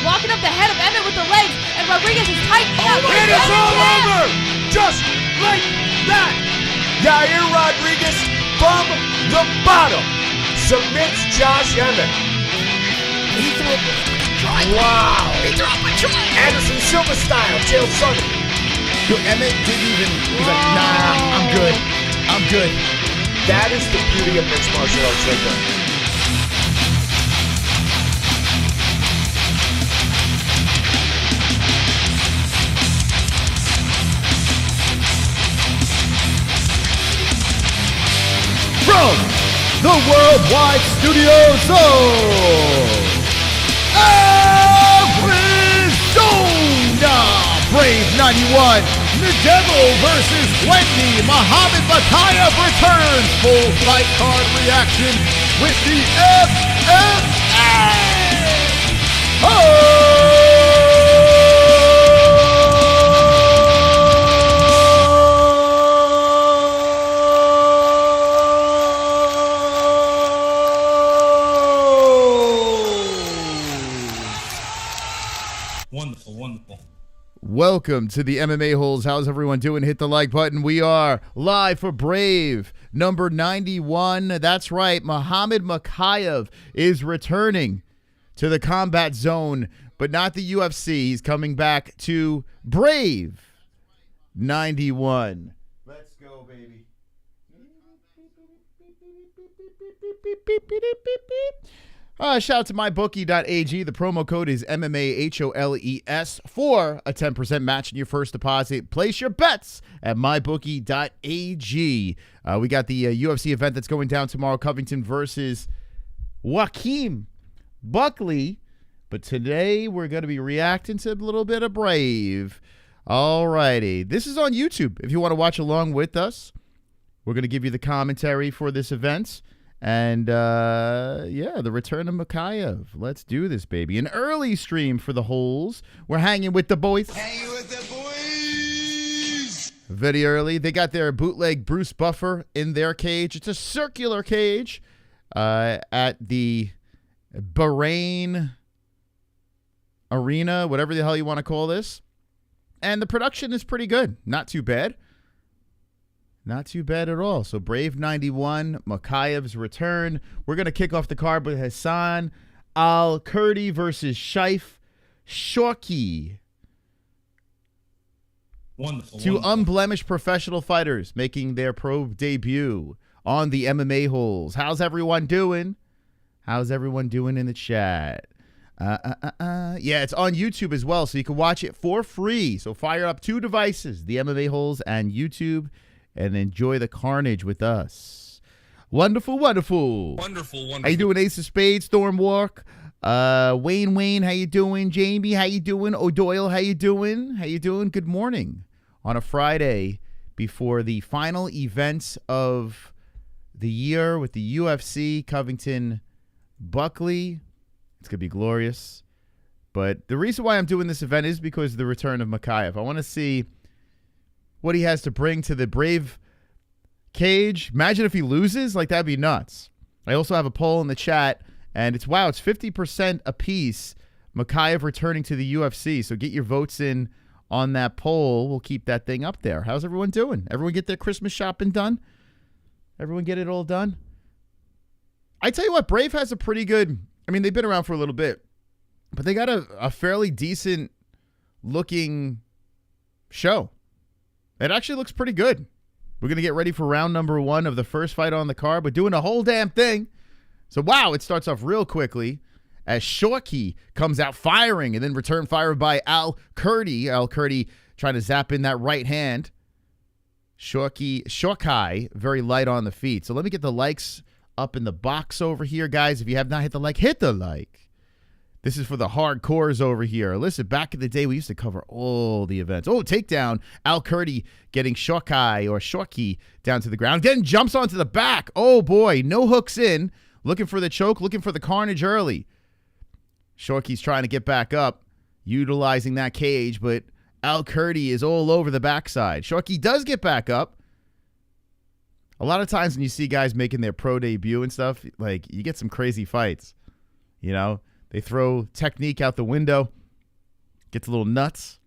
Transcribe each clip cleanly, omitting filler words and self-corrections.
Walking up the head of Emmett with the legs, and Rodriguez is tightening up. And it's all over! Just like that! Yair Rodriguez from the bottom submits Josh Emmett. He threw up a try. Wow! He threw up a try. Anderson Silva style, Chael Sonnen. Yo, Emmett didn't even, he's like, nah, I'm good. I'm good. That is the beauty of mixed martial arts right there. From the Worldwide Studios of Arizona, Brave 91, Ndebele versus Hwende. Muhammad Mokaev returns. Full fight card reaction with the MMA-Holes. Wonderful. Welcome to the MMA-Holes. How's everyone doing? Hit the like button. We are live for Brave number 91. That's right. Muhammad Mokaev is returning to the combat zone, but not the UFC. He's coming back to Brave 91. Let's go, baby. Shout out to mybookie.ag. The promo code is MMA-HOLES for a 10% match in your first deposit. Place your bets at mybookie.ag. We got the UFC event that's going down tomorrow, Covington versus Joaquin Buckley. But today we're going to be reacting to a little bit of Brave. All righty. This is on YouTube if you want to watch along with us. We're going to give you the commentary for this event. And, yeah, the return of Mokaev. Let's do this, baby. An early stream for the Holes. We're hanging with the boys. Hanging with the boys! Very early. They got their bootleg Bruce Buffer in their cage. It's a circular cage at the Bahrain Arena, whatever the hell you want to call this. And the production is pretty good. Not too bad. Not too bad at all. So Brave 91, Mokaev's return. We're going to kick off the card with Hussain Kurdi versus Seif Shawki. Two unblemished professional fighters making their pro debut on the MMA-Holes. How's everyone doing? How's everyone doing in the chat? Yeah, it's on YouTube as well, so you can watch it for free. So fire up two devices, the MMA-Holes and YouTube, and enjoy the carnage with us. Wonderful. How you doing, Ace of Spades, Stormwalk? Wayne, how you doing? Jamie, how you doing? O'Doyle, how you doing? Good morning on a Friday before the final events of the year with the UFC Covington Buckley. It's going to be glorious. But the reason why I'm doing this event is because of the return of Mokaev. I want to see what he has to bring to the Brave cage. Imagine if he loses. Like, that'd be nuts. I also have a poll in the chat, and it's 50% apiece. Mokaev returning to the UFC. So get your votes in on that poll. We'll keep that thing up there. How's everyone doing? Everyone get their Christmas shopping done? Everyone get it all done? I tell you what, Brave has a pretty good, I mean, they've been around for a little bit, but they got a fairly decent looking show. It actually looks pretty good. We're going to get ready for round number 1 of the first fight on the card. We're doing a whole damn thing. So, wow, it starts off real quickly as Shawki comes out firing and then return fire by Kurdi. Kurdi trying to zap in that right hand. Shawki, very light on the feet. So let me get the likes up in the box over here, guys. If you have not hit the like, hit the like. This is for the hardcores over here. Listen, back in the day, we used to cover all the events. Oh, takedown. Kurdi getting Shawki down to the ground. Then jumps onto the back. Oh, boy. No hooks in. Looking for the choke. Looking for the carnage early. Shawki's trying to get back up, utilizing that cage, but Kurdi is all over the backside. Shawki does get back up. A lot of times when you see guys making their pro debut and stuff, like, you get some crazy fights. You know, they throw technique out the window. Gets a little nuts.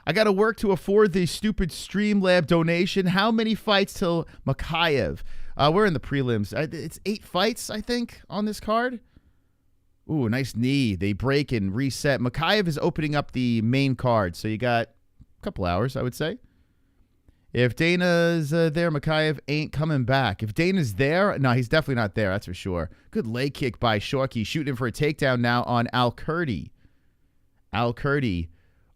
I got to work to afford the stupid Streamlab donation. How many fights till Mokaev? We're in the prelims. It's 8 fights, I think, on this card. Ooh, nice knee. They break and reset. Mokaev is opening up the main card, so you got a couple hours, I would say. If Dana's there, Mokaev ain't coming back. If Dana's there, no, he's definitely not there, that's for sure. Good leg kick by Shawki, shooting for a takedown now on Kurdi. Kurdi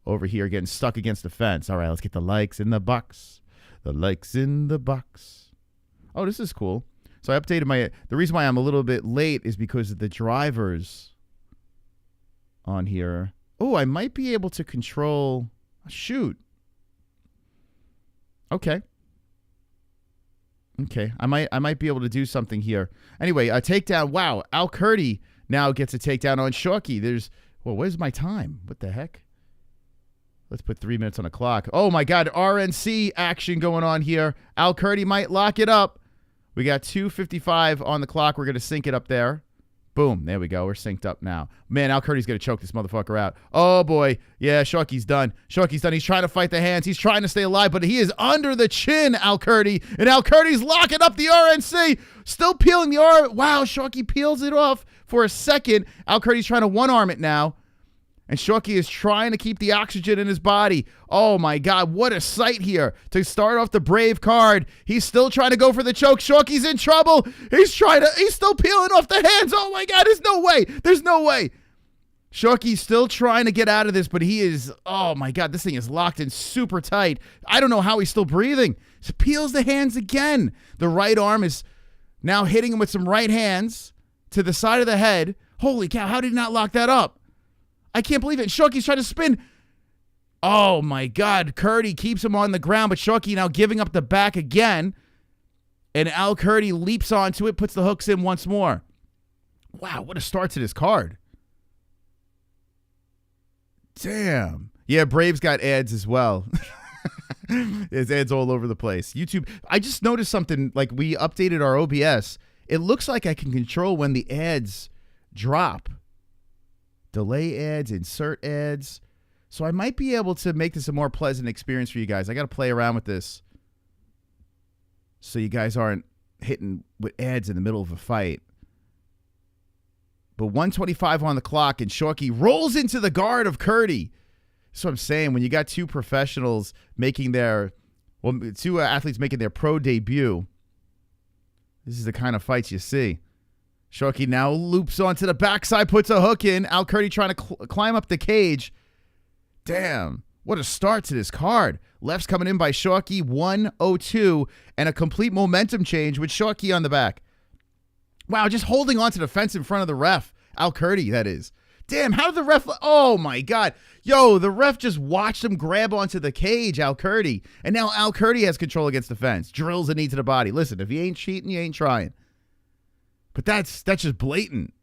over here getting stuck against the fence. All right, let's get the likes in the box. The likes in the box. Oh, this is cool. So I updated the reason why I'm a little bit late is because of the drivers on here. Oh, I might be able to control, shoot. Okay. I might be able to do something here. Anyway, a takedown. Wow, Kurdi now gets a takedown on Shawki. Where's my time? What the heck? Let's put 3 minutes on the clock. Oh my God, RNC action going on here. Kurdi might lock it up. We got 2:55 on the clock. We're going to sync it up there. Boom. There we go. We're synced up now. Man, Kurdi's going to choke this motherfucker out. Oh, boy. Yeah, Shawki's done. He's trying to fight the hands. He's trying to stay alive, but he is under the chin, Kurdi. And Kurdi's locking up the RNC. Still peeling the arm. Wow, Shawki peels it off for a second. Kurdi's trying to one-arm it now. And Shawki is trying to keep the oxygen in his body. Oh, my God. What a sight here to start off the Brave card. He's still trying to go for the choke. Shawki's in trouble. He's still peeling off the hands. Oh, my God. There's no way. Shawki's still trying to get out of this, but he is, oh, my God. This thing is locked in super tight. I don't know how he's still breathing. He peels the hands again. The right arm is now hitting him with some right hands to the side of the head. Holy cow. How did he not lock that up? I can't believe it. Shawki's trying to spin. Oh, my God. Kurdi keeps him on the ground, but Shawki now giving up the back again. And Kurdi leaps onto it, puts the hooks in once more. Wow, what a start to this card. Damn. Yeah, Brave's got ads as well. There's ads all over the place. YouTube. I just noticed something. Like, we updated our OBS. It looks like I can control when the ads drop. Delay ads, insert ads. So I might be able to make this a more pleasant experience for you guys. I got to play around with this so you guys aren't hitting with ads in the middle of a fight. But 1:25 on the clock, and Shawki rolls into the guard of Kurdi. That's what I'm saying. When you got two professionals making two athletes making their pro debut, this is the kind of fights you see. Shawki now loops onto the backside, puts a hook in. Kurdi trying to climb up the cage. Damn, what a start to this card. Lefts coming in by Shawki, 1:02, and a complete momentum change with Shawki on the back. Wow, just holding on to the fence in front of the ref. Kurdi, that is. Damn, how did the ref... Oh, my God. Yo, the ref just watched him grab onto the cage, Kurdi. And now Kurdi has control against the fence. Drills a knee to the body. Listen, if you ain't cheating, you ain't trying. But that's just blatant.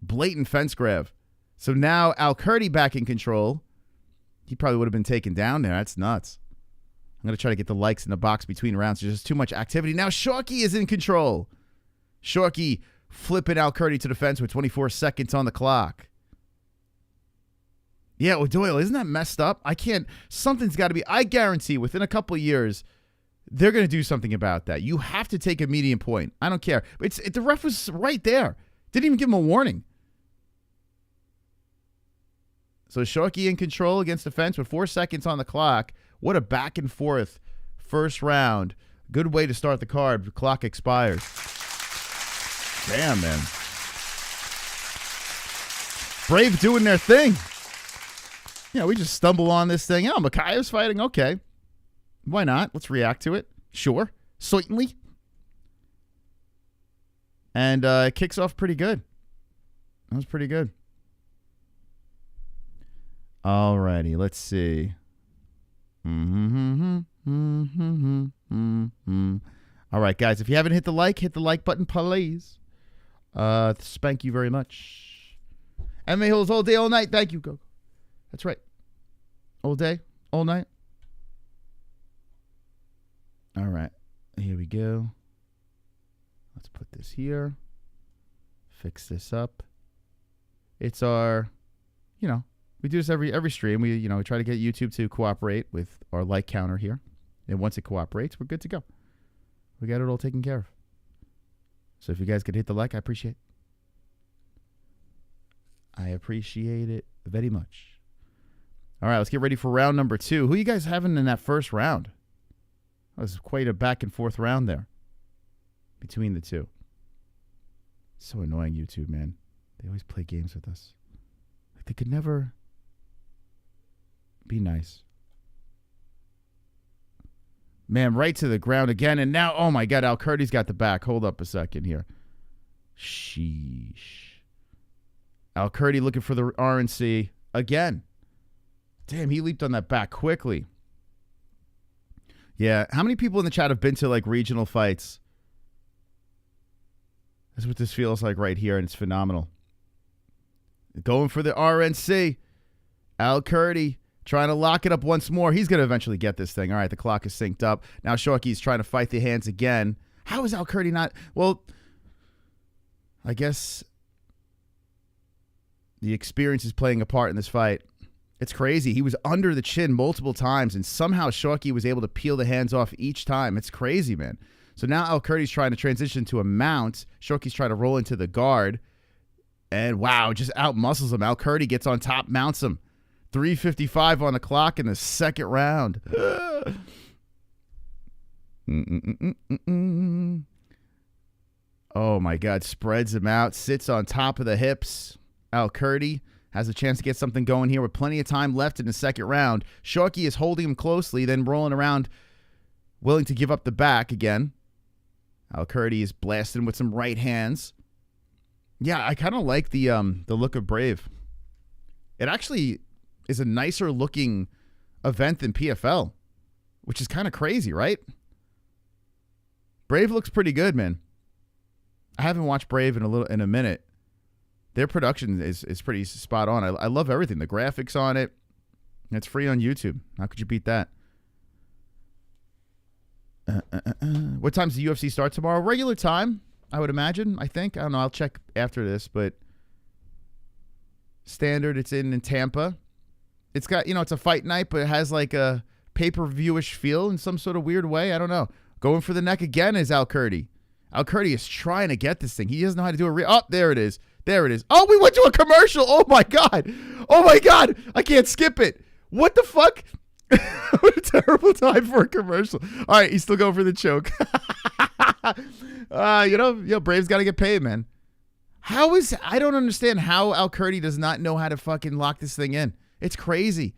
Blatant fence grab. So now Al-Kurdi back in control. He probably would have been taken down there. That's nuts. I'm going to try to get the likes in the box between rounds. There's just too much activity. Now Shawki is in control. Shawki flipping Al-Kurdi to the fence with 24 seconds on the clock. Yeah, well, Doyle, isn't that messed up? Something's got to be, I guarantee within a couple of years, they're going to do something about that. You have to take a median point. I don't care. The ref was right there. Didn't even give him a warning. So Shawki in control against the fence with 4 seconds on the clock. What a back and forth first round. Good way to start the card. The clock expires. Damn, man. Brave doing their thing. Yeah, we just stumble on this thing. Oh, Mokaev's fighting. Okay. Why not? Let's react to it. Sure. Certainly. And it kicks off pretty good. That was pretty good. Alrighty, let's see. All right, guys, if you haven't hit the like button, please. Spank you very much. MMA-Holes all day, all night. Thank you, Go. That's right. All day, all night. All right, here we go. Let's put this here. Fix this up. It's our, we do this every stream. We try to get YouTube to cooperate with our like counter here. And once it cooperates, we're good to go. We got it all taken care of. So if you guys could hit the like, I appreciate it. I appreciate it very much. All right, let's get ready for round number 2. Who you guys having in that first round? That was quite a back and forth round there between the two. So annoying, YouTube, man. They always play games with us. Like they could never be nice. Man, right to the ground again. And now, oh my God, Al-Kurdi's got the back. Hold up a second here. Sheesh. Al-Kurdi looking for the RNC again. Damn, he leaped on that back quickly. Yeah, how many people in the chat have been to like regional fights? That's what this feels like right here, and it's phenomenal. Going for the RNC. Al-Kurdi trying to lock it up once more. He's going to eventually get this thing. All right, the clock is synced up. Now Shawki's trying to fight the hands again. How is Al-Kurdi not? Well, I guess the experience is playing a part in this fight. It's crazy. He was under the chin multiple times, and somehow Shawki was able to peel the hands off each time. It's crazy, man. So now Al-Kurdi's trying to transition to a mount. Shawki's trying to roll into the guard. And wow, just out-muscles him. Al-Kurdi gets on top, mounts him. 3:55 on the clock in the second round. Oh, my God. Spreads him out. Sits on top of the hips. Al-Kurdi has a chance to get something going here with plenty of time left in the second round. Shawki is holding him closely, then rolling around, willing to give up the back again. Al-Kurdi is blasting with some right hands. Yeah, I kind of like the look of Brave. It actually is a nicer looking event than PFL, which is kind of crazy, right? Brave looks pretty good, man. I haven't watched Brave in a minute. Their production is pretty spot on. I love everything. The graphics on it. It's free on YouTube. How could you beat that? What time's the UFC start tomorrow? Regular time, I would imagine. I think. I don't know. I'll check after this, but standard. It's in Tampa. It's got, it's a fight night, but it has like a pay-per-view-ish feel in some sort of weird way. I don't know. Going for the neck again is Al-Kurdi. Al-Kurdi is trying to get this thing. He doesn't know how to do it. Oh, there it is. There it is. Oh, we went to a commercial. Oh, my God. Oh, my God. I can't skip it. What the fuck? What a terrible time for a commercial. All right, he's still going for the choke. Brave's got to get paid, man. I don't understand how Al-Kurdi does not know how to fucking lock this thing in. It's crazy.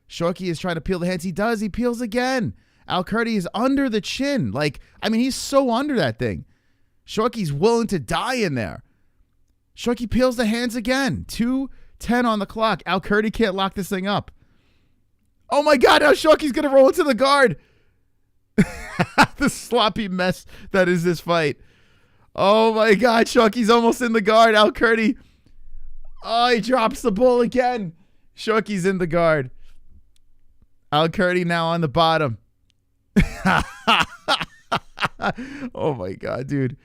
Shawki is trying to peel the hands. He does. He peels again. Al-Kurdi is under the chin. He's so under that thing. Shawki's willing to die in there. Shawki peels the hands again. 2:10 on the clock. Al-Kurdi can't lock this thing up. Oh, my God. Now Shawki's going to roll into the guard. The sloppy mess that is this fight. Oh, my God. Shawki's almost in the guard. Al-Kurdi Oh, he drops the bull again. Shawki's in the guard. Kurdi now on the bottom. Oh, my God, dude.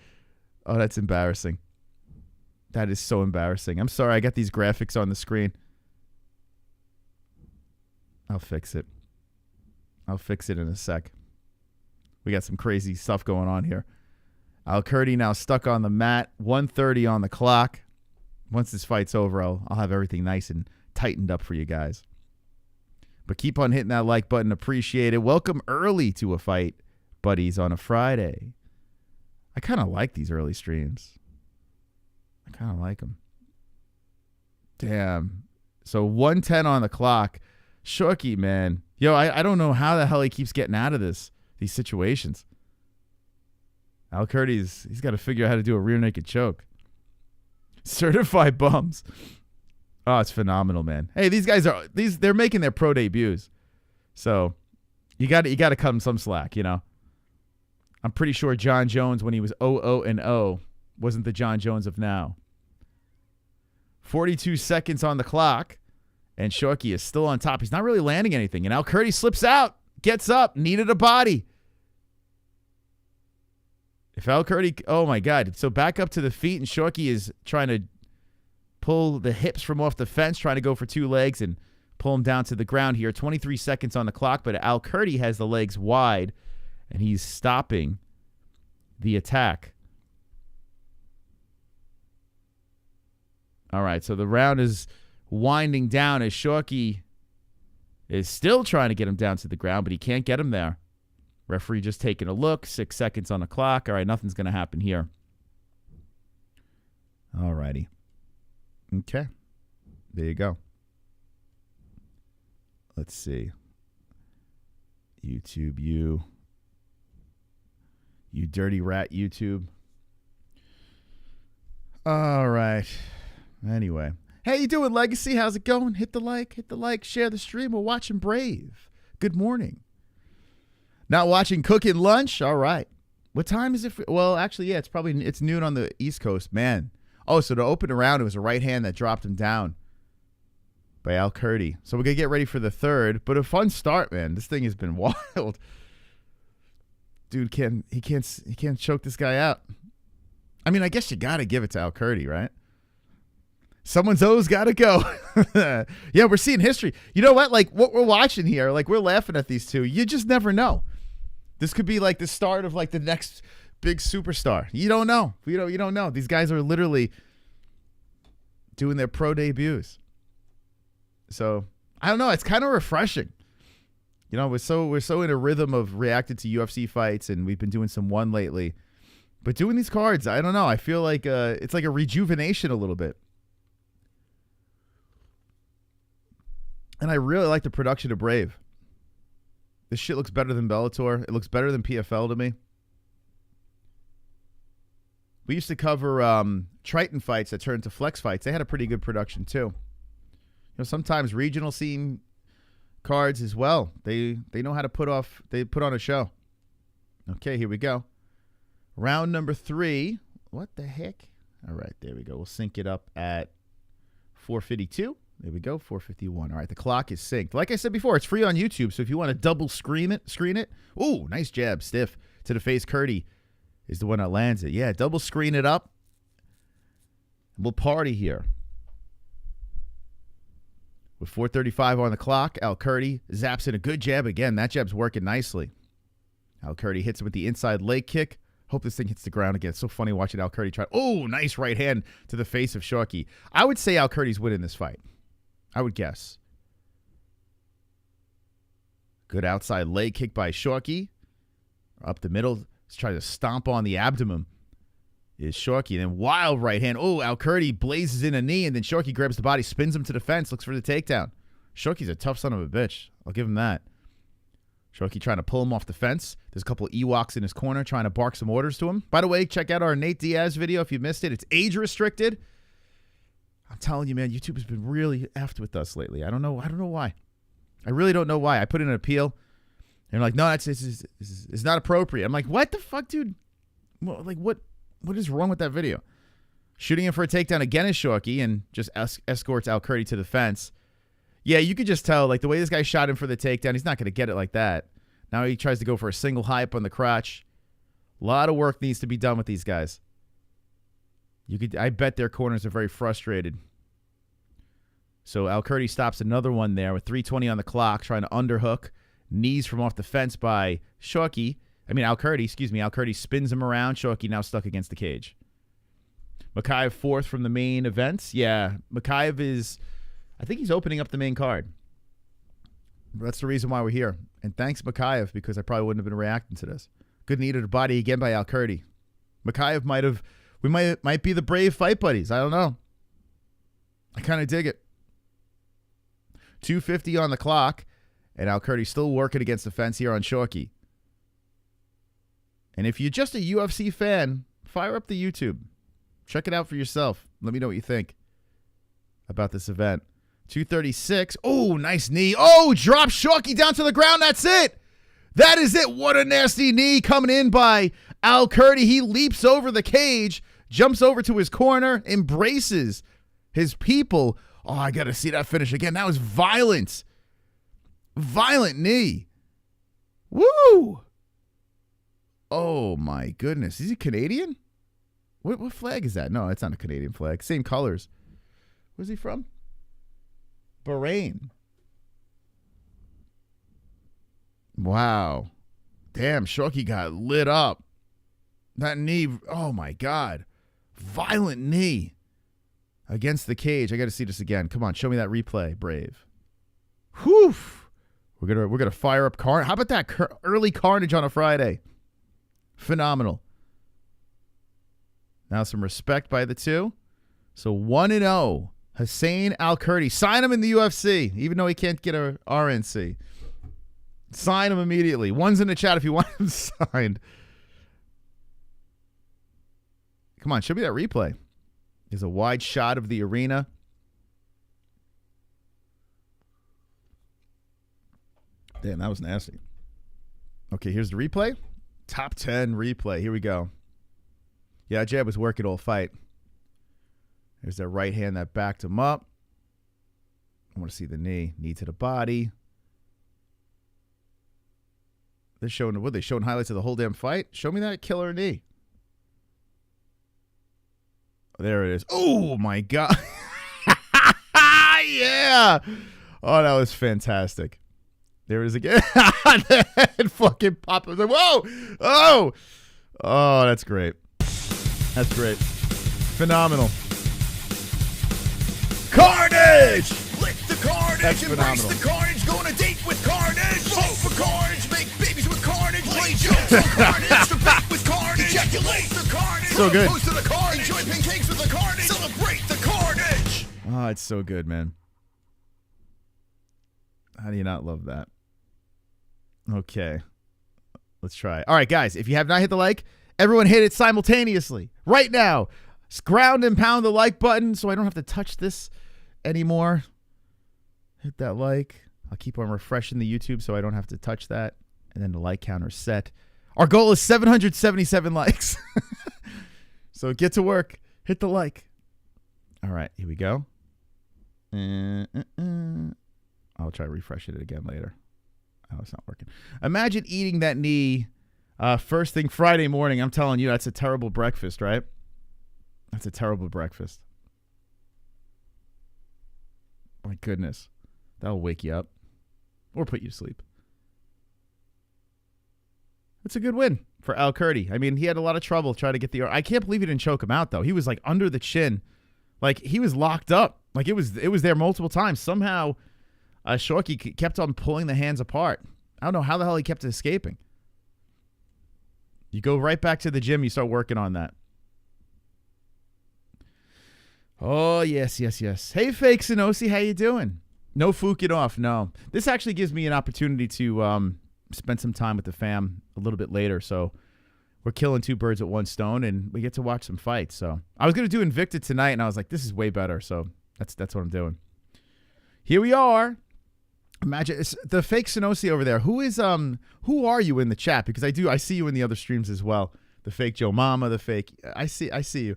Oh, that's embarrassing. That is so embarrassing. I'm sorry. I got these graphics on the screen. I'll fix it. I'll fix it in a sec. We got some crazy stuff going on here. Kurdi now stuck on the mat. 1:30 on the clock. Once this fight's over, I'll have everything nice and tightened up for you guys. But keep on hitting that like button. Appreciate it. Welcome early to a fight, buddies, on a Friday. I kind of like these early streams. I kind of like them. Damn. So 1:10 on the clock. Shawki, man. Yo, I don't know how the hell he keeps getting out of these situations. Kurdi's, he's got to figure out how to do a rear naked choke. Certified bums. Oh, it's phenomenal, man. Hey, these guys they're making their pro debuts. So you got to cut them some slack, you know. I'm pretty sure John Jones, when he was 0-0-0, wasn't the John Jones of now. 42 seconds on the clock, and Shawki is still on top. He's not really landing anything, and Kurdi slips out, gets up, needed a body. If Kurdi, oh my God. So back up to the feet, and Shawki is trying to pull the hips from off the fence, trying to go for two legs and pull him down to the ground here. 23 seconds on the clock, but Kurdi has the legs wide, and he's stopping the attack. All right, so the round is winding down as Shawki is still trying to get him down to the ground, but he can't get him there. Referee just taking a look. 6 seconds on the clock. All right, nothing's going to happen here. All righty. Okay. There you go. Let's see. YouTube, you dirty rat, YouTube. All right. Anyway. Hey, you doing, Legacy? How's it going? Hit the like, share the stream. We're watching Brave. Good morning. Not watching Cooking Lunch? All right. What time is it? Well, actually, yeah, it's noon on the East Coast, man. Oh, so to open the round, it was a right hand that dropped him down by Kurdi. So we're going to get ready for the third, but a fun start, man. This thing has been wild. Dude, he can't choke this guy out. I mean, I guess you got to give it to Kurdi, right? Someone's O's got to go. Yeah, we're seeing history. You know what? Like, what we're watching here, like, we're laughing at these two. You just never know. This could be, like, the start of, like, the next big superstar. You don't know. You don't know. These guys are literally doing their pro debuts. So, I don't know. It's kind of refreshing. You know, we're so in a rhythm of reacting to UFC fights, and we've been doing some one lately. But doing these cards, I don't know. I feel like it's like a rejuvenation a little bit. And I really like the production of Brave. This shit looks better than Bellator. It looks better than PFL to me. We used to cover Triton fights that turned into Flex fights. They had a pretty good production too. You know, sometimes regional scene cards as well. They know how to put on a show. Okay, here we go. Round number 3. What the heck? All right, there we go. We'll sync it up at 4:52. There we go, 4:51. All right, the clock is synced. Like I said before, it's free on YouTube, so if you want to double screen it. Ooh, nice jab, stiff to the face. Kurdi is the one that lands it. Yeah, double screen it up. We'll party here. With 4:35 on the clock, Kurdi zaps in a good jab again. That jab's working nicely. Kurdi hits it with the inside leg kick. Hope this thing hits the ground again. It's so funny watching Kurdi try. Oh, nice right hand to the face of Shawki. I would say Kurdi's winning this fight. I would guess. Good outside leg kick by Shawki. Up the middle. Let's try to stomp on the abdomen. Is Shawki. And then wild right hand. Oh, Kurdi blazes in a knee, and then Shawki grabs the body, spins him to the fence, looks for the takedown. Shawki's a tough son of a bitch. I'll give him that. Shawki trying to pull him off the fence. There's a couple of Ewoks in his corner trying to bark some orders to him. By the way, check out our Nate Diaz video if you missed it. It's age restricted. I'm telling you, man, YouTube has been really effed with us lately. I don't know why. I really don't know why. I put in an appeal. And they're like, no, it's not appropriate. I'm like, what the fuck, dude? Like, what is wrong with that video? Shooting him for a takedown again is Shawki and just escorts Al-Kurdi to the fence. Yeah, you could just tell, like, the way this guy shot him for the takedown, he's not going to get it like that. Now he tries to go for a single high up on the crotch. A lot of work needs to be done with these guys. I bet their corners are very frustrated. So Al-Kurdi stops another one there with 3:20 on the clock, trying to underhook. Knees from off the fence by Shawki. Al-Kurdi, excuse me. Al-Kurdi spins him around. Shawki now stuck against the cage. Mokaev fourth from the main events. Yeah, Mokaev is... I think he's opening up the main card. That's the reason why we're here. And thanks, Mokaev, because I probably wouldn't have been reacting to this. Good knee to the body again by Al-Kurdi. Mokaev might be the brave fight buddies. I don't know. I kind of dig it. 2:50 on the clock, and Al-Kurdi still working against the fence here on Shawki. And if you're just a UFC fan, fire up the YouTube. Check it out for yourself. Let me know what you think about this event. 2:36. Oh, nice knee. Oh, drop Shawki down to the ground. That's it. That is it. What a nasty knee coming in by Al-Kurdi. He leaps over the cage, jumps over to his corner, embraces his people. Oh, I got to see that finish again. That was violent. Violent knee. Woo. Oh, my goodness. Is he Canadian? What flag is that? No, it's not a Canadian flag. Same colors. Where's he from? Bahrain. Wow. Damn, Shawki got lit up. That knee, oh my God. Violent knee against the cage. I got to see this again. Come on, show me that replay, Brave. Whew. We're gonna fire up Carnage. How about that early Carnage on a Friday? Phenomenal. Now some respect by the two. So 1-0. Hussain Al-Kurdi. Sign him in the UFC, even though he can't get a RNC. Sign him immediately. One's in the chat if you want him signed. Come on, show me that replay. There's a wide shot of the arena. Damn, that was nasty. Okay, here's the replay. Top 10 replay. Here we go. Yeah, Jeb was working all fight. There's that right hand that backed him up. I want to see the knee. Knee to the body. They're showing highlights of the whole damn fight. Show me that killer knee. There it is. Oh my God. Yeah. Oh, that was fantastic. There it is again. That fucking pop. Like, whoa. Oh, that's great. That's great. Phenomenal. Carnage! Lick the carnage, That's embrace phenomenal. the carnage, go on a date with carnage, vote for carnage, make babies with carnage, play jokes on carnage, debate with carnage, ejaculate the carnage, So good. Post to the carnage, enjoy pancakes with the carnage, celebrate the carnage. Oh, it's so good, man. How do you not love that? Okay. Let's try. All right, guys, if you have not hit the like, everyone hit it simultaneously right now. Ground and pound the like button so I don't have to touch this anymore. Hit that like. I'll keep on refreshing the YouTube so I don't have to touch that. And then the like counter set. Our goal is 777 likes. So get to work. Hit the like. All right, here we go. I'll try refreshing it again later. Oh, it's not working. Imagine eating that knee first thing Friday morning. I'm telling you, that's a terrible breakfast, right? That's a terrible breakfast. My goodness. That'll wake you up or put you to sleep. It's a good win for Al-Kurdi. I mean, he had a lot of trouble trying to get the... I can't believe he didn't choke him out, though. He was, like, under the chin. Like, he was locked up. Like, it was there multiple times. Somehow, Shawki kept on pulling the hands apart. I don't know how the hell he kept escaping. You go right back to the gym. You start working on that. Oh, yes. Hey, Fake Sanosi, how you doing? No fuking off, no. This actually gives me an opportunity to spend some time with the fam a little bit later, so we're killing two birds with one stone, and we get to watch some fights. So I was going to do Invicta tonight, and I was like, this is way better, so that's what I'm doing. Here we are. Imagine it's the Fake Sanosi over there. Who are you in the chat? Because I see you in the other streams as well. The Fake Joe Mama, the Fake. I see you.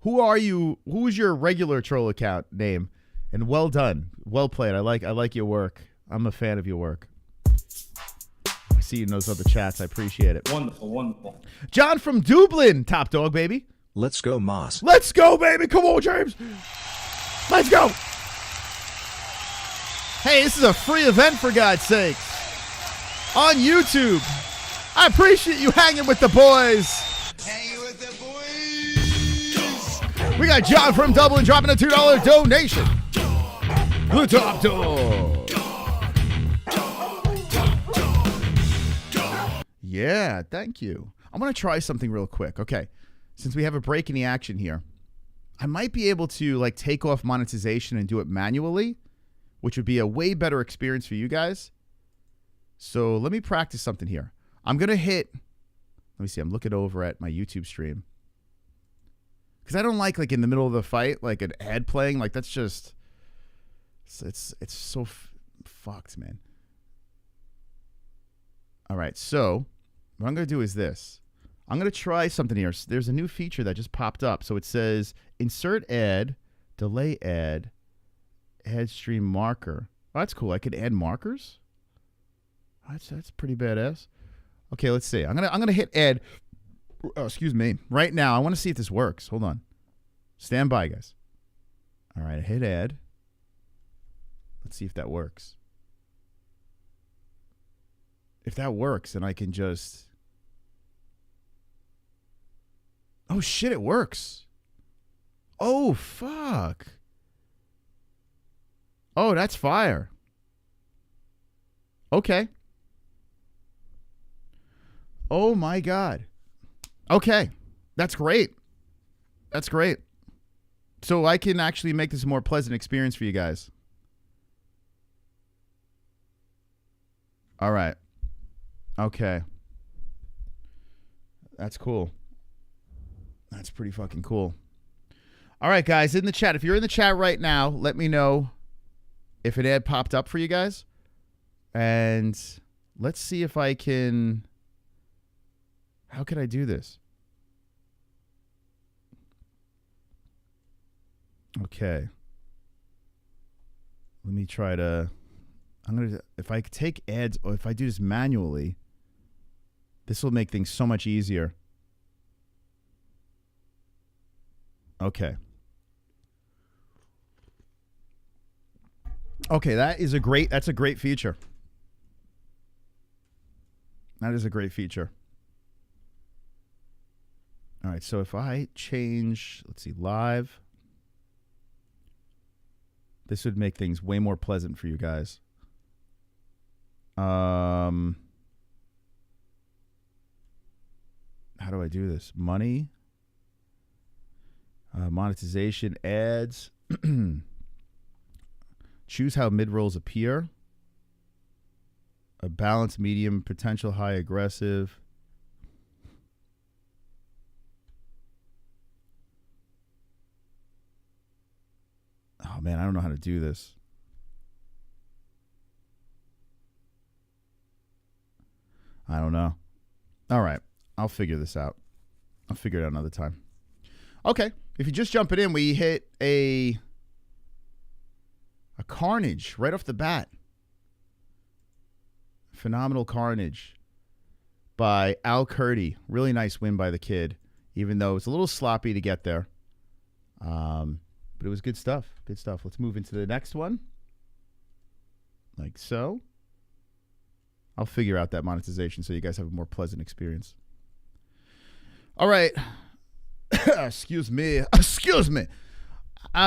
Who are you? Who's your regular troll account name? And well done. Well played. I like your work. I'm a fan of your work. I see you in those other chats. I appreciate it. Wonderful, wonderful. John from Dublin. Top dog, baby. Let's go, Moss. Let's go, baby. Come on, James. Let's go. Hey, this is a free event, for God's sakes. On YouTube. I appreciate you hanging with the boys. Hanging with the boys. We got John from Dublin dropping a $2 donation. The top dog. Yeah, thank you. I'm going to try something real quick. Okay, since we have a break in the action here, I might be able to like take off monetization and do it manually, which would be a way better experience for you guys. So let me practice something here. I'm going to hit, let me see, I'm looking over at my YouTube stream. Because I don't like in the middle of the fight, like an ad playing. Like that's just, it's so fucked, man. All right, so what I'm going to do is this. I'm going to try something here. There's a new feature that just popped up. So it says insert ad, delay ad, add stream marker. Oh, that's cool. I could add markers. That's pretty badass. Okay, let's see. I'm gonna hit add. Oh, excuse me. Right now, I want to see if this works. Hold on. Stand by, guys. All right, hit add. Let's see if that works. If that works, then I can just... Oh, shit, it works. Oh, fuck. Oh, that's fire. Okay. Oh, my God. Okay. That's great. That's great. So I can actually make this a more pleasant experience for you guys. All right. Okay. That's cool. That's pretty fucking cool. All right, guys, in the chat. If you're in the chat right now, let me know if an ad popped up for you guys. And let's see if I can... How can I do this? Okay. Let me try to... if I take ads, or if I do this manually, this will make things so much easier. Okay. Okay, that's a great feature. That is a great feature. All right, so if I change, let's see, live, this would make things way more pleasant for you guys. How do I do this? Money, monetization, ads. Choose how mid-rolls appear. A balanced, medium, potential, high, aggressive. Oh, man, I don't know how to do this. I don't know. All right. I'll figure this out. I'll figure it out another time. Okay. If you just jump it in, we hit a carnage right off the bat. Phenomenal carnage by Al Kurdi. Really nice win by the kid, even though it's a little sloppy to get there. But it was good stuff. Good stuff. Let's move into the next one. Like so. I'll figure out that monetization so you guys have a more pleasant experience. All right. Excuse me. Excuse me.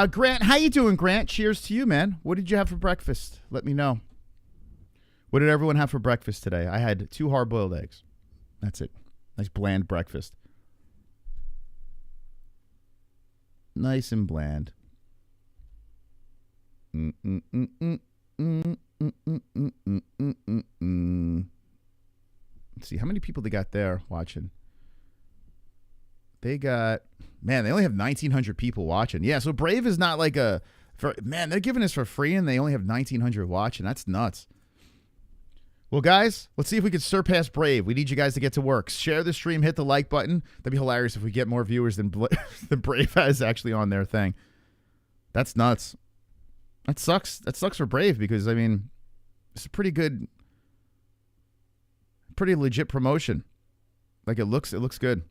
Grant, how you doing, Grant? Cheers to you, man. What did you have for breakfast? Let me know. What did everyone have for breakfast today? I had 2 hard-boiled eggs. That's it. Nice bland breakfast. Nice and bland. Let's see, how many people they got there watching? They got, man, they only have 1,900 people watching. Yeah, so Brave is not like man, they're giving this for free and they only have 1,900 watching. That's nuts. Well, guys, let's see if we can surpass Brave. We need you guys to get to work. Share the stream, hit the like button. That'd be hilarious if we get more viewers than than Brave has actually on their thing. That's nuts. That sucks. That sucks for Brave because, I mean, it's a pretty legit promotion. Like, it looks good.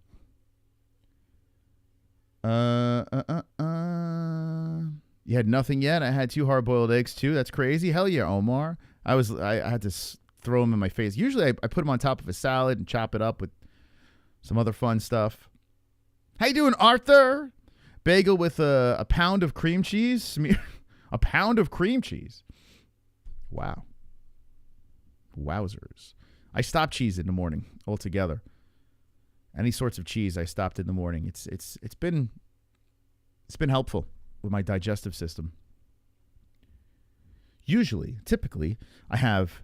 You had nothing yet? I had 2 hard-boiled eggs, too. That's crazy. Hell yeah, Omar. I had to throw them in my face. Usually I put them on top of a salad and chop it up with some other fun stuff. How you doing, Arthur? Bagel with a pound of cream cheese. A pound of cream cheese. Wow. Wowzers. I stopped cheese in the morning altogether. Any sorts of cheese I stopped in the morning. It's been helpful with my digestive system. Typically, I have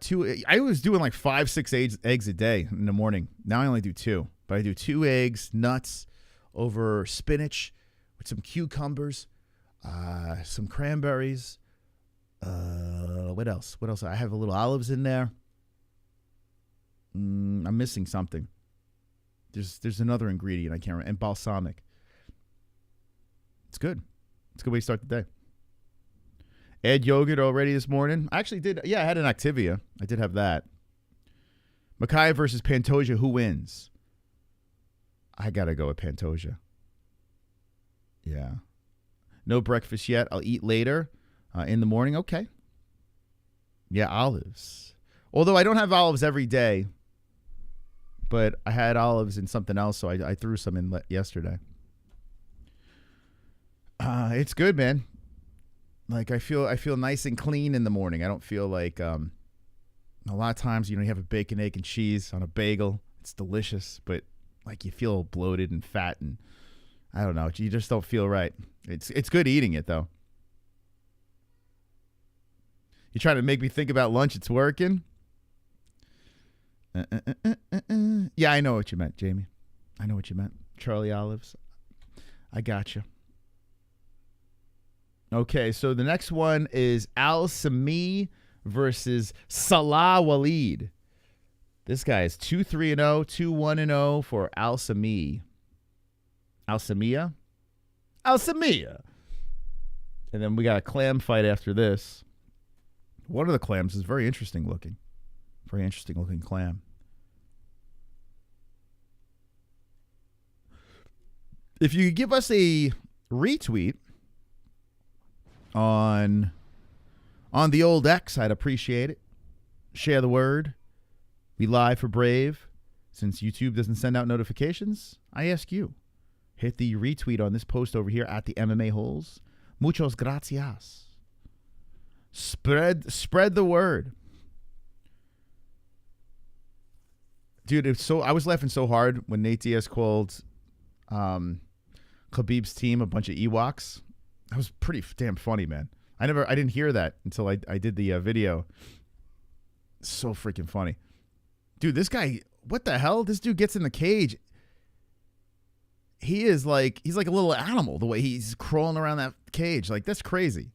2. I was doing like 5-6 eggs a day in the morning. Now I only do 2. But I do 2 eggs, nuts, over spinach with some cucumbers, some cranberries. What else? I have a little olives in there. I'm missing something. There's another ingredient I can't remember. And balsamic. It's good. It's a good way to start the day. Add yogurt already this morning. I actually did. Yeah, I had an Activia. I did have that. Mokaev versus Pantoja. Who wins? I got to go with Pantoja. Yeah. No breakfast yet. I'll eat later in the morning. Okay. Yeah, olives. Although I don't have olives every day. But I had olives in something else, so I threw some in yesterday. It's good, man. Like I feel nice and clean in the morning. I don't feel like a lot of times, you have a bacon, egg, and cheese on a bagel. It's delicious, but like you feel bloated and fat, and I don't know. You just don't feel right. It's good eating it though. You trying to make me think about lunch? It's working. Yeah, I know what you meant, Jamie. I know what you meant. Charlie Olives. I got you. Okay, so the next one is Alsameea versus Salah Walid. This guy is 2-3-0, 2-1-0 for Alsameea. Alsameea? Alsameea. And then we got a clam fight after this. One of the clams is very interesting looking. Very interesting looking clam. If you could give us a retweet on the old X, I'd appreciate it. Share the word. We live for Brave. Since YouTube doesn't send out notifications, I ask you, hit the retweet on this post over here at the MMA-Holes. Muchos gracias. Spread the word. Dude, I was laughing so hard when Nate Diaz called Khabib's team a bunch of Ewoks. That was pretty damn funny, man. I didn't hear that until I did the video. So freaking funny. Dude, this guy, what the hell? This dude gets in the cage. He's like a little animal the way he's crawling around that cage. Like, that's crazy.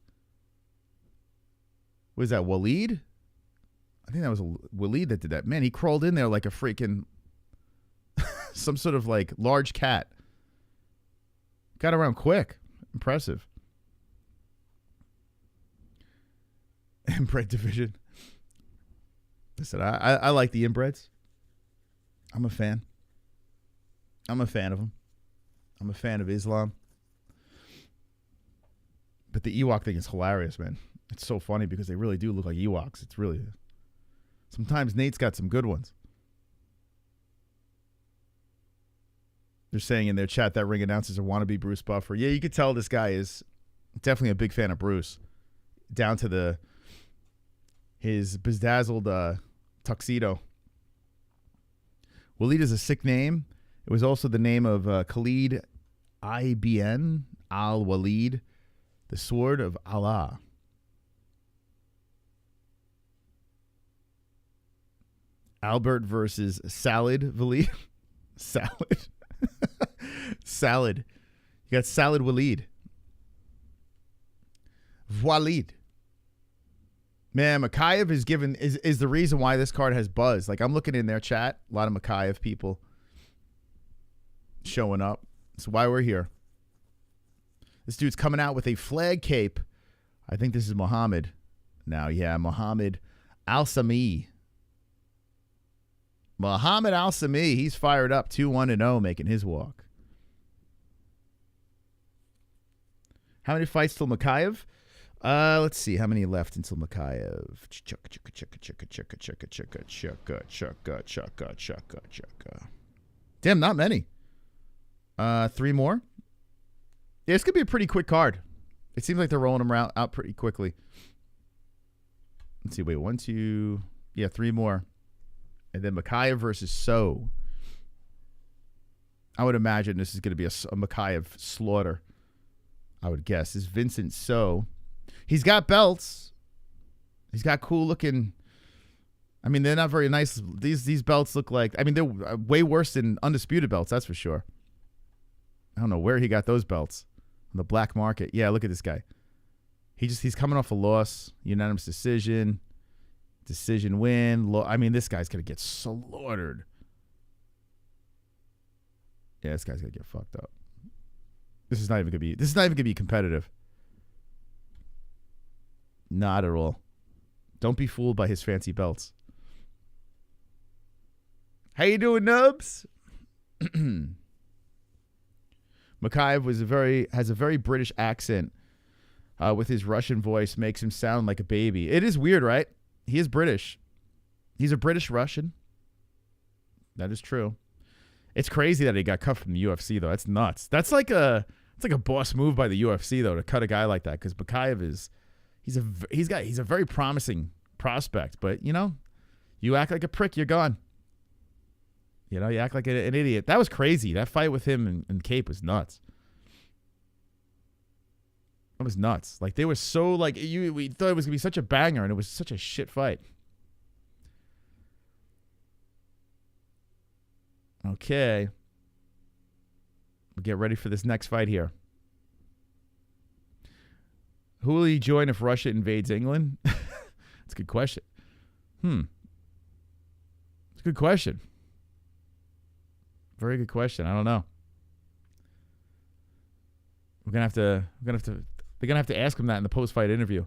Was that Walid? I think that was Walid that did that. Man, he crawled in there like a freaking some sort of like large cat. Got around quick. Impressive. Inbred division. Listen, I like the inbreds. I'm a fan. I'm a fan of them. I'm a fan of Islam. But the Ewok thing is hilarious, man. It's so funny because they really do look like Ewoks. It's really... Sometimes Nate's got some good ones. They're saying in their chat that ring announcer's a wannabe Bruce Buffer. Yeah, you could tell this guy is definitely a big fan of Bruce. Down to his bedazzled tuxedo. Walid is a sick name. It was also the name of Khalid ibn al-Walid, the sword of Allah. Albert versus Salad Walid. Salad. Salad. You got Salad Walid. Walid. Man, Mokaev is the reason why this card has buzz. Like, I'm looking in their chat, a lot of Mokaev people showing up. That's why we're here. This dude's coming out with a flag cape. I think this is Mohammed. Now, yeah, Muhammad Alsameea. Muhammad Alsameea, he's fired up 2-1-0, making his walk. How many fights till Mokaev? Let's see. How many left until Mokaev? Damn, not many. 3 more? Yeah, this could be a pretty quick card. It seems like they're rolling them out pretty quickly. Let's see. Wait, 1, 2. Yeah, 3 more. And then Mokaev versus So. I would imagine this is going to be a Mokaev slaughter. I would guess. This is Vincent So. He's got belts. He's got cool looking. I mean, they're not very nice. These belts look like. I mean, they're way worse than undisputed belts. That's for sure. I don't know where he got those belts on the black market. Yeah, look at this guy. He's coming off a loss, unanimous decision win. I mean, this guy's gonna get slaughtered. Yeah, this guy's gonna get fucked up. This is not even gonna be competitive. Not at all. Don't be fooled by his fancy belts. How you doing, Nubs? Mokaev has a very British accent. With his Russian voice, makes him sound like a baby. It is weird, right? He is British. He's a British Russian. That is true. It's crazy that he got cut from the UFC, though. That's nuts. It's like a boss move by the UFC, though, to cut a guy like that, because Mokaev is he's a very promising prospect, but you act like a prick, you're gone. You act like an idiot. That was crazy. That fight with him and Cape was nuts. It was nuts. Like, they were so, like, we thought it was going to be such a banger, and it was such a shit fight. Okay. We'll get ready for this next fight here. Who will he join if Russia invades England? That's a good question. It's a good question. Very good question. I don't know. They're gonna have to ask him that in the post-fight interview.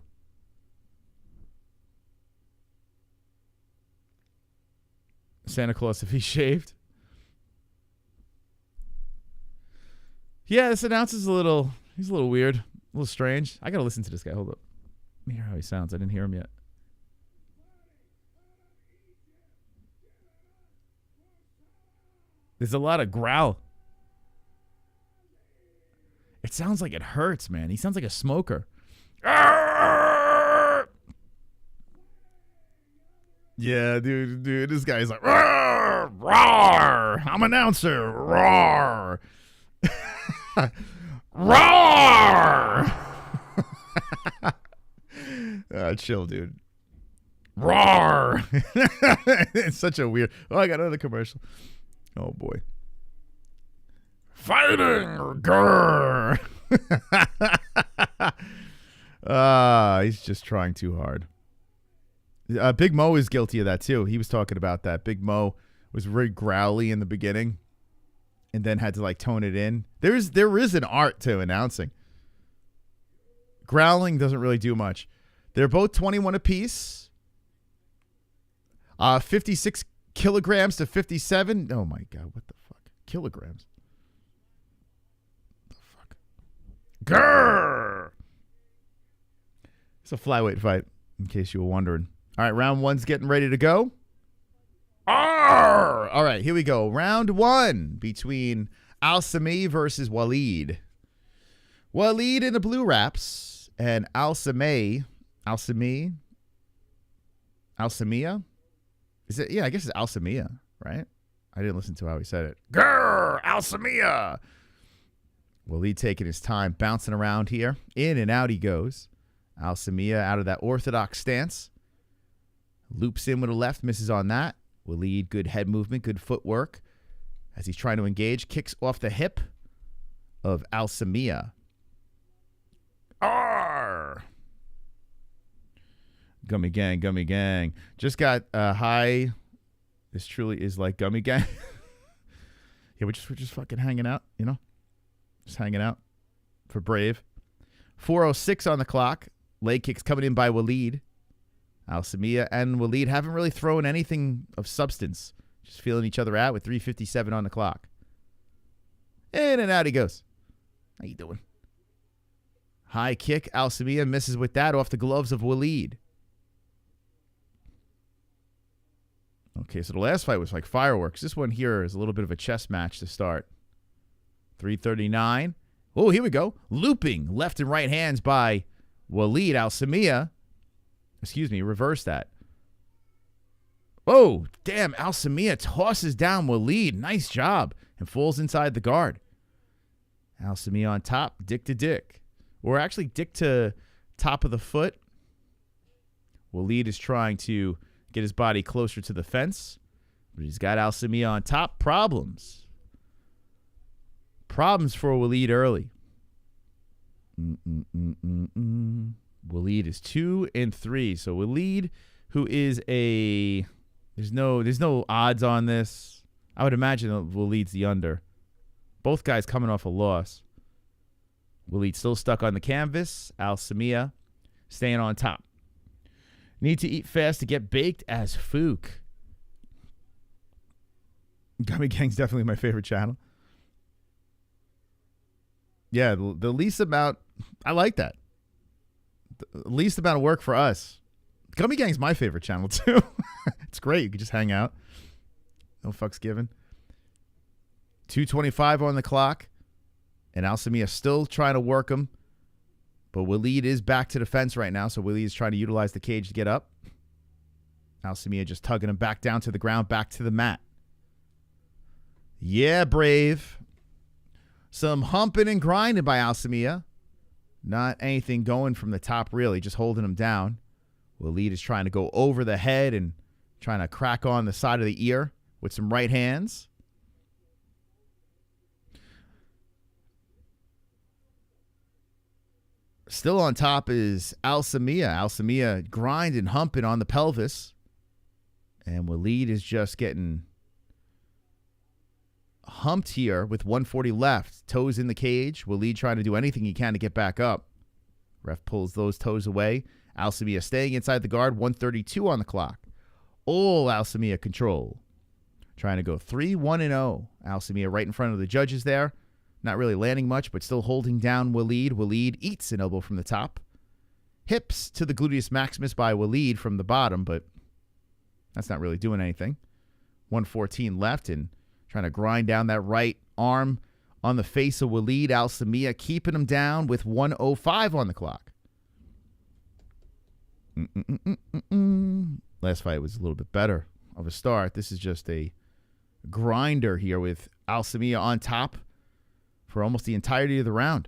Santa Claus, if he shaved. Yeah, this announcer's he's a little weird, a little strange. I gotta listen to this guy. Hold up. Let me hear how he sounds. I didn't hear him yet. There's a lot of growl. It sounds like it hurts, man. He sounds like a smoker. Yeah, dude, this guy's like, roar, roar. I'm an announcer, roar, roar. Chill, dude. Roar. It's such a weird. Oh, I got another commercial. Oh boy. Fighting, grrr. He's just trying too hard. Big Mo is guilty of that too. He was talking about that. Big Mo was very growly in the beginning, and then had to like tone it in. There is an art to announcing. Growling doesn't really do much. They're both 21 apiece. 56 kilograms to 57. Oh my God, what the fuck? Kilograms. What the fuck? Grrr. It's a flyweight fight, in case you were wondering. All right, round one's getting ready to go. Arr! All right, here we go. Round one between Alsameea versus Walid. Walid in the blue wraps and Alsameea. Is it? Yeah, I guess it's Alsameea, right? I didn't listen to how he said it. Grrr, Alsameea. Walid taking his time, bouncing around here. In and out he goes. Alsameea out of that orthodox stance. Loops in with a left, misses on that. Walid, good head movement, good footwork. As he's trying to engage, kicks off the hip of Alsameea. Arr! Gummy gang, gummy gang. Just got high. This truly is like gummy gang. Yeah, we're just fucking hanging out, you know? Just hanging out for Brave. 4:06 on the clock. Leg kicks coming in by Walid. Alsameea and Walid haven't really thrown anything of substance. Just feeling each other out with 3:57 on the clock. In and out he goes. How you doing? High kick. Alsameea misses with that off the gloves of Walid. Okay, so the last fight was like fireworks. This one here is a little bit of a chess match to start. 3:39. Oh, here we go. Looping left and right hands by Walid. Alsameea. Excuse me, reverse that. Oh, damn. Alsameea tosses down Walid. Nice job. And falls inside the guard. Alsameea on top, dick to dick. Or actually dick to top of the foot. Walid is trying to get his body closer to the fence. But he's got Alsameea on top. Problems. Problems for Walid early. Walid is 2-3. So Walid, who is a... There's no odds on this. I would imagine that Walid's the under. Both guys coming off a loss. Walid still stuck on the canvas. Alsameea staying on top. Need to eat fast to get baked as Fook. Gummy Gang's definitely my favorite channel. Yeah, the least amount... I like that. The least amount of work for us. Gummy Gang's my favorite channel, too. It's great. You can just hang out. No fucks given. 2:25 on the clock. And Alsameea still trying to work him. But Walid is back to the fence right now, so Walid is trying to utilize the cage to get up. Alsameea just tugging him back down to the ground, back to the mat. Yeah, Brave. Some humping and grinding by Alsameea. Not anything going from the top, really, just holding him down. Walid is trying to go over the head and trying to crack on the side of the ear with some right hands. Still on top is Alsameea. Alsameea grinding, humping on the pelvis. And Walid is just getting humped here with 140 left. Toes in the cage. Walid trying to do anything he can to get back up. Ref pulls those toes away. Alsameea staying inside the guard. 132 on the clock. All Alsameea control. Trying to go 3-1-0. Alsameea right in front of the judges there. Not really landing much, but still holding down Walid. Walid eats an elbow from the top. Hips to the gluteus maximus by Walid from the bottom, but that's not really doing anything. 114 left and trying to grind down that right arm on the face of Walid. Alsameea keeping him down with 1:05 on the clock. Last fight was a little bit better of a start. This is just a grinder here with Alsameea on top for almost the entirety of the round.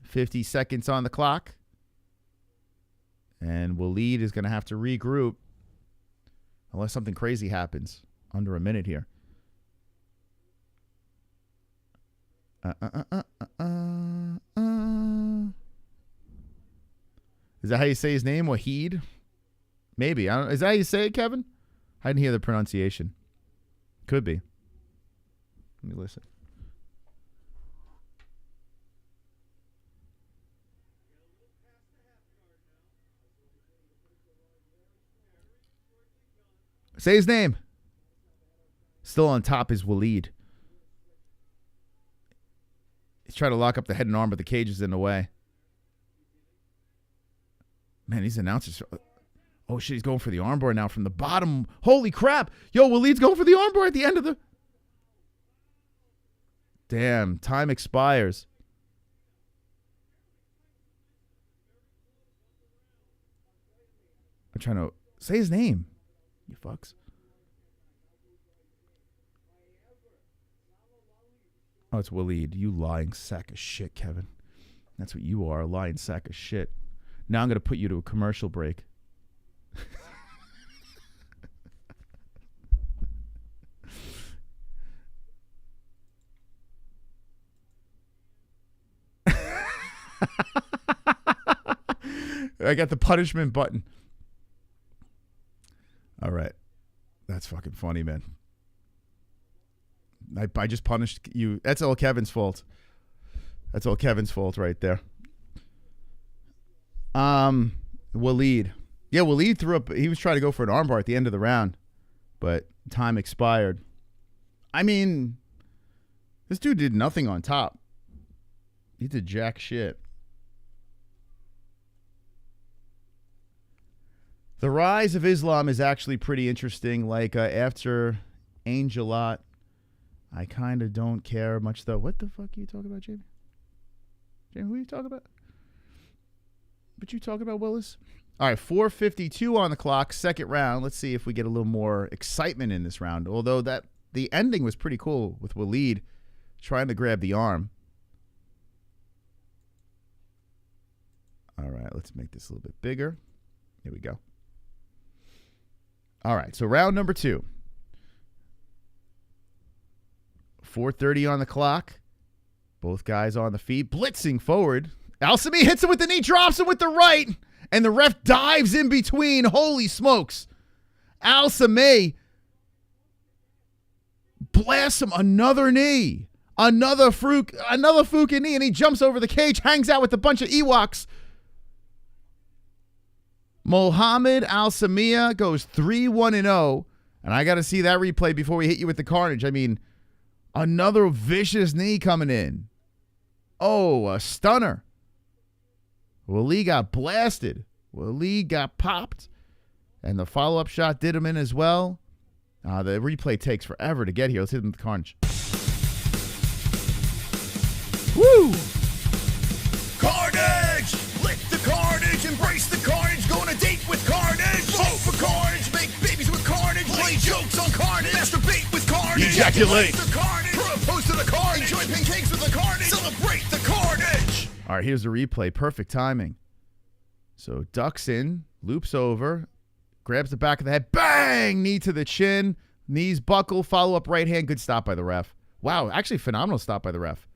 50 seconds on the clock. And Walid is going to have to regroup unless something crazy happens. Under a minute here. Is that how you say his name? Wahid? Maybe. I don't, is that how you say it, Kevin? I didn't hear the pronunciation. Could be. Let me listen. Say his name. Still on top is Walid. He's trying to lock up the head and arm, but the cage is in the way. Man, these announcers. Oh, shit, he's going for the armbar now from the bottom. Holy crap. Yo, Walid's going for the armbar at the end of the... Damn, time expires. I'm trying to... Say his name. You fucks. Oh, it's Walid. You lying sack of shit, Kevin. That's what you are, a lying sack of shit. Now I'm going to put you to a commercial break. I got the punishment button. All right. That's fucking funny, man. I just punished you. That's all Kevin's fault. That's all Kevin's fault right there. Walid. Yeah, Walid threw up. He was trying to go for an armbar at the end of the round, but time expired. I mean, this dude did nothing on top. He did jack shit. The rise of Islam is actually pretty interesting. Like, after Angelat, I kind of don't care much, though. What the fuck are you talking about, Jamie? Jamie, who are you talking about? What you talking about, Willis? All right, 4:52 on the clock, second round. Let's see if we get a little more excitement in this round. Although the ending was pretty cool with Walid trying to grab the arm. All right, let's make this a little bit bigger. Here we go. All right, so round number 2. 4:30 on the clock. Both guys on the feet, blitzing forward. Alsameea hits him with the knee, drops him with the right, and the ref dives in between. Holy smokes. Alsameea blasts him another knee. Another Fuka knee, and he jumps over the cage, hangs out with a bunch of Ewoks. Mohammed Alsameea goes 3-1-0, and I got to see that replay before we hit you with the carnage. I mean, another vicious knee coming in. Oh, a stunner. Walid got blasted. Walid got popped, and the follow-up shot did him in as well. The replay takes forever to get here. Let's hit him with the carnage. Woo! Carnage! Lick the carnage, embrace the carnage, go on a date with carnage, vote for carnage, make babies with carnage, play jokes on carnage, masturbate with carnage, ejaculate the carnage, propose to the carnage, enjoy pancakes with the carnage, celebrate the carnage. All right, here's the replay. Perfect timing. So ducks in, loops over, grabs the back of the head, bang! Knee to the chin, knees buckle, follow-up right hand. Good stop by the ref. Wow, actually phenomenal stop by the ref.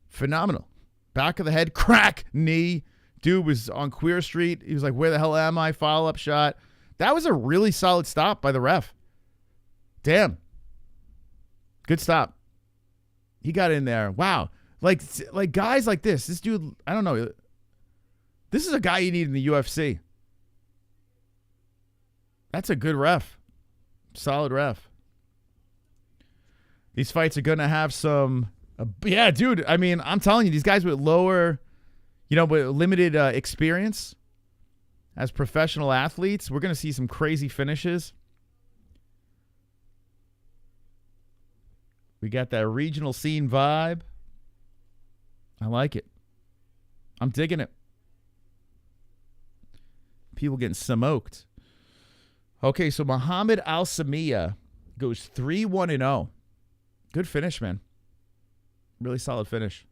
Phenomenal. Back of the head, crack, knee. Dude was on Queer Street. He was like, where the hell am I? Follow-up shot. That was a really solid stop by the ref. Damn. Good stop. He got in there. Wow. Like guys like this dude, I don't know. This is a guy you need in the UFC. That's a good ref. Solid ref. These fights are going to have some... yeah, dude. I mean, I'm telling you, these guys with lower, with limited experience as professional athletes, we're going to see some crazy finishes. We got that regional scene vibe. I like it. I'm digging it. People getting smoked. Okay, so Mohammed Alsameea goes 3-1-0. Good finish, man. Really solid finish.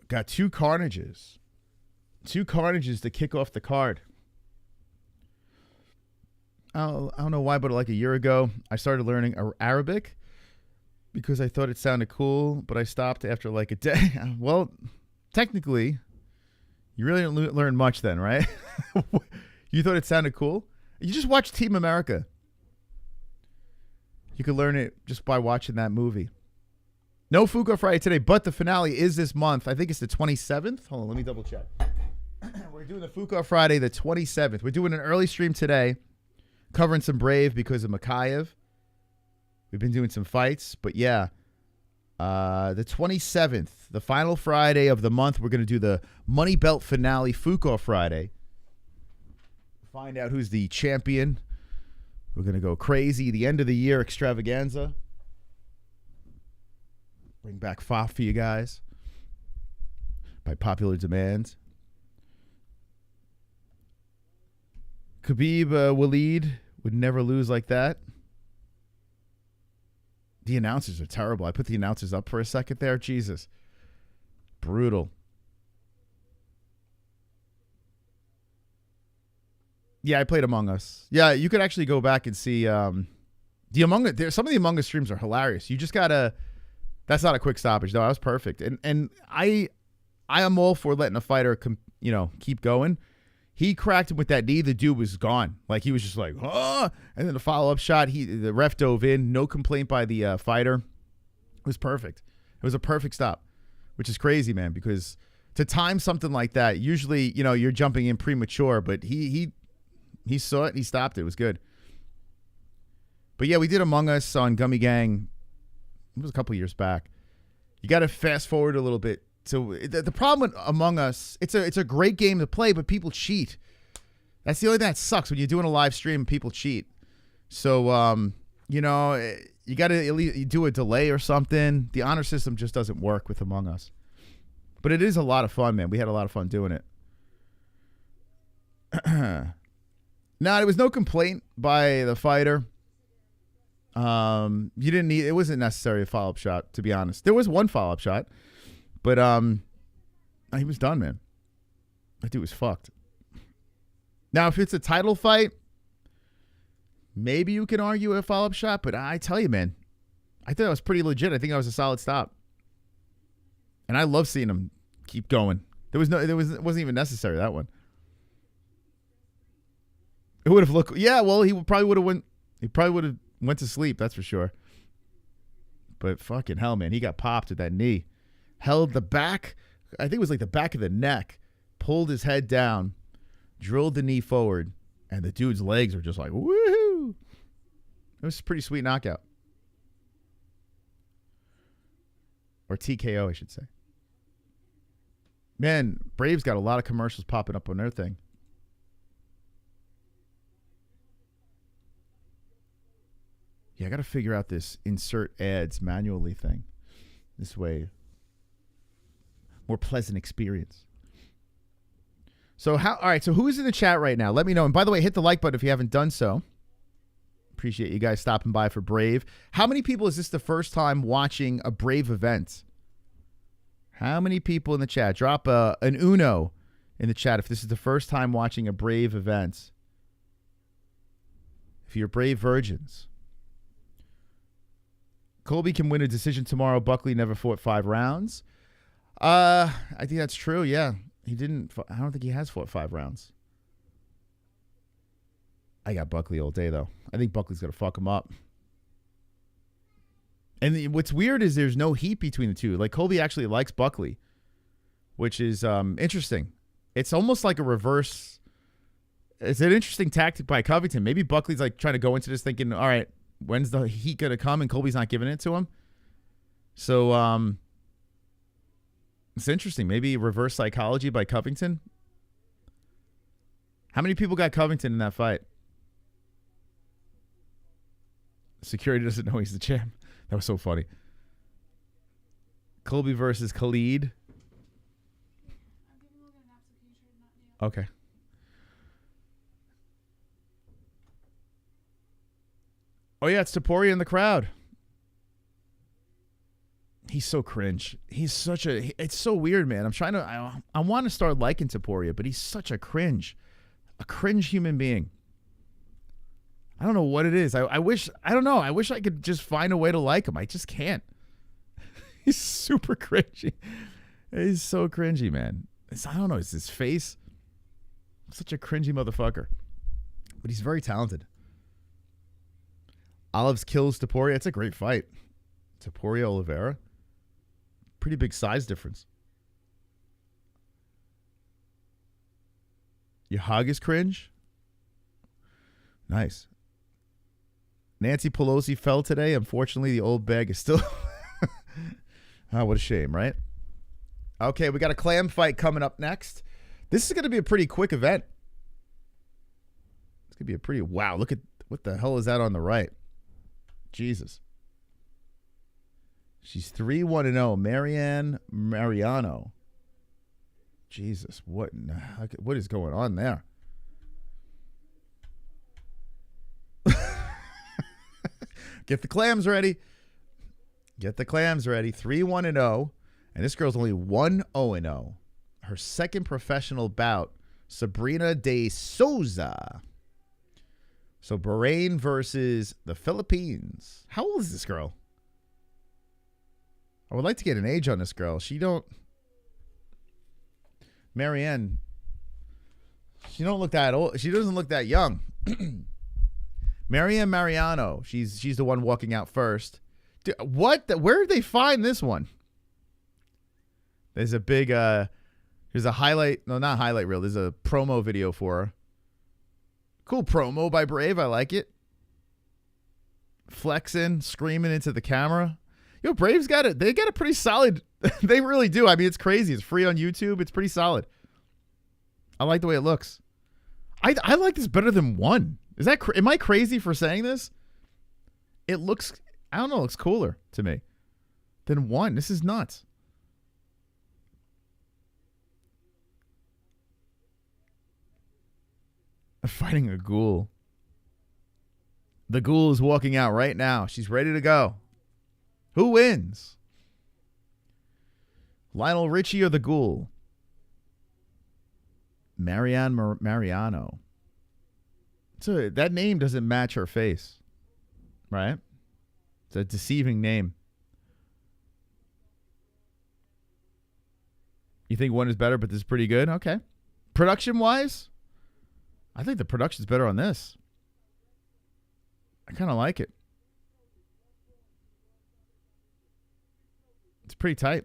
Got two carnages. Two carnages to kick off the card. I don't know why, but like a year ago, I started learning Arabic because I thought it sounded cool, but I stopped after like a day. Well, technically, you really didn't learn much then, right? You thought it sounded cool? You just watched Team America. You could learn it just by watching that movie. No Fuka Friday today, but the finale is this month. I think it's the 27th. Hold on, let me double check. We're doing the Fuka Friday the 27th. We're doing an early stream today, covering some Brave because of Mokaev. We've been doing some fights, but yeah. The 27th, the final Friday of the month, we're going to do the Money Belt finale, Fuka Friday. Find out who's the champion. We're going to go crazy. The end of the year extravaganza. Bring back FOF for you guys. By popular demand. Khabib Walid would never lose like that. The announcers are terrible. I put the announcers up for a second there. Jesus. Brutal. Yeah, I played Among Us. Yeah, you could actually go back and see the Among Us. Some of the Among Us streams are hilarious. You just gotta. That's not a quick stoppage. No, I was perfect. And I am all for letting a fighter keep going. He cracked him with that knee. The dude was gone. Like, he was just like, oh. And then the follow-up shot, the ref dove in. No complaint by the fighter. It was perfect. It was a perfect stop, which is crazy, man, because to time something like that, usually, you're jumping in premature, but he saw it and he stopped it. It was good. But, yeah, we did Among Us on Gummy Gang. It was a couple years back. You got to fast forward a little bit. So the problem with Among Us, it's a great game to play, but people cheat. That's the only thing that sucks when you're doing a live stream and people cheat. So, you got to do a delay or something. The honor system just doesn't work with Among Us. But it is a lot of fun, man. We had a lot of fun doing it. No, there was no complaint by the fighter. It wasn't necessary a follow-up shot, to be honest. There was one follow-up shot. But he was done, man. That dude was fucked. Now, if it's a title fight, maybe you can argue a follow-up shot. But I tell you, man, I thought it was pretty legit. I think that was a solid stop. And I love seeing him keep going. It wasn't even necessary, that one. It would have looked. Yeah, well, he probably would have went to sleep. That's for sure. But fucking hell, man, he got popped with that knee. Held the back, I think it was like the back of the neck, pulled his head down, drilled the knee forward, and the dude's legs were just like, woohoo. It was a pretty sweet knockout. Or TKO, I should say. Man, Brave's got a lot of commercials popping up on their thing. Yeah, I got to figure out this insert ads manually thing. This way, more pleasant experience. So all right, so who's in the chat right now? Let me know. And by the way, hit the like button if you haven't done so. Appreciate you guys stopping by for Brave. How many people is this the first time watching a Brave event? How many people in the chat? Drop an Uno in the chat if this is the first time watching a Brave event. If you're Brave virgins. Colby can win a decision tomorrow. Buckley never fought 5 rounds. I think that's true. Yeah, he didn't. I don't think he has fought 5 rounds. I got Buckley all day though. I think Buckley's gonna fuck him up. And what's weird is there's no heat between the two. Like, Colby actually likes Buckley, which is interesting. It's almost like a reverse. It's an interesting tactic by Covington. Maybe Buckley's like trying to go into this thinking, all right, when's the heat gonna come? And Colby's not giving it to him. So it's interesting. Maybe reverse psychology by Covington. How many people got Covington in that fight? Security doesn't know he's the champ. That was so funny. Colby versus Khalid. Okay. Oh, yeah, it's Topuria in the crowd. He's so cringe. He's such a... It's so weird, man. I want to start liking Topuria, but he's such a cringe. A cringe human being. I don't know what it is. I wish I could just find a way to like him. I just can't. He's super cringy. He's so cringy, man. I don't know. It's his face. Such a cringy motherfucker. But he's very talented. Olives kills Topuria. It's a great fight. Topuria Oliveira. Pretty big size difference. Your hug is cringe. Nice. Nancy Pelosi fell today. Unfortunately, the old bag is still... Oh, what a shame, right? Okay, we got a clam fight coming up next. This is going to be a pretty quick event. It's going to be a pretty... Wow, look at... What the hell is that on the right? Jesus. She's 3-1-0. Mariano. Jesus, what is going on there? Get the clams ready. Get the clams ready. 3-1-0. And this girl's only 1-0-0. Her second professional bout, Sabrina de Souza. So Bahrain versus the Philippines. How old is this girl? I would like to get an age on this girl. Mariane, She don't look that old. She doesn't look that young. Mariano. She's the one walking out first. Dude, where did they find this one? There's a big there's a highlight. No, not highlight reel. There's a promo video for her. Cool promo by Brave. I like it. Flexing, screaming into the camera. Yo, Brave's got it. They got a pretty solid. They really do. I mean, it's crazy. It's free on YouTube. It's pretty solid. I like the way it looks. I like this better than one. Is that am I crazy for saying this? It looks, I don't know, it looks cooler to me than one. This is nuts. Fighting a ghoul. The ghoul is walking out right now. She's ready to go. Who wins? Lionel Richie or the ghoul? Mariano. So that name doesn't match her face, right? It's a deceiving name. You think one is better, but this is pretty good? Okay. Production-wise, I think the production's better on this. I kind of like it. It's pretty tight.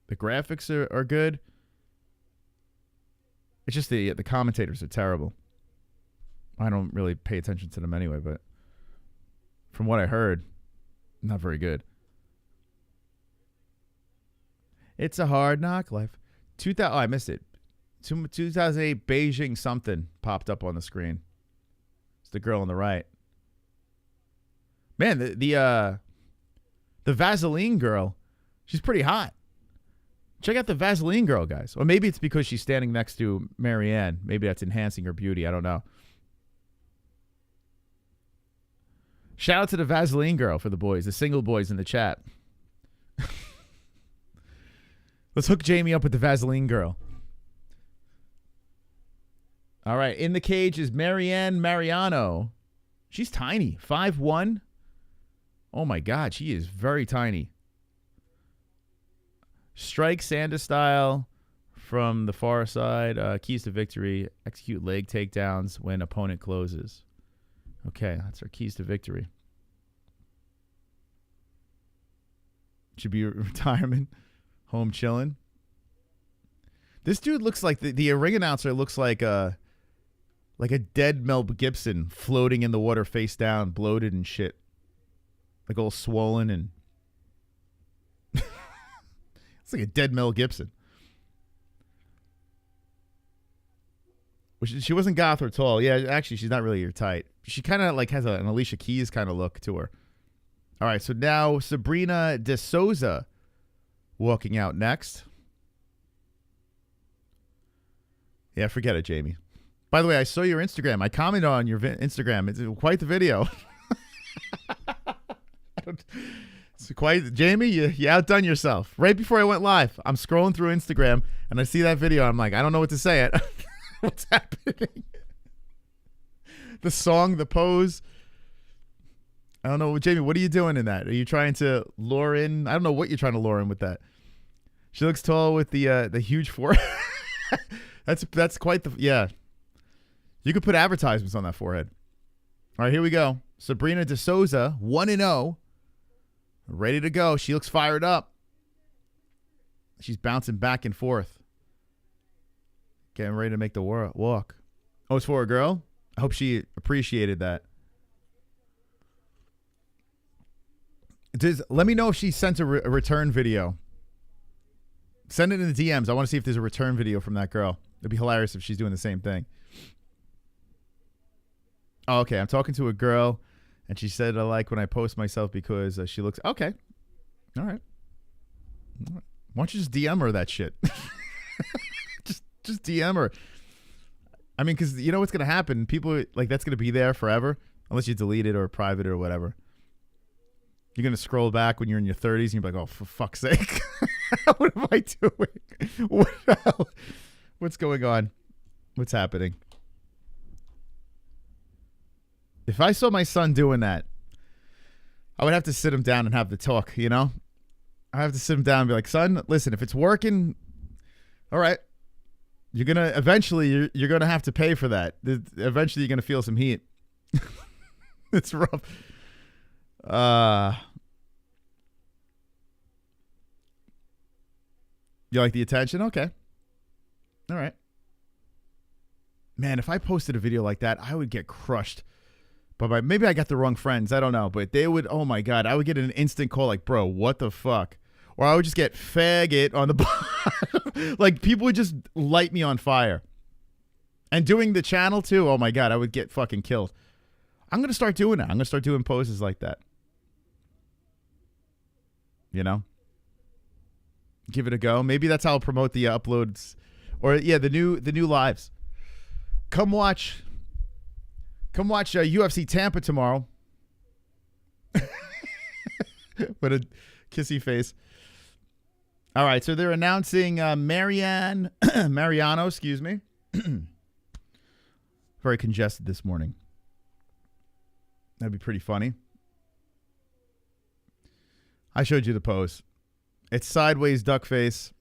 The graphics are good. It's just the commentators are terrible. I don't really pay attention to them anyway, but from what I heard, not very good. It's a hard knock life. I missed it. 2008 Beijing something popped up on the screen. It's the girl on the right. Man, the Vaseline girl, she's pretty hot. Check out the Vaseline girl, guys. Or maybe it's because she's standing next to Mariane. Maybe that's enhancing her beauty. I don't know. Shout out to the Vaseline girl for the boys, the single boys in the chat. Let's hook Jamie up with the Vaseline girl. All right. In the cage is Mariano. She's tiny. 5'1". Oh, my God. She is very tiny. Strike Sanda style from the far side. Keys to victory. Execute leg takedowns when opponent closes. Okay, that's our keys to victory. Should be retirement. Home chilling. This dude looks like the ring announcer looks like a dead Mel Gibson floating in the water face down, bloated and shit. Like all swollen and it's like a dead Mel Gibson. She wasn't goth or tall. Yeah, actually, she's not really your type. She kind of like has an Alicia Keys kind of look to her. All right, so now Sabrina de Souza walking out next. Yeah, forget it, Jamie. By the way, I saw your Instagram. I commented on your Instagram. It's quite the video. It's quite, Jamie, you outdone yourself. Right before I went live, I'm scrolling through Instagram and I see that video. I'm like, I don't know what to say. What's happening? The song, the pose. I don't know, Jamie. What are you doing in that? Are you trying to lure in? I don't know what you're trying to lure in with that. She looks tall with the huge forehead. That's quite the, yeah. You could put advertisements on that forehead. All right, here we go. Sabrina de Souza, 1-0. Ready to go. She looks fired up. She's bouncing back and forth. Getting ready to make the walk. Oh, it's for a girl? I hope she appreciated that. Let me know if she sent a return video. Send it in the DMs. I want to see if there's a return video from that girl. It'd be hilarious if she's doing the same thing. Oh, okay. I'm talking to a girl, and she said I like when I post myself because she looks... Okay. All right. Why don't you just DM her that shit? just DM her. I mean, because you know what's going to happen? People, like, that's going to be there forever, unless you delete it or private it or whatever. You're going to scroll back when you're in your 30s, and you're like, oh, for fuck's sake. What am I doing? What's going on? What's happening? If I saw my son doing that, I would have to sit him down and have the talk, you know? I have to sit him down and be like, son, listen, if it's working, All right. You're gonna eventually you're gonna have to pay for that. Eventually you're gonna feel some heat. It's rough. You like the attention? Okay. All right. Man, if I posted a video like that, I would get crushed. But maybe I got the wrong friends. I don't know. But they would, oh my God, I would get an instant call like, bro, what the fuck? Or I would just get faggot on the bottom. Like, people would just light me on fire. And doing the channel too, oh my God, I would get fucking killed. I'm going to start doing that. I'm going to start doing poses like that. You know? Give it a go. Maybe that's how I'll promote the uploads. Or, yeah, the new lives. Come watch UFC Tampa tomorrow. What a kissy face. All right, so they're announcing Mariano, excuse me. Very congested this morning. That'd be pretty funny. I showed you the pose. It's sideways duck face.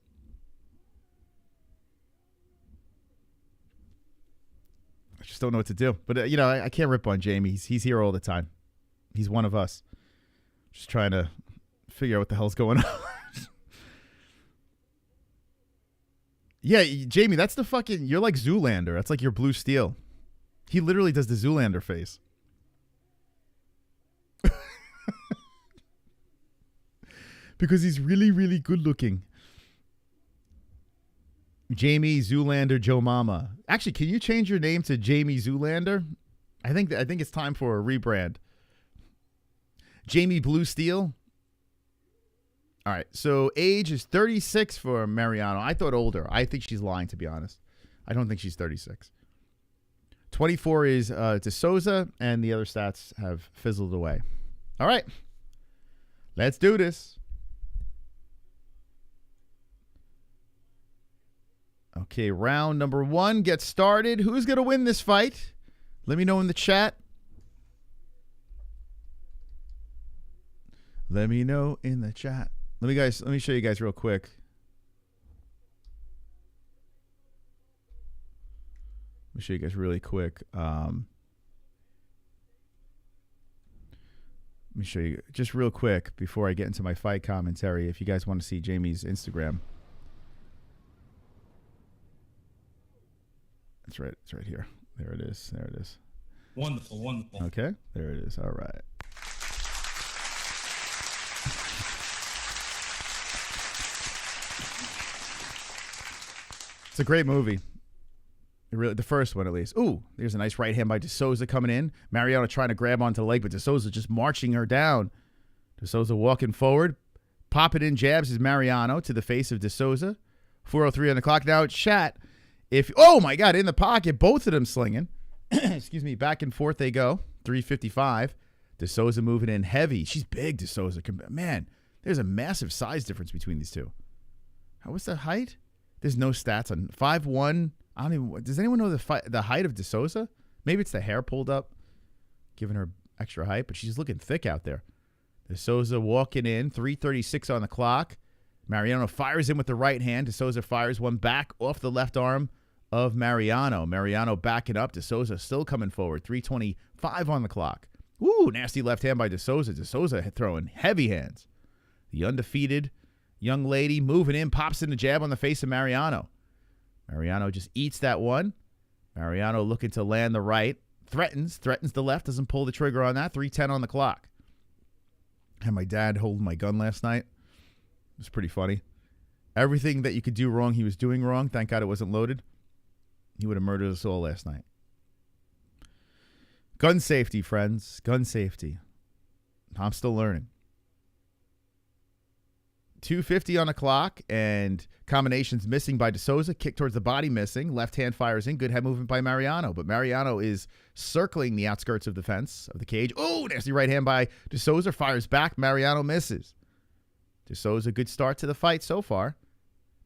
I just don't know what to do. But, I can't rip on Jamie. He's here all the time. He's one of us. Just trying to figure out what the hell's going on. Yeah, Jamie, that's the fucking... You're like Zoolander. That's like your Blue Steel. He literally does the Zoolander face. Because he's really, really good looking. Jamie Zoolander Joe Mama. Actually, can you change your name to Jamie Zoolander? I think it's time for a rebrand. Jamie Blue Steel. All right. So age is 36 for Mariano. I thought older. I think she's lying, to be honest. I don't think she's 36. 24 is to Souza, and the other stats have fizzled away. All right. Let's do this. Okay, round number 1 gets started. Who's going to win this fight? Let me know in the chat. Let me know in the chat. Let me show you guys real quick. Let me show you guys really quick. Let me show you just real quick before I get into my fight commentary. If you guys want to see Jamie's Instagram. It's right here. There it is. There it is. Wonderful, wonderful. Okay, there it is. All right. It's a great movie. The first one, at least. Ooh, there's a nice right hand by De Souza coming in. Mariano trying to grab onto the leg, but De Souza just marching her down. De Souza walking forward. Popping in jabs is Mariano to the face of De Souza. 4:03 on the clock. Now it's chat. Oh my God, in the pocket, both of them slinging. Excuse me, back and forth they go. 3:55. De Souza moving in heavy. She's big, De Souza. Man, there's a massive size difference between these two. What's the height? There's no stats on 5'1". I don't even. Does anyone know the height of De Souza? Maybe it's the hair pulled up, giving her extra height, but she's looking thick out there. De Souza walking in. 3:36 on the clock. Mariano fires in with the right hand. De Souza fires one back off the left arm of Mariano. Mariano backing up. De Souza still coming forward. 3:25 on the clock. Ooh, nasty left hand by De Souza. De Souza throwing heavy hands. The undefeated young lady moving in, pops in the jab on the face of Mariano. Mariano just eats that one. Mariano looking to land the right. Threatens the left. Doesn't pull the trigger on that. 3:10 on the clock. Had my dad holding my gun last night. It was pretty funny. Everything that you could do wrong, he was doing wrong. Thank God it wasn't loaded. He would have murdered us all last night. Gun safety, friends. Gun safety. I'm still learning. 2:50 on the clock, and combinations missing by De Souza. Kick towards the body missing. Left hand fires in. Good head movement by Mariano, but Mariano is circling the outskirts of the fence of the cage. Oh, nasty right hand by De Souza. Fires back. Mariano misses. De Souza, good start to the fight so far.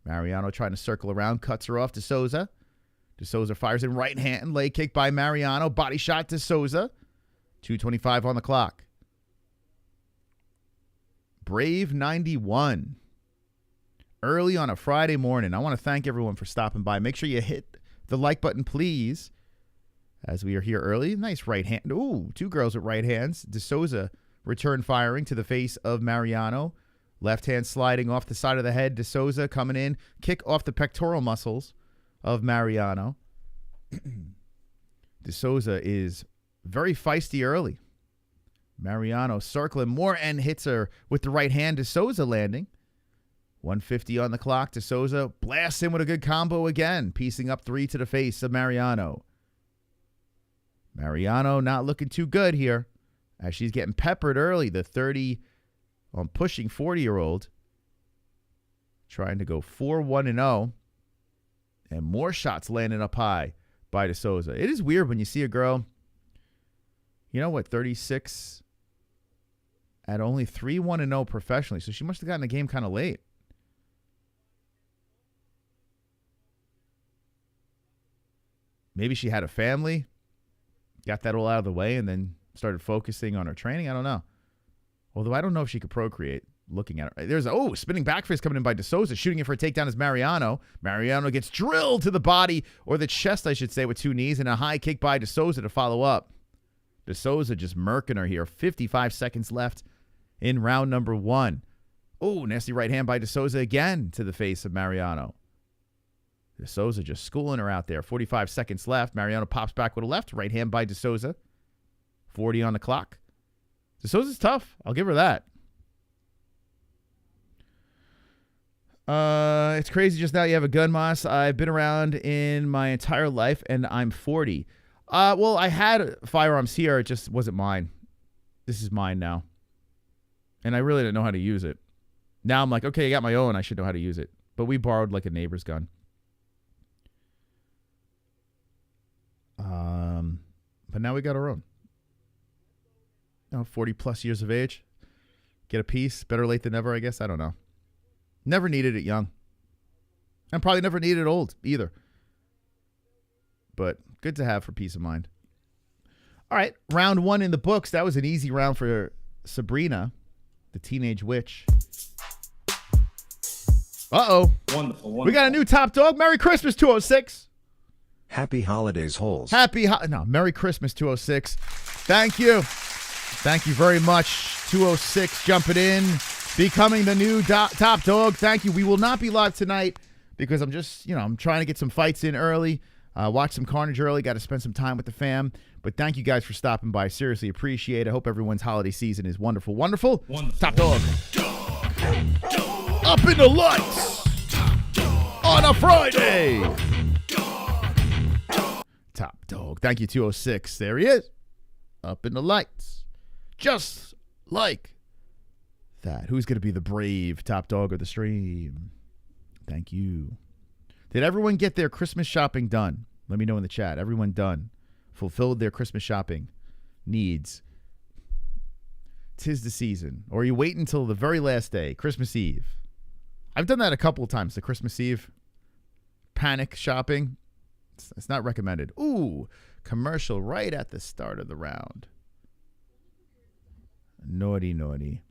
Mariano trying to circle around, cuts her off. De Souza. De Souza fires in right hand. Leg kick by Mariano. Body shot De Souza. 2:25 on the clock. Brave 91. early on a Friday morning. I want to thank everyone for stopping by. Make sure you hit the like button, please, as we are here early. Nice right hand. Ooh, two girls with right hands. Souza return firing to the face of Mariano. Left hand sliding off the side of the head. Souza coming in. Kick off the pectoral muscles of Mariano. Souza is very feisty early. Mariano circling more and hits her with the right hand. Souza landing. 150 on the clock. Souza blasts in with a good combo again. Piecing up 3 to the face of Mariano. Mariano not looking too good here as she's getting peppered early. The 30 on pushing 40-year-old trying to go 4-1-0. And more shots landing up high by Souza. It is weird when you see a girl, 36 at only 3-1-0 professionally. So she must have gotten the game kind of late. Maybe she had a family, got that all out of the way, and then started focusing on her training. I don't know. Although I don't know if she could procreate looking at her. There's spinning back fist coming in by Souza. Shooting it for a takedown is Mariano. Mariano gets drilled to the body, or the chest, I should say, with 2 knees, and a high kick by Souza to follow up. Souza just murking her here. 55 seconds left in round number 1. Oh, nasty right hand by Souza again to the face of Mariano. Souza just schooling her out there. 45 seconds left. Mariano pops back with a left. Right hand by Souza. 40 on the clock. Souza's tough. I'll give her that. It's crazy just now you have a gun, Moss. I've been around in my entire life, and I'm 40. Well, I had firearms here. It just wasn't mine. This is mine now. And I really didn't know how to use it. Now I'm like, okay, I got my own. I should know how to use it. But we borrowed like a neighbor's gun. But now we got our own. 40 plus years of age. Get a piece. Better late than never, I guess. I don't know. Never needed it young. And probably never needed it old either. But good to have for peace of mind. All right. Round 1 in the books. That was an easy round for Sabrina, the teenage witch. Uh-oh. Wonderful. We got a new top dog. Merry Christmas, 206. Happy holidays, Holes. Merry Christmas, 206. Thank you. Thank you very much, 206, jumping in, becoming the new top dog. Thank you. We will not be live tonight because I'm just, I'm trying to get some fights in early, watch some carnage early, got to spend some time with the fam. But thank you guys for stopping by. Seriously appreciate it. I hope everyone's holiday season is wonderful. Wonderful. Top dog. Up in the lights on a Friday. Top dog. Thank you, 206. There he is. Up in the lights. Just like that. Who's going to be the brave top dog of the stream? Thank you. Did everyone get their Christmas shopping done? Let me know in the chat. Everyone done. Fulfilled their Christmas shopping needs. 'Tis the season. Or are you waiting until the very last day, Christmas Eve? I've done that a couple of times, the Christmas Eve panic shopping. It's not recommended. Ooh, commercial right at the start of the round. Naughty, naughty.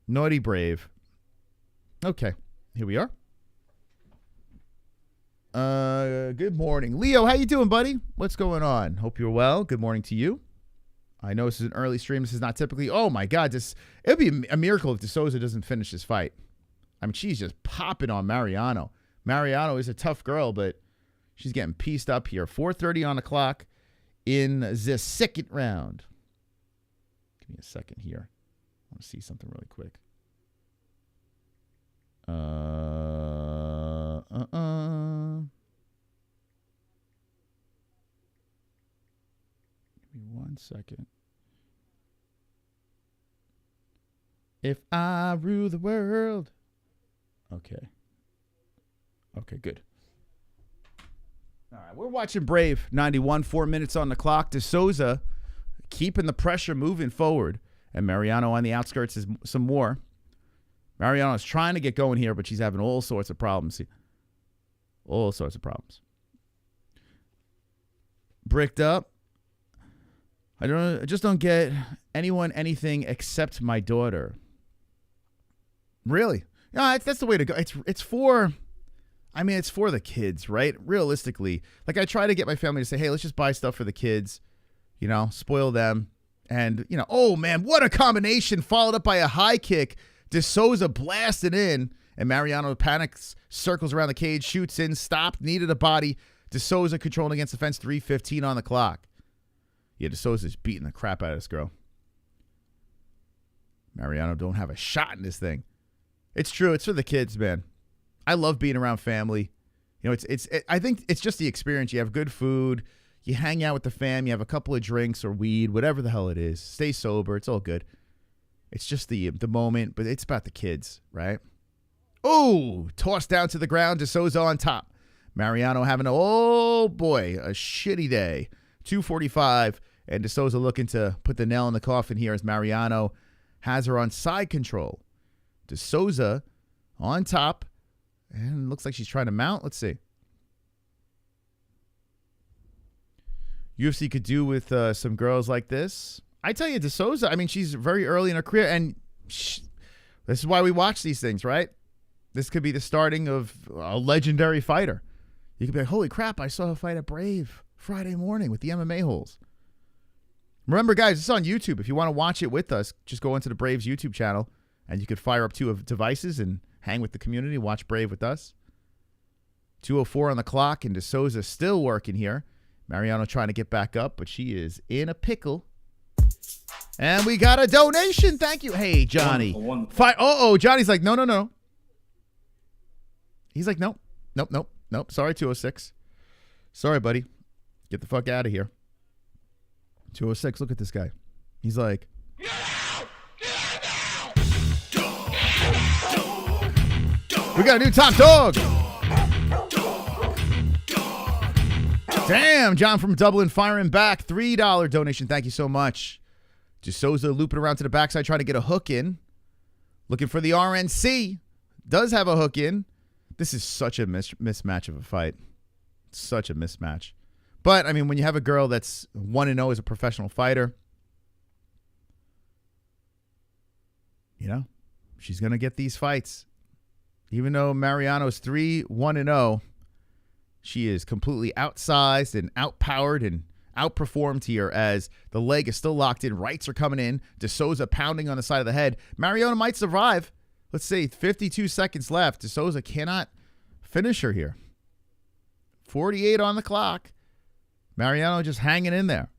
Naughty brave. Okay, here we are. Good morning. Leo, how you doing, buddy? What's going on? Hope you're well. Good morning to you. I know this is an early stream. This is not typically, oh my God, it would be a miracle if Souza doesn't finish this fight. I mean, she's just popping on Mariano. Mariano is a tough girl, but she's getting pieced up here. 4:30 on the clock in the second round. Give me a second here. I want to see something really quick. Give me 1 second. If I rule the world. Okay. Okay, good. All right, we're watching Brave 91, 4 minutes on the clock. Souza keeping the pressure moving forward. And Mariano on the outskirts is some more. Mariano's trying to get going here, but she's having all sorts of problems. All sorts of problems. Bricked up. I just don't get anyone anything except my daughter. Really? No, that's the way to go. It's for the kids, right? Realistically, like I try to get my family to say, hey, let's just buy stuff for the kids, spoil them. And, oh, man, what a combination, followed up by a high kick. De Souza blasted in, and Mariano panics, circles around the cage, shoots in, stopped, needed a body. De Souza controlling against the fence, 3:15 on the clock. Yeah, De Souza's beating the crap out of this girl. Mariano don't have a shot in this thing. It's true. It's for the kids, man. I love being around family. I think it's just the experience. You have good food. You hang out with the fam. You have a couple of drinks or weed, whatever the hell it is. Stay sober. It's all good. It's just the moment, but it's about the kids, right? Oh, tossed down to the ground. De Souza on top. Mariano having a shitty day. 2:45, and De Souza looking to put the nail in the coffin here as Mariano has her on side control. De Souza on top, and looks like she's trying to mount. Let's see. UFC could do with some girls like this. I tell you, De Souza, she's very early in her career, and this is why we watch these things, right? This could be the starting of a legendary fighter. You could be like, holy crap, I saw her fight at Brave Friday morning with the MMA-Holes. Remember, guys, it's on YouTube. If you want to watch it with us, just go into the Braves YouTube channel, and you could fire up 2 devices and hang with the community, watch Brave with us. 2:04 on the clock, and De Souza still working here. Mariano trying to get back up, but she is in a pickle. And we got a donation. Thank you. Hey, Johnny. Johnny's like, no. He's like, nope. Sorry, 206. Sorry, buddy. Get the fuck out of here. 206, look at this guy. He's like, get out! We got a new top dog. Damn, John from Dublin firing back. $3 donation. Thank you so much. De Souza looping around to the backside trying to get a hook in. Looking for the RNC. Does have a hook in. This is such a mismatch of a fight. Such a mismatch. But, when you have a girl that's 1-0 as a professional fighter, she's going to get these fights. Even though Mariano's 3-1-0, she is completely outsized and outpowered and outperformed here as the leg is still locked in. Rights are coming in. De Souza pounding on the side of the head. Mariano might survive. Let's see, 52 seconds left. De Souza cannot finish her here. 48 on the clock. Mariano just hanging in there.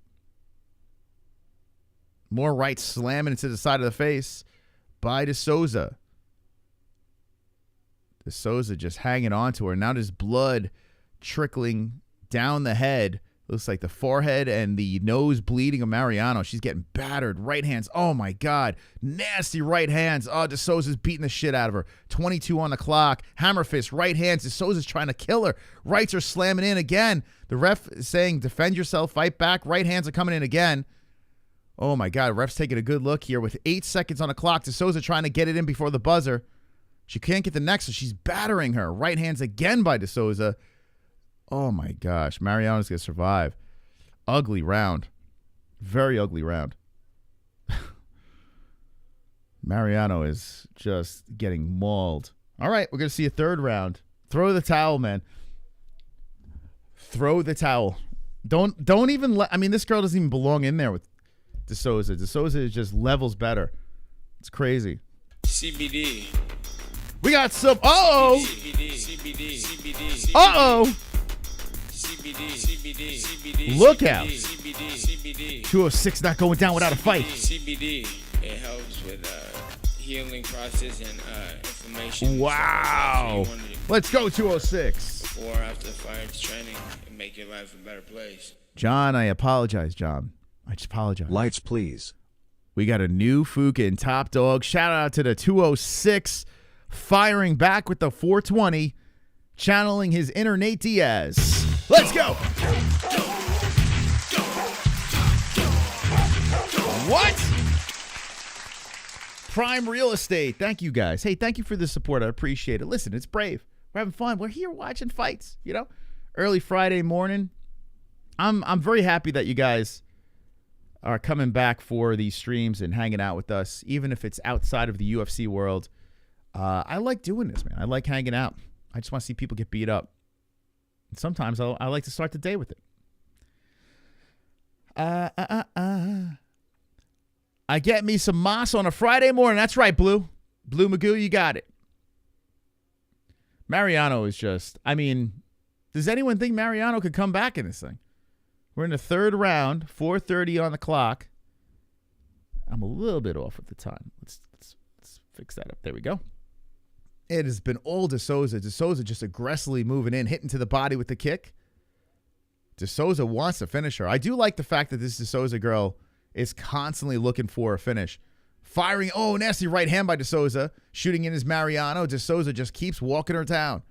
More rights slamming into the side of the face by De Souza. De Souza just hanging on to her. Now there's blood trickling down the head. Looks like the forehead and the nose bleeding of Mariano. She's getting battered. Right hands. Oh, my God. Nasty right hands. Oh, De Souza's beating the shit out of her. 22 on the clock. Hammer fist. Right hands. De Souza's trying to kill her. Rights are slamming in again. The ref is saying, defend yourself, fight back. Right hands are coming in again. Oh, my God. Ref's taking a good look here with 8 seconds on the clock. De Souza trying to get it in before the buzzer. She can't get the next, so she's battering her. Right hands again by De Souza. Oh, my gosh. Mariano's going to survive. Ugly round. Very ugly round. Mariano is just getting mauled. All right, we're going to see a third round. Throw the towel, man. Throw the towel. Don't even let... this girl doesn't even belong in there with De Souza. De Souza is just levels better. It's crazy. CBD. We got some... Uh-oh. CBD. Uh-oh. CBD. Look out. CBD. 206 not going down without a fight. CBD. It helps with healing process and inflammation. Wow. Let's go 206. Before or after the fight training and make your life a better place. John, I apologize, John. I just apologize. Lights, please. We got a new Fukin top dog. Shout out to the 206 firing back with the 420, channeling his inner Nate Diaz. Let's go. What? Prime Real Estate. Thank you, guys. Hey, thank you for the support. I appreciate it. Listen, it's Brave. We're having fun. We're here watching fights, early Friday morning. I'm very happy that you guys are coming back for these streams and hanging out with us, even if it's outside of the UFC world. I like doing this, man. I like hanging out. I just want to see people get beat up. And sometimes I like to start the day with it. I get me some moss on a Friday morning. That's right, Blue. Blue Magoo, you got it. Mariano is just, I mean, does anyone think Mariano could come back in this thing? We're in the third round, 4:30 on the clock. I'm a little bit off with the time. Let's fix that up. There we go. It has been all De Souza. De Souza just aggressively moving in, hitting to the body with the kick. De Souza wants to finish her. I do like the fact that this De Souza girl is constantly looking for a finish. Firing, nasty right hand by De Souza. Shooting in his Mariano. De Souza just keeps walking her down.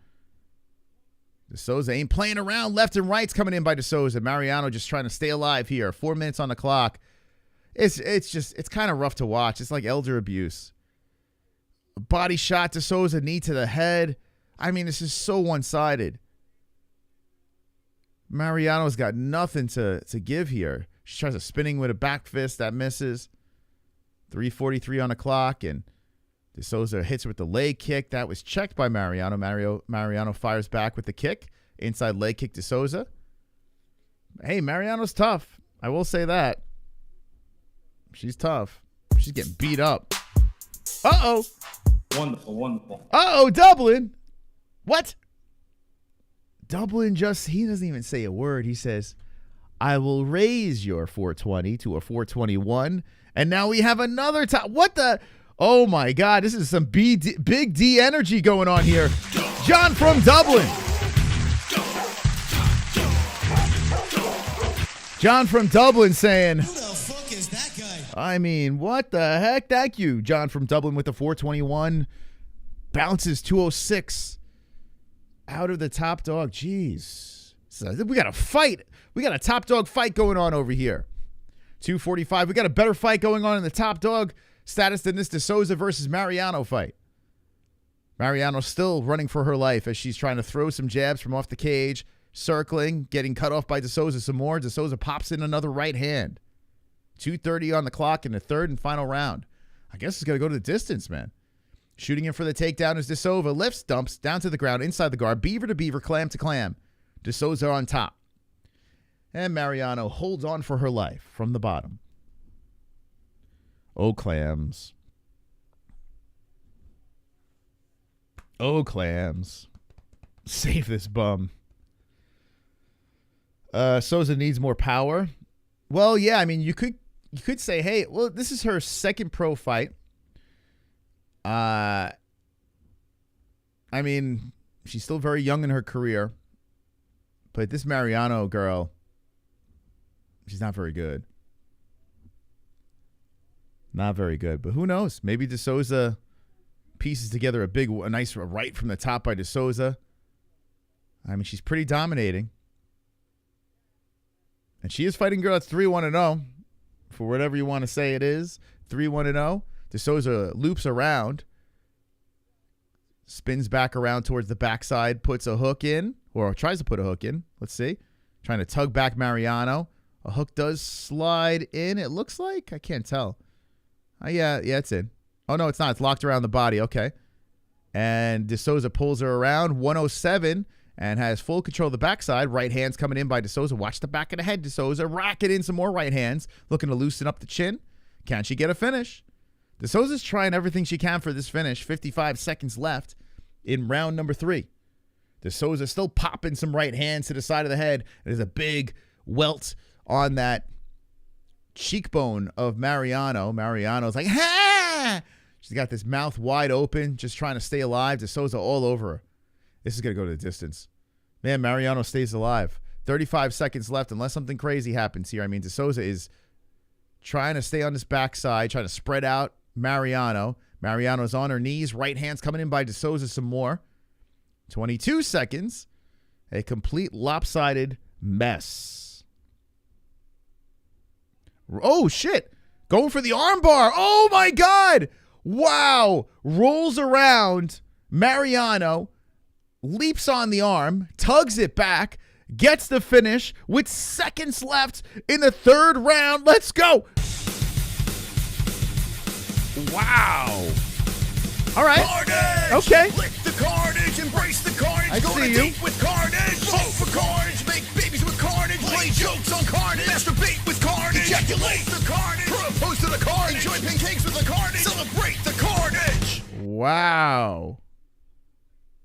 De Souza ain't playing around. Left and right's coming in by De Souza. Mariano just trying to stay alive here. 4 minutes on the clock. It's kind of rough to watch. It's like elder abuse. A body shot, De Souza, knee to the head. I mean, this is so one-sided. Mariano's got nothing to give here. She tries a spinning with a back fist. That misses. 3:43 on the clock, and De Souza hits her with the leg kick. That was checked by Mariano. Mariano fires back with the kick. Inside leg kick De Souza. Hey, Mariano's tough. I will say that. She's tough. She's getting beat up. Uh-oh. Wonderful. Uh-oh, Dublin. What? Dublin he doesn't even say a word. He says, I will raise your 420 to a 421. And now we have another top. What the? Oh, my God. This is some big D energy going on here. John from Dublin. John from Dublin saying, who the fuck is that guy? I mean, what the heck? Thank you, John from Dublin with the 421. Bounces 206. Out of the top dog. Jeez. So we got a fight. We got a top dog fight going on over here. 245. We got a better fight going on in the top dog status than this De Souza versus Mariano fight. Mariano still running for her life as she's trying to throw some jabs from off the cage. Circling, getting cut off by De Souza some more. De Souza pops in another right hand. 2:30 on the clock in the third and final round. I guess it's going to go to the distance, man. Shooting in for the takedown is De Souza. Lifts, dumps, down to the ground, inside the guard. Beaver to beaver, clam to clam. De Souza on top. And Mariano holds on for her life from the bottom. Oh, clams. Oh, clams. Save this bum. Souza needs more power. Well, yeah, I mean, you could say, hey, well, this is her second pro fight. I mean, she's still very young in her career. But this Mariano girl, she's not very good. Not very good. But who knows? Maybe De Souza pieces together a nice right from the top by De Souza. I mean, she's pretty dominating. And she is fighting girl that's 3-1-0. For whatever you want to say it is. 3-1-0. De Souza loops around. Spins back around towards the backside. Puts a hook in. Or tries to put a hook in. Let's see. Trying to tug back Mariano. A hook does slide in, it looks like. I can't tell. Yeah, it's in. Oh, no, it's not. It's locked around the body. Okay. And De Souza pulls her around. 107. And has full control of the backside. Right hands coming in by De Souza. Watch the back of the head, De Souza. Racking in some more right hands. Looking to loosen up the chin. Can she get a finish? De Souza's trying everything she can for this finish. 55 seconds left in round number 3. De Souza still popping some right hands to the side of the head. There's a big welt on that cheekbone of Mariano. Mariano's like, ha! She's got this mouth wide open, just trying to stay alive. De Souza all over her. This is going to go to the distance. Man, Mariano stays alive. 35 seconds left unless something crazy happens here. I mean, De Souza is trying to stay on this backside, trying to spread out Mariano. Mariano's on her knees. Right hand's coming in by De Souza some more. 22 seconds. A complete lopsided mess. Oh, shit. Going for the armbar. Oh, my God. Wow. Rolls around Mariano. Leaps on the arm, tugs it back, gets the finish with seconds left in the third round. Let's go. Wow. All right. Carnage! Okay. Lick the carnage, embrace the carnage. I Go on see a you. date with carnage. Vote for carnage, make babies with carnage. Play jokes on carnage. Masturbate with carnage. Ejaculate the carnage. Propose to the carnage. Enjoy pancakes with the carnage. Celebrate the carnage. Wow.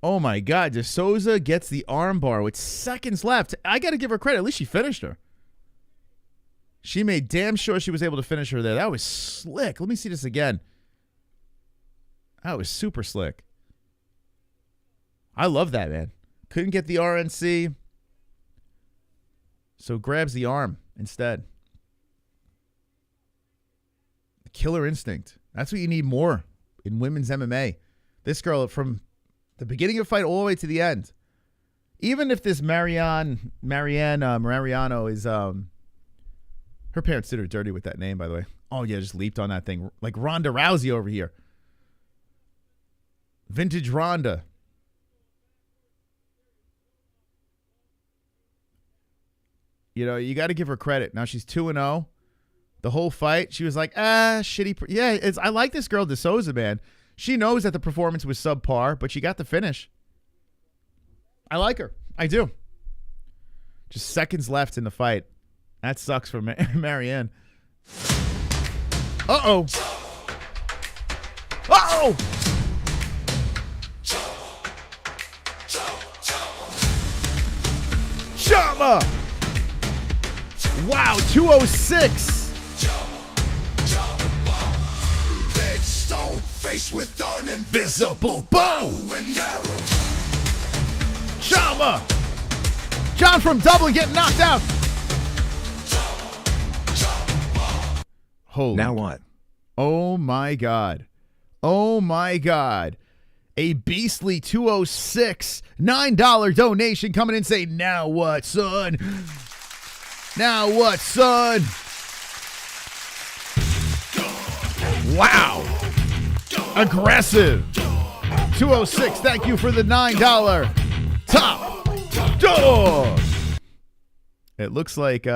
Oh my God. Souza gets the armbar with seconds left. I got to give her credit. At least she finished her. She made damn sure she was able to finish her there. That was slick. Let me see this again. That was super slick. I love that, man. Couldn't get the RNC. So grabs the arm instead. The killer instinct. That's what you need more in women's MMA. This girl, from the beginning of the fight all the way to the end. Even if this Mariano is... her parents did her dirty with that name, by the way. Oh, yeah, just leaped on that thing. Like Ronda Rousey over here. Vintage Ronda. You know, you got to give her credit. Now she's 2-0. The whole fight, she was like, shitty. Yeah, I like this girl, Souza, man. She knows that the performance was subpar, but she got the finish. I like her. I do. Just seconds left in the fight. That sucks for Mariane. Uh-oh. Uh-oh. Shama. Wow, 206. Stone face with an invisible bow and arrow. Shama. John from Dublin getting knocked out. Holy. Now what? Oh, my God. Oh, my God. A beastly 206 $9 donation coming in saying, now what, son? Now what, son? Wow. Aggressive. 206, thank you for the $9 top dog. It looks like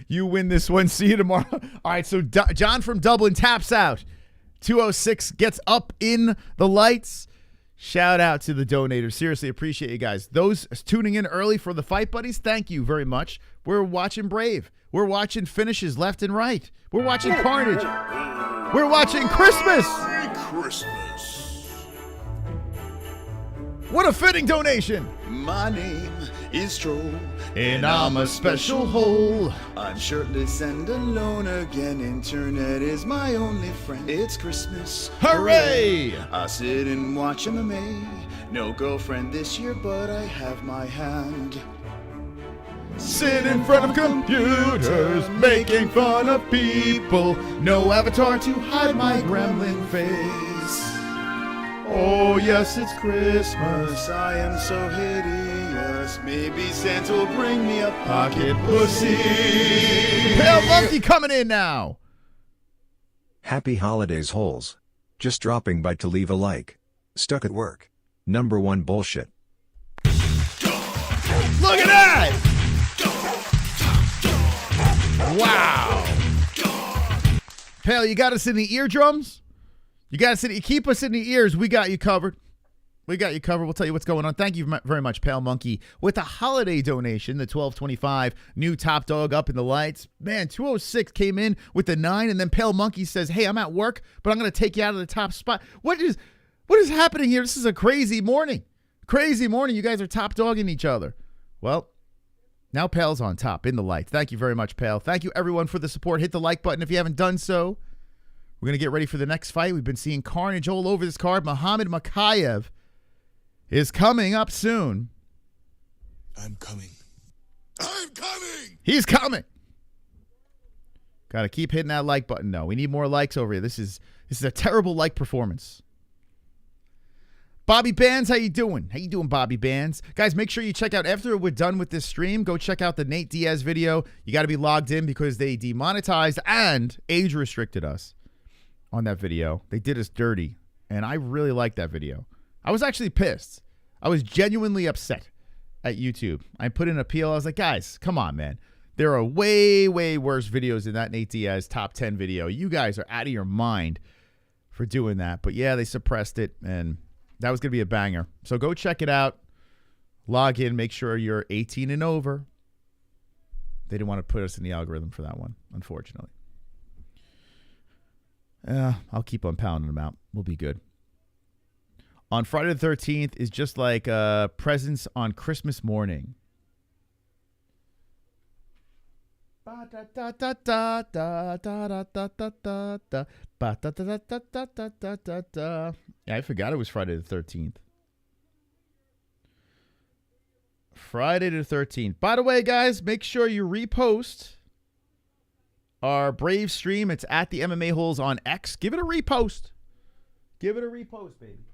you win this one. See you tomorrow. All right, so John from Dublin taps out. 206 gets up in the lights. Shout out to the donators. Seriously, appreciate you guys. Those tuning in early for the fight buddies, thank you very much. We're watching Brave. We're watching finishes left and right. We're watching Carnage. We're watching Christmas. Christmas. What a fitting donation. My name is Troll, And I'm a special hole. I'm shirtless and alone again. Internet is my only friend. It's Christmas. Hooray! I sit and watch MMA. No girlfriend this year, but I have my hand. Sit in front of computers, making fun of people. No avatar to hide my gremlin face. Oh, yes, it's Christmas. I am so hideous. Maybe Santa will bring me a Pocket pussy. Pale Monkey coming in now. Happy holidays, Holes. Just dropping by to leave a like. Stuck at work. #1 bullshit. Look at that! Wow. Pale, you got us in the eardrums? You got us in, you keep us in the ears. We got you covered. We got you covered. We'll tell you what's going on. Thank you very much, Pale Monkey, with a holiday donation, the $12.25, new top dog up in the lights. Man, 206 came in with the 9, and then Pale Monkey says, hey, I'm at work, but I'm going to take you out of the top spot. What is happening here? This is a crazy morning. Crazy morning. You guys are top dogging each other. Well, now Pale's on top in the lights. Thank you very much, Pale. Thank you, everyone, for the support. Hit the like button if you haven't done so. We're going to get ready for the next fight. We've been seeing carnage all over this card. Muhammad Mokaev is coming up soon. I'm coming. I'm coming! He's coming. Got to keep hitting that like button, though. We need more likes over here. This is a terrible like performance. Bobby Bands, how you doing? How you doing, Bobby Bands? Guys, make sure you check out, after we're done with this stream, go check out the Nate Diaz video. You got to be logged in because they demonetized and age restricted us on that video. They did us dirty, and I really liked that video. I was actually pissed. I was genuinely upset at YouTube. I put in an appeal. I was like, guys, come on, man. There are way, way worse videos than that Nate Diaz top 10 video. You guys are out of your mind for doing that. But yeah, they suppressed it, and that was going to be a banger. So go check it out. Log in. Make sure you're 18 and over. They didn't want to put us in the algorithm for that one, unfortunately. I'll keep on pounding them out. We'll be good. On Friday the 13th is just like presents on Christmas morning. Yeah, I forgot it was Friday the 13th. Friday the 13th. By the way, guys, make sure you repost our Brave stream. It's at the MMA-Holes on X. Give it a repost. Give it a repost, baby.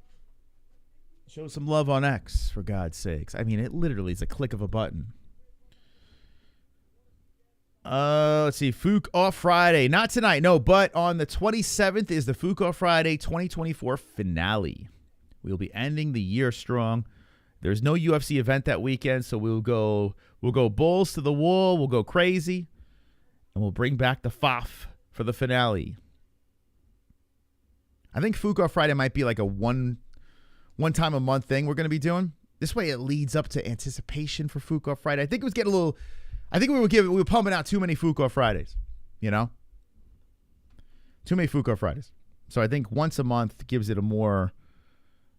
Show some love on X, for God's sakes. I mean, it literally is a click of a button. Let's see. Fook off Friday. Not tonight, no, but on the 27th is the Fook off Friday 2024 finale. We'll be ending the year strong. There's no UFC event that weekend, so we'll go bulls to the wall. We'll go crazy, and we'll bring back the FOF for the finale. I think Fook off Friday might be like a one time a month thing we're going to be doing. This way it leads up to anticipation for Fook off Friday. I think it was getting a little... I think we were pumping out too many Fook off Fridays, you know? Too many Fook off Fridays. So I think once a month gives it a more,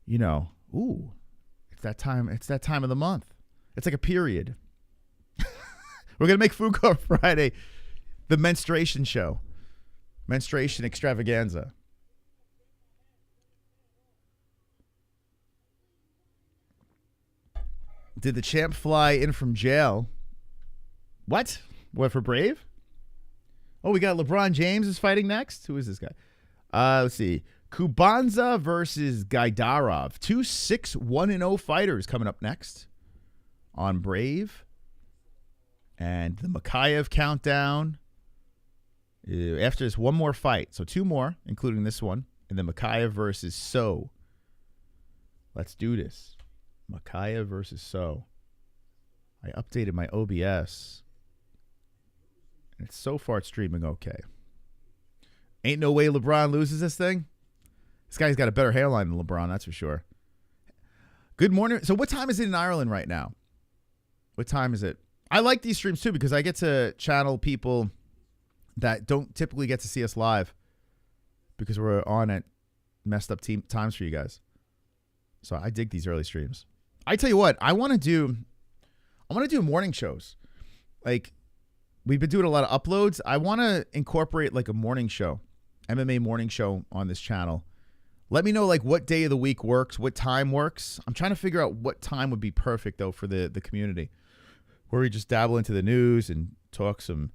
you know, ooh, it's that time of the month. It's like a period. We're going to make Fook off Friday the menstruation show. Menstruation extravaganza. Did the champ fly in from jail? What? What, for Brave? Oh, we got LeBron James is fighting next. Who is this guy? Let's see. Kubanza versus Gaidarov. 2 6-1-0 fighters coming up next on Brave. And the Mokaev countdown. After this, one more fight. So 2 more, including this one. And then Mokaev versus So. Let's do this. Mokaev versus So. I updated my OBS. And it's so far streaming okay. Ain't no way LeBron loses this thing. This guy's got a better hairline than LeBron, that's for sure. Good morning. So what time is it in Ireland right now? What time is it? I like these streams too because I get to channel people that don't typically get to see us live because we're on at messed up times for you guys. So I dig these early streams. I tell you what, I want to do morning shows. Like, we've been doing a lot of uploads. I want to incorporate like a morning show, MMA morning show on this channel. Let me know like what day of the week works, what time works. I'm trying to figure out what time would be perfect though for the community, where we just dabble into the news and talk the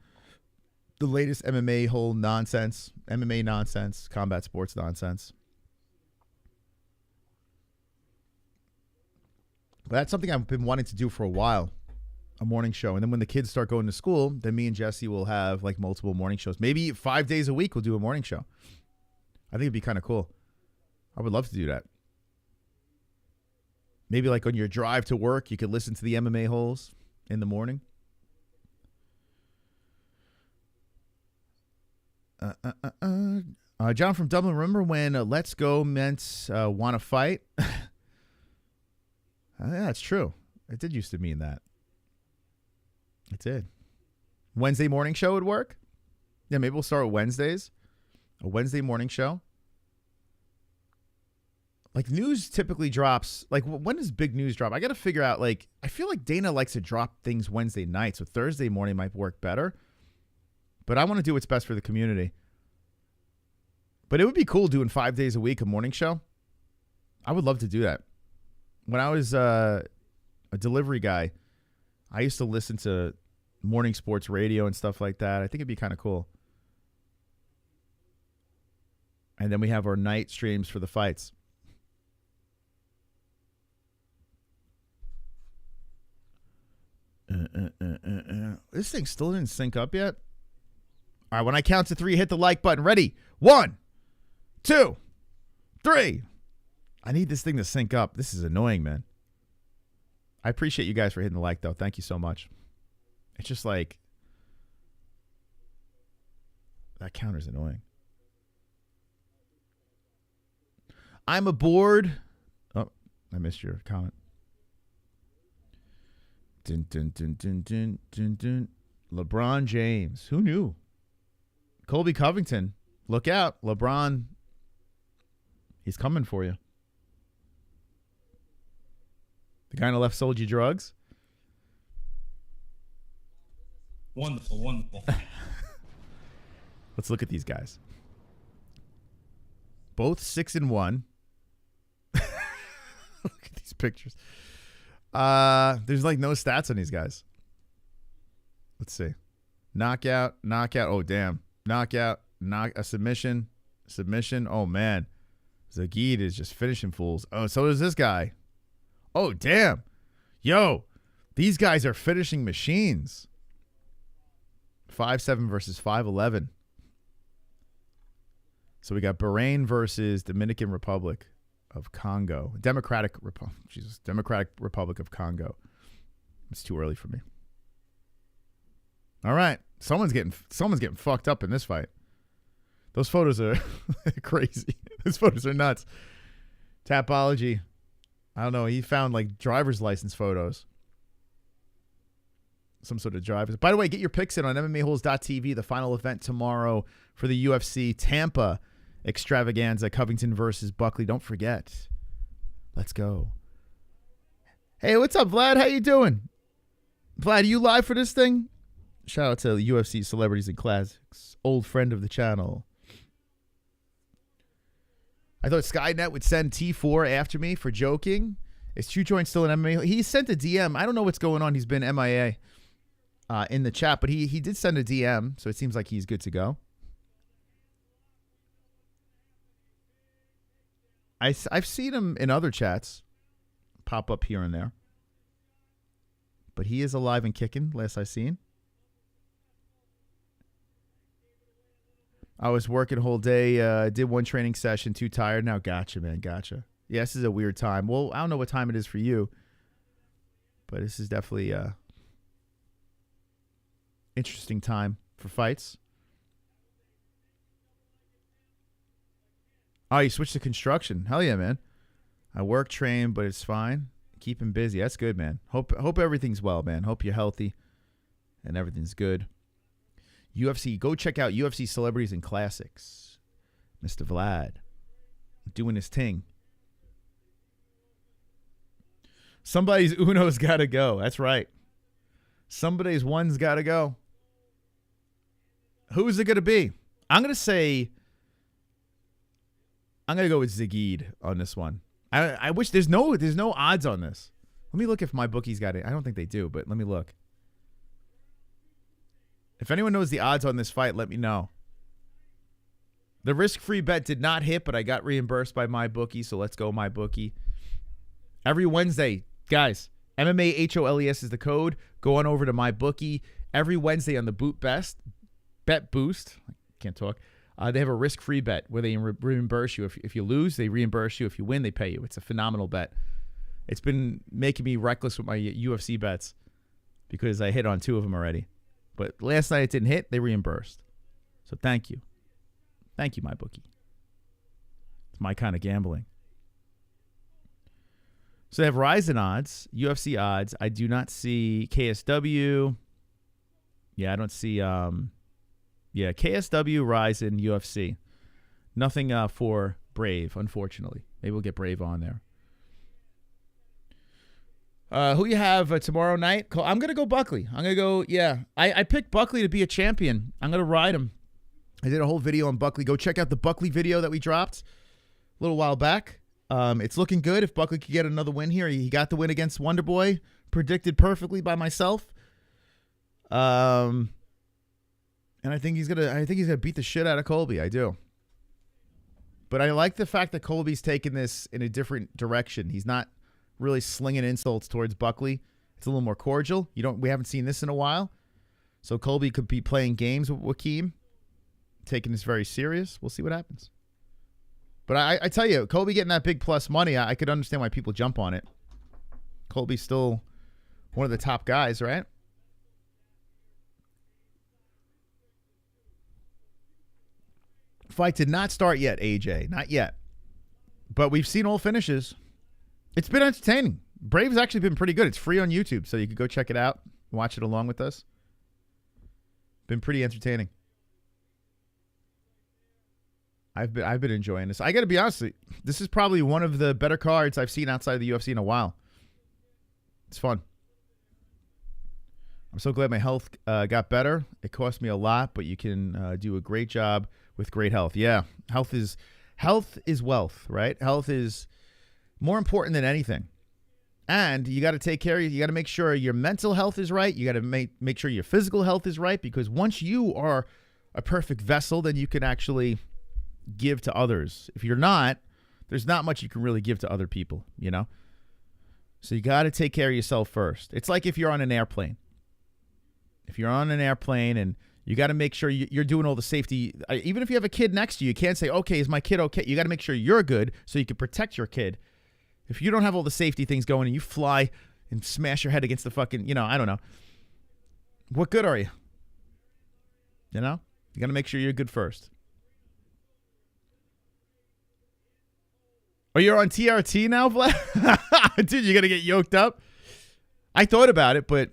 latest MMA whole nonsense, MMA nonsense, combat sports nonsense. That's something I've been wanting to do for a while, a morning show. And then when the kids start going to school, then me and Jesse will have like multiple morning shows. Maybe 5 days a week we'll do a morning show. I think it'd be kind of cool. I would love to do that. Maybe like on your drive to work, you could listen to the MMA-Holes in the morning. John from Dublin, remember when Let's Go meant want to fight? Yeah, that's true. It did used to mean that. It did. Wednesday morning show would work? Yeah, maybe we'll start with Wednesdays. A Wednesday morning show. Like, news typically drops. Like, when does big news drop? I got to figure out, like, I feel like Dana likes to drop things Wednesday night, so Thursday morning might work better. But I want to do what's best for the community. But it would be cool doing 5 days a week a morning show. I would love to do that. When I was a delivery guy, I used to listen to morning sports radio and stuff like that. I think it'd be kind of cool. And then we have our night streams for the fights. This thing still didn't sync up yet. All right, when I count to 3, hit the like button. Ready? 1, 2, 3. I need this thing to sync up. This is annoying, man. I appreciate you guys for hitting the like, though. Thank you so much. It's just like, that counter's annoying. I'm aboard. Oh, I missed your comment. Dun, dun, dun, dun, dun, dun, dun. LeBron James. Who knew? Colby Covington. Look out. LeBron. He's coming for you. The guy on the left sold you drugs? Wonderful, wonderful. Let's look at these guys. Both 6-1. Look at these pictures. There's like no stats on these guys. Let's see. Knockout. Oh, damn. Knockout. A submission. Oh, man. Zagid is just finishing fools. Oh, so does this guy. Oh, damn. Yo, these guys are finishing machines. 5'7" versus 5'11". So we got Bahrain versus Dominican Republic of Congo. Democratic Republic of Congo. It's too early for me. All right. Someone's getting fucked up in this fight. Those photos are crazy. Those photos are nuts. Tapology. I don't know. He found like driver's license photos. Some sort of drivers. By the way, get your picks in on MMA-Holes.tv. The final event tomorrow for the UFC Tampa extravaganza. Covington versus Buckley. Don't forget. Let's go. Hey, what's up, Vlad? How you doing? Vlad, are you live for this thing? Shout out to the UFC Celebrities and Classics. Old friend of the channel. I thought Skynet would send T4 after me for joking. Is True Joint still in MMA? He sent a DM. I don't know what's going on. He's been MIA in the chat, but he did send a DM, so it seems like he's good to go. I've seen him in other chats pop up here and there. But he is alive and kicking, last I seen. I was working a whole day, did one training session, too tired. Now, gotcha, man, gotcha. Yeah, this is a weird time. Well, I don't know what time it is for you, but this is definitely interesting time for fights. Oh, you switched to construction. Hell yeah, man. I work, train, but it's fine. Keep him busy. That's good, man. Hope everything's well, man. Hope you're healthy and everything's good. UFC, go check out UFC Celebrities and Classics. Mr. Vlad doing his thing. Somebody's Uno's got to go. That's right. Somebody's one's got to go. Who is it going to be? I'm going to go with Zagid on this one. I wish there's no odds on this. Let me look if my bookie's got it. I don't think they do, but let me look. If anyone knows the odds on this fight, let me know. The risk-free bet did not hit, but I got reimbursed by my bookie, so let's go my bookie. Every Wednesday, guys, MMA-HOLES is the code. Go on over to my bookie. Every Wednesday on the Bet Boost, I can't talk, they have a risk-free bet where they reimburse you. If you lose, they reimburse you. If you win, they pay you. It's a phenomenal bet. It's been making me reckless with my UFC bets because I hit on 2 of them already. But last night it didn't hit. They reimbursed. So thank you. Thank you, my bookie. It's my kind of gambling. So they have Ryzen odds, UFC odds. I do not see KSW. Yeah, I don't see... KSW, Ryzen, UFC. Nothing for Brave, unfortunately. Maybe we'll get Brave on there. Who you have tomorrow night? I'm going to go Buckley. I'm going to go, yeah. I picked Buckley to be a champion. I'm going to ride him. I did a whole video on Buckley. Go check out the Buckley video that we dropped a little while back. It's looking good. If Buckley could get another win here, he got the win against Wonderboy. Predicted perfectly by myself. And I think he's gonna beat the shit out of Colby. I do. But I like the fact that Colby's taking this in a different direction. He's not really slinging insults towards Buckley. It's a little more cordial. We haven't seen this in a while. So Colby could be playing games with Joaquim, taking this very serious. We'll see what happens. But I tell you, Colby getting that big plus money, I could understand why people jump on it. Colby's still one of the top guys, right? Fight did not start yet, AJ. Not yet. But we've seen all finishes. It's been entertaining. Brave's actually been pretty good. It's free on YouTube, so you can go check it out, watch it along with us. Been pretty entertaining. I've been enjoying this. I got to be honest, this is probably one of the better cards I've seen outside of the UFC in a while. It's fun. I'm so glad my health got better. It cost me a lot, but you can do a great job with great health. Yeah, health is wealth, right? Health is more important than anything. And you got to take care of you got to make sure your mental health is right. You got to make sure your physical health is right, because once you are a perfect vessel, then you can actually give to others. If you're not, there's not much you can really give to other people, you know? So you got to take care of yourself first. It's like if you're on an airplane. If you're on an airplane and you got to make sure you're doing all the safety. Even if you have a kid next to you, you can't say, okay, is my kid okay? You got to make sure you're good so you can protect your kid. If you don't have all the safety things going and you fly and smash your head against the fucking, I don't know. What good are you? You know? You got to make sure you're good first. Oh, you're on TRT now, Vlad? Dude, you're going to get yoked up? I thought about it, but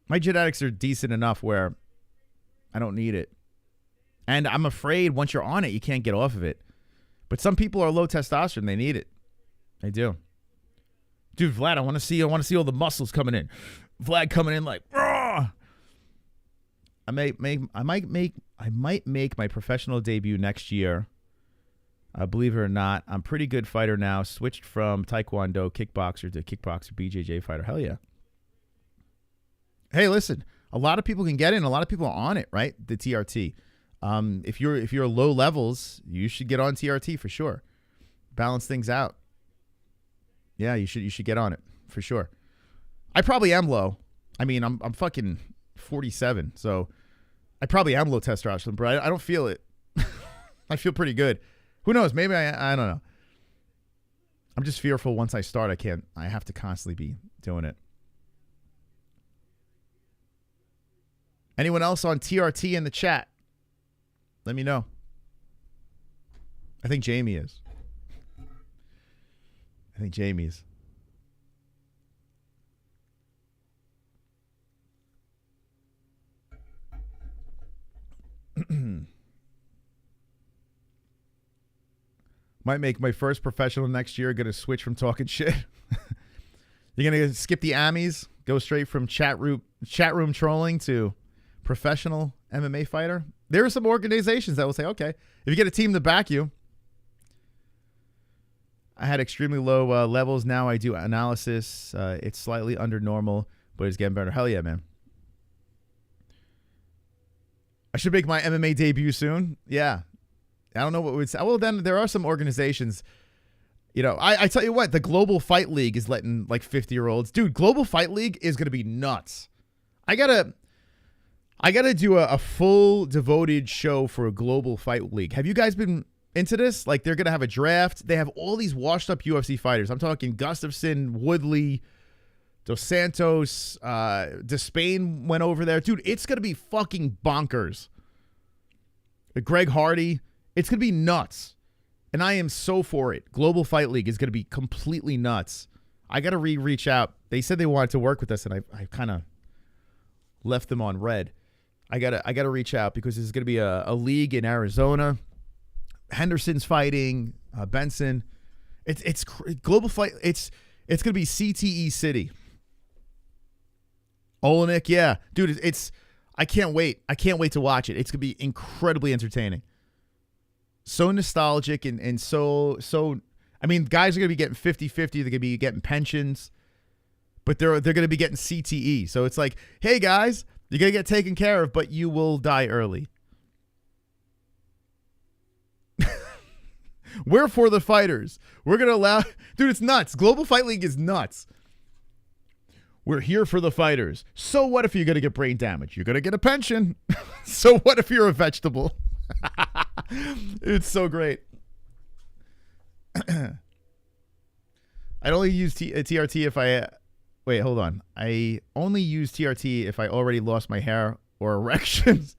my genetics are decent enough where I don't need it. And I'm afraid once you're on it, you can't get off of it. But some people are low testosterone. They need it. They do. Dude, Vlad, I want to see all the muscles coming in. Vlad coming in like, raw. I might make my professional debut next year. Believe it or not, I'm a pretty good fighter now. Switched from Taekwondo kickboxer to kickboxer BJJ fighter. Hell yeah. Hey, listen, a lot of people can get in. A lot of people are on it, right? The TRT. If you're low levels, you should get on TRT for sure. Balance things out. Yeah, you should get on it for sure. I probably am low. I mean, I'm fucking 47, so I probably am low testosterone, but I don't feel it. I feel pretty good. Who knows? Maybe I don't know. I'm just fearful once I start, I have to constantly be doing it. Anyone else on TRT in the chat? Let me know. I think Jamie is. I think Jamie's. Might make my first professional next year. Going to switch from talking shit. You're going to skip the Ammies, go straight from chat room trolling to professional MMA fighter. There are some organizations that will say, okay, if you get a team to back you. I had extremely low levels. Now I do analysis. It's slightly under normal, but it's getting better. Hell yeah, man. I should make my MMA debut soon. Yeah. I don't know what would say. Well, then there are some organizations. I tell you what, the Global Fight League is letting like 50-year-olds. Dude, Global Fight League is going to be nuts. I gotta do a full devoted show for a Global Fight League. Have you guys been into this? Like, they're going to have a draft. They have all these washed up UFC fighters. I'm talking Gustafsson, Woodley, Dos Santos, Despain went over there. Dude, it's going to be fucking bonkers. Greg Hardy. It's going to be nuts. And I am so for it. Global Fight League is going to be completely nuts. I got to reach out. They said they wanted to work with us, and I kind of left them on red. I gotta reach out because there's going to be a league in Arizona. Henderson's fighting, Benson. It's Global Fight. It's going to be CTE City. Olenek, yeah. Dude, I can't wait. I can't wait to watch it. It's going to be incredibly entertaining. So nostalgic and so I mean, guys are going to be getting 50-50. They're going to be getting pensions, but they're going to be getting CTE. So it's like, hey guys, you're going to get taken care of, but you will die early. We're for the fighters. We're going to allow, dude, it's nuts. Global Fight League is nuts. We're here for the fighters. So what if you're going to get brain damage? You're going to get a pension. So what if you're a vegetable? It's so great. I'd only use TRT if I... Wait, hold on. I only use TRT if I already lost my hair or erections.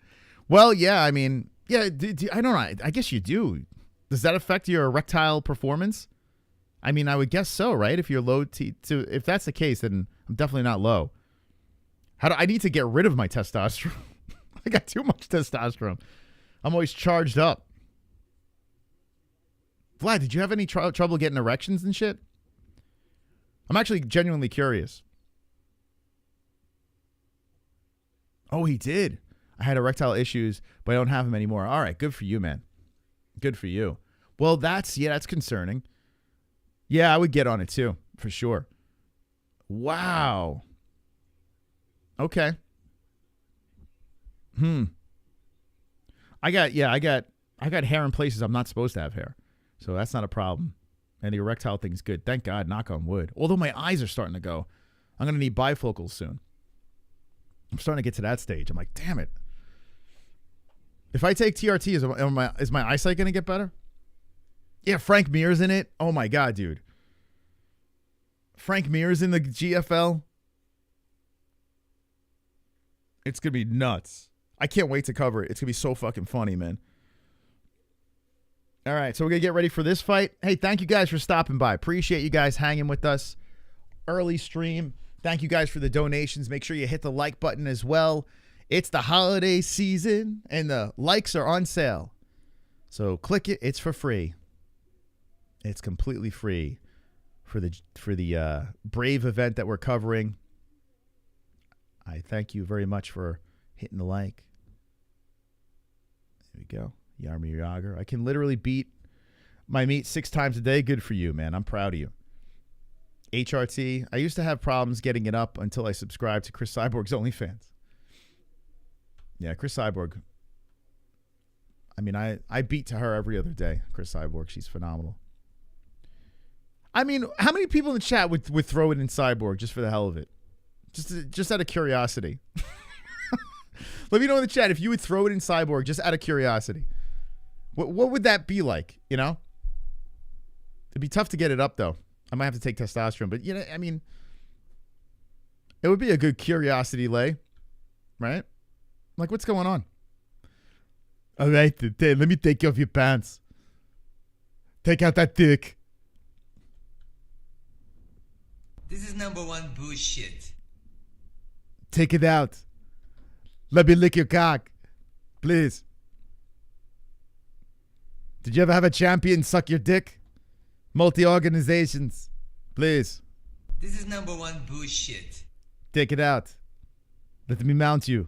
Well, yeah, I mean... Yeah, I don't know. I guess you do. Does that affect your erectile performance? I mean, I would guess so, right? If you're low if that's the case, then I'm definitely not low. I need to get rid of my testosterone. I got too much testosterone. I'm always charged up. Vlad, did you have any trouble getting erections and shit? I'm actually genuinely curious. Oh, he did. I had erectile issues, but I don't have them anymore. All right, good for you, man. Good for you. Well, that's concerning. Yeah, I would get on it too, for sure. Wow. Okay. I got hair in places I'm not supposed to have hair. So that's not a problem. And the erectile thing's good. Thank God, knock on wood. Although my eyes are starting to go. I'm going to need bifocals soon. I'm starting to get to that stage. I'm like, damn it. If I take TRT, is my eyesight going to get better? Yeah, Frank Mir's in it. Oh my God, dude. Frank Mir's in the GFL. It's going to be nuts. I can't wait to cover it. It's going to be so fucking funny, man. All right, so we're going to get ready for this fight. Hey, thank you guys for stopping by. Appreciate you guys hanging with us. Early stream. Thank you guys for the donations. Make sure you hit the like button as well. It's the holiday season, and the likes are on sale. So click it. It's for free. It's completely free for the Brave event that we're covering. I thank you very much for hitting the like. There we go. Yarmir Yager. I can literally beat my meat 6 times a day. Good for you, man. I'm proud of you. HRT. I used to have problems getting it up until I subscribed to Chris Cyborg's OnlyFans. Yeah, Chris Cyborg. I mean, I beat to her every other day. Chris Cyborg. She's phenomenal. I mean, how many people in the chat would throw it in Cyborg just for the hell of it? Just out of curiosity. Let me know in the chat if you would throw it in Cyborg just out of curiosity. What would that be like, you know? It'd be tough to get it up, though. I might have to take testosterone. But, you know, I mean, it would be a good curiosity lay, right? Like, what's going on? All right, let me take you off your pants. Take out that dick. This is number 1 bullshit. Take it out. Let me lick your cock. Please. Did you ever have a champion suck your dick? Multi-organizations. Please. This is number 1 bullshit. Take it out. Let me mount you.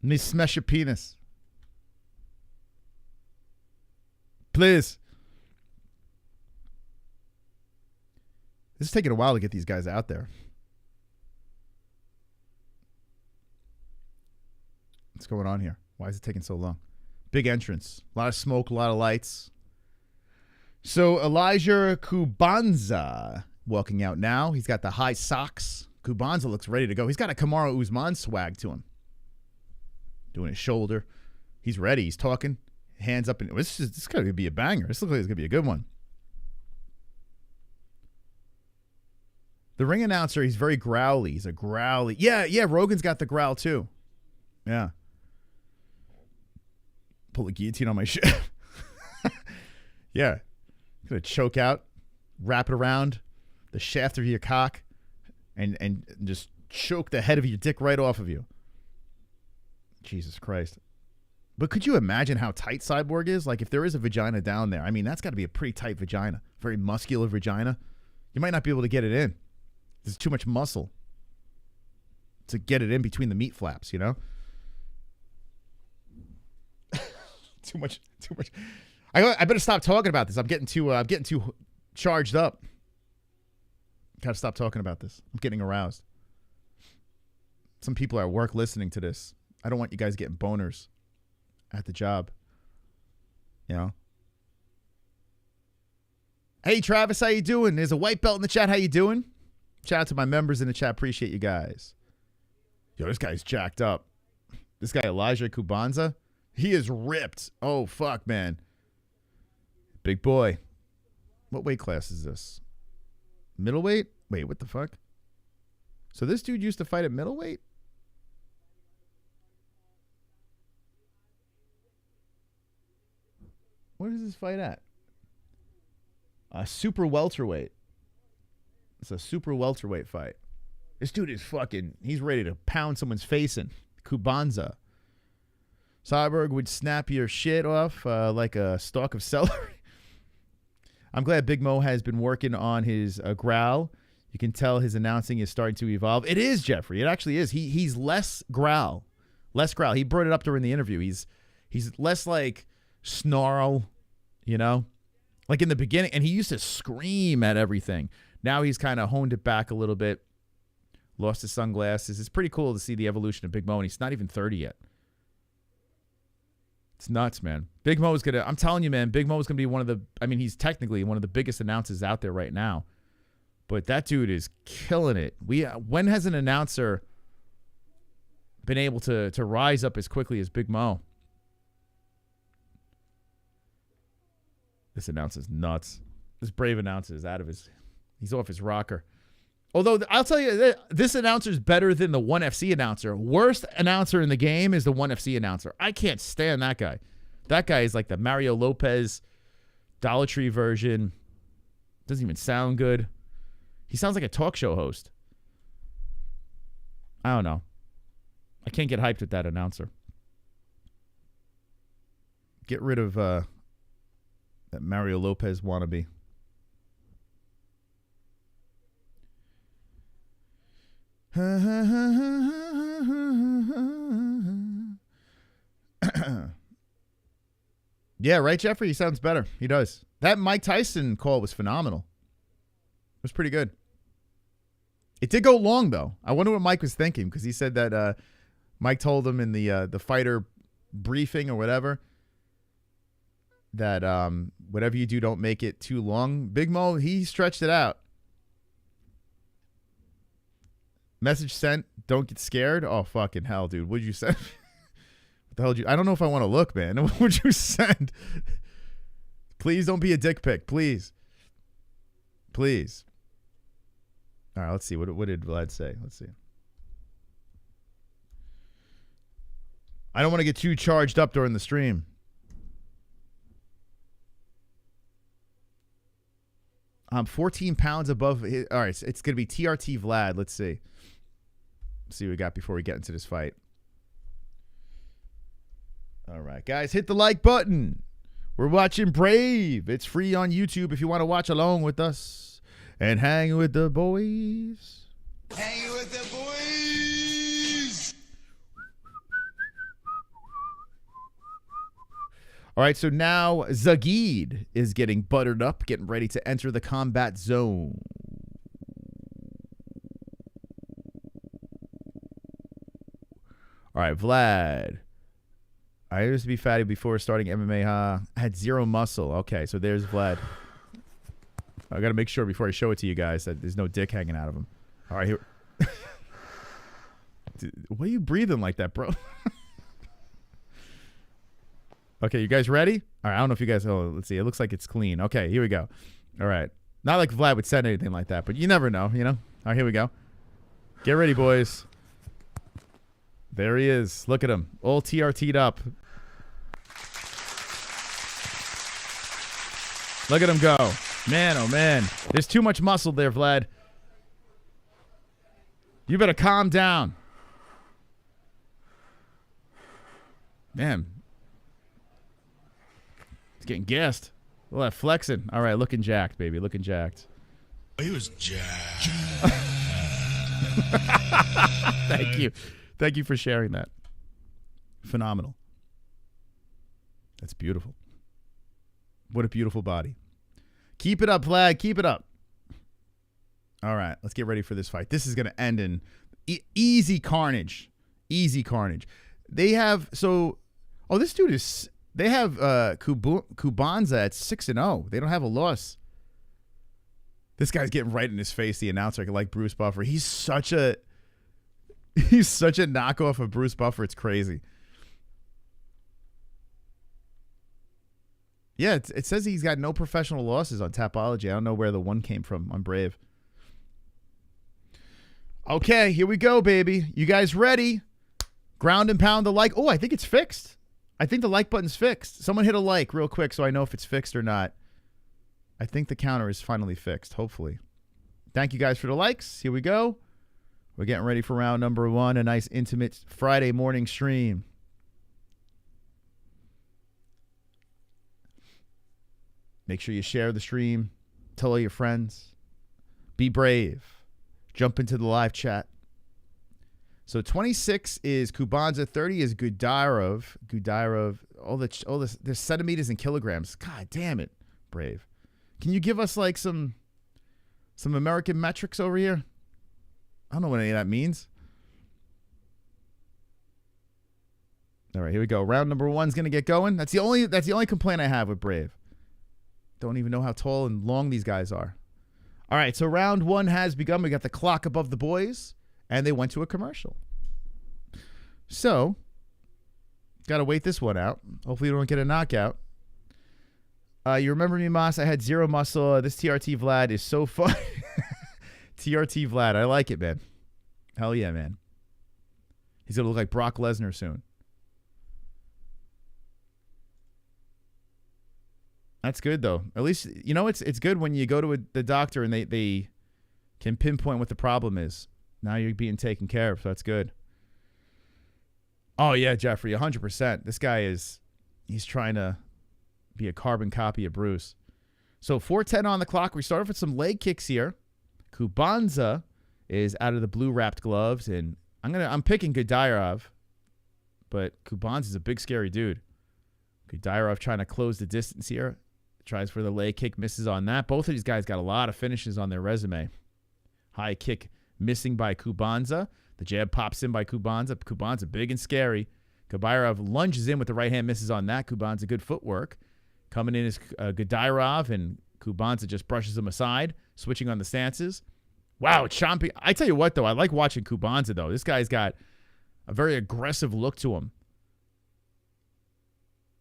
Let me smash your penis. Please. This is taking a while to get these guys out there. What's going on here? Why is it taking so long? Big entrance. A lot of smoke, a lot of lights. So Eliezer Kubanza walking out now. He's got the high socks. Kubanza looks ready to go. He's got a Kamaru Usman swag to him. Doing his shoulder. He's ready. He's talking. Hands up. This is going to be a banger. This looks like it's going to be a good one. The ring announcer, he's very growly. He's a growly. Yeah, Rogan's got the growl too. Yeah. Pull a guillotine on my shit. Yeah. Gonna choke out, wrap it around the shaft of your cock, and just choke the head of your dick right off of you. Jesus Christ. But could you imagine how tight Cyborg is? Like, if there is a vagina down there, I mean, that's got to be a pretty tight vagina. Very muscular vagina. You might not be able to get it in. There's too much muscle to get it in between the meat flaps, you know? Too much. I better stop talking about this. I'm getting too charged up. Gotta stop talking about this. I'm getting aroused. Some people are at work listening to this. I don't want you guys getting boners at the job. You know? Hey, Travis, how you doing? There's a white belt in the chat. How you doing? Shout out to my members in the chat. Appreciate you guys. Yo, this guy's jacked up. This guy, Eliezer Kubanza, he is ripped. Oh, fuck, man. Big boy. What weight class is this? Middleweight? Wait, what the fuck? So this dude used to fight at middleweight? this fight at? Super welterweight. It's a super welterweight fight. This dude is fucking, he's ready to pound someone's face in. Kubanza. Cyborg would snap your shit off like a stalk of celery. I'm glad Big Mo has been working on his growl. You can tell his announcing is starting to evolve. It is, Jeffrey. It actually is. He's less growl. Less growl. He brought it up during the interview. He's less like snarl, you know? Like in the beginning, and he used to scream at everything. Now he's kind of honed it back a little bit. Lost his sunglasses. It's pretty cool to see the evolution of Big Mo, and he's not even 30 yet. It's nuts, man. Big Mo is going to, I'm telling you, man, Big Mo is going to be one of the, I mean, he's technically one of the biggest announcers out there right now. But that dude is killing it. When has an announcer been able to rise up as quickly as Big Mo? This announcer's nuts. This brave announcer is he's off his rocker. Although, I'll tell you, this announcer's better than the 1FC announcer. Worst announcer in the game is the 1FC announcer. I can't stand that guy. That guy is like the Mario Lopez Dollar Tree version. Doesn't even sound good. He sounds like a talk show host. I don't know. I can't get hyped with that announcer. Get rid of that Mario Lopez wannabe. Yeah, right, Jeffrey? He sounds better. He does. That Mike Tyson call was phenomenal. It was pretty good. It did go long, though. I wonder what Mike was thinking, because he said that Mike told him in the fighter briefing or whatever that whatever you do, don't make it too long. Big Mo, he stretched it out. Message sent, don't get scared. Oh, fucking hell, dude. What'd you send? What the hell did you... I don't know if I want to look, man. What would you send? Please don't be a dick pic. Please. Please. All right, let's see. What did Vlad say? Let's see. I don't want to get too charged up during the stream. I'm 14 pounds above his, all right, it's going to be TRT Vlad. Let's see. See what we got before we get into this fight. All right, guys, hit the like button. We're watching Brave. It's free on YouTube if you want to watch along with us and hang with the boys. Hanging with the boys. All right, so now Zagid is getting buttered up, getting ready to enter the combat zone. All right, Vlad. I used to be fatty before starting MMA, huh? I had zero muscle. Okay, so there's Vlad. I got to make sure before I show it to you guys that there's no dick hanging out of him. All right, here. Dude, what are you breathing like that, bro? Okay, you guys ready? All right, I don't know if you guys... Oh, let's see. It looks like it's clean. Okay, here we go. All right. Not like Vlad would send anything like that, but you never know, you know? All right, here we go. Get ready, boys. There he is. Look at him. All TRT'd up. Look at him go. Man, oh, man. There's too much muscle there, Vlad. You better calm down. Man. He's getting gassed. All that flexing. All right, looking jacked, baby. Looking jacked. He was jacked. Thank you. Thank you for sharing that. Phenomenal. That's beautiful. What a beautiful body. Keep it up, Vlad. Keep it up. All right, let's get ready for this fight. This is going to end in easy carnage. Easy carnage. They have, so, oh, this dude is, they have Kubanza at 6-0. They don't have a loss. This guy's getting right in his face, the announcer, like Bruce Buffer. He's such a knockoff of Bruce Buffer. It's crazy. Yeah, it says he's got no professional losses on Tapology. I don't know where the one came from on Brave. Okay, here we go, baby. You guys ready? Ground and pound the like. Oh, I think it's fixed. I think the like button's fixed. Someone hit a like real quick so I know if it's fixed or not. I think the counter is finally fixed, hopefully. Thank you guys for the likes. Here we go. We're getting ready for round number 1, a nice intimate Friday morning stream. Make sure you share the stream. Tell all your friends. Be brave. Jump into the live chat. So 26 is Kubanza, 30 is Gaidarov. There's centimeters and kilograms. God damn it, Brave. Can you give us like some American metrics over here? I don't know what any of that means. All right, here we go. Round number 1's gonna get going. That's the only complaint I have with Brave. Don't even know how tall and long these guys are. All right, so round 1 has begun. We got the clock above the boys, and they went to a commercial. So, got to wait this one out. Hopefully you don't get a knockout. You remember me, Mas? I had zero muscle. This TRT Vlad is so fun. TRT Vlad. I like it, man. Hell yeah, man. He's going to look like Brock Lesnar soon. That's good, though. At least, you know, it's good when you go to the doctor and they can pinpoint what the problem is. Now you're being taken care of, so that's good. Oh, yeah, Jeffrey, 100%. This guy he's trying to be a carbon copy of Bruce. So 4:10 on the clock. We start off with some leg kicks here. Kubanza is out of the blue wrapped gloves, and I'm picking Gaidarov, but Kubanza's a big scary dude. Gaidarov trying to close the distance here. Tries for the leg kick, misses on that. Both of these guys got a lot of finishes on their resume. High kick missing by Kubanza. The jab pops in by Kubanza. Kubanza big and scary. Gaidarov lunges in with the right hand, misses on that. Kubanza good footwork. Coming in is Gaidarov, and Kubanza just brushes him aside, switching on the stances. Wow, chomping. I tell you what, though, I like watching Kubanza, though. This guy's got a very aggressive look to him.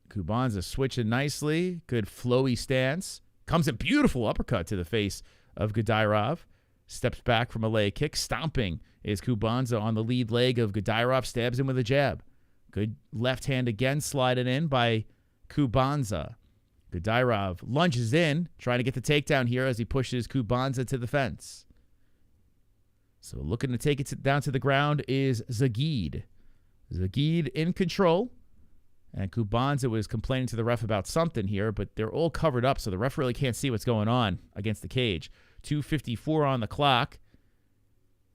Kubanza switching nicely. Good flowy stance. Comes a beautiful uppercut to the face of Gaidarov. Steps back from a leg kick. Stomping is Kubanza on the lead leg of Gaidarov. Stabs him with a jab. Good left hand again, sliding in by Kubanza. Gaidarov lunges in, trying to get the takedown here as he pushes Kubanza to the fence. So looking to take it down to the ground is Zagid. Zagid in control. And Kubanza was complaining to the ref about something here, but they're all covered up, so the ref really can't see what's going on against the cage. 2:54 on the clock.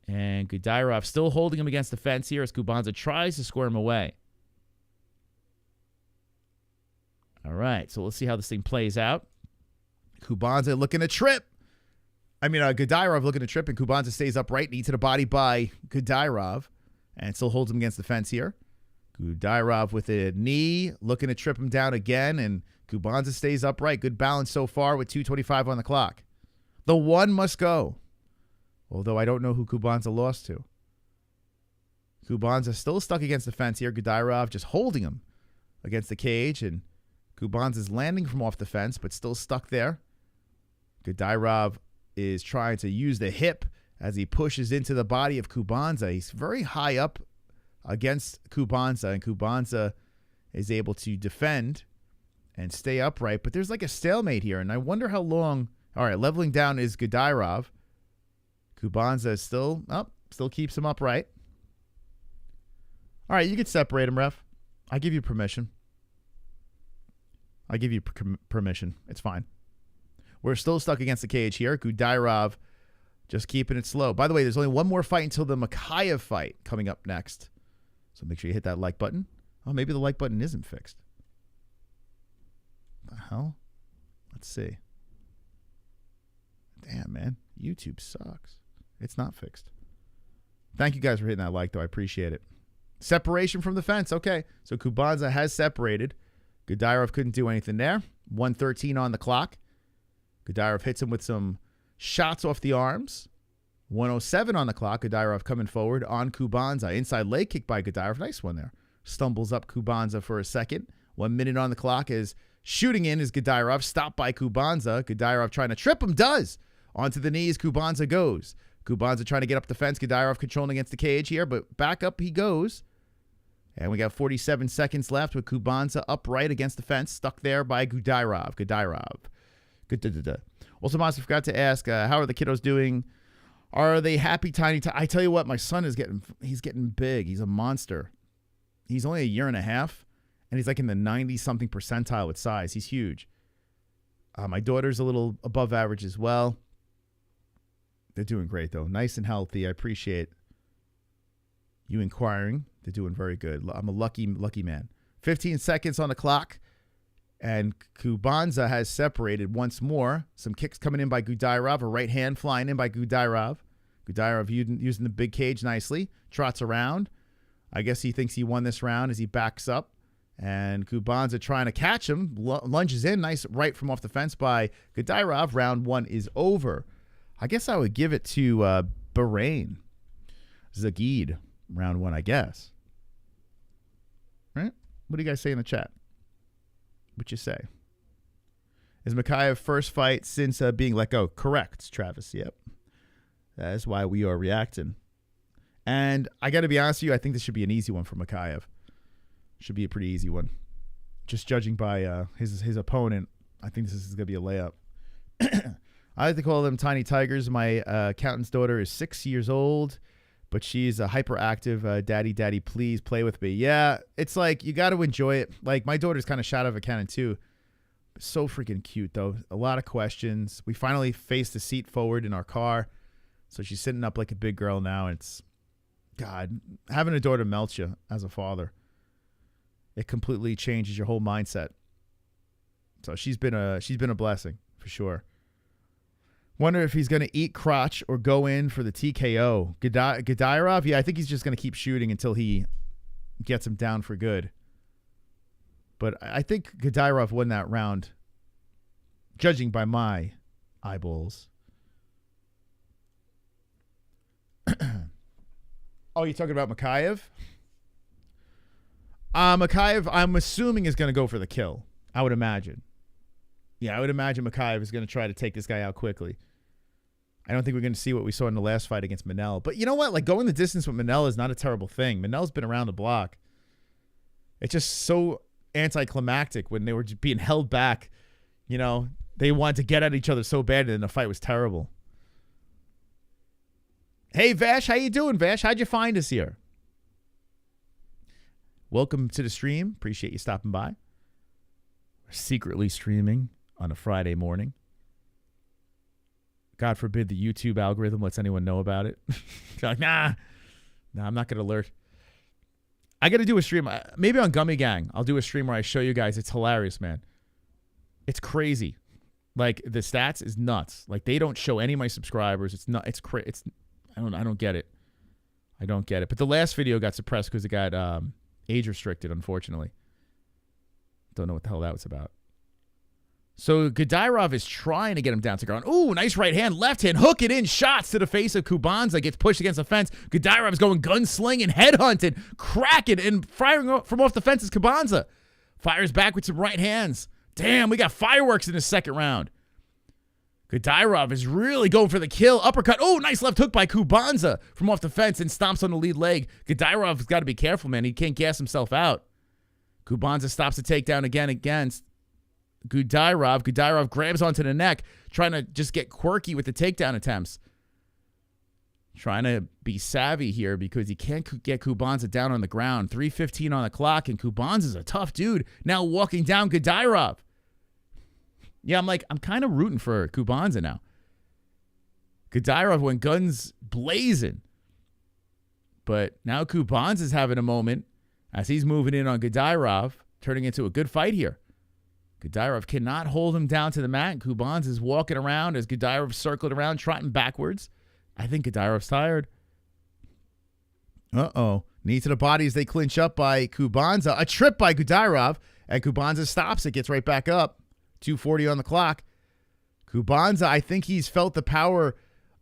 And Gaidarov still holding him against the fence here as Kubanza tries to square him away. All right, so let's see how this thing plays out. Kubanza looking to trip. Gaidarov looking to trip, and Kubanza stays upright, knee to the body by Gaidarov, and still holds him against the fence here. Gaidarov with a knee, looking to trip him down again, and Kubanza stays upright. Good balance so far with 2:25 on the clock. The one must go, although I don't know who Kubanza lost to. Kubanza still stuck against the fence here. Gaidarov just holding him against the cage, and Kubanza's landing from off the fence, but still stuck there. Gaidarov is trying to use the hip as he pushes into the body of Kubanza. He's very high up against Kubanza, and Kubanza is able to defend and stay upright, but there's like a stalemate here, and I wonder how long. All right, leveling down is Gaidarov. Kubanza is still up, still keeps him upright. All right, you can separate him, ref. I give you permission. Permission. It's fine. We're still stuck against the cage here. Gaidarov just keeping it slow. By the way, there's only one more fight until the Mokaev fight coming up next. So make sure you hit that like button. Oh, maybe the like button isn't fixed. What the hell? Let's see. Damn, man. YouTube sucks. It's not fixed. Thank you guys for hitting that like, though. I appreciate it. Separation from the fence. Okay. So Kubanza has separated. Gaidarov couldn't do anything there. 1:13 on the clock. Gaidarov hits him with some shots off the arms. 1:07 on the clock. Gaidarov coming forward on Kubanza. Inside leg kick by Gaidarov. Nice one there. Stumbles up Kubanza for a second. 1 minute on the clock is shooting in is Gaidarov. Stopped by Kubanza. Gaidarov trying to trip him. Does. Onto the knees. Kubanza goes. Kubanza trying to get up the fence. Gaidarov controlling against the cage here, but back up he goes. And we got 47 seconds left with Kubanza upright against the fence, stuck there by Gaidarov. Good. Also, Monster, forgot to ask, how are the kiddos doing? Are they happy, tiny? I tell you what, my son is getting big. He's a monster. He's only a year and a half, and he's like in the 90-something percentile with size. He's huge. My daughter's a little above average as well. They're doing great, though. Nice and healthy. I appreciate you inquiring. They're doing very good. I'm a lucky man. 15 seconds on the clock, and Kubanza has separated once more. Some kicks coming in by Gaidarov. A right hand flying in by Gaidarov. Gaidarov using the big cage nicely. Trots around. I guess he thinks he won this round as he backs up. And Kubanza trying to catch him. Lunges in. Nice right from off the fence by Gaidarov. Round 1 is over. I guess I would give it to Bahrain. Zagid. Round 1, I guess. Right? What do you guys say in the chat? What you say? Is Mokaev first fight since being let go? Correct, Travis. Yep. That is why we are reacting. And I got to be honest with you, I think this should be an easy one for Mokaev. Should be a pretty easy one. Just judging by his opponent, I think this is going to be a layup. I like to call them tiny tigers. My accountant's daughter is 6 years old, but she's a hyperactive. Daddy, please play with me. Yeah, it's like you got to enjoy it. Like my daughter's kind of shot out of a cannon too. So freaking cute though. A lot of questions. We finally faced the seat forward in our car, so she's sitting up like a big girl now. It's God, having a daughter melts you as a father. It completely changes your whole mindset. So she's been a blessing for sure. Wonder if he's going to eat crotch or go in for the TKO. Gaidarov, yeah, I think he's just going to keep shooting until he gets him down for good. But I think Gaidarov won that round, judging by my eyeballs. Oh, you're talking about Mokaev? Mokaev, I'm assuming, is going to go for the kill. I would imagine. Yeah, I would imagine Mokaev is going to try to take this guy out quickly. I don't think we're going to see what we saw in the last fight against Manel. But you know what? Like, going the distance with Manel is not a terrible thing. Manel's been around the block. It's just so anticlimactic when they were just being held back. You know, they wanted to get at each other so bad, and the fight was terrible. Hey, Vash, how you doing, Vash? How'd you find us here? Welcome to the stream. Appreciate you stopping by. We're secretly streaming on a Friday morning. God forbid the YouTube algorithm lets anyone know about it. You're like, nah, I'm not going to alert. I got to do a stream. Maybe on Gummy Gang, I'll do a stream where I show you guys. It's hilarious, man. It's crazy. Like, the stats is nuts. Like, they don't show any of my subscribers. It's not. It's crazy. I don't get it. I don't get it. But the last video got suppressed because it got age restricted, unfortunately. Don't know what the hell that was about. So Gaidarov is trying to get him down to ground. Ooh, nice right hand, left hand, hook it in, shots to the face of Kubanza, gets pushed against the fence. Gaidarov's going gunslinging, headhunted, cracking, and firing from off the fence is Kubanza. Fires back with some right hands. Damn, we got fireworks in the second round. Gaidarov is really going for the kill. Uppercut. Oh, nice left hook by Kubanza from off the fence and stomps on the lead leg. Gaidarov's got to be careful, man. He can't gas himself out. Kubanza stops the takedown again against Gaidarov. Gaidarov grabs onto the neck, trying to just get quirky with the takedown attempts. Trying to be savvy here because he can't get Kubanza down on the ground. 3:15 on the clock, and Kubanza's a tough dude. Now walking down Gaidarov. Yeah, I'm kind of rooting for Kubanza now. Gaidarov went guns blazing. But now Kubanza's having a moment as he's moving in on Gaidarov, turning into a good fight here. Gaidarov cannot hold him down to the mat, and Kubanza's walking around as Gaidarov circled around, trotting backwards. I think Gaidarov's tired. Uh-oh. Knee to the body as they clinch up by Kubanza. A trip by Gaidarov, and Kubanza stops it, gets right back up. 2:40 on the clock. Kubanza, I think he's felt the power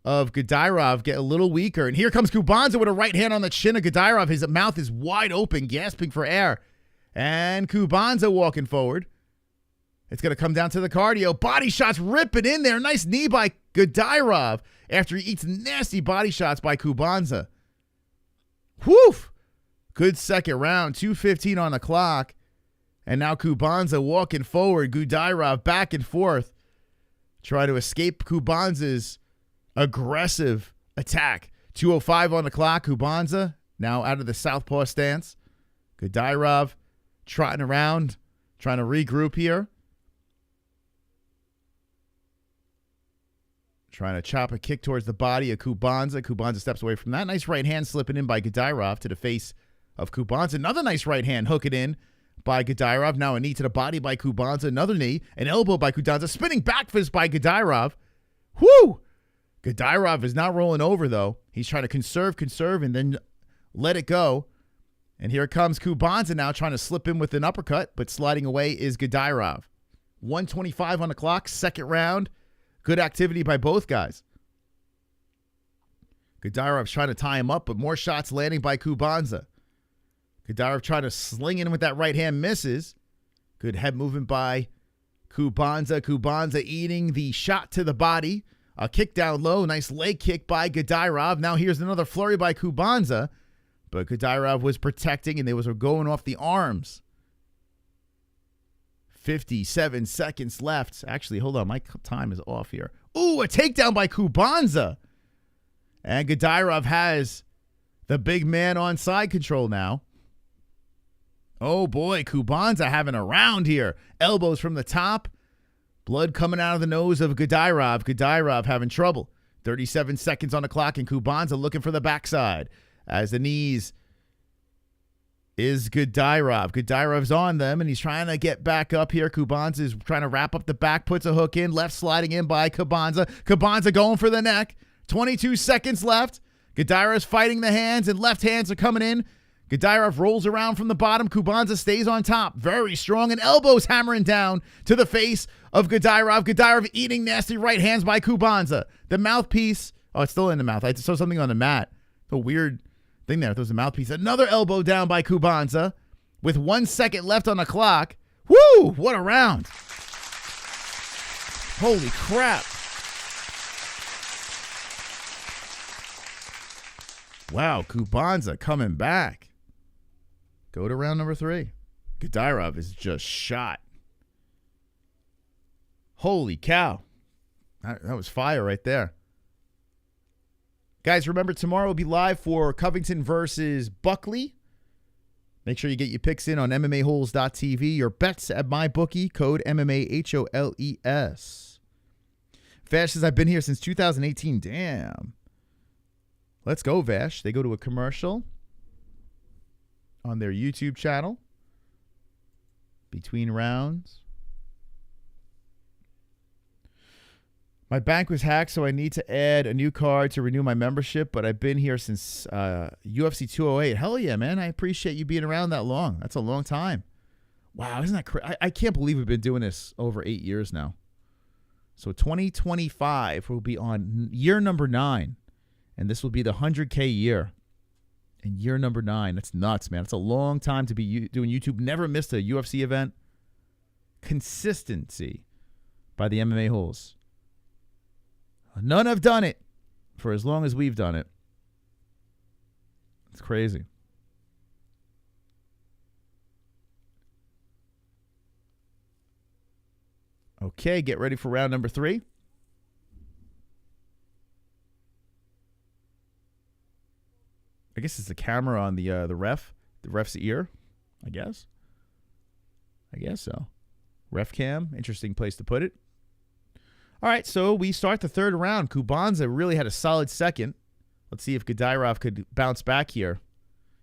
of Gaidarov get a little weaker. And here comes Kubanza with a right hand on the chin of Gaidarov. His mouth is wide open, gasping for air. And Kubanza walking forward. It's going to come down to the cardio. Body shots ripping in there. Nice knee by Gaidarov after he eats nasty body shots by Kubanza. Whew! Good second round. 2:15 on the clock. And now Kubanza walking forward. Gaidarov back and forth. Try to escape Kubanza's aggressive attack. 2:05 on the clock. Kubanza now out of the southpaw stance. Gaidarov trotting around, trying to regroup here. Trying to chop a kick towards the body of Kubanza. Kubanza steps away from that. Nice right hand slipping in by Gaidarov to the face of Kubanza. Another nice right hand hooking in by Gaidarov. Now a knee to the body by Kubanza. Another knee. An elbow by Kubanza. Spinning back fist by Gaidarov. Whoo! Gaidarov is not rolling over, though. He's trying to conserve, and then let it go. And here comes Kubanza now trying to slip in with an uppercut, but sliding away is Gaidarov. 1:25 on the clock, second round. Good activity by both guys. Gaidarov's trying to tie him up, but more shots landing by Kubanza. Gaidarov trying to sling in with that right hand, misses. Good head movement by Kubanza. Kubanza eating the shot to the body. A kick down low. Nice leg kick by Gaidarov. Now here's another flurry by Kubanza. But Gaidarov was protecting, and they were going off the arms. 57 seconds left. Actually, hold on. My time is off here. Ooh, a takedown by Kubanza. And Gaidarov has the big man on side control now. Oh, boy. Kubanza having a round here. Elbows from the top. Blood coming out of the nose of Gaidarov. Gaidarov having trouble. 37 seconds on the clock, and Kubanza looking for the backside. As the knees is Gaidarov. Gaidarov's on them, and he's trying to get back up here. Kubanza is trying to wrap up the back, puts a hook in, left sliding in by Kubanza. Kubanza going for the neck. 22 seconds left. Gaidarov's fighting the hands, and left hands are coming in. Gaidarov rolls around from the bottom. Kubanza stays on top. Very strong, and elbows hammering down to the face of Gaidarov. Gaidarov eating nasty right hands by Kubanza. The mouthpiece. Oh, it's still in the mouth. I saw something on the mat. A weird thing there. There's a mouthpiece. Another elbow down by Kubanza with 1 second left on the clock. Woo! What a round. Holy crap. Wow, Kubanza coming back. Go to round number 3. Gaidarov is just shot. Holy cow. That was fire right there. Guys, remember, tomorrow will be live for Covington versus Buckley. Make sure you get your picks in on MMA-Holes.tv. Your bets at MyBookie, code MMA-HOLES. Vash says, I've been here since 2018. Damn. Let's go, Vash. They go to a commercial on their YouTube channel. Between rounds. My bank was hacked, so I need to add a new card to renew my membership, but I've been here since UFC 208. Hell yeah, man. I appreciate you being around that long. That's a long time. Wow, isn't that crazy? I can't believe we've been doing this over 8 years now. So 2025 will be on year number 9, and this will be the 100K year. And year number 9. That's nuts, man. It's a long time to be doing YouTube. Never missed a UFC event. Consistency by the MMA Holes. None have done it for as long as we've done it. It's crazy. Okay, get ready for round number 3. I guess it's the camera on the ref's ear, I guess. I guess so. Ref cam, interesting place to put it. All right, so we start the third round. Kubanza really had a solid second. Let's see if Gaidarov could bounce back here.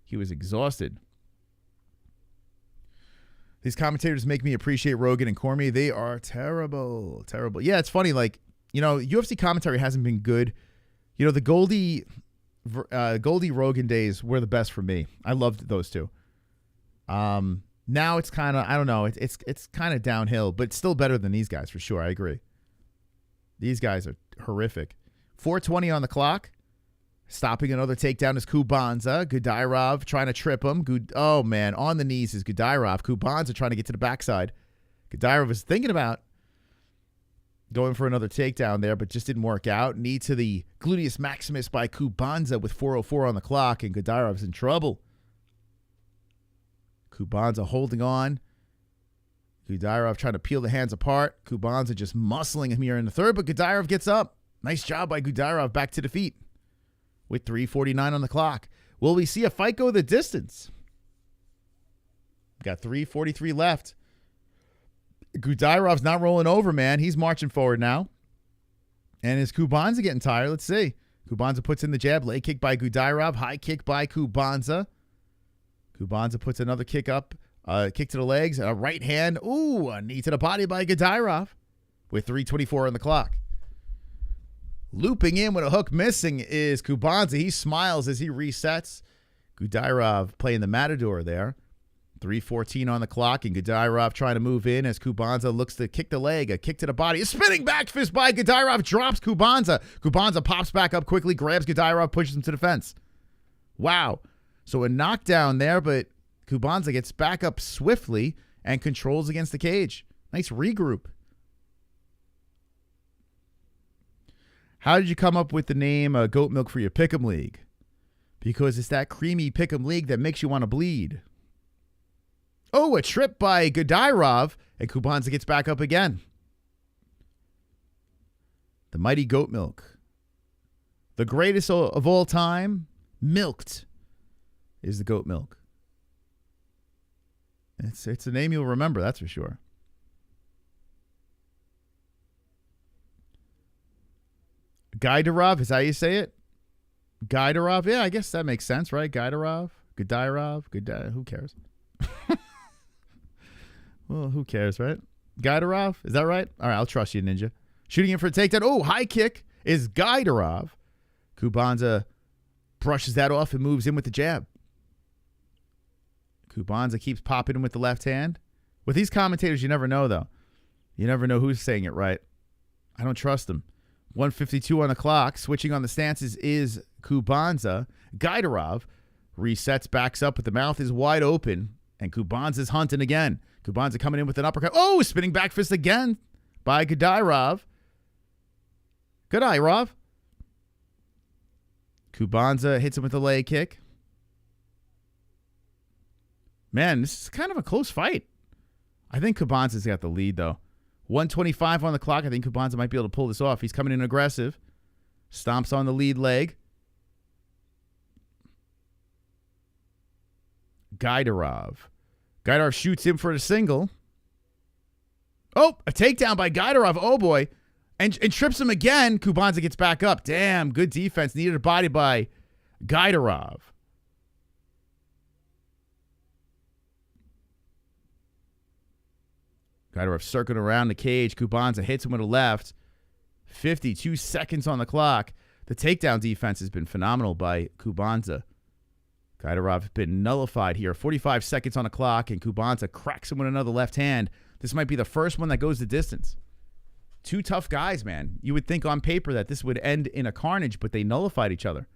He was exhausted. These commentators make me appreciate Rogan and Cormier. They are terrible, terrible. Yeah, it's funny. Like, you know, UFC commentary hasn't been good. You know, the Goldie Rogan days were the best for me. I loved those two. Now it's kind of, I don't know. It's kind of downhill, but still better than these guys for sure. I agree. These guys are horrific. 4:20 on the clock. Stopping another takedown is Kubanza. Gaidarov trying to trip him. Oh, man. On the knees is Gaidarov. Kubanza trying to get to the backside. Gaidarov was thinking about going for another takedown there, but just didn't work out. Knee to the gluteus maximus by Kubanza with 4:04 on the clock, and Gaidarov's in trouble. Kubanza holding on. Gaidarov trying to peel the hands apart. Kubanza just muscling him here in the third, but Gaidarov gets up. Nice job by Gaidarov back to the feet with 3:49 on the clock. Will we see a fight go the distance? Got 3:43 left. Gaidarov's not rolling over, man. He's marching forward now. And is Kubanza getting tired? Let's see. Kubanza puts in the jab. Leg kick by Gaidarov. High kick by Kubanza. Kubanza puts another kick up. Kick to the legs. A right hand. Ooh, a knee to the body by Gaidarov with 3:24 on the clock. Looping in with a hook missing is Kubanza. He smiles as he resets. Gaidarov playing the matador there. 3:14 on the clock, and Gaidarov trying to move in as Kubanza looks to kick the leg. A kick to the body. A spinning back fist by Gaidarov drops Kubanza. Kubanza pops back up quickly, grabs Gaidarov, pushes him to the fence. Wow. So a knockdown there, but Kubanza gets back up swiftly and controls against the cage. Nice regroup. How did you come up with the name Goat Milk for your Pick'em League? Because it's that creamy Pick'em League that makes you want to bleed. Oh, a trip by Gaidarov, and Kubanza gets back up again. The mighty Goat Milk. The greatest of all time, milked, is the Goat Milk. It's a name you'll remember, that's for sure. Gaidarov, is that how you say it? Gaidarov? Yeah, I guess that makes sense, right? Gaidarov? Who cares? Well, who cares, right? Gaidarov? Is that right? All right, I'll trust you, Ninja. Shooting in for a takedown. Oh, high kick is Gaidarov. Kubanza brushes that off and moves in with the jab. Kubanza keeps popping him with the left hand. With these commentators, you never know, though. You never know who's saying it right. I don't trust them. 1:52 on the clock. Switching on the stances is Kubanza. Gaidarov resets, backs up, but the mouth is wide open, and Kubanza's hunting again. Kubanza coming in with an uppercut. Oh, spinning back fist again by Gaidarov. Gaidarov. Kubanza hits him with a leg kick. Man, this is kind of a close fight. I think Kubanza's got the lead, though. 1:25 on the clock. I think Kubanza might be able to pull this off. He's coming in aggressive. Stomps on the lead leg. Gaidarov. Gaidarov shoots in for a single. Oh, a takedown by Gaidarov. Oh, boy. And trips him again. Kubanza gets back up. Damn, good defense. Needed a body by Gaidarov. Gaidarov circling around the cage. Kubanza hits him with a left. 52 seconds on the clock. The takedown defense has been phenomenal by Kubanza. Gaidarov has been nullified here. 45 seconds on the clock, and Kubanza cracks him with another left hand. This might be the first one that goes the distance. Two tough guys, man. You would think on paper that this would end in a carnage, but they nullified each other.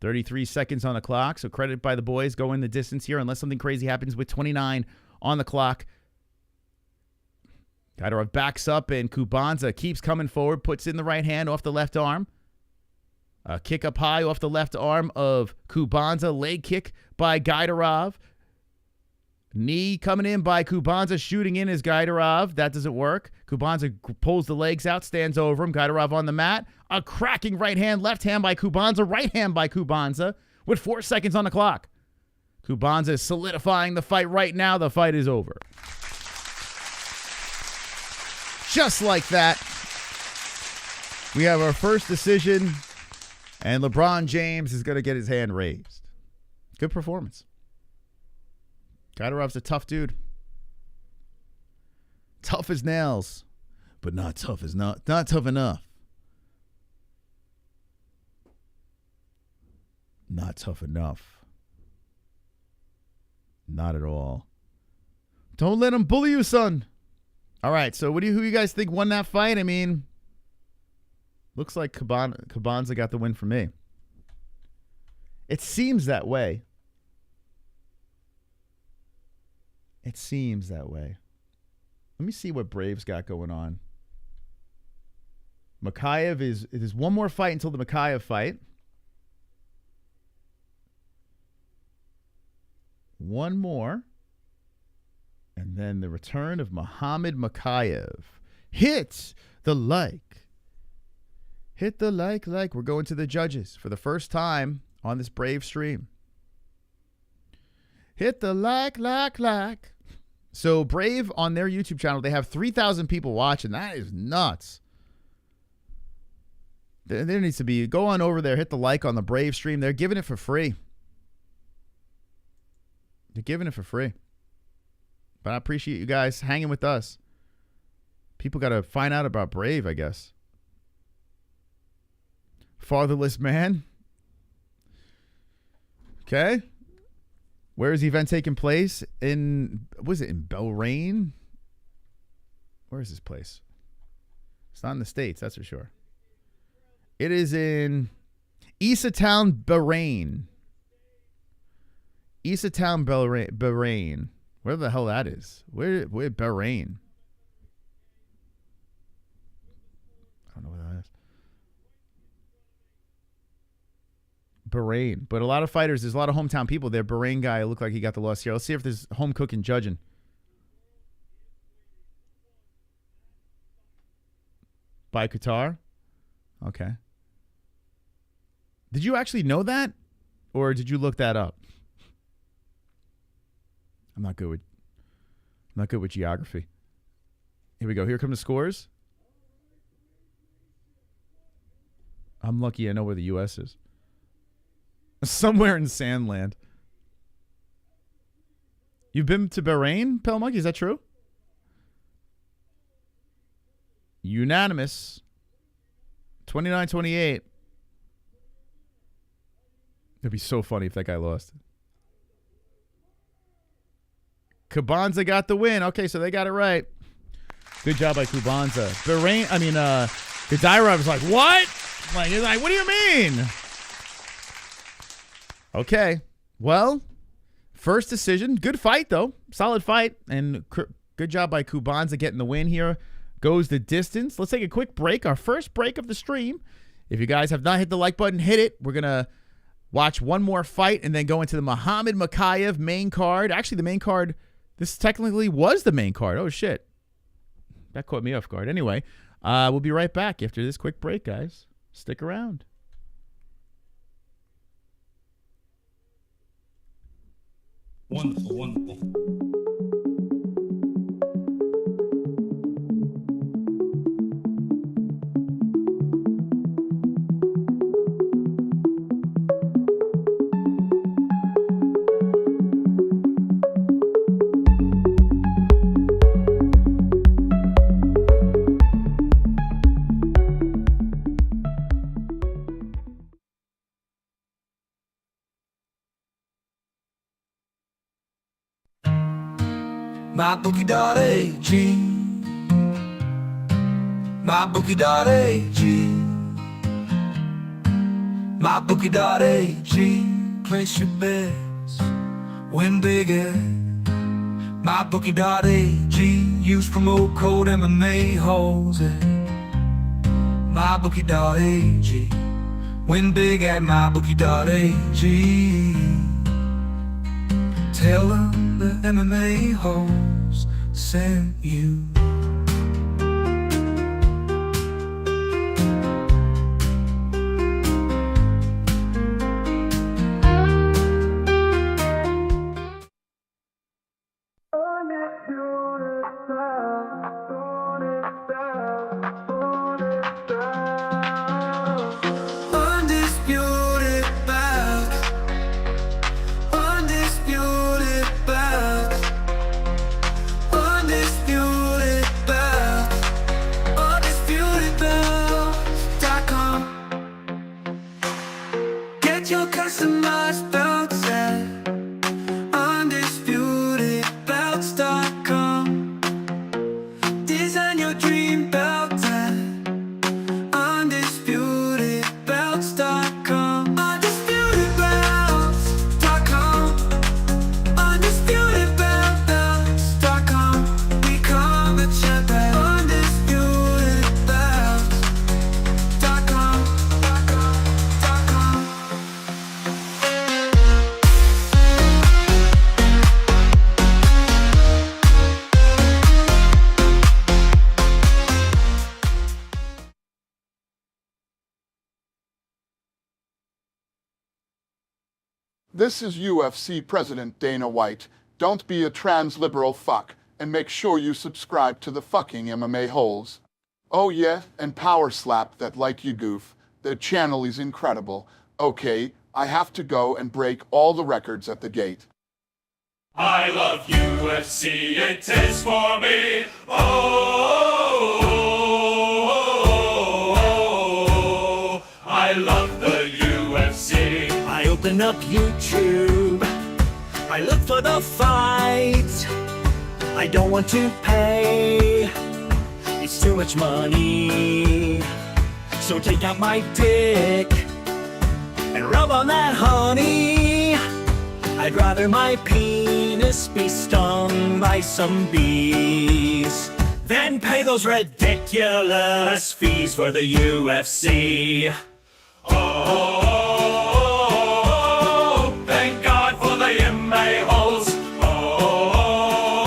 33 seconds on the clock, so credit by the boys going the distance here unless something crazy happens with 29 on the clock. Gaidarov backs up, and Kubanza keeps coming forward, puts in the right hand off the left arm. A kick up high off the left arm of Kubanza. Leg kick by Gaidarov. Knee coming in by Kubanza. Shooting in is Gaidarov. That doesn't work. Kubanza pulls the legs out, stands over him. Gaidarov on the mat. A cracking right hand, left hand by Kubanza. Right hand by Kubanza with 4 seconds on the clock. Kubanza is solidifying the fight right now. The fight is over. Just like that, we have our first decision, and LeBron James is going to get his hand raised. Good performance. Gaidarov's a tough dude. Tough as nails, but not tough enough. Not tough enough. Not at all. Don't let him bully you, son. All right, so who you guys think won that fight? I mean, looks like Kubanza got the win for me. It seems that way. It seems that way. Let me see what Braves got going on. Mokaev there's one more fight until the Mokaev fight. One more. And then the return of Muhammad Mokaev. Hit the like. Hit the like. We're going to the judges for the first time on this Brave stream. Hit the like. So Brave on their YouTube channel, they have 3,000 people watching. That is nuts. There needs to be, go on over there, hit the like on the Brave stream. They're giving it for free. They're giving it for free. But I appreciate you guys hanging with us. People got to find out about Brave, I guess. Fatherless man. Okay. Where is the event taking place? Was it in Bahrain? Where is this place? It's not in the States, that's for sure. It is in Isatown, Bahrain. Isatown, Bahrain. Where the hell that is? Where Bahrain? I don't know where that is. Bahrain. But a lot of fighters, there's a lot of hometown people there. Bahrain guy looked like he got the loss here. Let's see if there's home cooking judging. By Qatar? Okay. Did you actually know that? Or did you look that up? I'm not good with geography. Here we go. Here come the scores. I'm lucky I know where the U.S. is. Somewhere in Sandland. You've been to Bahrain, Pell Monkey? Is that true? Unanimous. 29-28. It'd be so funny if that guy lost. Kubanza got the win. Okay, so they got it right. Good job by Kubanza. Gaidarov was like, what? He's like, what do you mean? Okay. Well, first decision. Good fight, though. Solid fight. And good job by Kubanza getting the win here. Goes the distance. Let's take a quick break. Our first break of the stream. If you guys have not hit the like button, hit it. We're going to watch one more fight and then go into the Muhammad Mokaev main card. Actually, the main card, this technically was the main card. Oh, shit. That caught me off guard. Anyway, we'll be right back after this quick break, guys. Stick around. Wonderful, wonderful. MyBookie.ag, MyBookie.ag, MyBookie.ag. Place your bets, win big at MyBookie.ag. Use promo code MMA-Holes at MyBookie.ag. Win big at MyBookie.ag. Tell them the MMA-Holes sent you. This is UFC President Dana White. Don't be a trans-liberal fuck, and make sure you subscribe to the fucking MMA-Holes. Oh yeah, and power slap that like you goof. The channel is incredible. Okay, I have to go and break all the records at the gate. I love UFC, it is for me. Oh, I love the UFC. I open up YouTube, I look for the fight. I don't want to pay, it's too much money. So take out my dick and rub on that honey. I'd rather my penis be stung by some bees than pay those ridiculous fees for the UFC. Oh, thank God for the MMA-Holes. Oh,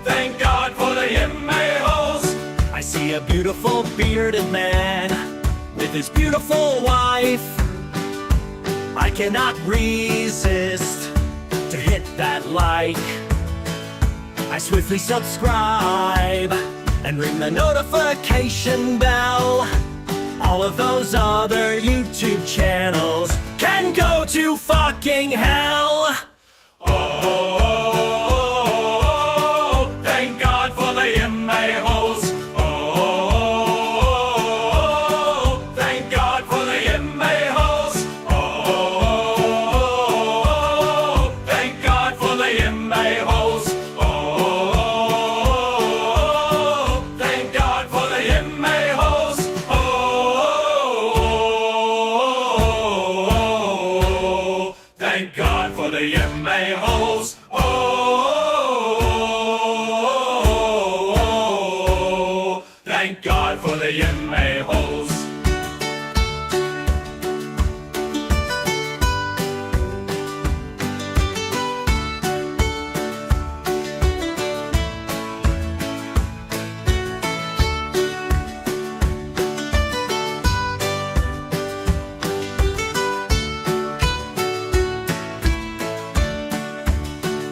thank God for the MMA-Holes. I see a beautiful bearded man with his beautiful wife. I cannot resist to hit that like. I swiftly subscribe and ring the notification bell. All of those other YouTube channels can go to fucking hell. Oh, thank God for the MMA-Holes. Oh, thank God for the MMA-Holes. Oh, thank God for the MMA-Holes. Oh, thank God for the MMA-Holes. Oh, thank God for the MMA-Holes. Oh, thank God for the MMA-Holes. Oh, thank God for the MMA-Holes.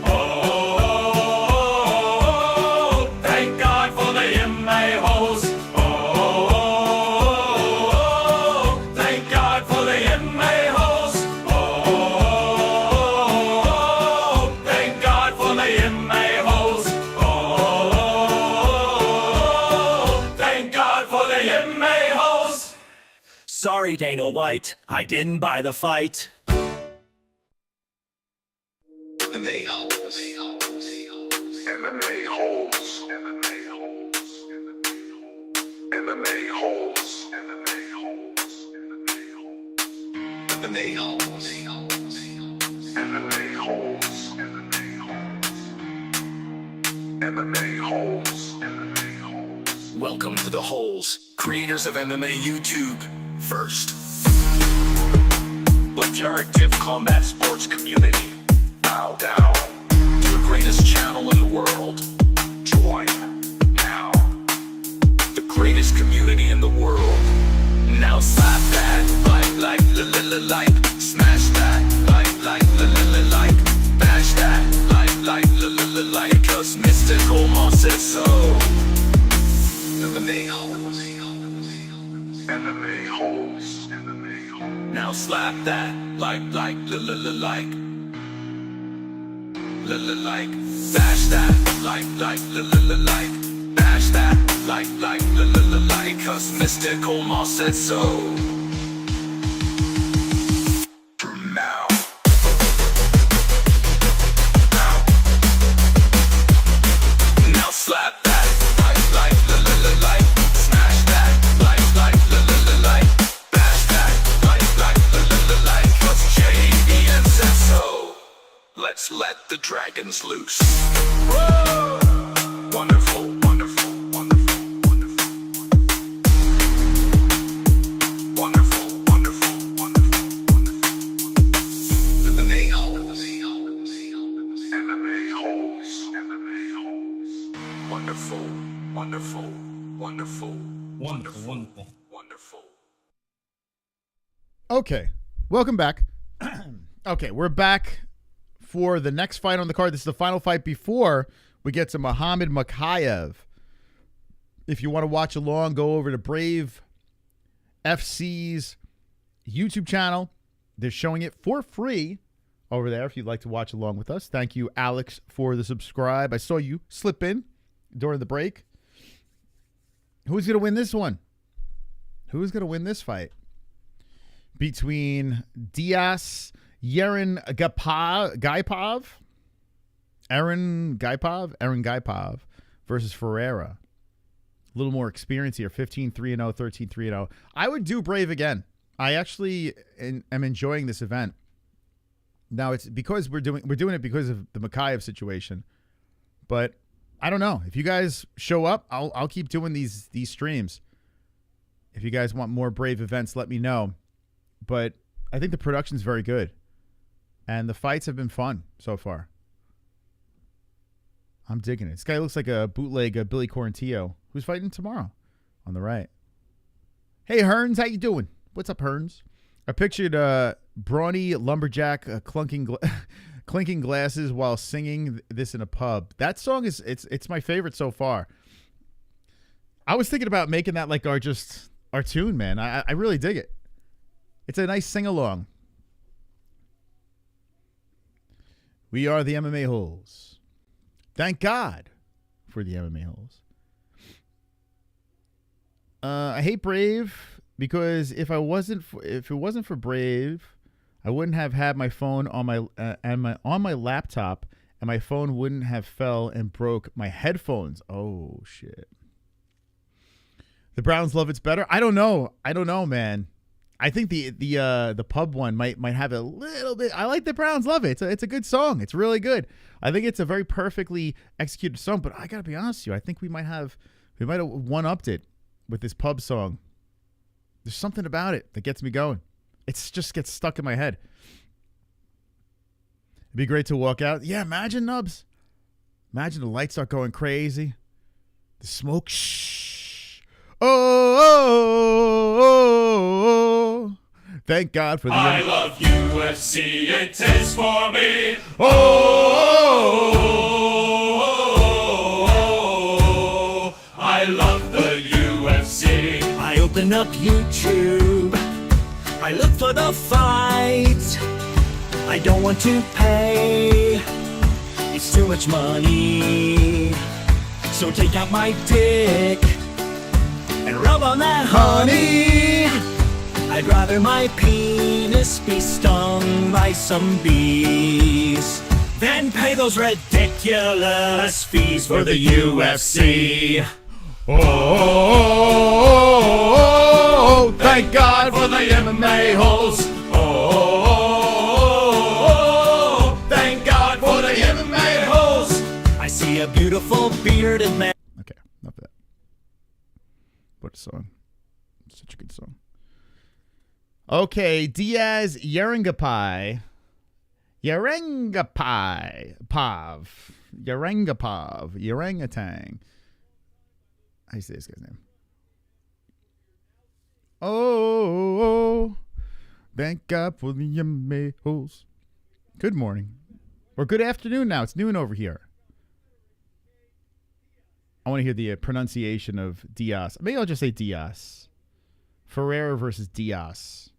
Oh, thank God for the MMA-Holes. Oh, thank God for the MMA-Holes. Oh, thank God for the MMA-Holes. Sorry, Dana White, I didn't buy the fight. MMA-Holes. MMA-Holes. MMA-Holes. MMA-Holes. MMA-Holes. Welcome to the Holes, creators of MMA YouTube. First, objective combat sports community. Bow down to the greatest channel in the world. Join now. The greatest community in the world. Now slap that, like, smash that, like, bash that, like, cause mystical moss said so. MMA-Holes. MMA-Holes. Now slap that, like, bash that, like, bash that, like, cause mystical moss said so. Now. Now slap that, like, smash that, like, bash that, like, cause JBN said so. Let's let the dragons loose. Whoa! Wonderful, wonderful, wonderful, wonderful. Wonderful, wonderful, wonderful, wonderful. MMA-Holes. MMA-Holes. MMA-Holes. Wonderful, wonderful, wonderful, wonderful, wonderful. Okay, welcome back. Okay, we're back for the next fight on the card. This is the final fight before we get to Muhammad Mokaev. If you want to watch along, go over to Brave FC's YouTube channel. They're showing it for free over there if you'd like to watch along with us. Thank you, Alex, for the subscribe. I saw you slip in during the break. Who's going to win this one? Who's going to win this fight? Between Diaz, Erengaipov versus Ferreira. A little more experience here. 15-3-0, 13-3-0. I would do Brave again. I actually am enjoying this event. Now it's because we're doing it because of the Mokaev situation. But I don't know. If you guys show up, I'll keep doing these streams. If you guys want more Brave events, let me know. But I think the production's very good. And the fights have been fun so far. I'm digging it. This guy looks like a bootleg Billy Quarantillo. Who's fighting tomorrow? On the right. Hey, Hearns, how you doing? What's up, Hearns? I pictured brawny lumberjack clinking glasses while singing this in a pub. That song it's my favorite so far. I was thinking about making that like our tune, man. I really dig it. It's a nice sing-along. We are the MMA-Holes. Thank God for the MMA-Holes. I hate Brave because if it wasn't for Brave, I wouldn't have had my phone on my laptop, and my phone wouldn't have fell and broke my headphones. Oh shit. The Browns love it's better. I don't know, man. I think the pub one might have a little bit. I like the Browns love it. It's a good song. It's really good. I think it's a very perfectly executed song. But I gotta be honest with you, I think we might have one-upped it with this pub song. There's something about it that gets me going. It just gets stuck in my head. It'd be great to walk out. Yeah, imagine, Nubs. Imagine the lights start going crazy. The smoke. Shh. Oh. Thank God for the... I love UFC, it is for me. Oh, I love the UFC. I open up YouTube, I look for the fight. I don't want to pay, it's too much money. So take out my dick and rub on that honey. I'd rather my penis be stung by some bees than pay those ridiculous fees for the UFC. Oh, thank God for the MMA-Holes. Oh, thank God for the MMA-Holes. I see a beautiful bearded man. Okay, enough of that. What a song. Such a good song. Okay, Diaz Erengaipov. Orangutan. How do you say this guy's name? Oh, thank God for the MMA-Holes. Good morning. Or good afternoon now. It's noon over here. I want to hear the pronunciation of Diaz. Maybe I'll just say Diaz. Ferreira versus Diaz.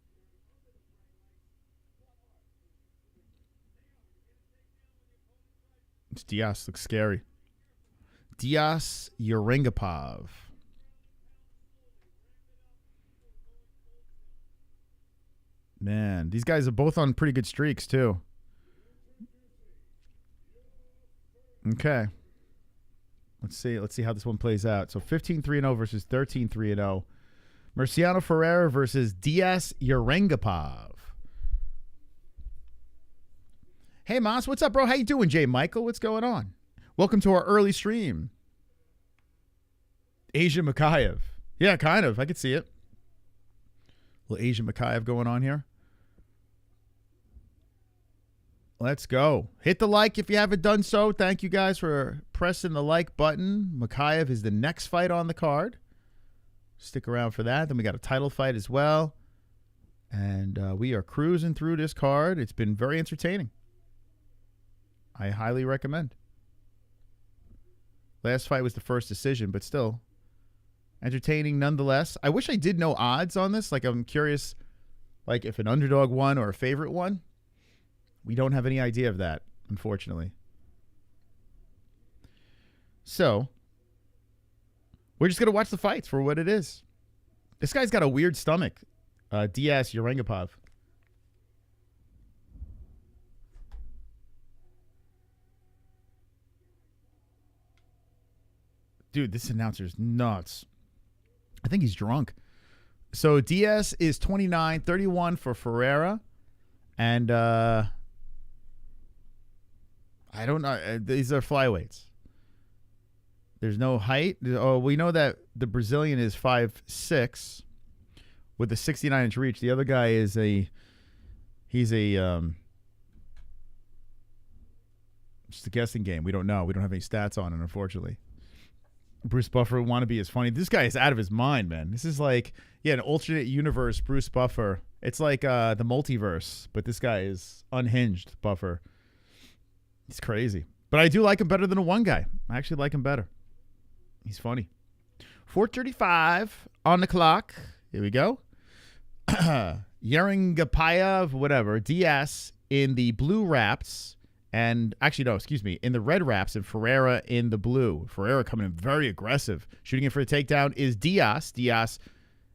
Diaz looks scary. Diaz Erengaipov. Man, these guys are both on pretty good streaks too. Okay. Let's see how this one plays out. So 15-3-0 versus 13-3-0. Marciano Ferreira versus Diaz Erengaipov. Hey, Moss, what's up, bro? How you doing, Jay Michael? What's going on? Welcome to our early stream. Asian Mokaev. Yeah, kind of. I could see it. Little Asian Mokaev going on here. Let's go. Hit the like if you haven't done so. Thank you guys for pressing the like button. Mokaev is the next fight on the card. Stick around for that. Then we got a title fight as well. And we are cruising through this card. It's been very entertaining. I highly recommend. Last fight was the first decision, but still entertaining nonetheless. I wish I did know odds on this. Like, I'm curious, like, if an underdog won or a favorite won. We don't have any idea of that, unfortunately. So, we're just going to watch the fights for what it is. This guy's got a weird stomach. Diaz Erengaipov. Dude, this announcer's nuts. I think he's drunk. So Diaz is 29, 31 for Ferreira. And I don't know. These are flyweights. There's no height. Oh, we know that the Brazilian is 5'6" with a 69-inch reach. The other guy is just a guessing game. We don't know. We don't have any stats on it, unfortunately. Bruce Buffer wannabe is funny. This guy is out of his mind, man. This is like, an alternate universe Bruce Buffer. It's like the multiverse, but this guy is unhinged, Buffer. He's crazy. But I do like him better than a one guy. I actually like him better. He's funny. 4:35 on the clock. Here we go. Erengaipov, whatever. Diaz in the blue wraps. And actually, no, excuse me, in the red wraps and Ferreira in the blue. Ferreira coming in very aggressive. Shooting in for a takedown is Diaz. Diaz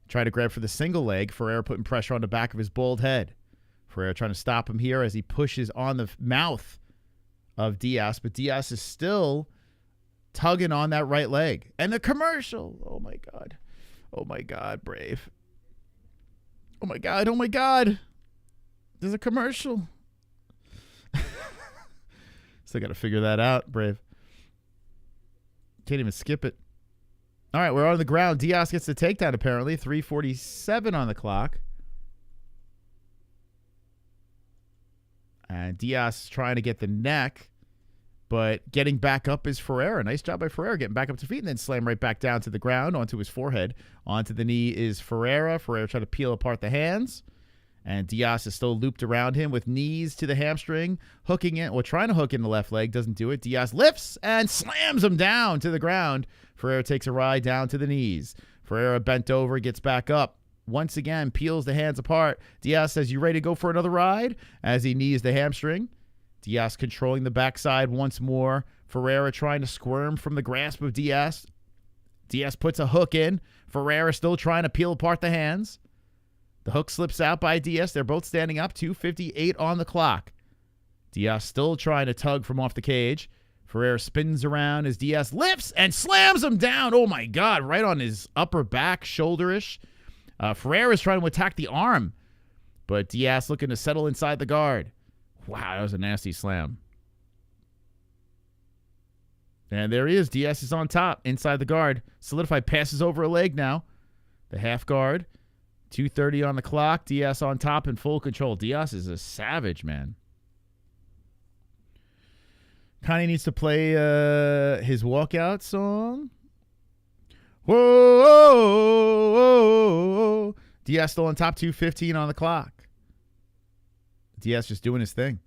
trying to grab for the single leg. Ferreira putting pressure on the back of his bald head. Ferreira trying to stop him here as he pushes on the mouth of Diaz. But Diaz is still tugging on that right leg. And the commercial. Oh, my God. Oh, my God, Brave. Oh, my God. Oh, my God. There's a commercial. Still got to figure that out, Brave. Can't even skip it. All right, we're on the ground. Diaz gets the takedown, apparently. 3:47 on the clock. And Diaz trying to get the neck, but getting back up is Ferreira. Nice job by Ferreira, getting back up to feet and then slam right back down to the ground, onto his forehead. Onto the knee is Ferreira. Ferreira trying to peel apart the hands. And Diaz is still looped around him with knees to the hamstring, hooking it, or trying to hook in the left leg, doesn't do it. Diaz lifts and slams him down to the ground. Ferreira takes a ride down to the knees. Ferreira bent over, gets back up. Once again, peels the hands apart. Diaz says, "You ready to go for another ride?" As he knees the hamstring. Diaz controlling the backside once more. Ferreira trying to squirm from the grasp of Diaz. Diaz puts a hook in. Ferreira still trying to peel apart the hands. The hook slips out by Diaz. They're both standing up. 2:58 on the clock. Diaz still trying to tug from off the cage. Ferreira spins around as Diaz lifts and slams him down. Oh, my God. Right on his upper back, shoulder-ish. Ferreira is trying to attack the arm, but Diaz looking to settle inside the guard. Wow, that was a nasty slam. And there he is. Diaz is on top, inside the guard. Solidified, passes over a leg now. The half guard. 2:30 on the clock. Diaz on top in full control. Diaz is a savage, man. Connie needs to play his walkout song. Whoa, whoa, whoa, whoa. Diaz still on top. 2:15 on the clock. Diaz just doing his thing.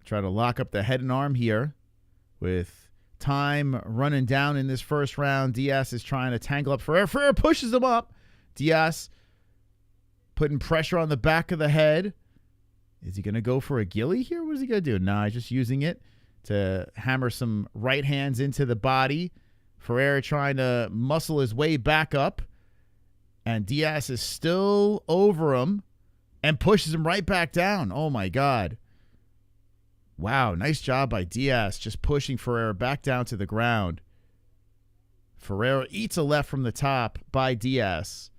Try to lock up the head and arm here with time running down in this first round. Diaz is trying to tangle up Ferreira. Ferreira pushes him up. Diaz putting pressure on the back of the head. Is he going to go for a ghillie here? What is he going to do? Nah, he's just using it to hammer some right hands into the body. Ferreira trying to muscle his way back up. And Diaz is still over him and pushes him right back down. Oh, my God. Wow, nice job by Diaz just pushing Ferreira back down to the ground. Ferreira eats a left from the top by Diaz.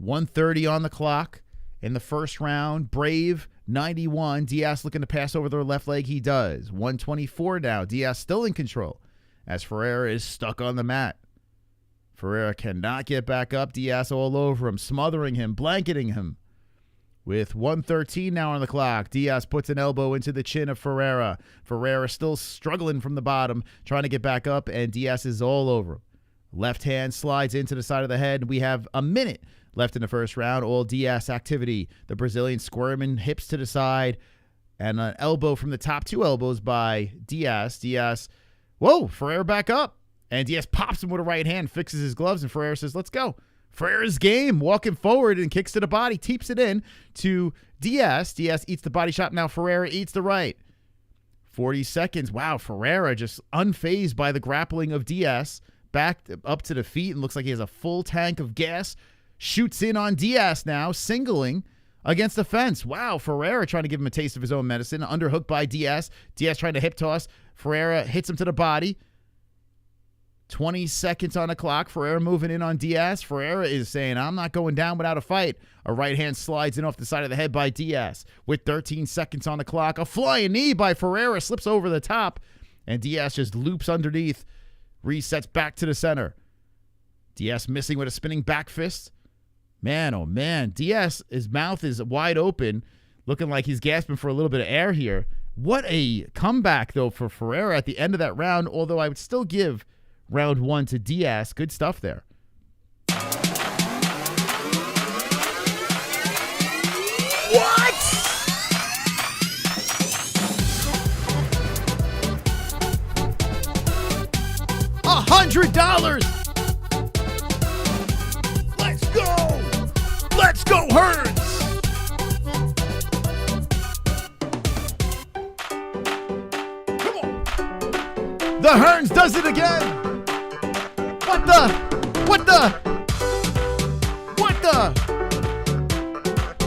1:30 on the clock in the first round. Brave, 91. Diaz looking to pass over the left leg. He does. 1:24 now. Diaz still in control as Ferreira is stuck on the mat. Ferreira cannot get back up. Diaz all over him, smothering him, blanketing him. With 1:13 now on the clock, Diaz puts an elbow into the chin of Ferreira. Ferreira still struggling from the bottom, trying to get back up, and Diaz is all over him. Left hand slides into the side of the head. We have a minute left in the first round. All Diaz activity. The Brazilian squirming hips to the side. And an elbow from the top. 2 elbows by Diaz. Diaz, whoa, Ferreira back up. And Diaz pops him with a right hand, fixes his gloves, and Ferreira says, let's go. Ferreira's game, walking forward and kicks to the body, teeps it in to Diaz. Diaz eats the body shot. Now Ferreira eats the right. 40 seconds. Wow, Ferreira just unfazed by the grappling of Diaz. Back up to the feet and looks like he has a full tank of gas. Shoots in on Diaz now, singling against the fence. Wow, Ferreira trying to give him a taste of his own medicine. Underhooked by Diaz. Diaz trying to hip toss. Ferreira hits him to the body. 20 seconds on the clock. Ferreira moving in on Diaz. Ferreira is saying, I'm not going down without a fight. A right hand slides in off the side of the head by Diaz. With 13 seconds on the clock, a flying knee by Ferreira slips over the top. And Diaz just loops underneath. Resets back to the center. Diaz missing with a spinning back fist. Man, oh man. Diaz, his mouth is wide open, looking like he's gasping for a little bit of air here. What a comeback, though, for Ferreira at the end of that round, although I would still give round 1 to Diaz. Good stuff there. What? $100. Let's go! Let's go, Hearns! Come on! The Hearns does it again. What the?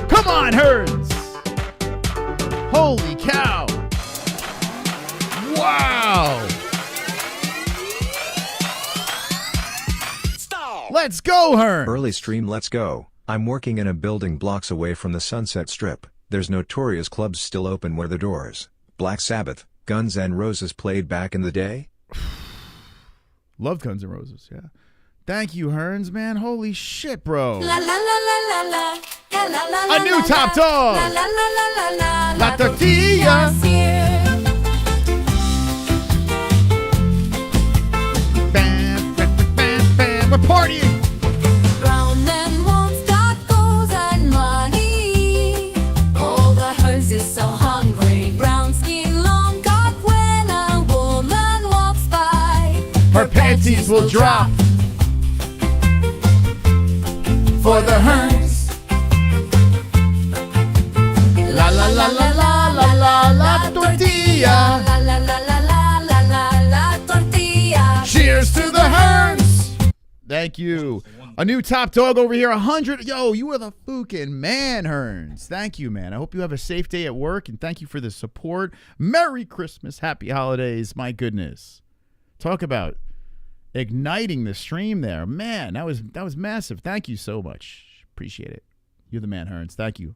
Come on, Hearns. Holy cow. Wow. Let's go, Hearns. Early stream, let's go. I'm working in a building blocks away from the Sunset Strip. There's notorious clubs still open where the Doors, Black Sabbath, Guns N' Roses played back in the day. Love Guns N' Roses, yeah. Thank you, Hearns, man. Holy shit, bro. A new top dog. La tortilla. Bam, bam, bam, bam. We're partying. Brown and wants got gold and money. All the Hearns is so hungry. Brown skin long got when a woman walks by. Her panties will drop. For the Hearns. La la la la la la la la tortilla. La la la la la la la la tortilla. Cheers to the Hearns. Thank you. A new top dog over here, 100. Yo, you are the fucking man, Hearns. Thank you, man. I hope you have a safe day at work, and thank you for the support. Merry Christmas. Happy holidays. My goodness. Talk about igniting the stream there. Man, that was massive. Thank you so much. Appreciate it. You're the man, Hearns. Thank you.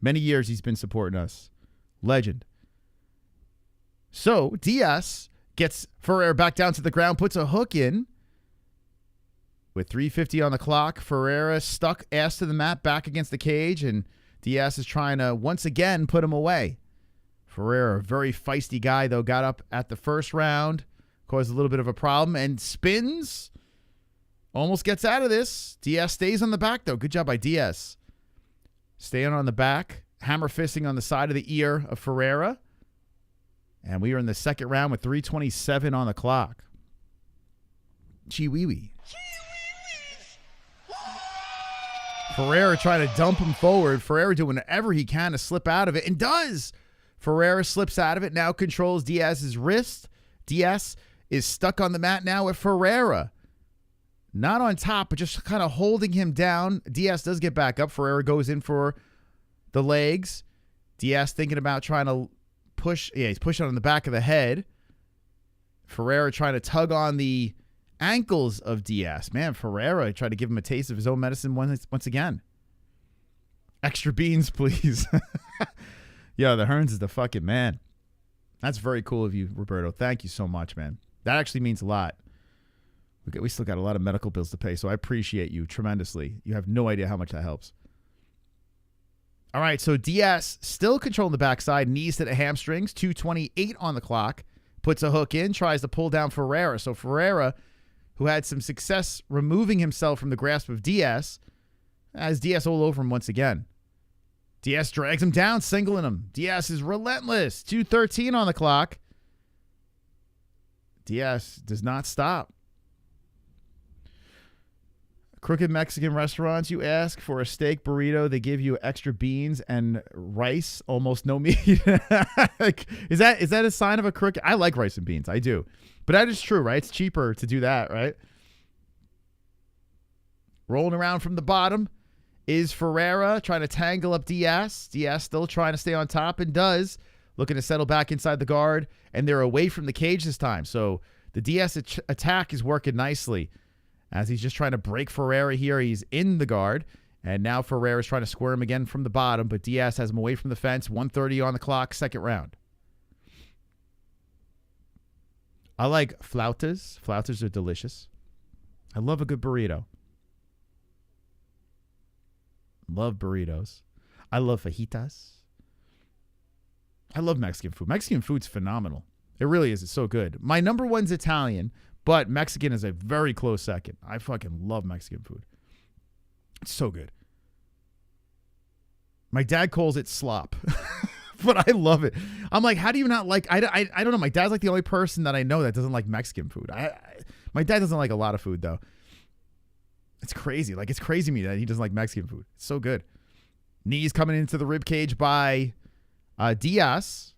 Many years he's been supporting us. Legend. So, Diaz gets Ferreira back down to the ground, puts a hook in. With 3:50 on the clock, Ferreira stuck ass to the mat back against the cage, and Diaz is trying to once again put him away. Ferreira, a very feisty guy, though, got up at the first round. Caused a little bit of a problem and spins. Almost gets out of this. Diaz stays on the back, though. Good job by Diaz. Staying on the back. Hammer fisting on the side of the ear of Ferreira. And we are in the second round with 3:27 on the clock. Chee-wee-wee. Ferreira trying to dump him forward. Ferreira doing whatever he can to slip out of it, and does. Ferreira slips out of it, now controls Diaz's wrist. Diaz is stuck on the mat now with Ferreira. Not on top, but just kind of holding him down. Diaz does get back up. Ferreira goes in for the legs. Diaz thinking about trying to push. Yeah, he's pushing on the back of the head. Ferreira trying to tug on the ankles of Diaz. Man, Ferreira tried to give him a taste of his own medicine once again. Extra beans, please. Yo, the Hearns is the fucking man. That's very cool of you, Roberto. Thank you so much, man. That actually means a lot. We still got a lot of medical bills to pay, so I appreciate you tremendously. You have no idea how much that helps. All right, so Diaz still controlling the backside, knees to the hamstrings, 2:28 on the clock, puts a hook in, tries to pull down Ferreira. So Ferreira, who had some success removing himself from the grasp of Diaz, as Diaz all over him once again. Diaz drags him down, singling him. Diaz is relentless. 2:13 on the clock. Diaz does not stop. Crooked Mexican restaurants, you ask for a steak burrito, they give you extra beans and rice, almost no meat. Is that a sign of a crooked? I like rice and beans. I do. But that is true, right? It's cheaper to do that, right? Rolling around from the bottom is Ferreira trying to tangle up Diaz. Diaz still trying to stay on top and does. Looking to settle back inside the guard. And they're away from the cage this time. So the Diaz attack is working nicely. As he's just trying to break Ferreira here. He's in the guard. And now Ferreira's trying to square him again from the bottom. But Diaz has him away from the fence. 1:30 on the clock, second round. I like flautas. Flautas are delicious. I love a good burrito. Love burritos. I love fajitas. I love Mexican food. Mexican food's phenomenal. It really is. It's so good. My number one's Italian, but Mexican is a very close second. I fucking love Mexican food. It's so good. My dad calls it slop, but I love it. I'm like, how do you not like, I don't know. My dad's like the only person that I know that doesn't like Mexican food. My dad doesn't like a lot of food, though. It's crazy. Like, it's crazy to me that he doesn't like Mexican food. It's so good. Knees coming into the rib cage by Diaz.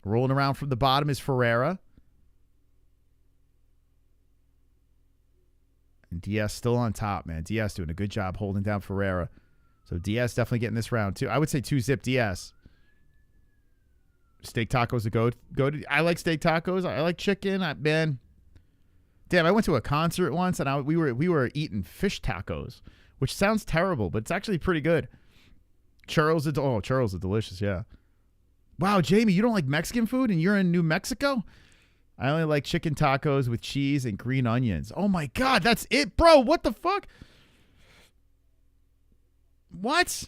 Rolling around from the bottom is Ferreira. And Diaz still on top, man. Diaz doing a good job holding down Ferreira. So Diaz definitely getting this round, too. I would say 2-zip Diaz. Steak tacos go to. I like steak tacos. I like chicken. Man. Damn, I went to a concert once and we were eating fish tacos, which sounds terrible, but it's actually pretty good. Churros are delicious, yeah. Wow, Jamie, you don't like Mexican food and you're in New Mexico? I only like chicken tacos with cheese and green onions. Oh my God, that's it, bro. What the fuck? What?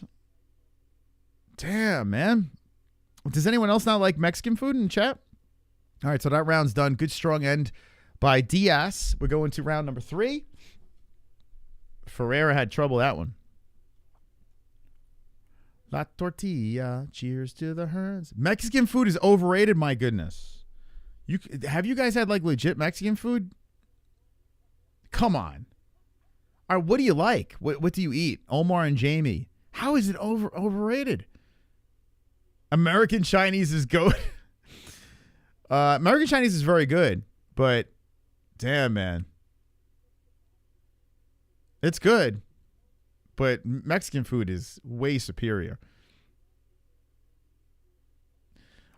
Damn, man. Does anyone else not like Mexican food in chat? All right, so that round's done. Good strong end by Diaz. We're going to round number 3. Ferreira had trouble that one. La tortilla, cheers to the herds. Mexican food is overrated, my goodness. Have you guys had like legit Mexican food? Come on. All right, what do you like? What do you eat? Omar and Jamie. How is it overrated? American Chinese is good. American Chinese is very good, but damn, man. It's good, but Mexican food is way superior.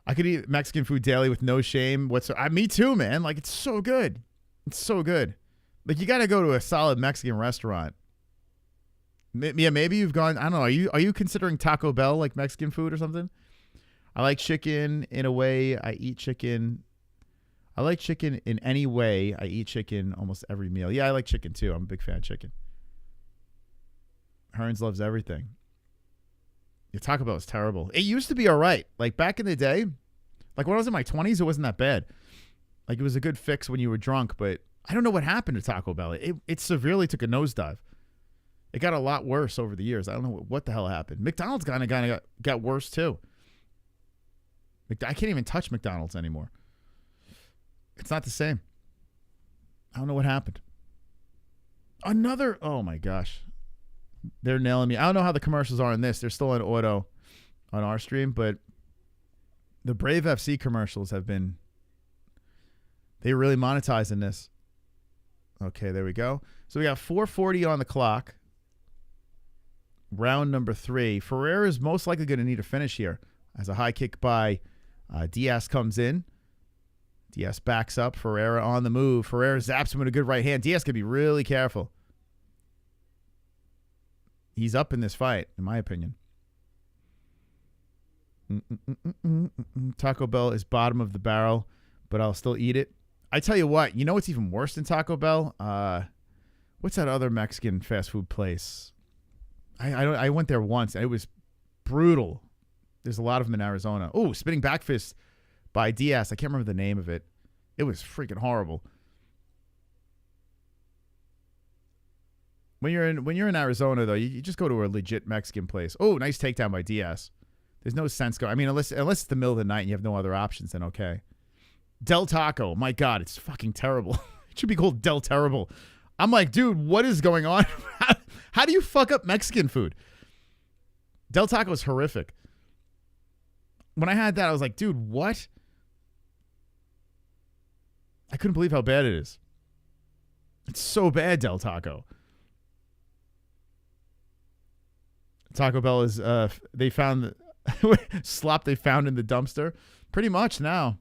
I could eat Mexican food daily with no shame whatsoever. Me too, man. Like, it's so good. It's so good. Like, you got to go to a solid Mexican restaurant. Yeah, maybe you've gone. I don't know. Are you considering Taco Bell like Mexican food or something? I like chicken in a way. I eat chicken. I like chicken in any way. I eat chicken almost every meal. Yeah, I like chicken too. I'm a big fan of chicken. Hearns loves everything. Yeah, Taco Bell is terrible. It used to be all right. Like back in the day, like when I was in my 20s, it wasn't that bad. Like it was a good fix when you were drunk, but I don't know what happened to Taco Bell. It severely took a nosedive. It got a lot worse over the years. I don't know what the hell happened. McDonald's kind of got worse too. I can't even touch McDonald's anymore. It's not the same. I don't know what happened. Oh my gosh. They're nailing me. I don't know how the commercials are on this. They're still on auto on our stream, but the Brave FC commercials they're really monetizing this. Okay, there we go. So we got 4:40 on the clock. Round number 3. Ferreira is most likely going to need a finish here as a high kick by Diaz comes in. Diaz backs up. Ferreira on the move. Ferreira zaps him with a good right hand. Diaz can be really careful. He's up in this fight, in my opinion. Taco Bell is bottom of the barrel, but I'll still eat it. I tell you what, you know what's even worse than Taco Bell? What's that other Mexican fast food place? I went there once. And it was brutal. There's a lot of them in Arizona. Oh, spinning back fist by Diaz. I can't remember the name of it. It was freaking horrible. When you're in Arizona though, you just go to a legit Mexican place. Oh, nice takedown by Diaz. There's no sense going. I mean, unless it's the middle of the night and you have no other options, then okay. Del Taco, my God, it's fucking terrible. It should be called Del Terrible. I'm like, dude, what is going on? How do you fuck up Mexican food? Del Taco is horrific. When I had that, I was like, dude, what? I couldn't believe how bad it is. It's so bad, Del Taco. Taco Bell is, they found slop they found in the dumpster. Pretty much now.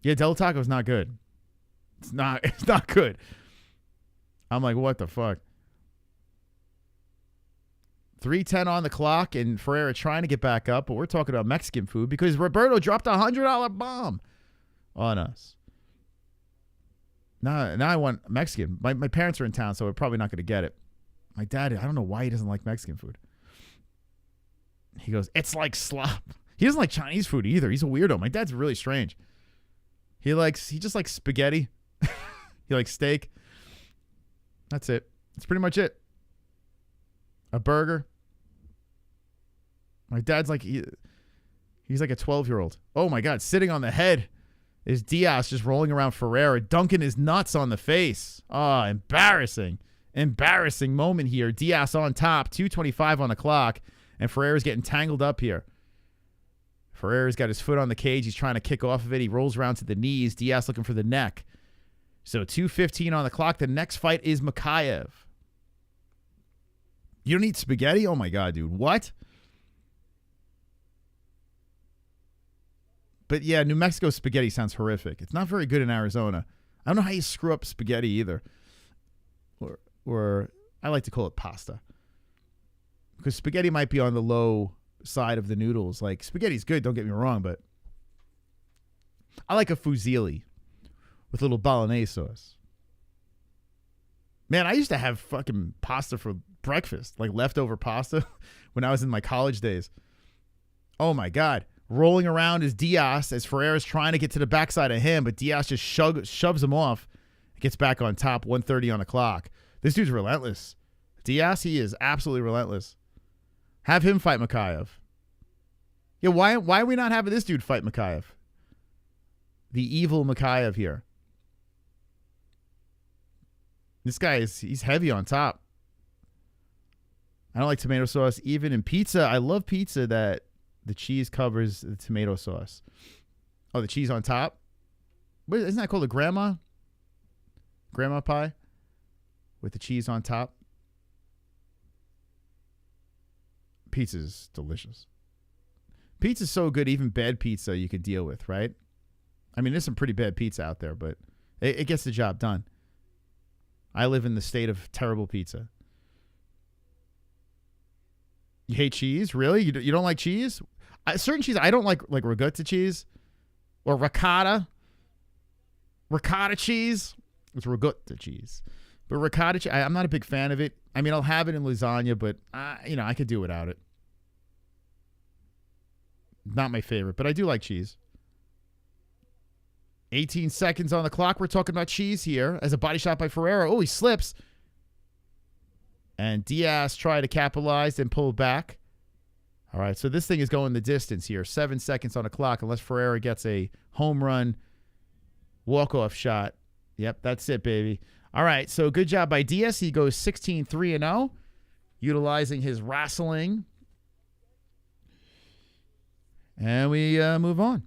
Yeah, Del Taco's not good. It's not good. I'm like, what the fuck? 3:10 on the clock, and Ferreira trying to get back up, but we're talking about Mexican food because Roberto dropped a $100 bomb on us. Now I want Mexican. My parents are in town, so we're probably not going to get it. My dad, I don't know why he doesn't like Mexican food. He goes, it's like slop. He doesn't like Chinese food either. He's a weirdo. My dad's really strange. He just likes spaghetti. He likes steak. That's it. That's pretty much it. A burger. My dad's like, he's like a 12-year-old. Oh my God, sitting on the head is Diaz just rolling around Ferreira, dunking his nuts on the face. Oh, embarrassing. Embarrassing moment here. Diaz on top, 2:25 on the clock, and Ferreira's getting tangled up here. Ferreira's got his foot on the cage. He's trying to kick off of it. He rolls around to the knees. Diaz looking for the neck. So 2:15 on the clock. The next fight is Mokaev. You don't eat spaghetti? Oh my God, dude. What? But yeah, New Mexico spaghetti sounds horrific. It's not very good in Arizona. I don't know how you screw up spaghetti either. Or I like to call it pasta. Because spaghetti might be on the low side of the noodles. Like, spaghetti's good, don't get me wrong, but I like a fusilli with a little bolognese sauce. Man, I used to have fucking pasta for breakfast, like leftover pasta when I was in my college days. Oh my God. Rolling around is Diaz as Ferreira's trying to get to the backside of him, but Diaz just shoves him off. Gets back on top, 1:30 on the clock. This dude's relentless. Diaz, he is absolutely relentless. Have him fight Mokaev. Yeah, why are we not having this dude fight Mokaev? The evil Mokaev here. This guy he's heavy on top. I don't like tomato sauce even in pizza. I love pizza that the cheese covers the tomato sauce. Oh, the cheese on top? Isn't that called a grandma? Grandma pie? With the cheese on top? Pizza's delicious. Pizza's so good, even bad pizza you could deal with, right? I mean, there's some pretty bad pizza out there, but it gets the job done. I live in the state of terrible pizza. You hate cheese? Really? You don't like cheese? Certain cheese, I don't like ricotta cheese or ricotta. Ricotta cheese. It's ricotta cheese. But ricotta cheese, I'm not a big fan of it. I mean, I'll have it in lasagna, but, I could do without it. Not my favorite, but I do like cheese. 18 seconds on the clock. We're talking about cheese here as a body shot by Ferreira. Oh, he slips. And Diaz tried to capitalize and pull back. All right, so this thing is going the distance here. 7 seconds on the clock unless Ferreira gets a home run walk-off shot. Yep, that's it, baby. All right, so good job by Diaz. He goes 16-3-0, utilizing his wrestling. And we move on.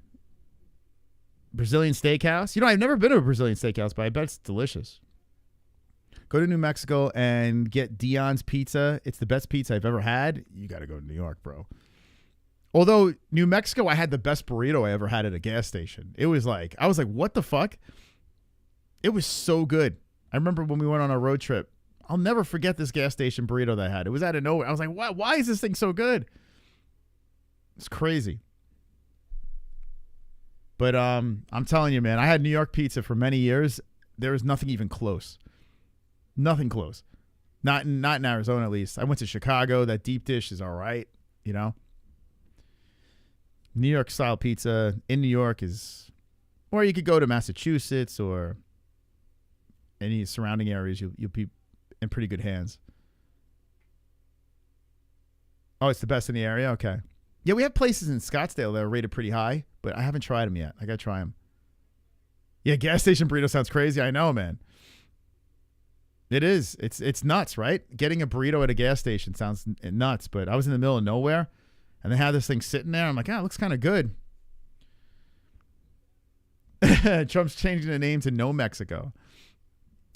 Brazilian steakhouse. I've never been to a Brazilian steakhouse, but I bet it's delicious. Go to New Mexico and get Dion's Pizza. It's the best pizza I've ever had. You got to go to New York, bro. Although, New Mexico, I had the best burrito I ever had at a gas station. It was like, I was like, what the fuck? It was so good. I remember when we went on our road trip. I'll never forget this gas station burrito that I had. It was out of nowhere. I was like, why is this thing so good? It's crazy. But I'm telling you, man, I had New York pizza for many years. There was nothing even close. Nothing close. Not in Arizona, at least. I went to Chicago. That deep dish is all right, New York style pizza in New York is, or you could go to Massachusetts or any surrounding areas. You'll be in pretty good hands. Oh, it's the best in the area? Okay. Yeah, we have places in Scottsdale that are rated pretty high, but I haven't tried them yet. I got to try them. Yeah, gas station burrito sounds crazy. I know, man. It is. It's nuts, right? Getting a burrito at a gas station sounds nuts, but I was in the middle of nowhere, and they had this thing sitting there. I'm like, it looks kind of good. Trump's changing the name to No Mexico.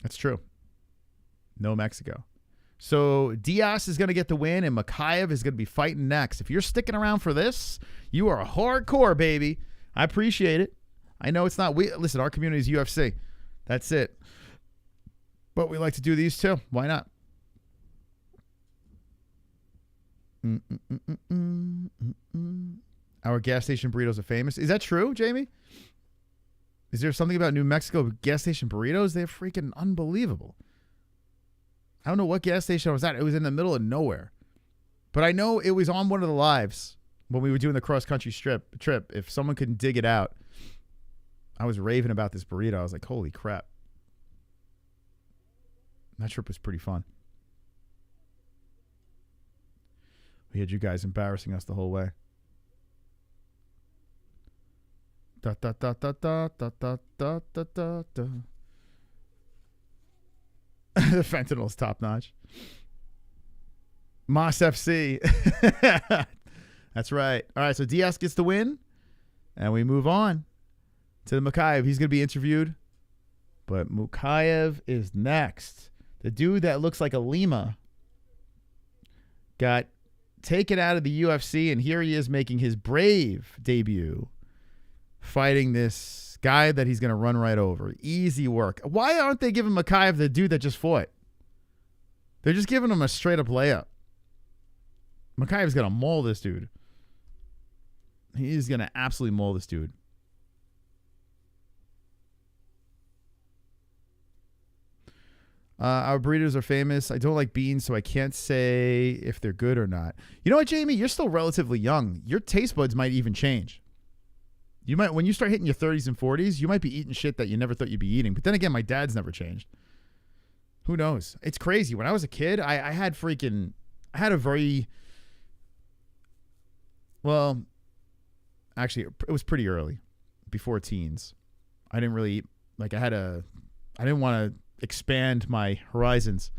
That's true. No Mexico. So Diaz is going to get the win, and Mokaev is going to be fighting next. If you're sticking around for this, you are hardcore, baby. I appreciate it. I know it's not. Listen, our community is UFC. That's it. But we like to do these too. Why not? Our gas station burritos are famous. Is that true, Jamie? Is there something about New Mexico gas station burritos? They're freaking unbelievable. I don't know what gas station I was at. It was in the middle of nowhere. But I know it was on one of the lives when we were doing the cross-country trip. If someone could dig it out, I was raving about this burrito. I was like, holy crap. That trip was pretty fun. We had you guys embarrassing us the whole way. Da, da, da, da, da, da, da, da, da, da, da. The fentanyl's top notch. Moss FC. That's right. All right, so Diaz gets the win, and we move on to the Mokaev. He's going to be interviewed, but Mokaev is next. The dude that looks like a Lima got taken out of the UFC, and here he is making his brave debut, fighting this guy that he's going to run right over. Easy work. Why aren't they giving Mokaev the dude that just fought? They're just giving him a straight-up layup. Mokaev's going to maul this dude. He's going to absolutely maul this dude. Our burritos are famous. I don't like beans, so I can't say if they're good or not. You know what, Jamie? You're still relatively young. Your taste buds might even change. You might, when you start hitting your 30s and 40s, you might be eating shit that you never thought you'd be eating. But then again, my dad's never changed. Who knows? It's crazy. When I was a kid, I had a very, well, actually, it was pretty early, before teens. I didn't really eat, like I didn't want to expand my horizons.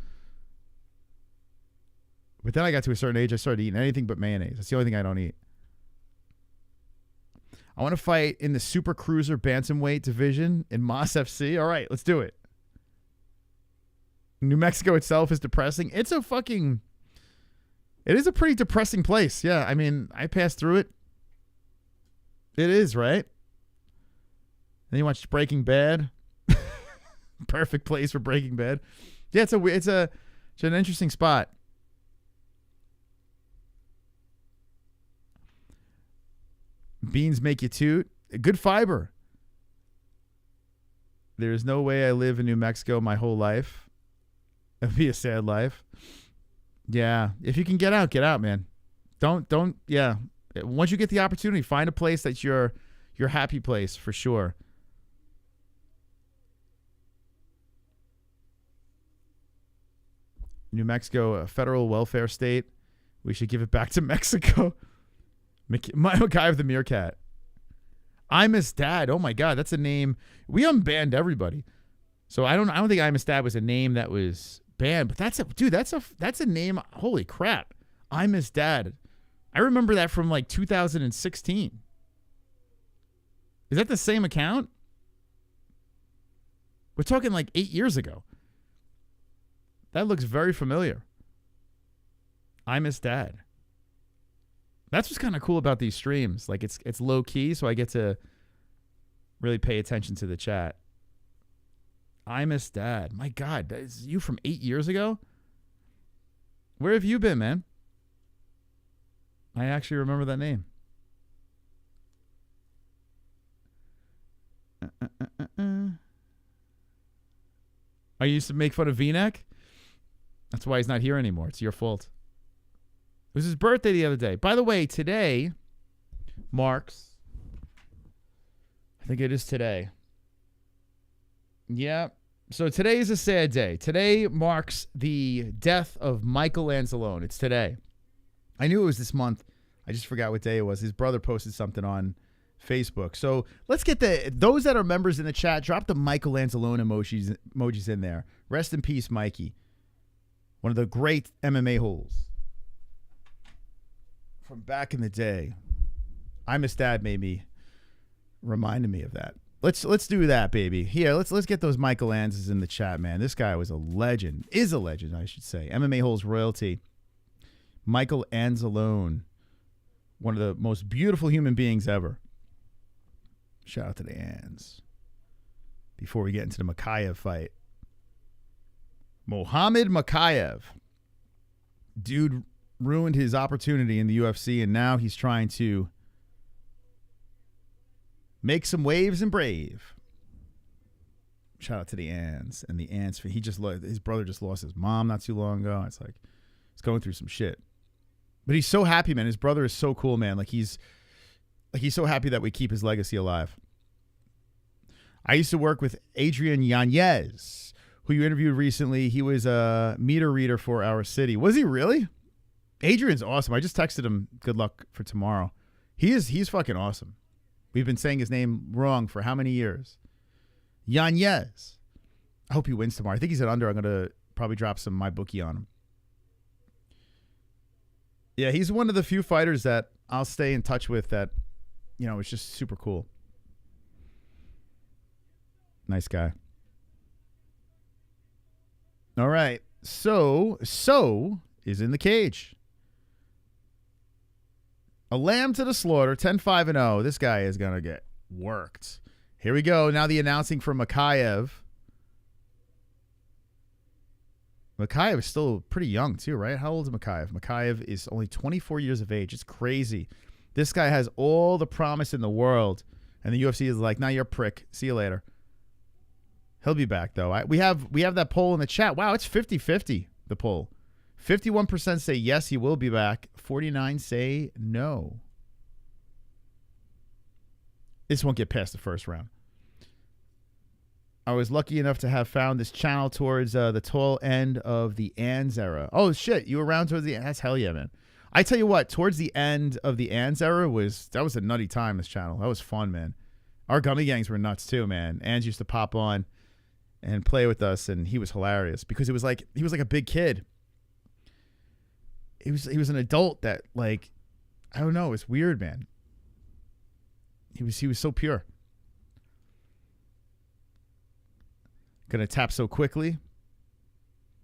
But then I got to a certain age, I started eating anything but mayonnaise. That's the only thing I don't eat. I want to fight in the super cruiser bantamweight division in Moss FC. All right, let's do it. New Mexico itself is depressing. It is a pretty depressing place. Yeah, I mean, I passed through it. It is, right? Then you watch Breaking Bad. Perfect place for Breaking Bad. Yeah, it's an interesting spot. Beans make you toot. Good fiber. There's no way I live in New Mexico my whole life. It'd be a sad life. Yeah. If you can get out, man. Don't, yeah. Once you get the opportunity, find a place that's your happy place for sure. New Mexico, a federal welfare state. We should give it back to Mexico. My guy with the meerkat. I'm his dad. Oh my God, that's a name. We unbanned everybody. So I don't think I'm his dad was a name that was banned, but that's a name. Holy crap. I'm his dad. I remember that from like 2016. Is that the same account? We're talking like 8 years ago. That looks very familiar. I'm his dad. That's what's kind of cool about these streams. Like it's low key, so I get to really pay attention to the chat. I'm his dad. My God, that is you from 8 years ago? Where have you been, man? I actually remember that name. I used to make fun of V-neck. That's why he's not here anymore. It's your fault. It was his birthday the other day. By the way, today marks, I think it is today. Yeah. So today is a sad day. Today marks the death of Michael Anzalone. It's today. I knew it was this month. I just forgot what day it was. His brother posted something on Facebook. So let's get those that are members in the chat, drop the Michael Anzalone emojis in there. Rest in peace, Mikey. One of the great MMA holes from back in the day. I Miss Dad reminded me of that. Let's do that, baby. Here, let's get those Michael Anzes in the chat, man. This guy was a legend. Is a legend, I should say. MMA holes royalty. Michael Anzalone. One of the most beautiful human beings ever. Shout out to the Ans. Before we get into the Mokaev fight. Muhammad Mokaev. Dude ruined his opportunity in the UFC, and now he's trying to make some waves and brave. Shout out to the Ans. And the Ans, his brother just lost his mom not too long ago. It's like, he's going through some shit. But he's so happy, man. His brother is so cool, man. He's so happy that we keep his legacy alive. I used to work with Adrian Yanez, who you interviewed recently. He was a meter reader for our city. Was he really? Adrian's awesome. I just texted him, good luck for tomorrow. He's fucking awesome. We've been saying his name wrong for how many years? Yanez. I hope he wins tomorrow. I think he's at under. I'm going to probably drop some my bookie on him. Yeah, he's one of the few fighters that I'll stay in touch with that, is just super cool. Nice guy. All right. So is in the cage. A lamb to the slaughter, 10-5-0. This guy is going to get worked. Here we go. Now the announcing for Mokaev. Mokaev is still pretty young too, right? How old is Mokaev? Mokaev is only 24 years of age. It's crazy. This guy has all the promise in the world. And the UFC is like, nah, you're a prick. See you later. He'll be back, though. We have that poll in the chat. Wow, it's 50-50, the poll. 51% say yes, he will be back. 49% say no. This won't get past the first round. I was lucky enough to have found this channel towards the tall end of the Ans era. Oh, shit. You were around towards the... That's hell yeah, man. I tell you what, towards the end of the Ans era, that was a nutty time, this channel. That was fun, man. Our gummy gangs were nuts, too, man. Ans used to pop on and play with us, and he was hilarious because he was like a big kid. He was an adult that, like, I don't know, it's weird, man. He was so pure. Gonna tap so quickly.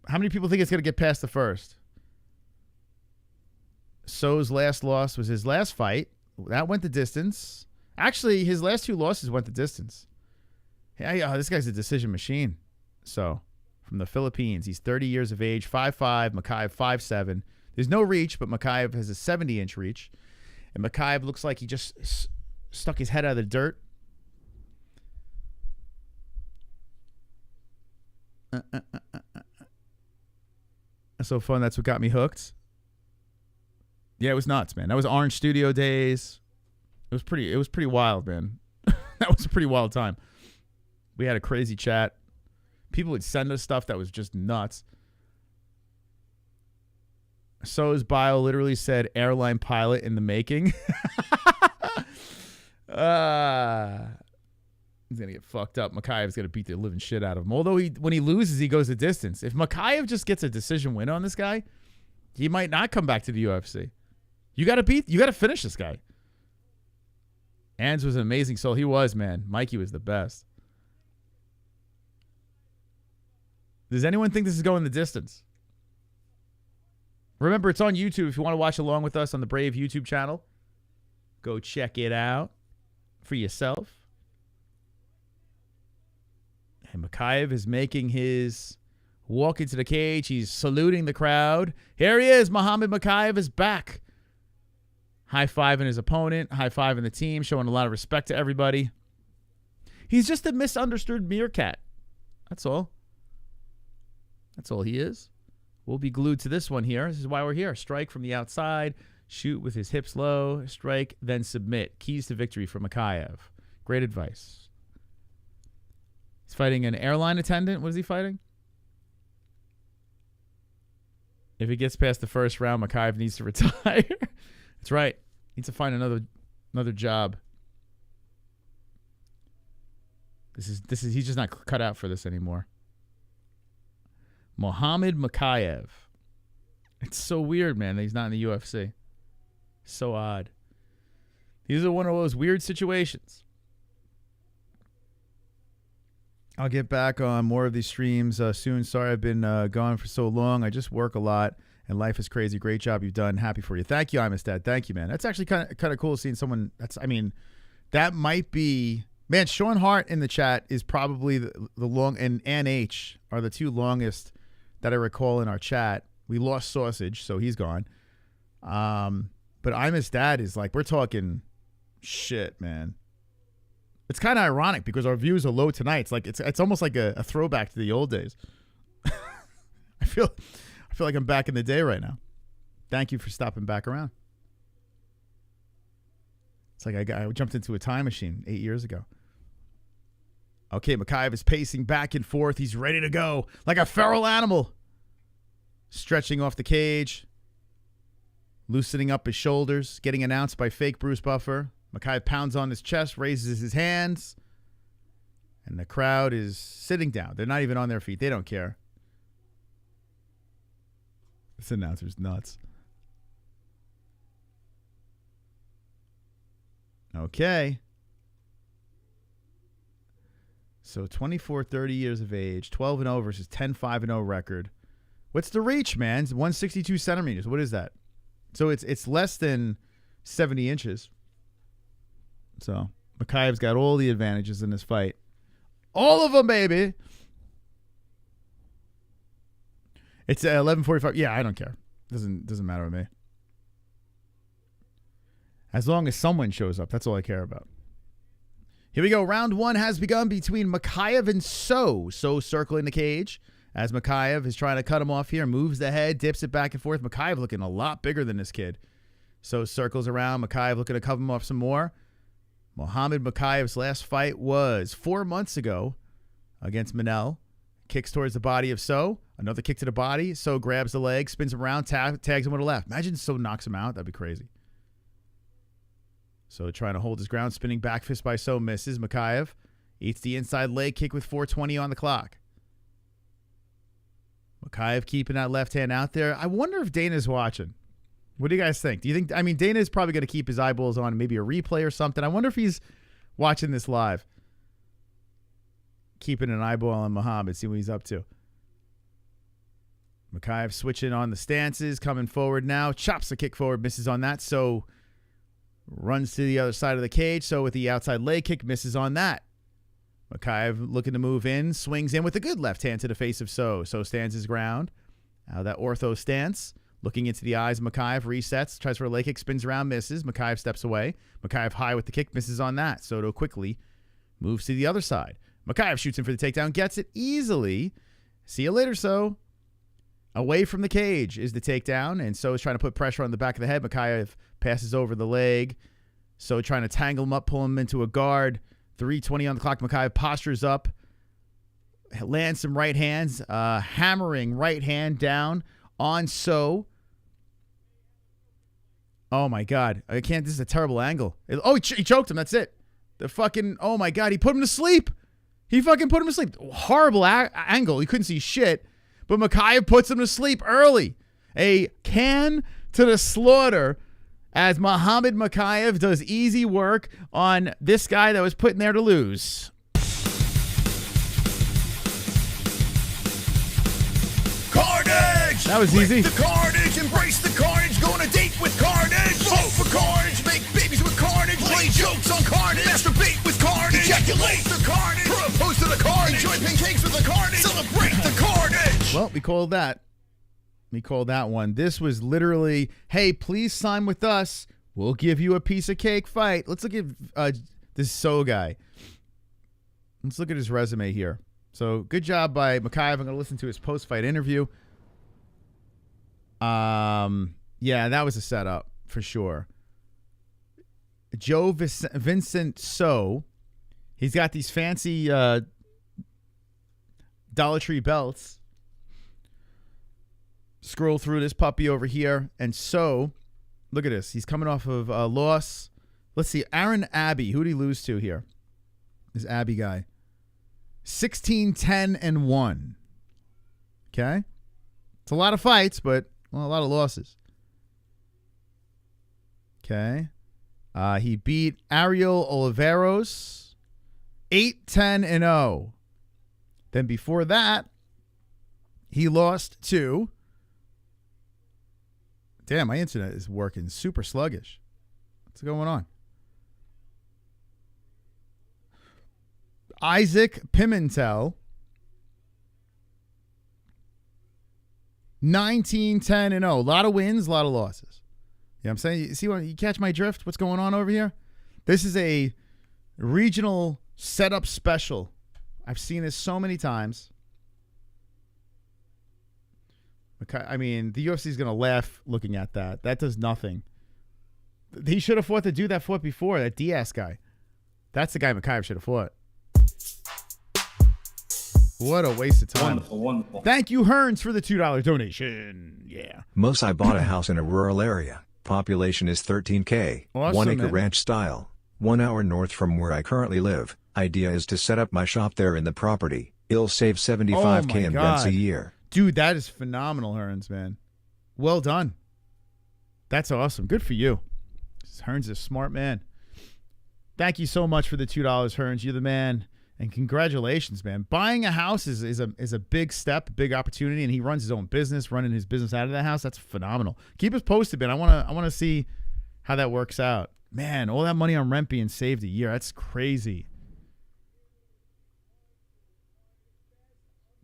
How many people think it's gonna get past the first? So's last loss was his last fight. That went the distance. Actually, his last two losses went the distance. Hey, this guy's a decision machine. So, from the Philippines, he's 30 years of age, 5'5", Mokaev 5'7". There's no reach, but Mokaev has a 70-inch reach. And Mokaev looks like he just stuck his head out of the dirt. That's so fun. That's what got me hooked. Yeah, it was nuts, man. That was Orange Studio days. It was pretty wild, man. That was a pretty wild time. We had a crazy chat. People would send us stuff that was just nuts. So's bio literally said airline pilot in the making. He's going to get fucked up. Mokaev's going to beat the living shit out of him. Although when he loses, he goes the distance. If Mokaev just gets a decision win on this guy, he might not come back to the UFC. You got to finish this guy. Ans was an amazing soul. He was, man. Mikey was the best. Does anyone think this is going the distance? Remember, it's on YouTube. If you want to watch along with us on the Brave YouTube channel, go check it out for yourself. And Mokaev is making his walk into the cage. He's saluting the crowd. Here he is. Muhammad Mokaev is back. High-fiving his opponent. High-fiving the team. Showing a lot of respect to everybody. He's just a misunderstood meerkat. That's all. That's all he is. We'll be glued to this one here. This is why we're here. Strike from the outside. Shoot with his hips low. Strike, then submit. Keys to victory for Mokaev. Great advice. He's fighting an airline attendant. What is he fighting? If he gets past the first round, Mokaev needs to retire. That's right. Needs to find another job. He's just not cut out for this anymore. Muhammad Mokaev. It's so weird, man, that he's not in the UFC. So odd. These are one of those weird situations. I'll get back on more of these streams soon. Sorry I've been gone for so long. I just work a lot, and life is crazy. Great job you've done. Happy for you. Thank you, I'm his dad. Thank you, man. That's actually kind of cool seeing someone. That might be, man. Sean Hart in the chat is probably the long, and Ann H are the two longest that I recall in our chat. We lost Sausage, so he's gone. But I'm his dad is like, we're talking shit, man. It's kind of ironic because our views are low tonight. It's like it's almost like a throwback to the old days. I feel like I'm back in the day right now. Thank you for stopping back around. It's like I jumped into a time machine 8 years ago. Okay, Mokaev is pacing back and forth. He's ready to go like a feral animal. Stretching off the cage. Loosening up his shoulders. Getting announced by fake Bruce Buffer. Mokaev pounds on his chest, raises his hands. And the crowd is sitting down. They're not even on their feet. They don't care. This announcer's nuts. Okay. So 24, 30 years of age, 12-0 versus 10-5-0 record. What's the reach, man? It's 162 centimeters. What is that? So it's less than 70 inches. So Mokaev's got all the advantages in this fight. All of them, baby. It's 11:45. Yeah, I don't care. Doesn't matter to me. As long as someone shows up, that's all I care about. Here we go. Round one has begun between Mokaev and So. So circling the cage as Mokaev is trying to cut him off here. Moves the head, dips it back and forth. Mokaev looking a lot bigger than this kid. So circles around. Mokaev looking to cover him off some more. Muhammad Mokaev's last fight was 4 months ago against Manel. Kicks towards the body of So. Another kick to the body. So grabs the leg, spins him around, tags him with a left. Imagine So knocks him out. That'd be crazy. So trying to hold his ground, spinning back fist by So, misses. Mokaev eats the inside leg kick with 4:20 on the clock. Mokaev keeping that left hand out there. I wonder if Dana's watching. What do you guys think? Do you think, Dana is probably going to keep his eyeballs on maybe a replay or something. I wonder if he's watching this live. Keeping an eyeball on Mohammed, see what he's up to. Mokaev switching on the stances, coming forward now. Chops the kick forward, misses on that. So runs to the other side of the cage. So with the outside leg kick, misses on that. Mokaev looking to move in, swings in with a good left hand to the face of So. So stands his ground. Now that ortho stance. Looking into the eyes of Mokaev, resets, tries for a leg kick, spins around, misses. Mokaev steps away. Mokaev high with the kick, misses on that. Soto quickly moves to the other side. Mokaev shoots in for the takedown, gets it easily. See you later, So. Away from the cage is the takedown, and So is trying to put pressure on the back of the head. Mokaev passes over the leg. So trying to tangle him up, pull him into a guard. 3:20 on the clock. Mokaev postures up, lands some right hands, hammering right hand down on So. Oh, my God. I can't. This is a terrible angle. Oh, he choked him. That's it. Oh, my God. He put him to sleep. He fucking put him to sleep. Horrible angle. He couldn't see shit. But Mokaev puts him to sleep early. A can to the slaughter as Muhammad Mokaev does easy work on this guy that was put in there to lose. Carnage! That was easy. The carnage, embrace the carnage, go on a date with carnage. Vote for carnage, make babies with carnage, play jokes on carnage, masturbate with carnage, ejaculate the carnage, propose to the carnage, enjoy pancakes with the carnage, celebrate the carnage. Well, we called that. We called that one. This was literally, hey, please sign with us. We'll give you a piece of cake fight. Let's look at this So guy. Let's look at his resume here. So good job by Mokaev. I'm going to listen to his post-fight interview. Yeah, that was a setup for sure. Joevincent So. He's got these fancy Dollar Tree belts. scroll through this puppy over here. And so, look at this. He's coming off of a loss. Let's see. Aaron Abbey. Who did he lose to here? This Abbey guy. 16-10-1. Okay? It's a lot of fights, but a lot of losses. Okay. He beat Ariel Oliveros 8-10-0. Then before that, he lost to... Damn, my internet is working super sluggish. What's going on? Isaac Pimentel 19-10-0. A lot of wins, a lot of losses. Yeah, I'm saying, you see what you catch my drift? What's going on over here? This is a regional setup special. I've seen this so many times. I mean, the UFC is going to laugh looking at that. That does nothing. He should have fought the dude that fought before, that Diaz guy. That's the guy Mokaev should have fought. What a waste of time. Wonderful. Thank you, Hearns, for the $2 donation. Yeah. Mosai bought a house in a rural area. Population is 13K. Awesome, 1 acre man. ranch style. 1 hour north from where I currently live. Idea is to set up my shop there in the property. It'll save 75K in rents a year. Dude, that is phenomenal, Hearns, man. Well done. That's awesome. Good for you. Hearns is a smart man. Thank you so much for the $2, Hearns. You're the man. And congratulations, man. Buying a house is a big step, big opportunity, and he runs his own business, running his business out of that house. That's phenomenal. Keep us posted, man. I wanna see how that works out. Man, all that money on rent being saved a year. That's crazy.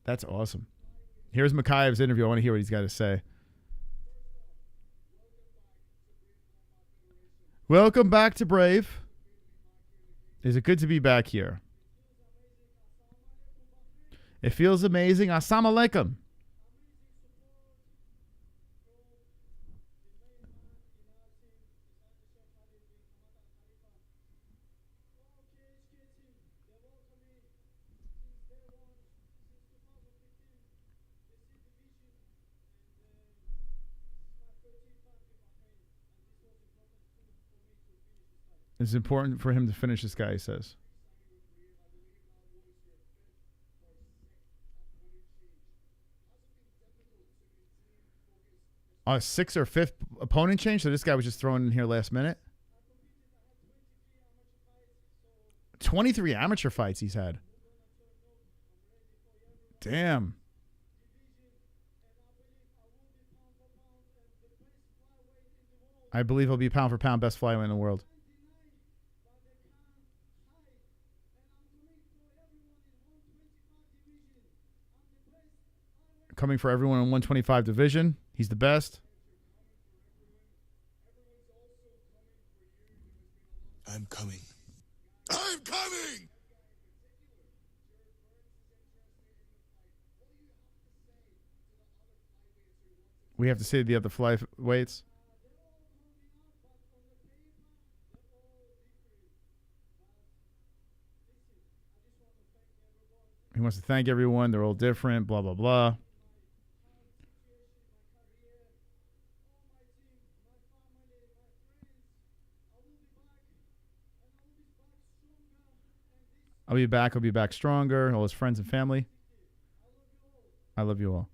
That's awesome. Here's Mokaev's interview. I want to hear what he's got to say. Welcome back to Brave. Is it good to be back here? It feels amazing. Assalamu alaikum. It's important for him to finish this guy, he says. A 6th or 5th opponent change? So this guy was just thrown in here last minute? 23 amateur fights he's had. Damn. I believe he'll be pound for pound best flyweight in the world. Coming for everyone in 125 division. He's the best. I'm coming. I'm coming! We have to say the other flyweights. He wants to thank everyone. They're all different, blah, blah, blah. I'll be back. I'll be back stronger. All his friends and family. I love you all.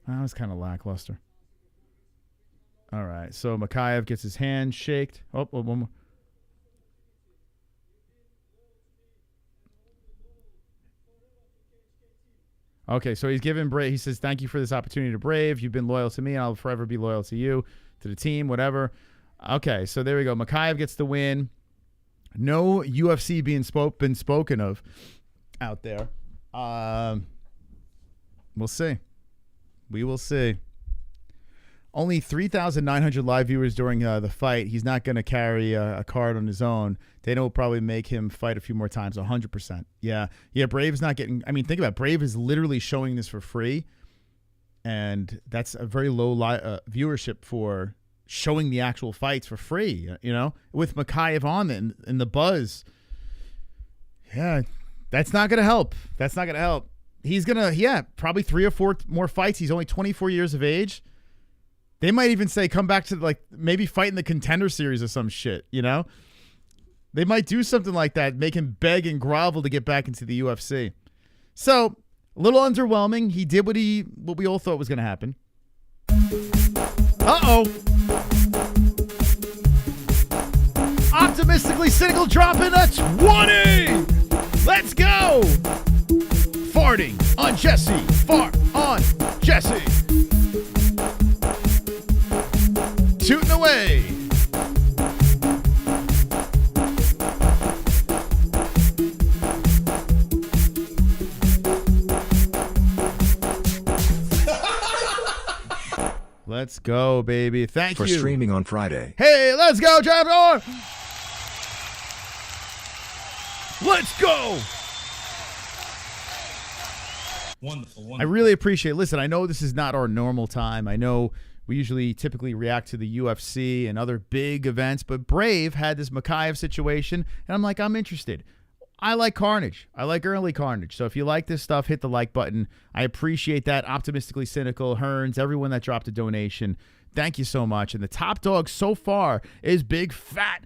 That was kind of lackluster. All right. So Mokaev gets his hand shaked. Oh, one more. Okay, so he's given Brave. He says, thank you for this opportunity to Brave. You've been loyal to me, and I'll forever be loyal to you, to the team, whatever. Okay, so there we go. Mokaev gets the win. No UFC been spoken of out there. We'll see. We will see. Only 3,900 live viewers during the fight. He's not going to carry a card on his own. Dana will probably make him fight a few more times, 100%. Yeah, Brave's not getting... I mean, think about it. Brave is literally showing this for free, and that's a very low viewership for showing the actual fights for free, you know? With Mokaev on and the buzz. Yeah, that's not going to help. That's not going to help. he's going to, probably 3 or 4 more fights. He's only 24 years of age. They might even say come back to like maybe fight in the Contender Series or some shit, you know? They might do something like that, make him beg and grovel to get back into the UFC. So, a little underwhelming. He did what we all thought was going to happen. Uh-oh. Optimistically cynical dropping a 20. Let's go. Farting on Jesse. Fart on Jesse. Tooting away. Let's go, baby. Thank you. For streaming on Friday. Hey, let's go, Trapdoor. Let's go. Wonderful. I really appreciate it. Listen, I know this is not our normal time. I know we usually typically react to the UFC and other big events, but Brave had this Mokaev situation, and I'm like, I'm interested. I like Carnage. I like early Carnage. So if you like this stuff, hit the like button. I appreciate that. Optimistically cynical, Hearns, everyone that dropped a donation. Thank you so much. And the top dog so far is Big Fat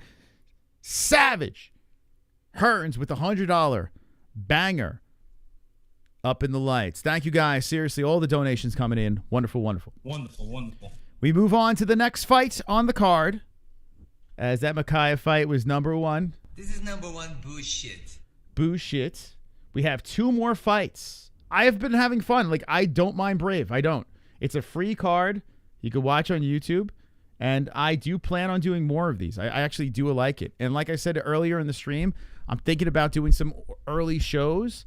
Savage Hearns with the $100 banger up in the lights. Thank you guys. Seriously, all the donations coming in. Wonderful, wonderful. Wonderful. We move on to the next fight on the card, as that Mokaev fight was number 1. This is number 1 bullshit. Bullshit. We have 2 more fights. I have been having fun. Like, I don't mind Brave. I don't. It's a free card. You can watch on YouTube. And I do plan on doing more of these. I actually do like it. And like I said earlier in the stream, I'm thinking about doing some early shows,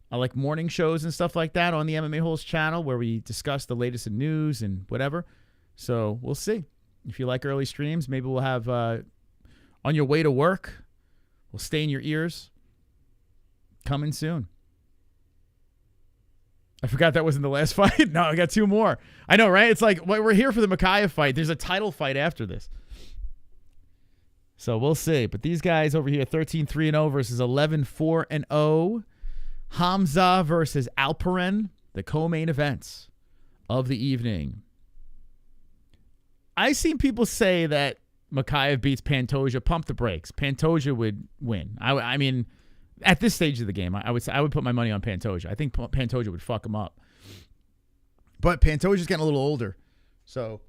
like morning shows and stuff like that on the MMA-Holes channel where we discuss the latest in news and whatever. So we'll see. If you like early streams, maybe we'll have on your way to work. We'll stay in your ears. Coming soon. I forgot that wasn't the last fight. No, I got 2 more. I know, right? It's like we're here for the Mokaev fight. There's a title fight after this. So we'll see. But these guys over here, 13-3-0 versus 11-4-0. Hamza versus Alperen, the co-main events of the evening. I've seen people say that Mokaev beats Pantoja. Pump the brakes. Pantoja would win. I mean, at this stage of the game, I would put my money on Pantoja. I think Pantoja would fuck him up. But Pantoja's getting a little older. So,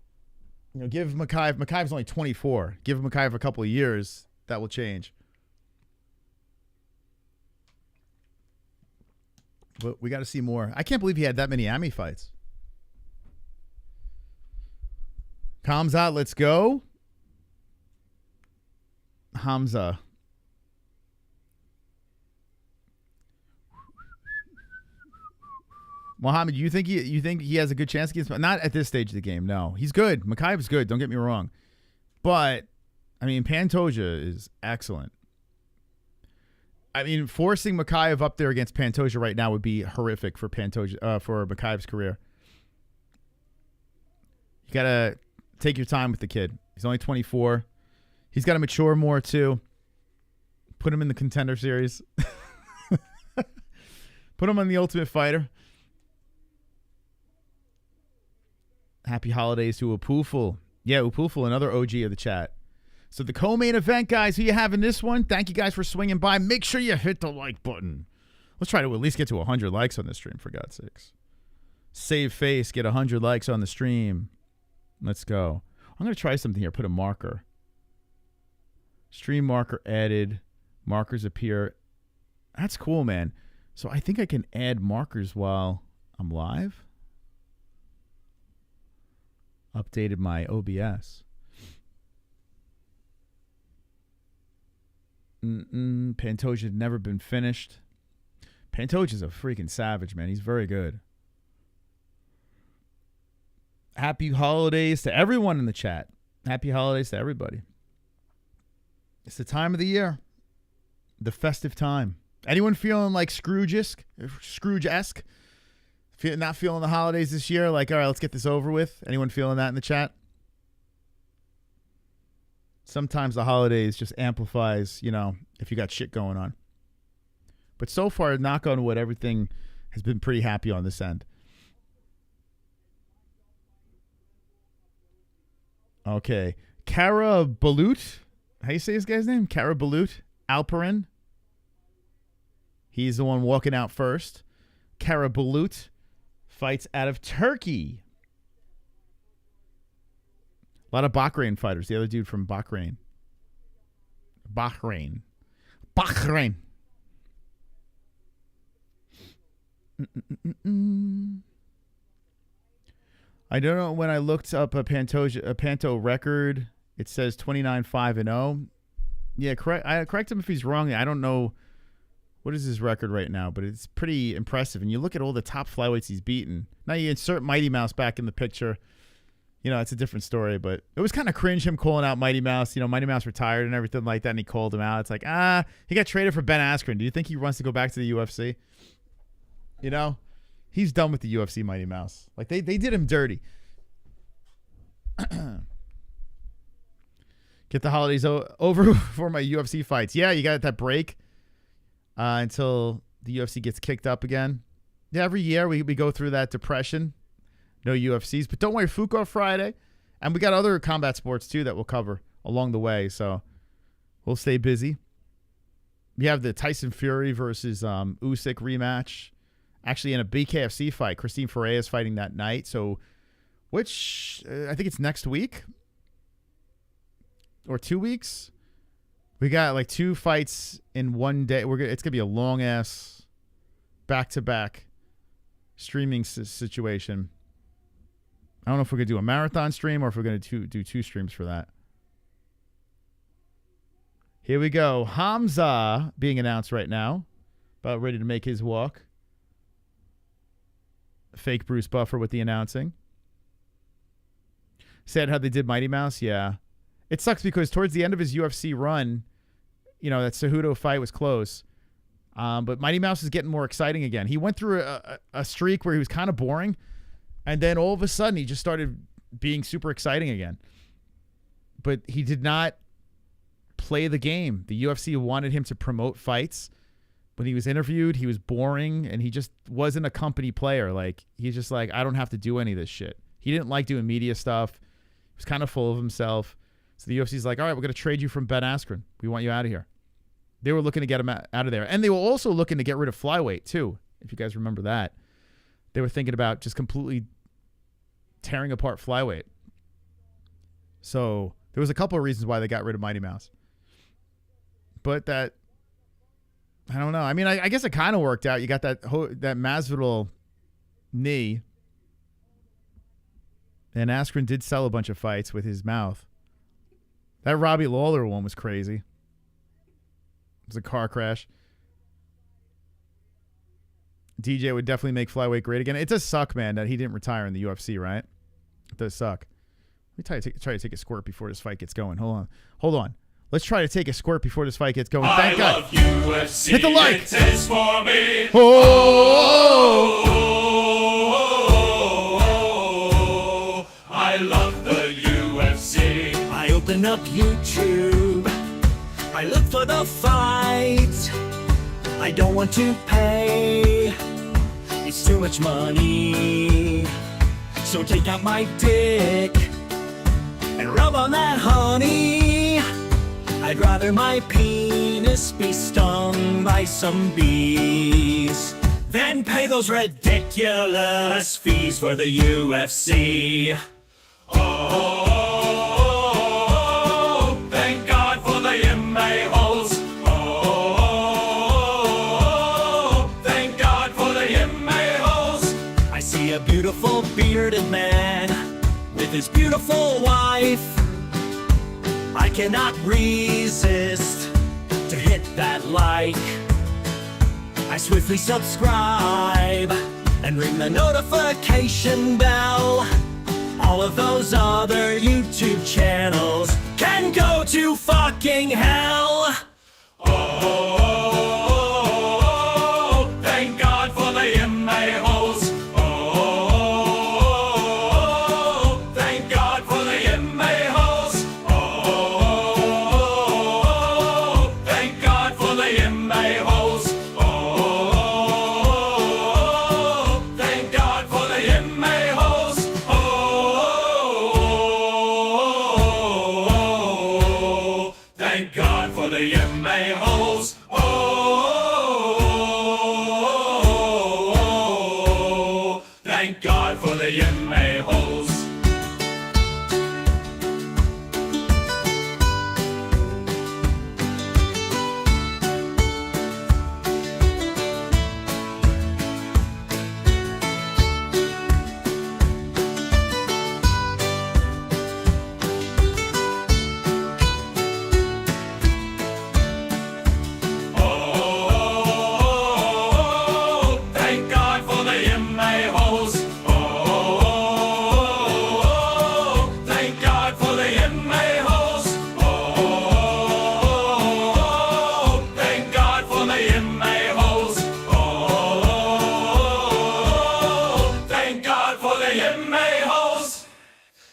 give Mokaev's only 24. Give Mokaev a couple of years. That will change. But we got to see more. I can't believe he had that many Ami fights. Hamza, let's go. Hamza. Mohammed, you think he has a good chance against? Not at this stage of the game. No, he's good. Mokaev's good. Don't get me wrong, but I mean Pantoja is excellent. I mean, forcing Mokaev up there against Pantoja right now would be horrific for Pantoja for Mokaev's career. You gotta take your time with the kid. He's only 24. He's got to mature more too. Put him in the Contender Series. Put him on the Ultimate Fighter. Happy holidays to Upuful. Yeah, Upuful, another OG of the chat. So the co-main event, guys, who you have in this one? Thank you guys for swinging by. Make sure you hit the like button. Let's try to at least get to 100 likes on the stream, for God's sakes. Save face, get 100 likes on the stream. Let's go. I'm going to try something here. Put a marker. Stream marker added. Markers appear. That's cool, man. So I think I can add markers while I'm live. Updated my OBS. Pantoja had never been finished. Pantoja's a freaking savage, man. He's very good. Happy holidays to everyone in the chat. Happy holidays to everybody. It's the time of the year. The festive time. Anyone feeling like Scrooge-esque? Not feeling the holidays this year? Like, all right, let's get this over with. Anyone feeling that in the chat? Sometimes the holidays just amplifies, if you got shit going on. But so far, knock on wood, everything has been pretty happy on this end. Okay. Karabulut. How you say this guy's name? Karabulut. Alperen. He's the one walking out first. Karabulut fights out of Turkey. A lot of Bahrain fighters. The other dude from Bahrain. Bahrain. I don't know, when I looked up a Panto record, it says 29-5-0. Yeah, correct. I correct him if he's wrong. I don't know what is his record right now, but it's pretty impressive. And you look at all the top flyweights he's beaten. Now you insert Mighty Mouse back in the picture. You know, it's a different story, but it was kind of cringe him calling out Mighty Mouse. You know, Mighty Mouse retired and everything like that, and he called him out. It's like, he got traded for Ben Askren. Do you think he wants to go back to the UFC? You know, he's done with the UFC, Mighty Mouse. Like, they did him dirty. Get the holidays over for my UFC fights. Yeah, you got that break until the UFC gets kicked up again. Yeah, every year we go through that depression. No UFCs. But don't worry, Fuko Friday. And we got other combat sports, too, that we'll cover along the way. So we'll stay busy. We have the Tyson Fury versus Usyk rematch. Actually, in a BKFC fight, Christine Ferreira is fighting that night. So, which I think it's next week or 2 weeks. We got like 2 fights in one day. It's gonna be a long ass back-to-back streaming situation. I don't know if we're gonna do a marathon stream or if we're gonna do 2 streams for that. Here we go. Hamza being announced right now, about ready to make his walk. Fake Bruce Buffer with the announcing. Said how they did Mighty Mouse. Yeah. It sucks because towards the end of his UFC run, you know, that Cejudo fight was close. But Mighty Mouse is getting more exciting again. He went through a streak where he was kind of boring, and then all of a sudden he just started being super exciting again. But he did not play the game. The UFC wanted him to promote fights. When he was interviewed, he was boring, and he just wasn't a company player. Like, he's just like, I don't have to do any of this shit. He didn't like doing media stuff. He was kind of full of himself. So the UFC's like, all right, we're going to trade you from Ben Askren. We want you out of here. They were looking to get him out of there. And they were also looking to get rid of flyweight, too, if you guys remember that. They were thinking about just completely tearing apart flyweight. So there was a couple of reasons why they got rid of Mighty Mouse. But that, I don't know. I mean, I guess it kind of worked out. You got that Masvidal knee. And Askren did sell a bunch of fights with his mouth. That Robbie Lawler one was crazy. It was a car crash. DJ would definitely make flyweight great again. It does suck, man, that he didn't retire in the UFC, right? It does suck. Let me try to take a squirt before this fight gets going. Hold on. Let's try to take a squirt before this fight gets going. Thank God. UFC. Hit the like. It is for me. I love the UFC. I open up YouTube. I look for the fight. I don't want to pay. It's too much money. So take out my dick and rub on that honey. I'd rather my penis be stung by some bees than pay those ridiculous fees for the UFC. Oh, thank God for the MMA-Holes. Oh, thank God for the MMA-Holes. I see a beautiful bearded man with his beautiful wife. I cannot resist to hit that like. I swiftly subscribe and ring the notification bell. All of those other YouTube channels can go to fucking hell. Oh, thank God for the MMA-Holes. Oh, thank God for the MMA-Holes. Oh, thank God for the MMA-Holes. Oh, the MMA-Holes. Oh, thank God for the MMA-Holes.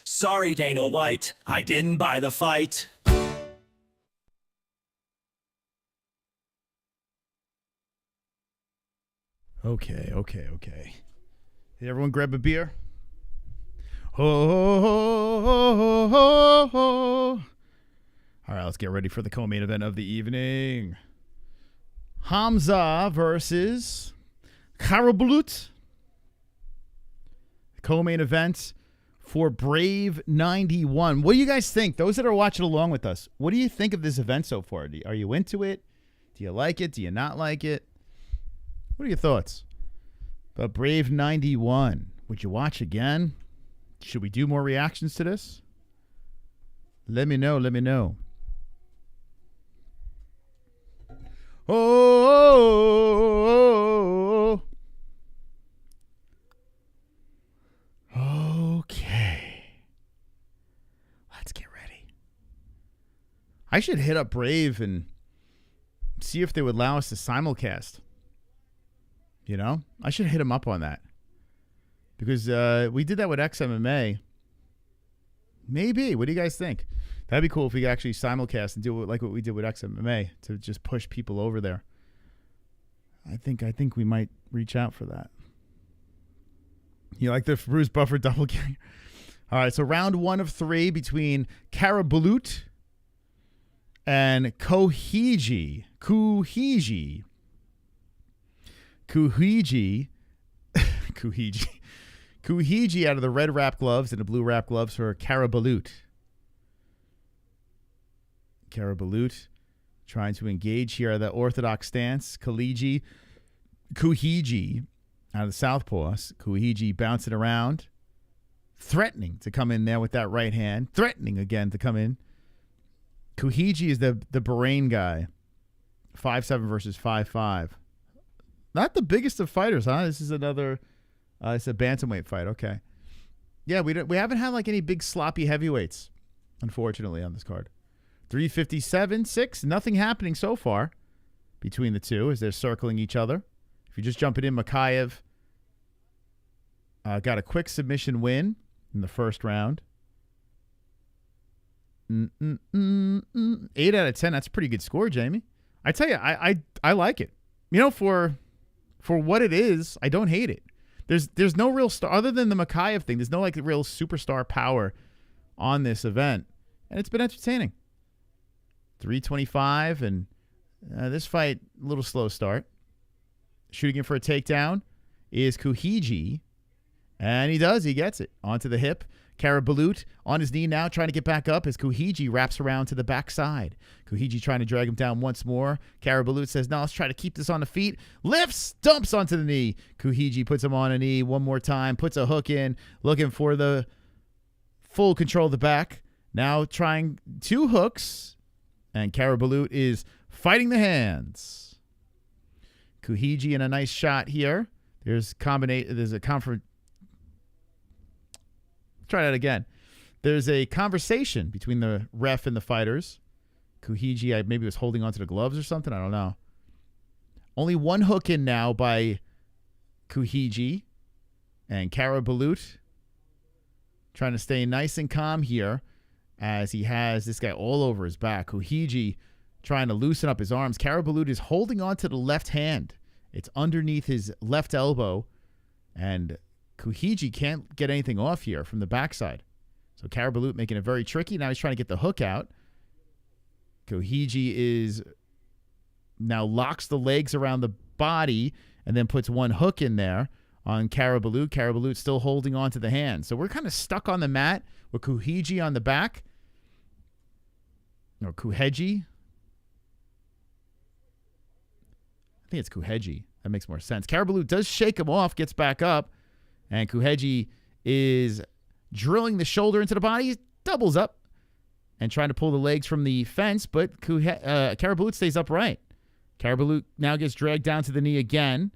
Sorry, Dana White, I didn't buy the fight. Okay. Did everyone grab a beer? All right, let's get ready for the co-main event of the evening. Hamza versus Karabulut. Co-main event for Brave 91. What do you guys think? Those that are watching along with us, what do you think of this event so far? Are you into it? Do you like it? Do you not like it? What are your thoughts about Brave 91? Would you watch again? Should we do more reactions to this? Let me know. Oh. Okay. Let's get ready. I should hit up Brave and see if they would allow us to simulcast. You know? I should hit him up on that. Because we did that with XMMA. Maybe. What do you guys think? That'd be cool if we could actually simulcast and do it like what we did with XMMA to just push people over there. I think we might reach out for that. You like the Bruce Buffer double gang? All right, so round 1 of 3 between Karabulut and Kooheji. Kooheji out of the red wrap gloves and the blue wrap gloves for Karabulut. Karabulut trying to engage here the orthodox stance. Kooheji out of the southpaw. Kooheji bouncing around, threatening to come in there with that right hand. Threatening again to come in. Kooheji is the Bahrain guy. 5'7" versus 5'5". Not the biggest of fighters, huh? This is another... it's a bantamweight fight. Okay. Yeah, we haven't had like any big sloppy heavyweights, unfortunately, on this card. 357-6. Nothing happening so far between the two as they're circling each other. If you're just jumping in, Mokaev got a quick submission win in the first round. 8 out of 10. That's a pretty good score, Jamie. I tell you, I like it. You know, for what it is, I don't hate it. There's no real star other than the Mokaev thing. There's no like real superstar power on this event, and it's been entertaining. 325, and this fight a little slow start. Shooting in for a takedown is Kooheji, and he does. He gets it onto the hip. Karabulut on his knee now, trying to get back up as Kooheji wraps around to the backside. Kooheji trying to drag him down once more. Karabulut says, no, let's try to keep this on the feet. Lifts, dumps onto the knee. Kooheji puts him on a knee one more time, puts a hook in, looking for the full control of the back. Now trying 2 hooks, and Karabulut is fighting the hands. Kooheji in a nice shot here. There's a try that again. There's a conversation between the ref and the fighters. Kooheji maybe was holding onto the gloves or something. I don't know. Only 1 hook in now by Kooheji. And Karabulut trying to stay nice and calm here as he has this guy all over his back. Kooheji trying to loosen up his arms. Karabulut is holding onto the left hand. It's underneath his left elbow. And Kooheji can't get anything off here from the backside. So Karabulut making it very tricky. Now he's trying to get the hook out. Kooheji is now locks the legs around the body and then puts one hook in there on Karabulut. Karabulut still holding on to the hand. So we're kind of stuck on the mat with Kooheji on the back. No, Kooheji. I think it's Kooheji. That makes more sense. Karabulut does shake him off, gets back up, and Kooheji is drilling the shoulder into the body, doubles up, and trying to pull the legs from the fence, but Karabulut stays upright. Karabulut now gets dragged down to the knee again,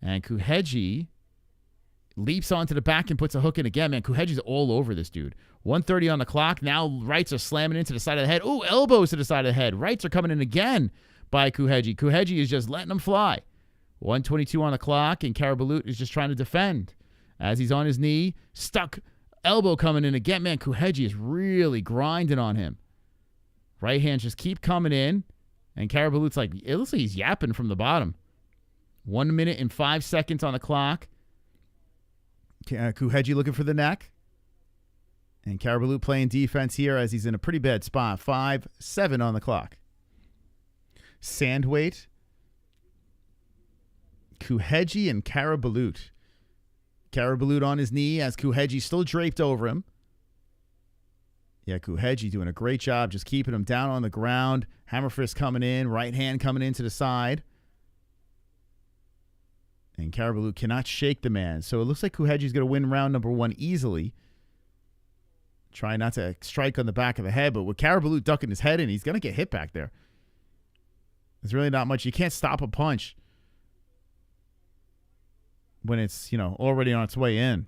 and Kooheji leaps onto the back and puts a hook in again. Man, Kooheji's all over this dude. 1:30 on the clock. Now rights are slamming into the side of the head. Ooh, elbows to the side of the head. Rights are coming in again by Kooheji. Kooheji is just letting them fly. 1:22 on the clock, and Karabulut is just trying to defend. As he's on his knee, stuck elbow coming in again. Man, Kooheji is really grinding on him. Right hands just keep coming in, and Karabulut's like, it looks like he's yapping from the bottom. 1 minute and 5 seconds on the clock. Kooheji looking for the neck. And Karabulut playing defense here as he's in a pretty bad spot. 5-7 on the clock. Sand weight. Kooheji and Karabulut. Karabulut on his knee as Kooheji still draped over him. Yeah, Kooheji doing a great job just keeping him down on the ground. Hammer fist coming in. Right hand coming in to the side. And Karabulut cannot shake the man. So it looks like Kooheji's going to win round number 1 easily. Try not to strike on the back of the head, but with Karabulut ducking his head in, he's going to get hit back there. There's really not much. You can't stop a punch when it's, already on its way in.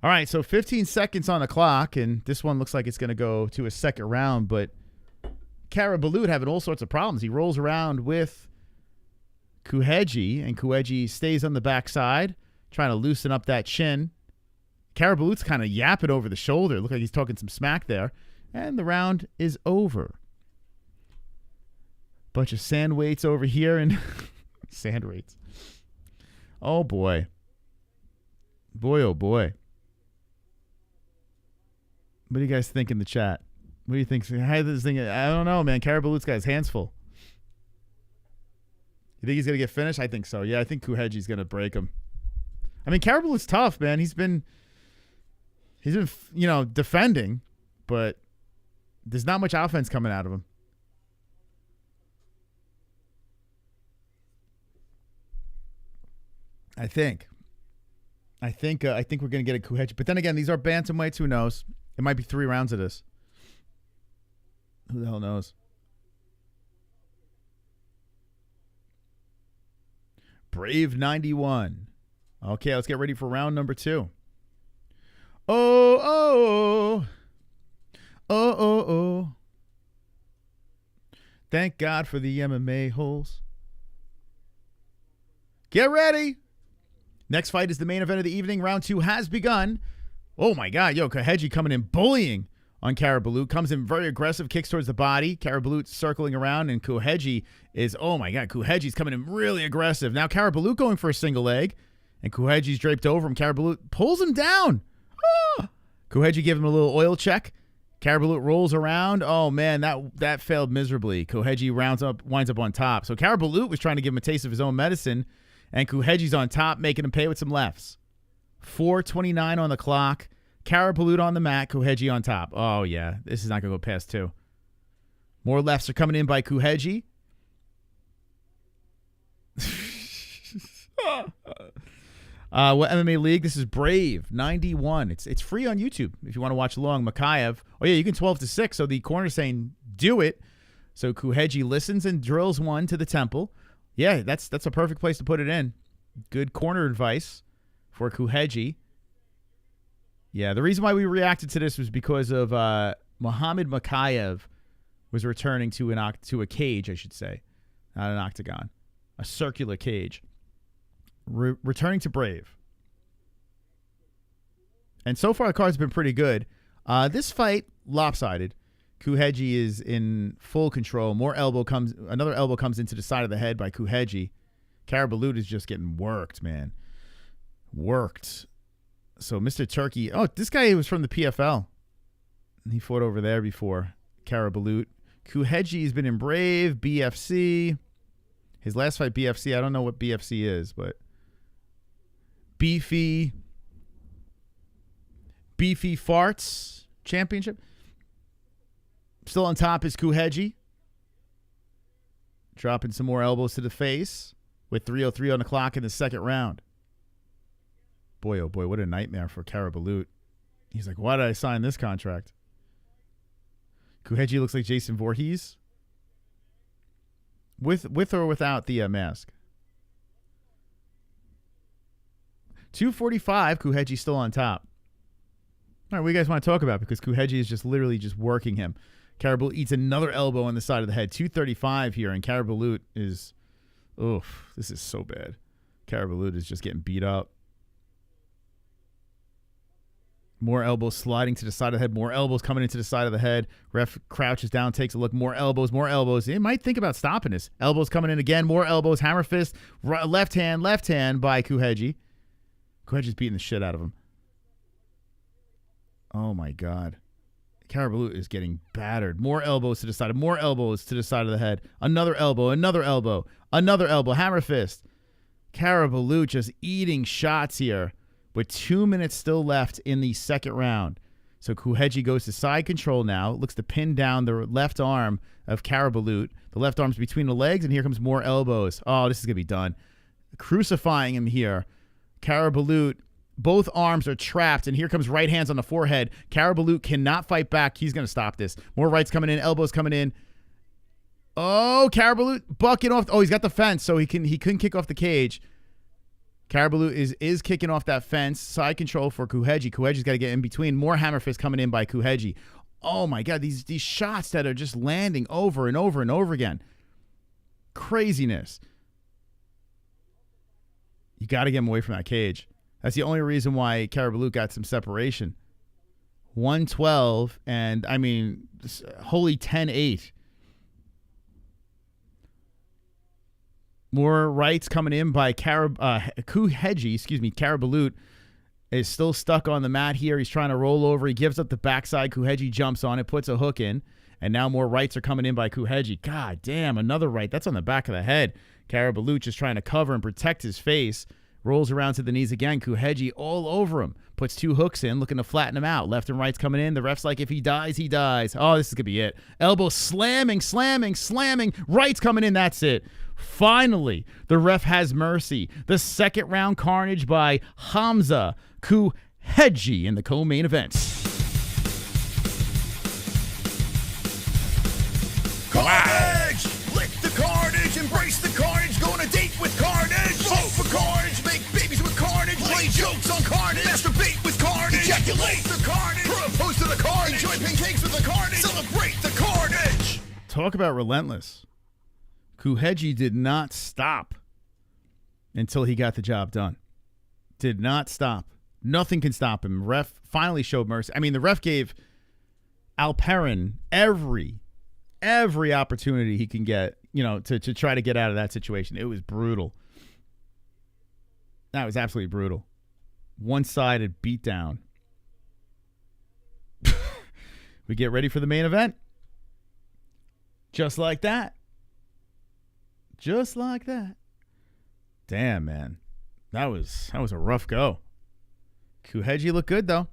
All right, so 15 seconds on the clock, and this one looks like it's going to go to a second round, but Karabulut having all sorts of problems. He rolls around with Kooheji, and Kooheji stays on the backside, trying to loosen up that chin. Karabulut's kind of yapping over the shoulder. Look like he's talking some smack there. And the round is over. Bunch of sand weights over here and sand weights. Oh, boy. Boy, oh, boy. What do you guys think in the chat? What do you think? How this thing? I don't know, man. Karabulut's got his hands full. You think he's going to get finished? I think so. Yeah, I think Kooheji's going to break him. I mean, Karabulut's tough, man. He's been, defending, but there's not much offense coming out of him. I think we're going to get a Kooheji. But then again, these are bantamweights. Who knows? It might be 3 rounds of this. Who the hell knows? Brave 91. Okay, let's get ready for round number 2. Oh. Thank God for the MMA-Holes. Get ready. Next fight is the main event of the evening. Round 2 has begun. Oh, my God. Kooheji coming in bullying on Karabulut. Comes in very aggressive, kicks towards the body. Karabulut circling around, and Kooheji is, oh, my God. Kooheji's coming in really aggressive. Now Karabulut going for a single leg, and Kooheji's draped over him. Karabulut pulls him down. Ah! Kooheji gave him a little oil check. Karabulut rolls around. Oh, man, that failed miserably. Kooheji winds up on top. So Karabulut was trying to give him a taste of his own medicine, and Kooheji's on top, making him pay with some lefts. 4:29 on the clock. Karabulut on the mat. Kooheji on top. Oh, yeah. This is not going to go past 2. More lefts are coming in by Kooheji. What MMA League? This is Brave 91. It's free on YouTube if you want to watch along. Mokaev. Oh, yeah, you can 12-6. So the corner's saying, do it. So Kooheji listens and drills one to the temple. Yeah, that's a perfect place to put it in. Good corner advice for Kooheji. Yeah, the reason why we reacted to this was because of Muhammad Mokaev was returning to a cage, I should say. Not an octagon. A circular cage. Returning to Brave. And so far the card's been pretty good. This fight, lopsided. Kooheji is in full control. Another elbow comes into the side of the head by Kooheji. Karabulut is just getting worked, man. Worked. So Mr. Turkey, this guy was from the PFL. He fought over there before. Karabulut. Kooheji's been in Brave, BFC. His last fight, BFC. I don't know what BFC is, but Beefy Farts Championship. Still on top is Kooheji. Dropping some more elbows to the face with 3:03 on the clock in the second round. Boy, oh boy, what a nightmare for Karabulut. He's like, why did I sign this contract? Kooheji looks like Jason Voorhees. With or without the mask. 245, Kooheji still on top. All right, what do you guys want to talk about? Because Kooheji is just literally just working him. Karabulut eats another elbow on the side of the head. 235 here, and Karabulut is, oof, this is so bad. Karabulut is just getting beat up. More elbows sliding to the side of the head. More elbows coming into the side of the head. Ref crouches down, takes a look. More elbows, more elbows. They might think about stopping this. Elbows coming in again. More elbows. Hammer fist. Left hand by Kooheji. Kooheji's beating the shit out of him. Oh, my God. Karabulut is getting battered. More elbows to the side. More elbows to the side of the head. Another elbow. Another elbow. Another elbow. Hammer fist. Karabulut just eating shots here. With 2 minutes still left in the second round. So Kooheji goes to side control now. Looks to pin down the left arm of Karabulut. The left arm's between the legs, and here comes more elbows. Oh, this is going to be done. Crucifying him here. Karabulut, both arms are trapped, and here comes right hands on the forehead. Karabulut cannot fight back. He's going to stop this. More rights coming in, elbows coming in. Oh, Karabulut bucking off. Oh, he's got the fence, so he couldn't kick off the cage. Karabulut is kicking off that fence. Side control for Kooheji. Kooheji's got to get in between. More hammer fist coming in by Kooheji. Oh, my God. These shots that are just landing over and over and over again. Craziness. You got to get him away from that cage. That's the only reason why Karabulut got some separation. 112 and, I mean, holy 10-8. More rights coming in by Kooheji. Karabulut is still stuck on the mat here. He's trying to roll over. He gives up the backside. Kooheji jumps on it, puts a hook in, and now more rights are coming in by Kooheji. God damn, another right. That's on the back of the head. Karabulut just trying to cover and protect his face. Rolls around to the knees again. Kooheji all over him. Puts two hooks in, looking to flatten him out. Left and right's coming in. The ref's like, if he dies, he dies. Oh, this is going to be it. Elbow slamming. Right's coming in. That's it. Finally, the ref has mercy. The second round carnage by Hamza Kooheji in the co-main event. Carnage! Lick the carnage, embrace the carnage, go on a date with carnage. Vote for carnage, make babies with carnage, play jokes on carnage, masturbate with carnage, ejaculate the carnage, propose to the carnage, enjoy pancakes with the carnage, celebrate the carnage. Talk about relentless. Kooheji did not stop until he got the job done. Did not stop. Nothing can stop him. Ref finally showed mercy. I mean, the ref gave Alperen every opportunity he can get, to try to get out of that situation. It was brutal. That was absolutely brutal. One-sided beatdown. We get ready for the main event. Just like that. Just like that. Damn, man. That was a rough go. Kooheji looked good, though.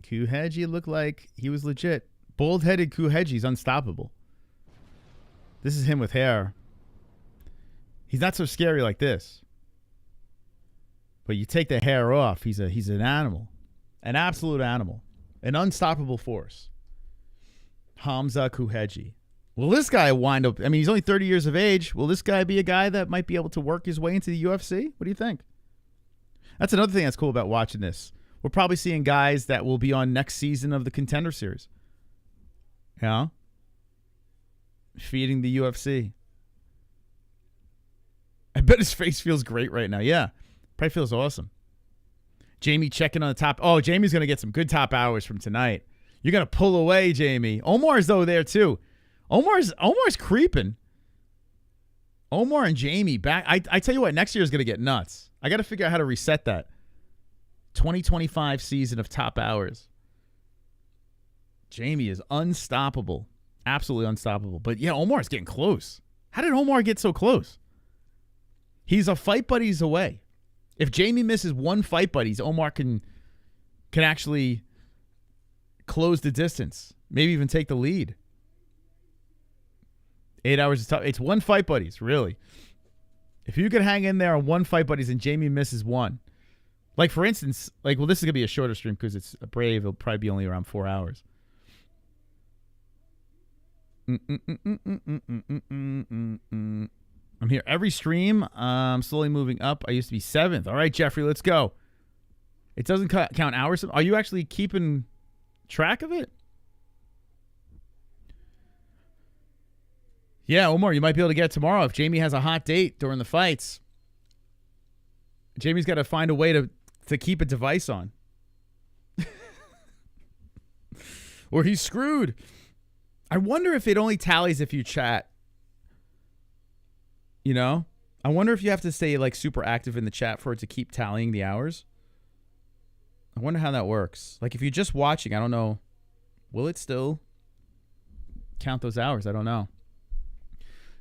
Kooheji looked like he was legit. Bald-headed Kooheji's unstoppable. This is him with hair. He's not so scary like this. But you take the hair off, he's an animal. An absolute animal. An unstoppable force. Hamza Kooheji. Will this guy wind up... I mean, he's only 30 years of age. Will this guy be a guy that might be able to work his way into the UFC? What do you think? That's another thing that's cool about watching this. We're probably seeing guys that will be on next season of the Contender Series. Yeah? Feeding the UFC. I bet his face feels great right now. Yeah. Probably feels awesome. Jamie checking on the top. Oh, Jamie's going to get some good top hours from tonight. You're going to pull away, Jamie. Omar's, though, there, too. Omar's creeping. Omar and Jamie back. I tell you what, next year is going to get nuts. I got to figure out how to reset that. 2025 season of top hours. Jamie is unstoppable. Absolutely unstoppable. But yeah, Omar's getting close. How did Omar get so close? He's a fight buddies away. If Jamie misses one fight buddies, Omar can actually close the distance. Maybe even take the lead. 8 hours is tough. It's one fight buddies, really. If you could hang in there on one fight buddies and Jamie misses one. Like, for instance, this is going to be a shorter stream because it's a Brave. It'll probably be only around 4 hours. I'm here every stream. I'm slowly moving up. I used to be 7th. All right, Jeffrey, let's go. It doesn't count hours. Are you actually keeping track of it? Yeah, Omar, you might be able to get it tomorrow if Jamie has a hot date during the fights. Jamie's got to find a way to keep a device on. Or he's screwed. I wonder if it only tallies if you chat. You know? I wonder if you have to stay super active in the chat for it to keep tallying the hours. I wonder how that works. If you're just watching, I don't know. Will it still count those hours? I don't know.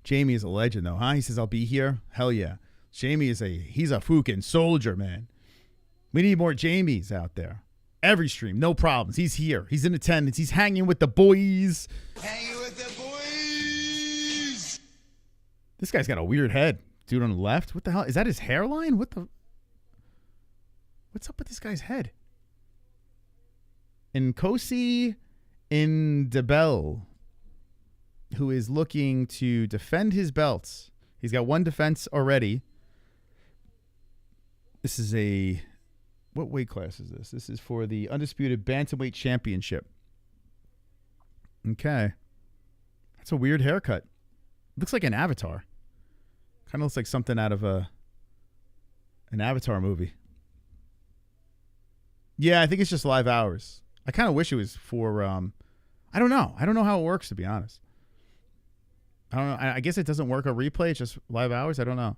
Jamie is a legend, though, huh? He says, I'll be here. Hell yeah. Jamie he's a fucking soldier, man. We need more Jamies out there. Every stream, no problems. He's here. He's in attendance. He's hanging with the boys. Hanging with the boys. This guy's got a weird head. Dude on the left. What the hell? Is that his hairline? What's up with this guy's head? Nkosi Ndebelethe, who is looking to defend his belts. He's got one defense already. This is what weight class is this? This is for the Undisputed Bantamweight Championship. Okay. That's a weird haircut. Looks like an Avatar. Kind of looks like something out of an Avatar movie. Yeah, I think it's just live hours. I kind of wish it was for, I don't know. I don't know how it works, to be honest. I don't know. I guess it doesn't work a replay. It's just live hours. I don't know.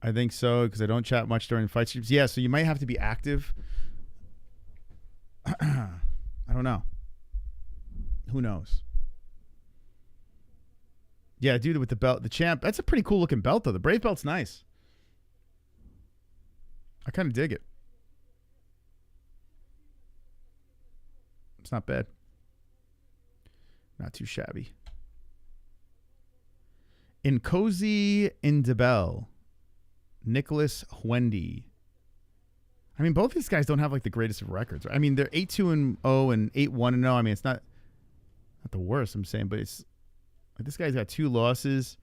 I think so because I don't chat much during fight streams. Yeah, so you might have to be active. I don't know. Who knows? Yeah, dude with the belt, the champ. That's a pretty cool looking belt, though. The Brave belt's nice. I kind of dig it. It's not bad. Not too shabby. Nkosi Ndebelethe. Nicholas Hwende. I mean, both these guys don't have the greatest of records. I mean, they're 8-2-0 and 8-1-0. I mean, it's not the worst, I'm saying, but it's this guy's got 2 losses.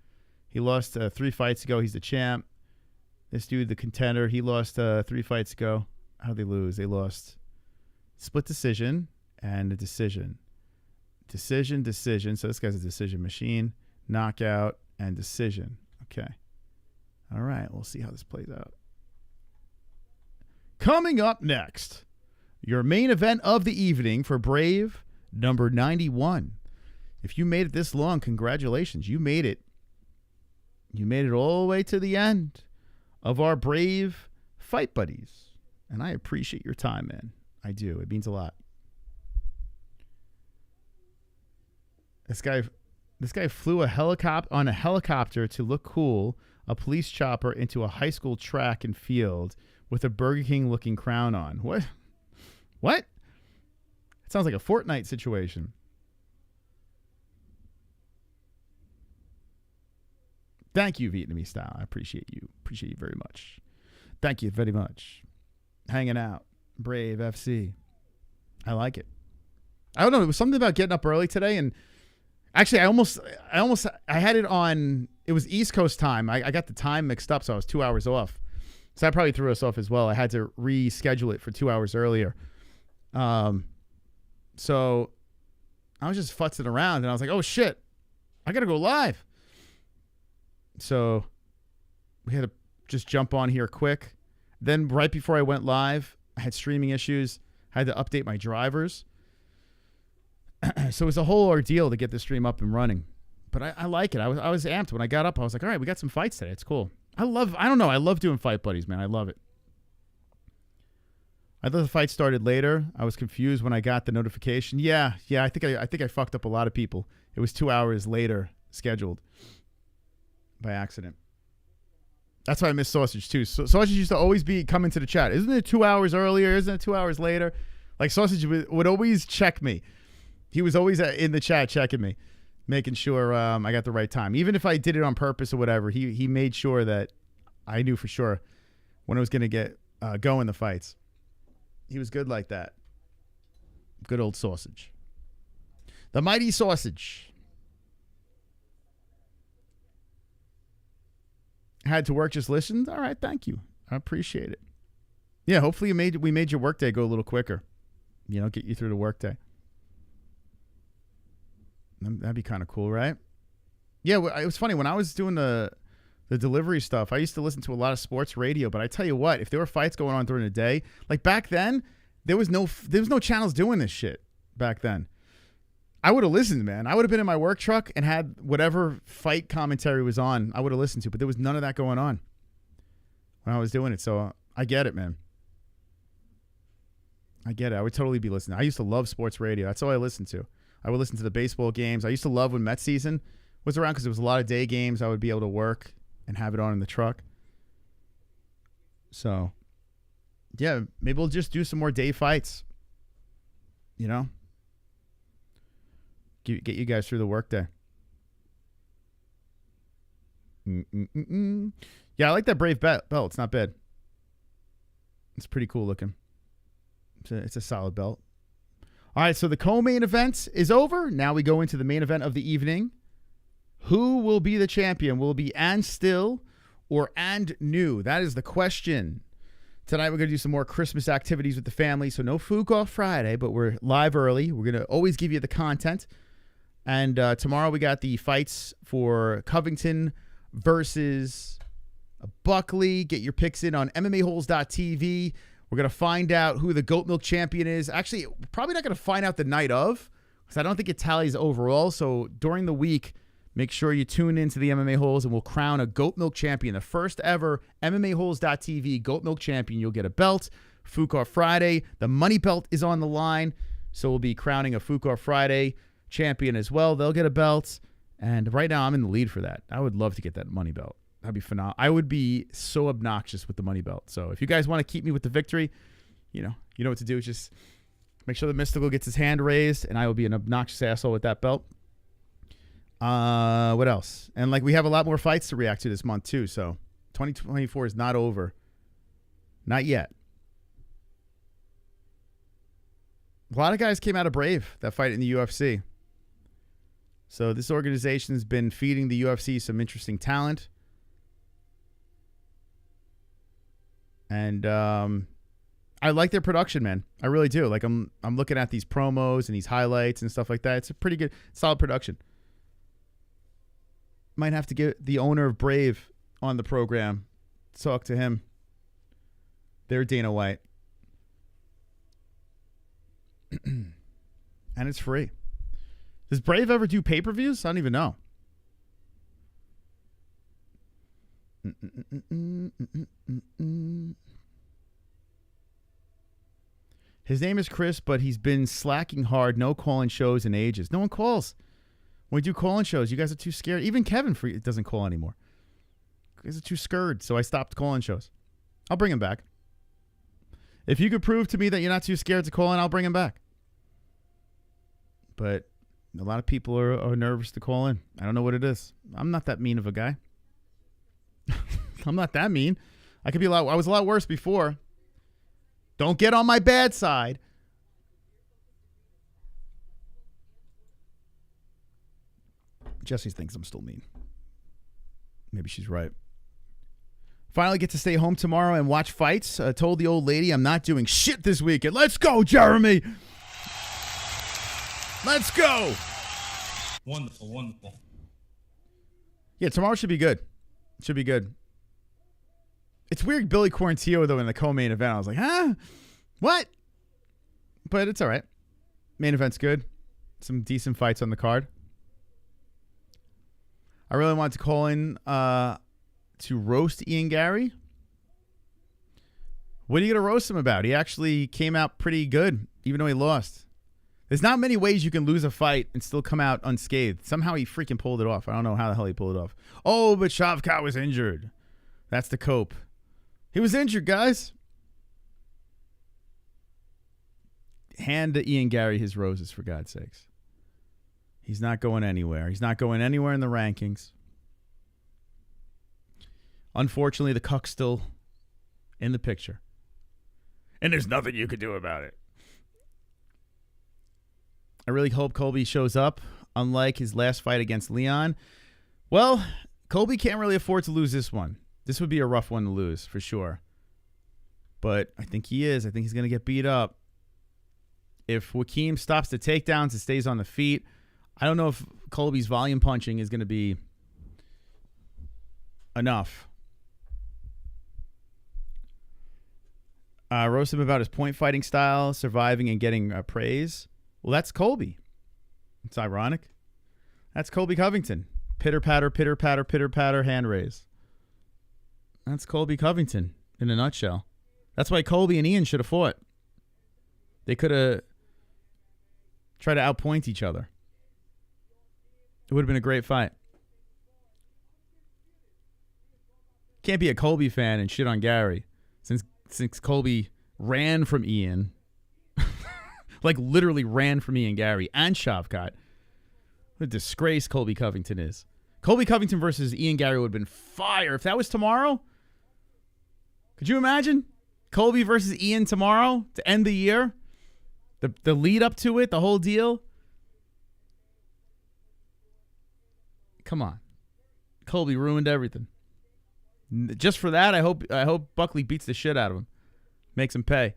He lost 3 fights ago. He's the champ. This dude, the contender, he lost 3 fights ago. How'd they lose? They lost split decision and a decision. Decision. So this guy's a decision machine. Knockout and decision. Okay. All right, we'll see how this plays out. Coming up next, your main event of the evening for Brave number 91. If you made it this long, congratulations. You made it. You made it all the way to the end of our Brave Fight Buddies. And I appreciate your time, man. I do. It means a lot. This guy flew on a helicopter to look cool, a police chopper into a high school track and field with a Burger King looking crown on. What? It sounds like a Fortnite situation. Thank you, Vietnamese style. I appreciate you. Appreciate you very much. Thank you very much. Hanging out. Brave FC. I like it. I don't know. It was something about getting up early today, and actually, I had it on. It was East Coast time. I got the time mixed up, so I was 2 hours off. So that probably threw us off as well. I had to reschedule it for 2 hours earlier. So I was just futzing around, and I was like, oh, shit. I got to go live. So we had to just jump on here quick. Then right before I went live, I had streaming issues. I had to update my drivers. So it was a whole ordeal to get the stream up and running. But I like it. I was amped. When I got up, I was like, all right, we got some fights today. It's cool. I love doing fight buddies, man. I love it. I thought the fight started later. I was confused when I got the notification. Yeah. I think I fucked up a lot of people. It was 2 hours later scheduled by accident. That's why I miss Sausage too. So Sausage used to always be coming to the chat. Isn't it 2 hours earlier? Isn't it 2 hours later? Like Sausage would always check me. He was always in the chat checking me, making sure I got the right time. Even if I did it on purpose or whatever, he made sure that I knew for sure when I was going to get going the fights. He was good like that. Good old Sausage. The mighty Sausage. Had to work, just listened. All right, thank you. I appreciate it. Yeah, hopefully we made your workday go a little quicker. You know, get you through the workday. That'd be kind of cool, right? Yeah, it was funny when I was doing the delivery stuff. I used to listen to a lot of sports radio, but I tell you what, if there were fights going on during the day, like back then, there was no channels doing this shit back then. I would have listened, man. I would have been in my work truck and had whatever fight commentary was on, I would have listened to, but there was none of that going on when I was doing it. So I get it, man. I get it. I would totally be listening. I used to love sports radio. That's all I listened to. I would listen to the baseball games. I used to love when Mets season was around because there was a lot of day games. I would be able to work and have it on in the truck. So, yeah, maybe we'll just do some more day fights. You know? Get you guys through the workday. Yeah, I like that Brave belt. It's not bad. It's pretty cool looking. It's a solid belt. All right, so the co-main event is over. Now we go into the main event of the evening. Who will be the champion? Will it be And Still or And New? That is the question. Tonight we're going to do some more Christmas activities with the family. So no Fook off Friday, but we're live early. We're going to always give you the content. And tomorrow we got the fights for Covington versus Buckley. Get your picks in on MMA-Holes.tv. We're going to find out who the Goat Milk champion is. Actually, probably not going to find out the night of because I don't think it tallies overall. So during the week, make sure you tune into the MMA Holes and we'll crown a Goat Milk champion. The first ever MMA-Holes.tv Goat Milk champion. You'll get a belt. Fook off Friday. The money belt is on the line. So we'll be crowning a Fook off Friday champion as well. They'll get a belt. And right now I'm in the lead for that. I would love to get that money belt. That'd be phenomenal. I would be so obnoxious with the money belt. So if you guys want to keep me with the victory, you know what to do. Just make sure the Mystical gets his hand raised and I will be an obnoxious asshole with that belt. What else? And like we have a lot more fights to react to this month too. So 2024 is not over. Not yet. A lot of guys came out of Brave that fight in the UFC. So this organization has been feeding the UFC some interesting talent. And I like their production, man. I really do. Like I'm looking at these promos and these highlights and stuff like that. It's a pretty good, solid production. Might have to get the owner of Brave on the program. Talk to him. They're Dana White. And it's free. Does Brave ever do pay-per-views? I don't even know. His name is Chris, but he's been slacking hard. No calling shows in ages. No one calls. When we do calling shows, you guys are too scared. Even Kevin doesn't call anymore. You guys are too scared, so I stopped calling shows. I'll bring him back. If you could prove to me that you're not too scared to call in, I'll bring him back. But a lot of people are nervous to call in. I don't know what it is. I'm not that mean of a guy. I'm not that mean. I was a lot worse before. Don't get on my bad side. Jessie thinks I'm still mean. Maybe she's right. Finally get to stay home tomorrow and watch fights. Told the old lady I'm not doing shit this weekend. Let's go, Jeremy. Let's go. Wonderful, wonderful. Yeah, tomorrow should be good. Should be good. It's weird Billy Quarantillo, though, in the co-main event. I was like, huh? What? But it's all right. Main event's good. Some decent fights on the card. I really wanted to call in to roast Ian Gary. What are you going to roast him about? He actually came out pretty good, even though he lost. There's not many ways you can lose a fight and still come out unscathed. Somehow he freaking pulled it off. I don't know how the hell he pulled it off. Oh, but Shavkat was injured. That's the cope. He was injured, guys. Hand to Ian Gary his roses, for God's sakes. He's not going anywhere. He's not going anywhere in the rankings. Unfortunately, the cuck's still in the picture. And there's nothing you can do about it. I really hope Colby shows up, unlike his last fight against Leon. Well, Colby can't really afford to lose this one. This would be a rough one to lose, for sure. But I think he is. I think he's going to get beat up. If Joaquim stops the takedowns and stays on the feet, I don't know if Colby's volume punching is going to be enough. Roast him about his point fighting style, surviving and getting praise. Well, that's Colby. It's ironic. That's Colby Covington. Pitter patter, pitter patter, pitter patter, hand raise. That's Colby Covington in a nutshell. That's why Colby and Ian should have fought. They could have tried to outpoint each other. It would have been a great fight. Can't be a Colby fan and shit on Gary since Colby ran from Ian. Like literally ran from Ian Gary and Shavkat. What a disgrace Colby Covington is. Colby Covington versus Ian Gary would have been fire. If that was tomorrow, could you imagine? Colby versus Ian tomorrow to end the year? The lead up to it, the whole deal? Come on. Colby ruined everything. Just for that, I hope Buckley beats the shit out of him. Makes him pay.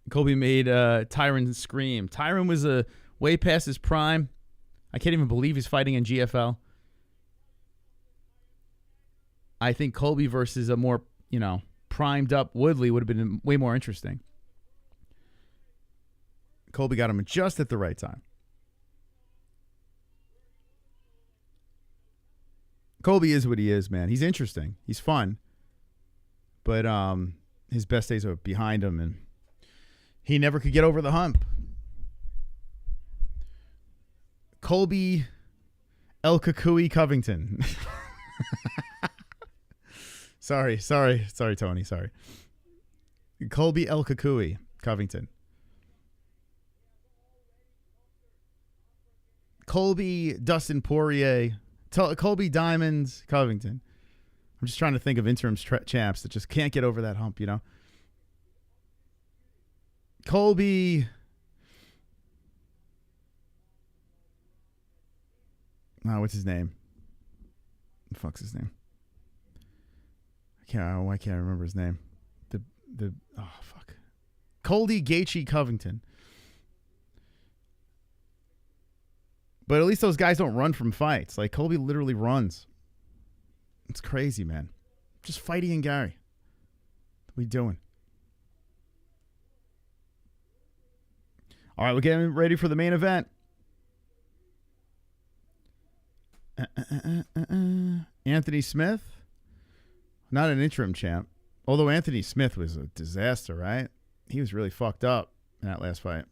Colby made Tyron scream. Tyron was way past his prime. I can't even believe he's fighting in GFL. I think Colby versus a more, primed up Woodley would have been way more interesting. Colby got him just at the right time. Colby is what he is, man. He's interesting. He's fun. But his best days are behind him, and he never could get over the hump. Colby El Kukui Covington. Sorry, Tony. Sorry. Colby El Kukui Covington. Colby Dustin Poirier. Colby Diamonds Covington. I'm just trying to think of interim champs that just can't get over that hump, Colby. What's his name? What the fuck's his name? Why can't I remember his name? Colby Gaethje Covington. But at least those guys don't run from fights. Like Colby literally runs. It's crazy, man. Just fight Ian Gary. What are we doing? All right, we're getting ready for the main event. Anthony Smith. Not an interim champ. Although Anthony Smith was a disaster, right? He was really fucked up in that last fight.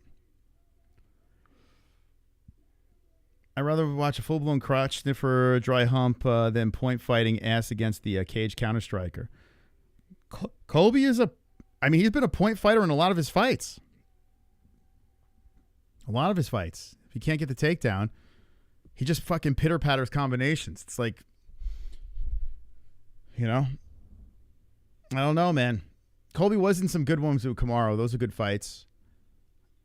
I'd rather watch a full-blown crotch sniffer dry hump than point fighting ass against the cage counter-striker. Colby is he's been a point fighter in a lot of his fights. A lot of his fights. If he can't get the takedown, he just fucking pitter-patters combinations. It's like, I don't know, man. Colby was in some good ones with Kamaru. Those are good fights.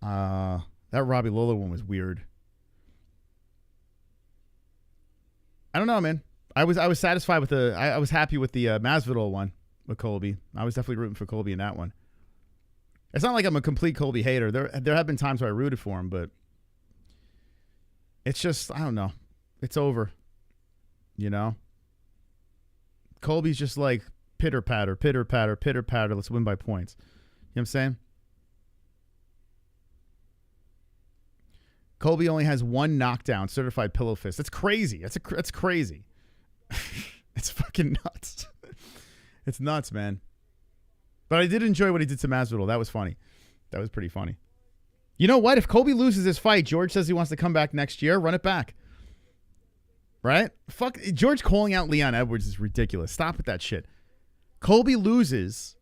That Robbie Lawler one was weird. I don't know, man. I was satisfied with I was happy with the Masvidal one with Colby. I was definitely rooting for Colby in that one. It's not like I'm a complete Colby hater. There have been times where I rooted for him, but it's just, I don't know. It's over. Colby's just like pitter patter, pitter patter, pitter patter. Let's win by points. You know what I'm saying? Colby only has one knockdown, certified pillow fist. That's crazy. That's crazy. It's fucking nuts. It's nuts, man. But I did enjoy what he did to Masvidal. That was funny. That was pretty funny. You know what? If Colby loses this fight, George says he wants to come back next year. Run it back. Right? Fuck. George calling out Leon Edwards is ridiculous. Stop with that shit. Colby loses.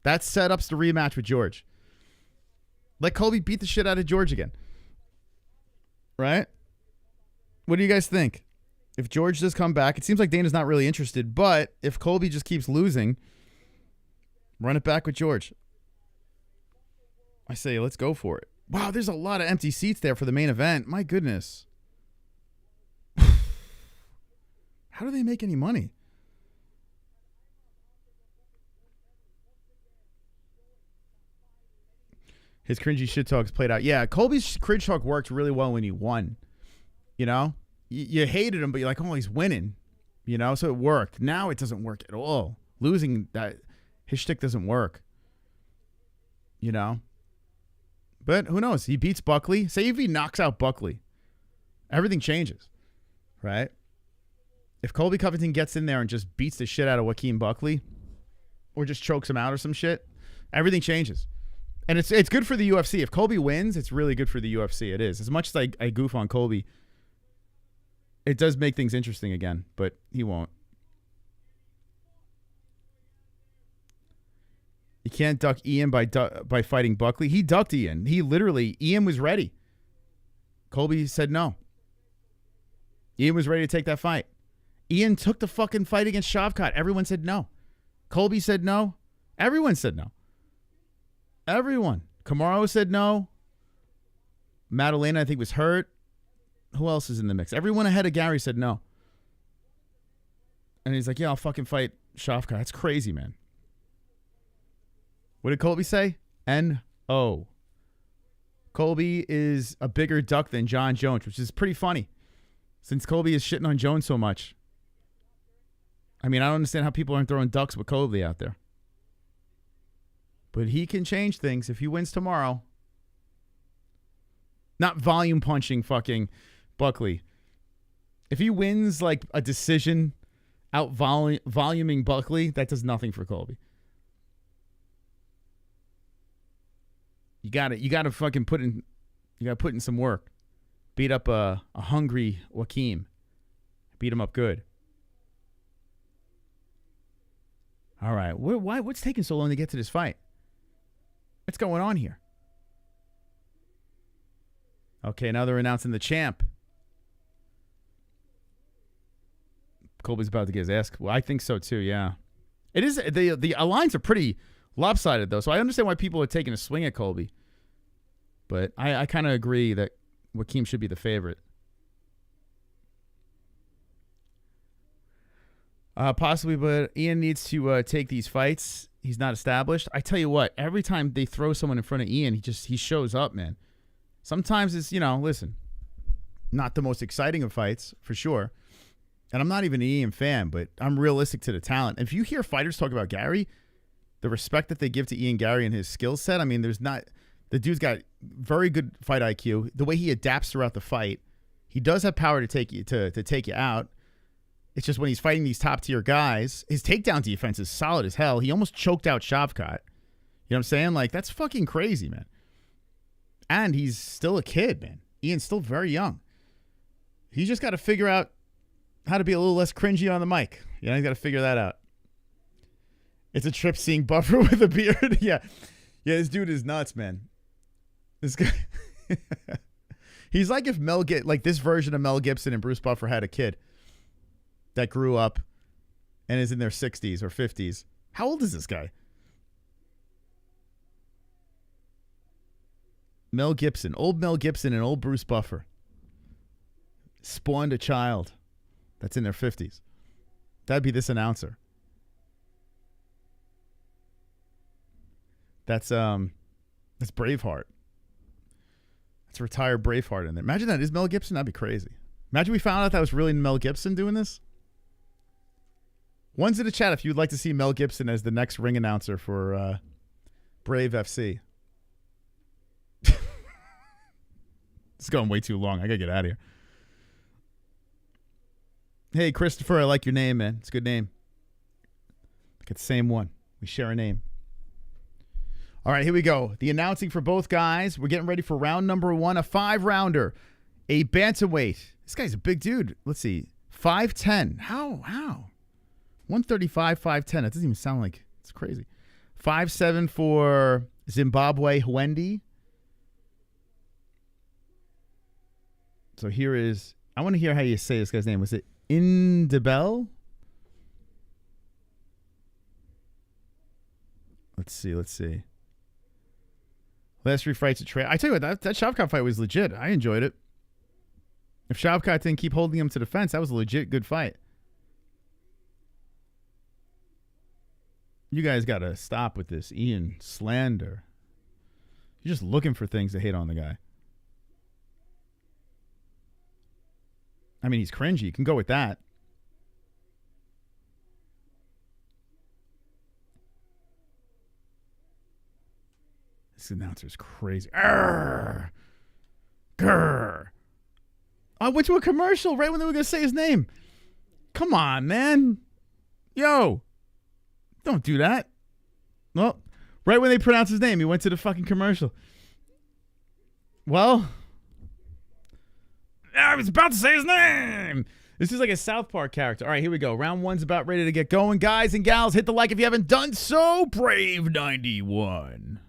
That setups the rematch with George. Let Colby beat the shit out of George again. Right? What do you guys think? If George does come back, it seems like Dana's not really interested, but if Colby just keeps losing, run it back with George. I say, let's go for it. Wow, there's a lot of empty seats there for the main event. My goodness. How do they make any money? His cringy shit talks played out. Yeah, Colby's cringe talk worked really well when he won. You know? You hated him, but you're like, oh, he's winning. You know? So it worked. Now it doesn't work at all. Losing, that his shtick doesn't work. You know? But who knows? He beats Buckley. Say if he knocks out Buckley, everything changes. Right? If Colby Covington gets in there and just beats the shit out of Joaquin Buckley, or just chokes him out or some shit, everything changes. And it's good for the UFC. If Colby wins, it's really good for the UFC. It is. As much as I goof on Colby, it does make things interesting again, but he won't. You can't duck Ian by fighting Buckley. He ducked Ian. Ian was ready. Colby said no. Ian was ready to take that fight. Ian took the fucking fight against Shavkat. Everyone said no. Colby said no. Everyone said no. Everyone. Kamaru said no. Madalena, I think, was hurt. Who else is in the mix? Everyone ahead of Gary said no. And he's like, yeah, I'll fucking fight Shavkat. That's crazy, man. What did Colby say? N-O. Colby is a bigger duck than John Jones, which is pretty funny since Colby is shitting on Jones so much. I mean, I don't understand how people aren't throwing ducks with Colby out there. But he can change things if he wins tomorrow. Not volume punching fucking Buckley. If he wins like a decision out voluming Buckley, that does nothing for Colby. You gotta fucking put in some work. Beat up a hungry Joaquin. Beat him up good. All right. What's taking so long to get to this fight? What's going on here? Okay, now they're announcing the champ. Colby's about to get his ass. Well, I think so too, yeah. It is the lines are pretty lopsided though, so I understand why people are taking a swing at Colby. But I kind of agree that Joaquin should be the favorite. Possibly, but Ian needs to take these fights. He's not established. I tell you what, every time they throw someone in front of Ian, he shows up, man. Sometimes it's, listen, not the most exciting of fights, for sure. And I'm not even an Ian fan, but I'm realistic to the talent. If you hear fighters talk about Gary, the respect that they give to Ian Gary and his skill set, I mean, the dude's got very good fight IQ. The way he adapts throughout the fight, he does have power to take you out. It's just when he's fighting these top-tier guys, his takedown defense is solid as hell. He almost choked out Shavkat. You know what I'm saying? Like, that's fucking crazy, man. And he's still a kid, man. Ian's still very young. He's just got to figure out how to be a little less cringy on the mic. He's got to figure that out. It's a trip seeing Buffer with a beard. Yeah, this dude is nuts, man. This guy. He's like if this version of Mel Gibson and Bruce Buffer had a kid that grew up and is in their 60s or 50s. How old is this guy? Mel Gibson. Old Mel Gibson and old Bruce Buffer spawned a child that's in their 50s. That'd be this announcer. That's Braveheart. That's a retired Braveheart in there. Imagine that is Mel Gibson. That'd be crazy. Imagine we found out that was really Mel Gibson doing this. One's in the chat if you'd like to see Mel Gibson as the next ring announcer for Brave FC. It's going way too long. I gotta get out of here. Hey, Christopher, I like your name, man. It's a good name. It's the same one. We share a name. All right, here we go. The announcing for both guys. We're getting ready for round number 1, a 5-rounder. A bantamweight. This guy's a big dude. Let's see. 5'10". How? 135, 5'10". That doesn't even sound like it's crazy. 5'7" for Zimbabwe Hwende. So here is, I want to hear how you say this guy's name. Was it Ndebele? Let's see. Last 3 fights at trade. I tell you what, that Shavkat fight was legit. I enjoyed it. If Shavkat didn't keep holding him to the fence, that was a legit good fight. You guys got to stop with this Ian slander. You're just looking for things to hate on the guy. I mean, he's cringy. You can go with that. This announcer's crazy. Grr. I went to a commercial right when they were going to say his name. Come on, man. Yo. Don't do that. Well, right when they pronounced his name, he went to the fucking commercial. Well, I was about to say his name. This is like a South Park character. All right, here we go. Round 1's about ready to get going. Guys and gals, hit the like if you haven't done so. Brave 91.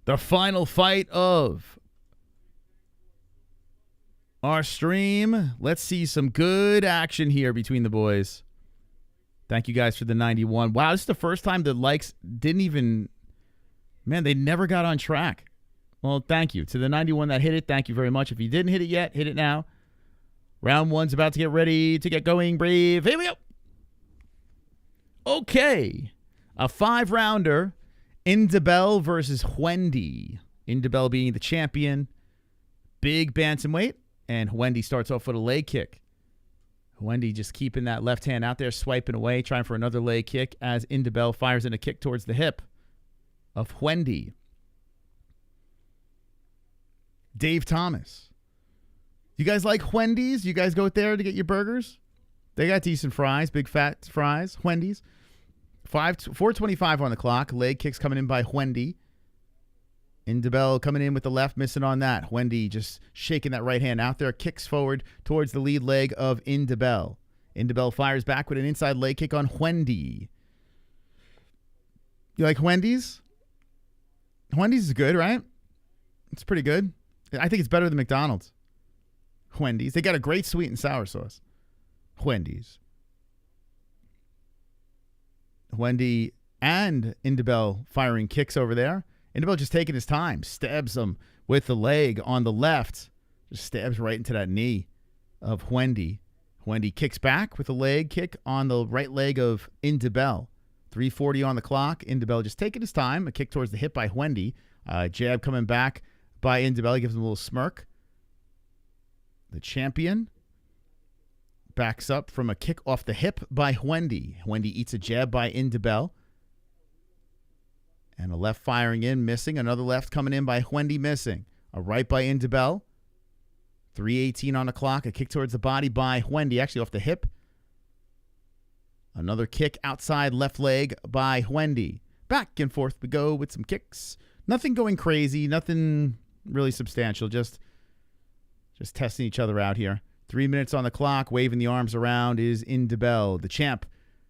The final fight of our stream. Let's see some good action here between the boys. Thank you guys for the 91. Wow, this is the first time the likes didn't even... Man, they never got on track. Well, thank you. To the 91 that hit it, thank you very much. If you didn't hit it yet, hit it now. Round 1's about to get ready to get going. Brave. Here we go. Okay. A 5-rounder. Ndebele versus Hwende. Ndebele being the champion. Big bantamweight. And Hwende starts off with a leg kick. Hwende just keeping that left hand out there, swiping away, trying for another leg kick as Ndebele fires in a kick towards the hip of Hwende. Dave Thomas. You guys like Hwende's? You guys go there to get your burgers? They got decent fries, big fat fries. Hwende's. 4:25 on the clock. Leg kicks coming in by Hwende. Ndebele coming in with the left, missing on that. Hwende just shaking that right hand out there. Kicks forward towards the lead leg of Ndebele. Ndebele fires back with an inside leg kick on Hwende. You like Hwende's? Hwende's is good, right? It's pretty good. I think it's better than McDonald's. Hwende's. They got a great sweet and sour sauce. Hwende's. Hwende and Ndebele firing kicks over there. Ndebele just taking his time. Stabs him with the leg on the left. Just stabs right into that knee of Hwende. Hwende kicks back with a leg kick on the right leg of Ndebele. 3:40 on the clock. Ndebele just taking his time. A kick towards the hip by Hwende. Jab coming back by Ndebele. Gives him a little smirk. The champion backs up from a kick off the hip by Hwende. Hwende eats a jab by Ndebele. And a left firing in, missing. Another left coming in by Hwende, missing. A right by Ndebele. 3:18 on the clock. A kick towards the body by Hwende, actually off the hip. Another kick outside left leg by Hwende. Back and forth we go with some kicks. Nothing going crazy. Nothing really substantial. Just testing each other out here. 3 minutes on the clock. Waving the arms around is Ndebele, the champ.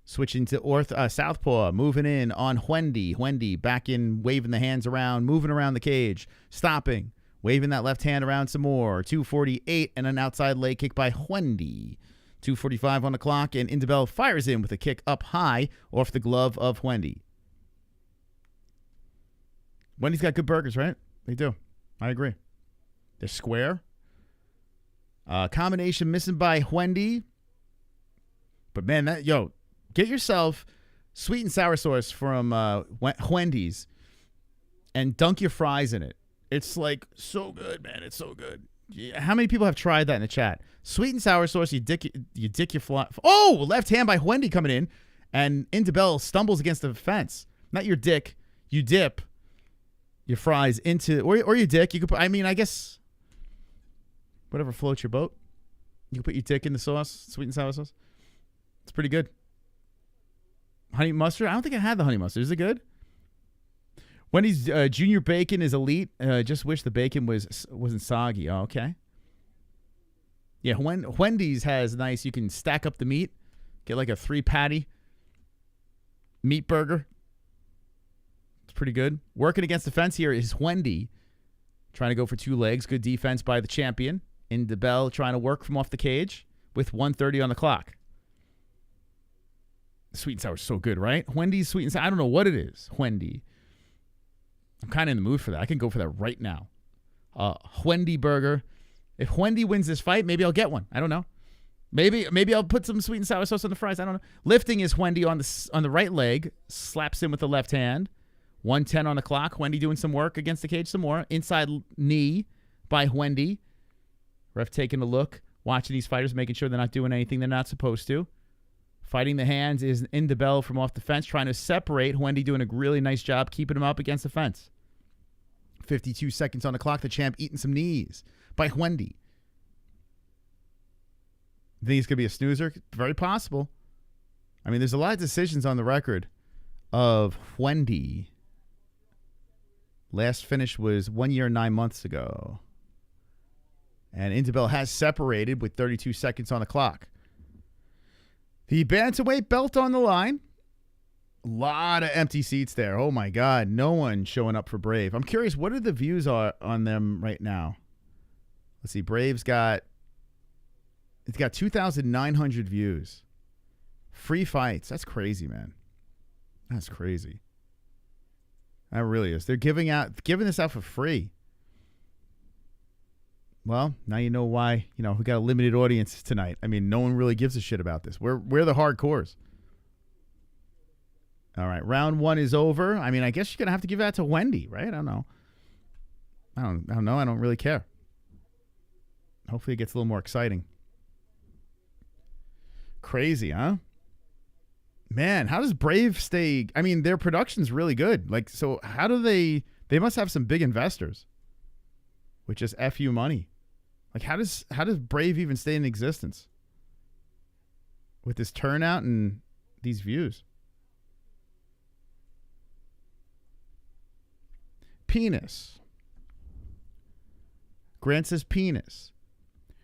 Switching to southpaw, moving in on Hwende. Hwende back in, waving the hands around, moving around the cage, stopping, waving that left hand around some more. 2:48 and an outside leg kick by Hwende. 2:45 on the clock, and Ndebele fires in with a kick up high off the glove of Hwende. Hwende's got good burgers, right? They do. I agree. They're square. Combination missing by Hwende. But man, get yourself sweet and sour sauce from Hwende's and dunk your fries in it. It's like so good, man. It's so good. Yeah. How many people have tried that in the chat? Sweet and sour sauce, you dick your fly. Oh, left hand by Hwende coming in, and Ndebele stumbles against the fence. Not your dick. You dip your fries into, or your dick. You could put, I guess, whatever floats your boat. You can put your dick in the sauce, sweet and sour sauce. It's pretty good. Honey mustard? I don't think I had the honey mustard. Is it good? Wendy's junior bacon is elite. Just wish the bacon wasn't soggy. Oh, okay. Yeah, Wendy's has nice. You can stack up the meat. Get like a 3-patty meat burger. It's pretty good. Working against the fence here is Hwende. Trying to go for 2 legs. Good defense by the champion. Ndebele trying to work from off the cage with 1:30 on the clock. Sweet and sour is so good, right? Hwende's sweet and sour. I don't know what it is. Hwende. I'm kind of in the mood for that. I can go for that right now. Hwende burger. If Hwende wins this fight, maybe I'll get one. I don't know. Maybe I'll put some sweet and sour sauce on the fries. I don't know. Lifting is Hwende on the right leg. Slaps in with the left hand. 1:10 on the clock. Hwende doing some work against the cage some more. Inside knee by Hwende. Ref taking a look. Watching these fighters, making sure they're not doing anything they're not supposed to. Fighting the hands is Ndebele from off the fence, trying to separate. Hwende doing a really nice job keeping him up against the fence. 52 seconds on the clock. The champ eating some knees by Hwende. Think he's going to be a snoozer? Very possible. I mean, there's a lot of decisions on the record of Hwende. Last finish was 1 year and 9 months ago. And Ndebele has separated with 32 seconds on the clock. The bantamweight belt on the line. A lot of empty seats there. Oh, my God. No one showing up for Brave. I'm curious, what are the views on them right now? Let's see. Brave's got... It's got 2,900 views. Free fights. That's crazy, man. That's crazy. That really is. They're giving this out for free. Well, now you know why, we got a limited audience tonight. I mean, no one really gives a shit about this. We're the hardcores. All right, round 1 is over. I mean, I guess you're going to have to give that to Hwende, right? I don't know. I don't know. I don't really care. Hopefully it gets a little more exciting. Crazy, huh? Man, how does Brave stay? I mean, their production's really good. Like, so how do they must have some big investors with just FU money. Like, how does Brave even stay in existence with this turnout and these views? Penis. Grant says penis.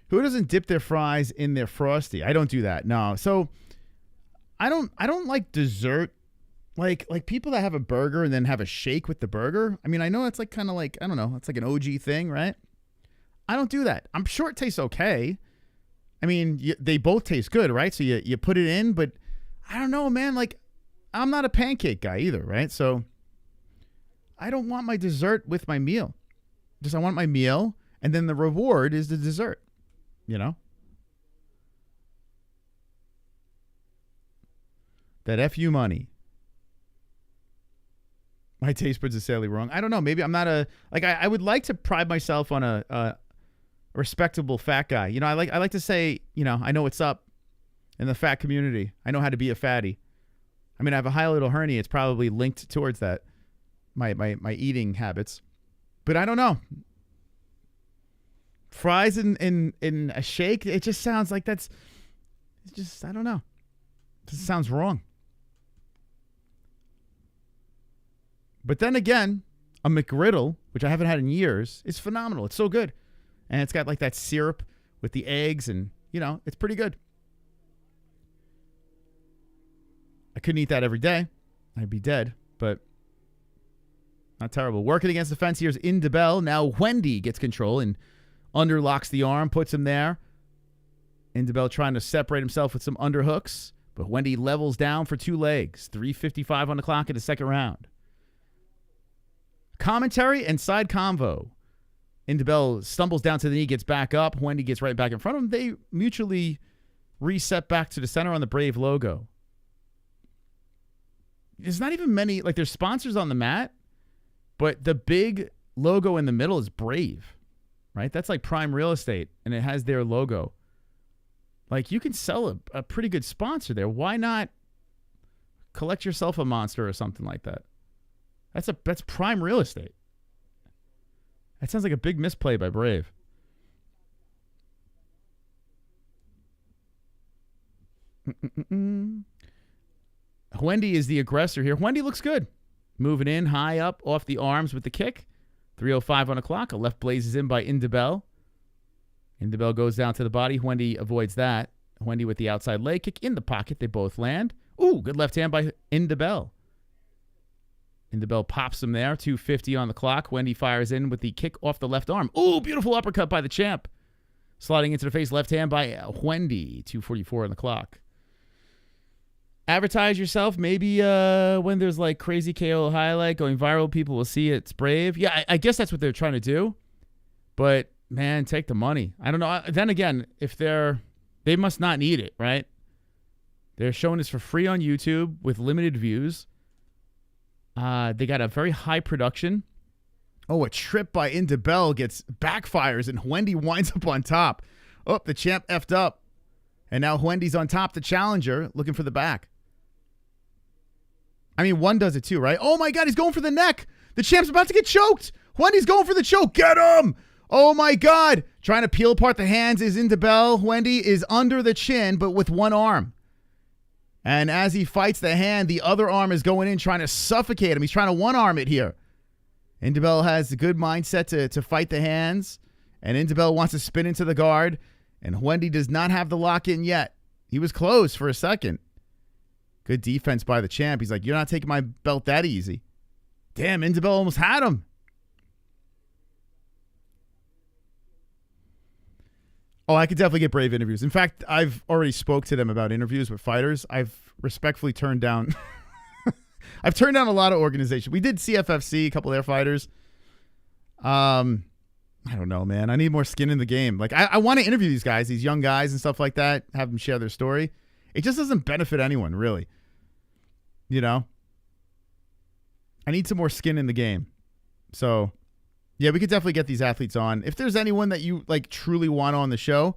Who doesn't dip their fries in their Frosty? I don't do that. No. So I don't like dessert. Like people that have a burger and then have a shake with the burger. I mean, I know it's like kind of like, I don't know, it's like an OG thing, right? I don't do that. I'm sure it tastes okay. I mean, they both taste good, right? So you put it in, but I don't know, man. Like, I'm not a pancake guy either, right? So I don't want my dessert with my meal. Just I want my meal, and then the reward is the dessert, That FU money. My taste buds are sadly wrong. I don't know. Maybe I'm not I would like to pride myself on a respectable fat guy. I like to say, I know what's up in the fat community. I know how to be a fatty. I mean, I have a hiatal hernia. It's probably linked towards that, my eating habits. But I don't know. Fries in a shake, it just sounds like I don't know. It just sounds wrong. But then again, a McGriddle, which I haven't had in years, is phenomenal. It's so good. And it's got like that syrup with the eggs and, it's pretty good. I couldn't eat that every day. I'd be dead, but not terrible. Working against the fence here is Ndebele. Now Hwende gets control and underlocks the arm, puts him there. Ndebele trying to separate himself with some underhooks, but Hwende levels down for 2 legs. 3:55 on the clock in the second round. Commentary and side convo. Ndebele stumbles down to the knee, gets back up. Hwende gets right back in front of him. They mutually reset back to the center on the Brave logo. There's not even many, there's sponsors on the mat, but the big logo in the middle is Brave, right? That's like prime real estate, and it has their logo. Like, you can sell a pretty good sponsor there. Why not collect yourself a monster or something like that? That's prime real estate. That sounds like a big misplay by Brave. Hwende is the aggressor here. Hwende looks good. Moving in, high up, off the arms with the kick. 3:05 on the clock. A left blazes in by Ndebele. Ndebele goes down to the body. Hwende avoids that. Hwende with the outside leg kick in the pocket. They both land. Ooh, good left hand by Ndebele. Ndebele pops him there. 2:50 on the clock. Hwende fires in with the kick off the left arm. Ooh, beautiful uppercut by the champ. Sliding into the face, left hand by Hwende. 2:44 on the clock. Advertise yourself. Maybe when there's like crazy KO highlight going viral, people will see it's Brave. Yeah, I guess that's what they're trying to do. But, man, take the money. I don't know. Then again, if they must not need it, right? They're showing this for free on YouTube with limited views. They got a very high production. Oh, a trip by Ndebele backfires, and Hwende winds up on top. Oh, the champ effed up. And now Hwende's on top, the challenger, looking for the back. I mean, one does it too, right? Oh, my God, he's going for the neck. The champ's about to get choked. Hwende's going for the choke. Get him. Oh, my God. Trying to peel apart the hands is Ndebele. Hwende is under the chin, but with one arm. And as he fights the hand, the other arm is going in, trying to suffocate him. He's trying to one-arm it here. Ndebele has a good mindset to fight the hands. And Ndebele wants to spin into the guard. And Hwende does not have the lock in yet. He was close for a second. Good defense by the champ. He's like, you're not taking my belt that easy. Damn, Ndebele almost had him. Oh, I could definitely get Brave interviews. In fact, I've already spoke to them about interviews with fighters. I've respectfully turned down... I've turned down a lot of organizations. We did CFFC, a couple of their fighters. I don't know, man. I need more skin in the game. Like, I want to interview these guys, these young guys and stuff like that, have them share their story. It just doesn't benefit anyone, really. You know? I need some more skin in the game. So, yeah, we could definitely get these athletes on. If there's anyone that you, like, truly want on the show,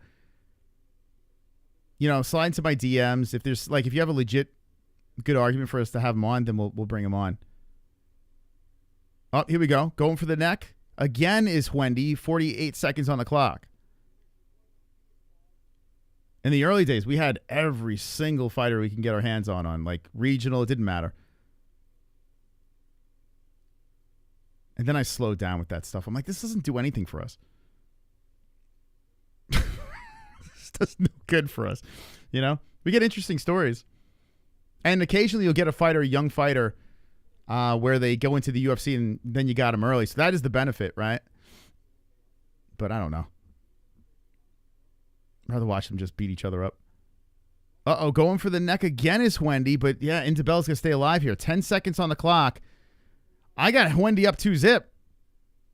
you know, slide into my DMs. If there's, like, if you have a legit good argument for us to have them on, then we'll bring them on. Oh, here we go. Going for the neck. Again is Hwende. 48 seconds on the clock. In the early days, we had every single fighter we can get our hands on, like regional. It didn't matter. And then I slowed down with that stuff. I'm like, this doesn't do anything for us. This does no good for us. You know? We get interesting stories. And occasionally you'll get a young fighter, where they go into the UFC and then you got them early. So that is the benefit, right? But I don't know. I'd rather watch them just beat each other up. Uh-oh, going for the neck again is Hwende. But, yeah, Ndebele's going to stay alive here. 10 seconds on the clock. I got Hwende up 2-0.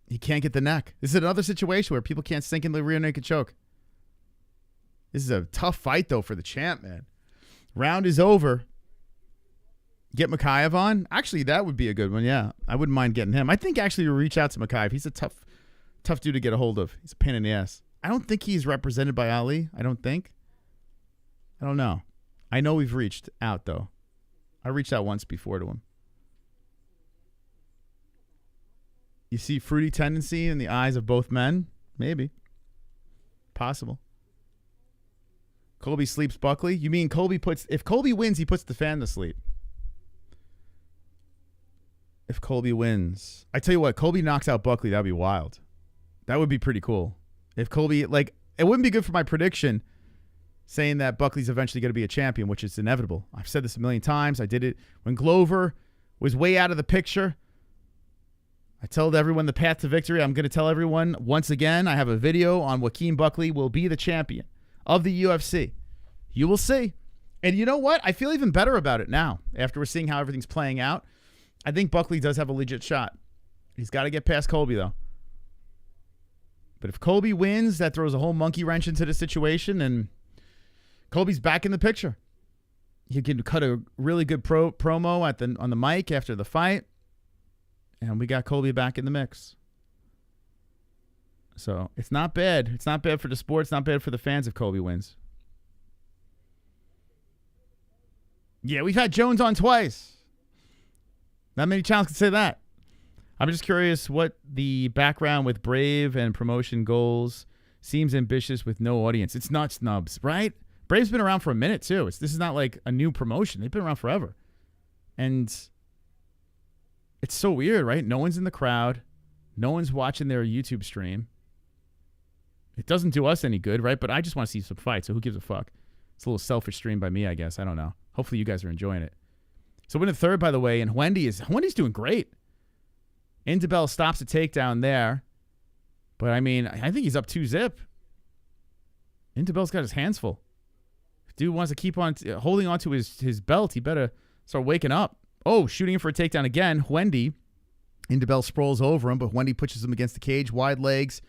He can't get the neck. This is another situation where people can't sink in the rear naked choke. This is a tough fight, though, for the champ, man. Round is over. Get Mokaev on? Actually, that would be a good one, yeah. I wouldn't mind getting him. I think actually we'll reach out to Mokaev. He's a tough dude to get a hold of. He's a pain in the ass. I don't think he's represented by Ali. I don't think. I don't know. I know we've reached out, though. I reached out once before to him. You see fruity tendency in the eyes of both men? Maybe. Possible. Colby sleeps Buckley? You mean if Colby wins, he puts the fan to sleep. If Colby wins. I tell you what, Colby knocks out Buckley, that would be wild. That would be pretty cool. If Colby, like, it wouldn't be good for my prediction saying that Buckley's eventually going to be a champion, which is inevitable. I've said this a million times. I did it when Glover was way out of the picture. I told everyone the path to victory. I'm going to tell everyone once again, I have a video on Joaquin Buckley will be the champion of the UFC. You will see. And you know what? I feel even better about it now after we're seeing how everything's playing out. I think Buckley does have a legit shot. He's got to get past Colby, though. But if Colby wins, that throws a whole monkey wrench into the situation, and Colby's back in the picture. He can cut a really good promo on the mic after the fight, and we got Colby back in the mix. So it's not bad. It's not bad for the sport. It's not bad for the fans if Colby wins. Yeah, we've had Jones on twice. Not many channels can say that. I'm just curious what the background with Brave and promotion goals seems ambitious with no audience. It's not snubs, right? Brave's been around for a minute, too. This is not like a new promotion. They've been around forever. And it's so weird, right? No one's in the crowd. No one's watching their YouTube stream. It doesn't do us any good, right? But I just want to see some fights, so who gives a fuck? It's a little selfish stream by me, I guess. I don't know. Hopefully you guys are enjoying it. So we're in the third, by the way, and Hwende's doing great. Ndebele stops a takedown there. But, I mean, I think he's up 2-zip. Ndebele's got his hands full. If dude wants to keep on holding on to his belt, he better start waking up. Oh, shooting him for a takedown again. Hwende. Ndebele sprawls over him, but Hwende pushes him against the cage. Wide legs.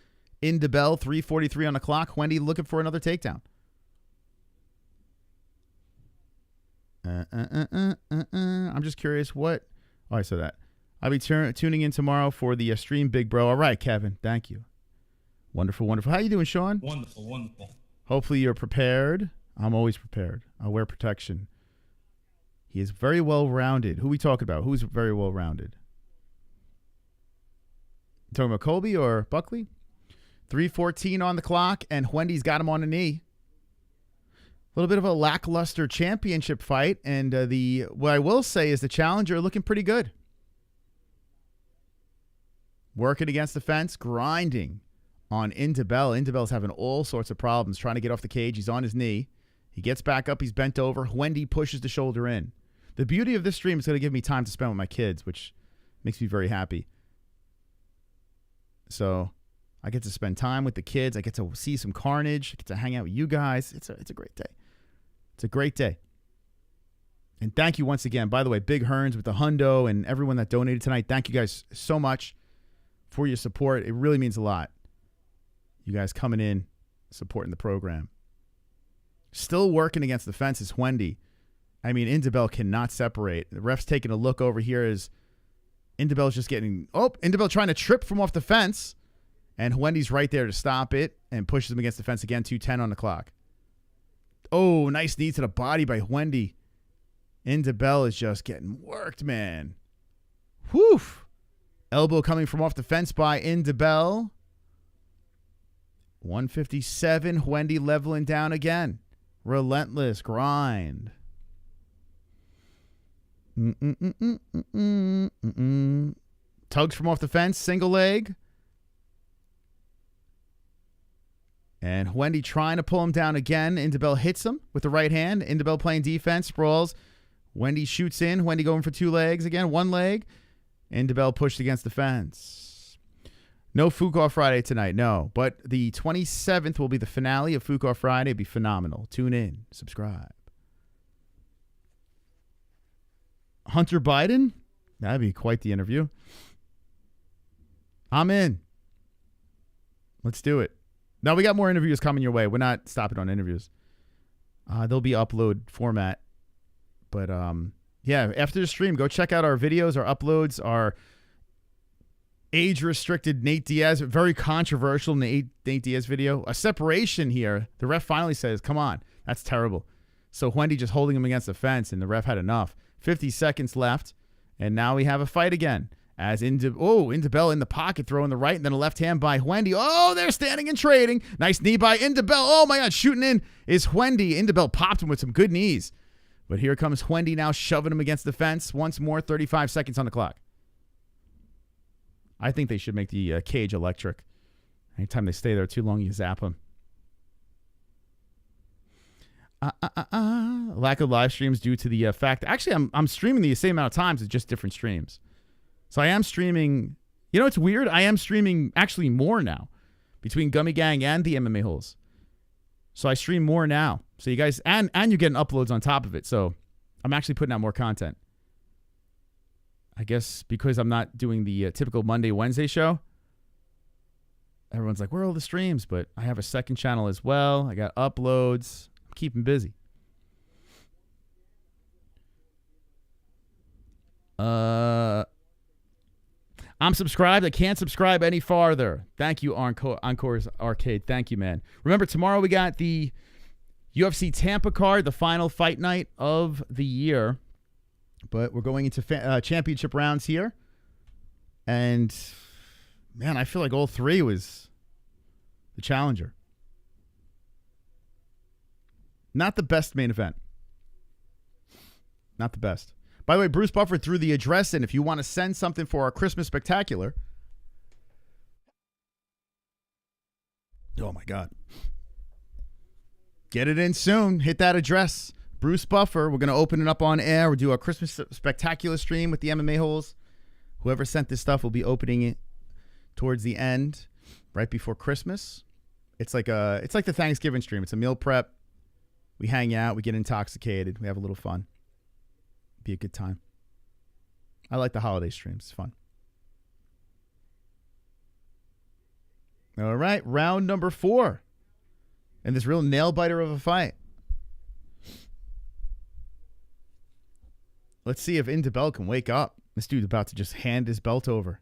Ndebele, 3:43 on the clock. Hwende looking for another takedown. I'm just curious what. Oh, I saw that. I'll be tuning in tomorrow for the stream, big bro. All right, Kevin. Thank you. Wonderful, wonderful. How you doing, Sean? Wonderful, wonderful. Hopefully you're prepared. I'm always prepared. I'll wear protection. He is very well-rounded. Who are we talking about? Who's very well-rounded? Talking about Colby or Buckley? 3:14 on the clock, and Hwende's got him on a knee. A little bit of a lackluster championship fight, and what I will say is the challenger looking pretty good. Working against the fence, grinding on Ndebele. Ndebele's having all sorts of problems trying to get off the cage. He's on his knee. He gets back up. He's bent over. Hwende pushes the shoulder in. The beauty of this stream is going to give me time to spend with my kids, which makes me very happy. So I get to spend time with the kids. I get to see some carnage. I get to hang out with you guys. It's a great day. It's a great day. And thank you once again. By the way, Big Hearns with the hundo and everyone that donated tonight. Thank you guys so much for your support. It really means a lot. You guys coming in, supporting the program. Still working against the fence is Hwende. I mean, Ndebele cannot separate. The ref's taking a look over here as Ndebele's just getting... Oh, Ndebele trying to trip from off the fence. And Hwende's right there to stop it and pushes him against the fence again. 2:10 on the clock. Oh, nice knee to the body by Hwende. Ndebele is just getting worked, man. Whew. Elbow coming from off the fence by Ndebele. 157. Hwende leveling down again. Relentless grind. Tugs from off the fence. Single leg. And Hwende trying to pull him down again. Ndebele hits him with the right hand. Ndebele playing defense. Sprawls. Hwende shoots in. Hwende going for two legs again. One leg. Ndebele pushed against the fence. No Fuqua Friday tonight, no. But the 27th will be the finale of Fuqua Friday. It'll be phenomenal. Tune in. Subscribe. Hunter Biden? That'd be quite the interview. I'm in. Let's do it. Now, we got more interviews coming your way. We're not stopping on interviews. They'll be upload format. But, yeah, after the stream, go check out our videos, our uploads, our age-restricted Nate Diaz, very controversial Nate Diaz video. A separation here. The ref finally says, come on, that's terrible. So Hwende just holding him against the fence, and the ref had enough. 50 seconds left, and now we have a fight again. As Ndebele in the pocket, throwing the right, and then a left hand by Hwende. Oh, they're standing and trading. Nice knee by Ndebele. Oh, my God, shooting in is Hwende. Ndebele popped him with some good knees. But here comes Hwende now shoving him against the fence. Once more, 35 seconds on the clock. I think they should make the cage electric. Anytime they stay there too long, you zap them. Lack of live streams due to the fact... Actually, I'm streaming the same amount of times. It's just different streams. So I am streaming... You know, it's weird. I am streaming actually more now between Gummy Gang and the MMA-Holes. So I stream more now. So you guys... And you're getting uploads on top of it. So I'm actually putting out more content. I guess because I'm not doing the typical Monday, Wednesday show. Everyone's like, where are all the streams? But I have a second channel as well. I got uploads. I'm keeping busy. I'm subscribed. I can't subscribe any farther. Thank you, Encore's Arcade. Thank you, man. Remember, tomorrow we got the UFC Tampa card, the final fight night of the year. But we're going into championship rounds here. And, man, I feel like all three was the challenger. Not the best main event. Not the best. By the way, Bruce Buffer threw the address in if you want to send something for our Christmas spectacular. Oh, my God. Get it in soon. Hit that address. Bruce Buffer. We're going to open it up on air. We'll do a Christmas spectacular stream with the MMA-Holes. Whoever sent this stuff will be opening it towards the end, right before Christmas. It's like the Thanksgiving stream. It's a meal prep. We hang out. We get intoxicated. We have a little fun. Be a good time. I like the holiday streams. It's fun. All right, round number 4. And this real nail-biter of a fight. Let's see if Ndebele can wake up. This dude's about to just hand his belt over.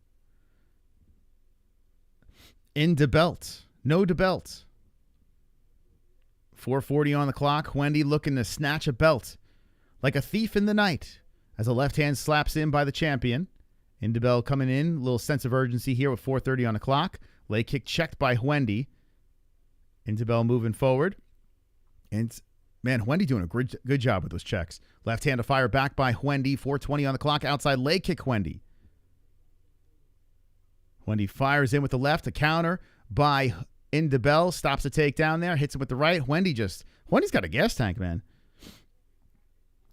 Ndebele. No debelt. 4:40 on the clock. Hwende looking to snatch a belt like a thief in the night as a left hand slaps in by the champion. Ndebele coming in. A little sense of urgency here with 4:30 on the clock. Leg kick checked by Hwende. Ndebele moving forward. And, man, Hwende doing a good job with those checks. Left hand to fire back by Hwende. 4:20 on the clock. Outside leg kick Hwende. Hwende fires in with the left. A counter by Ndebele. Stops the takedown there. Hits him with the right. Hwende's got a gas tank, man.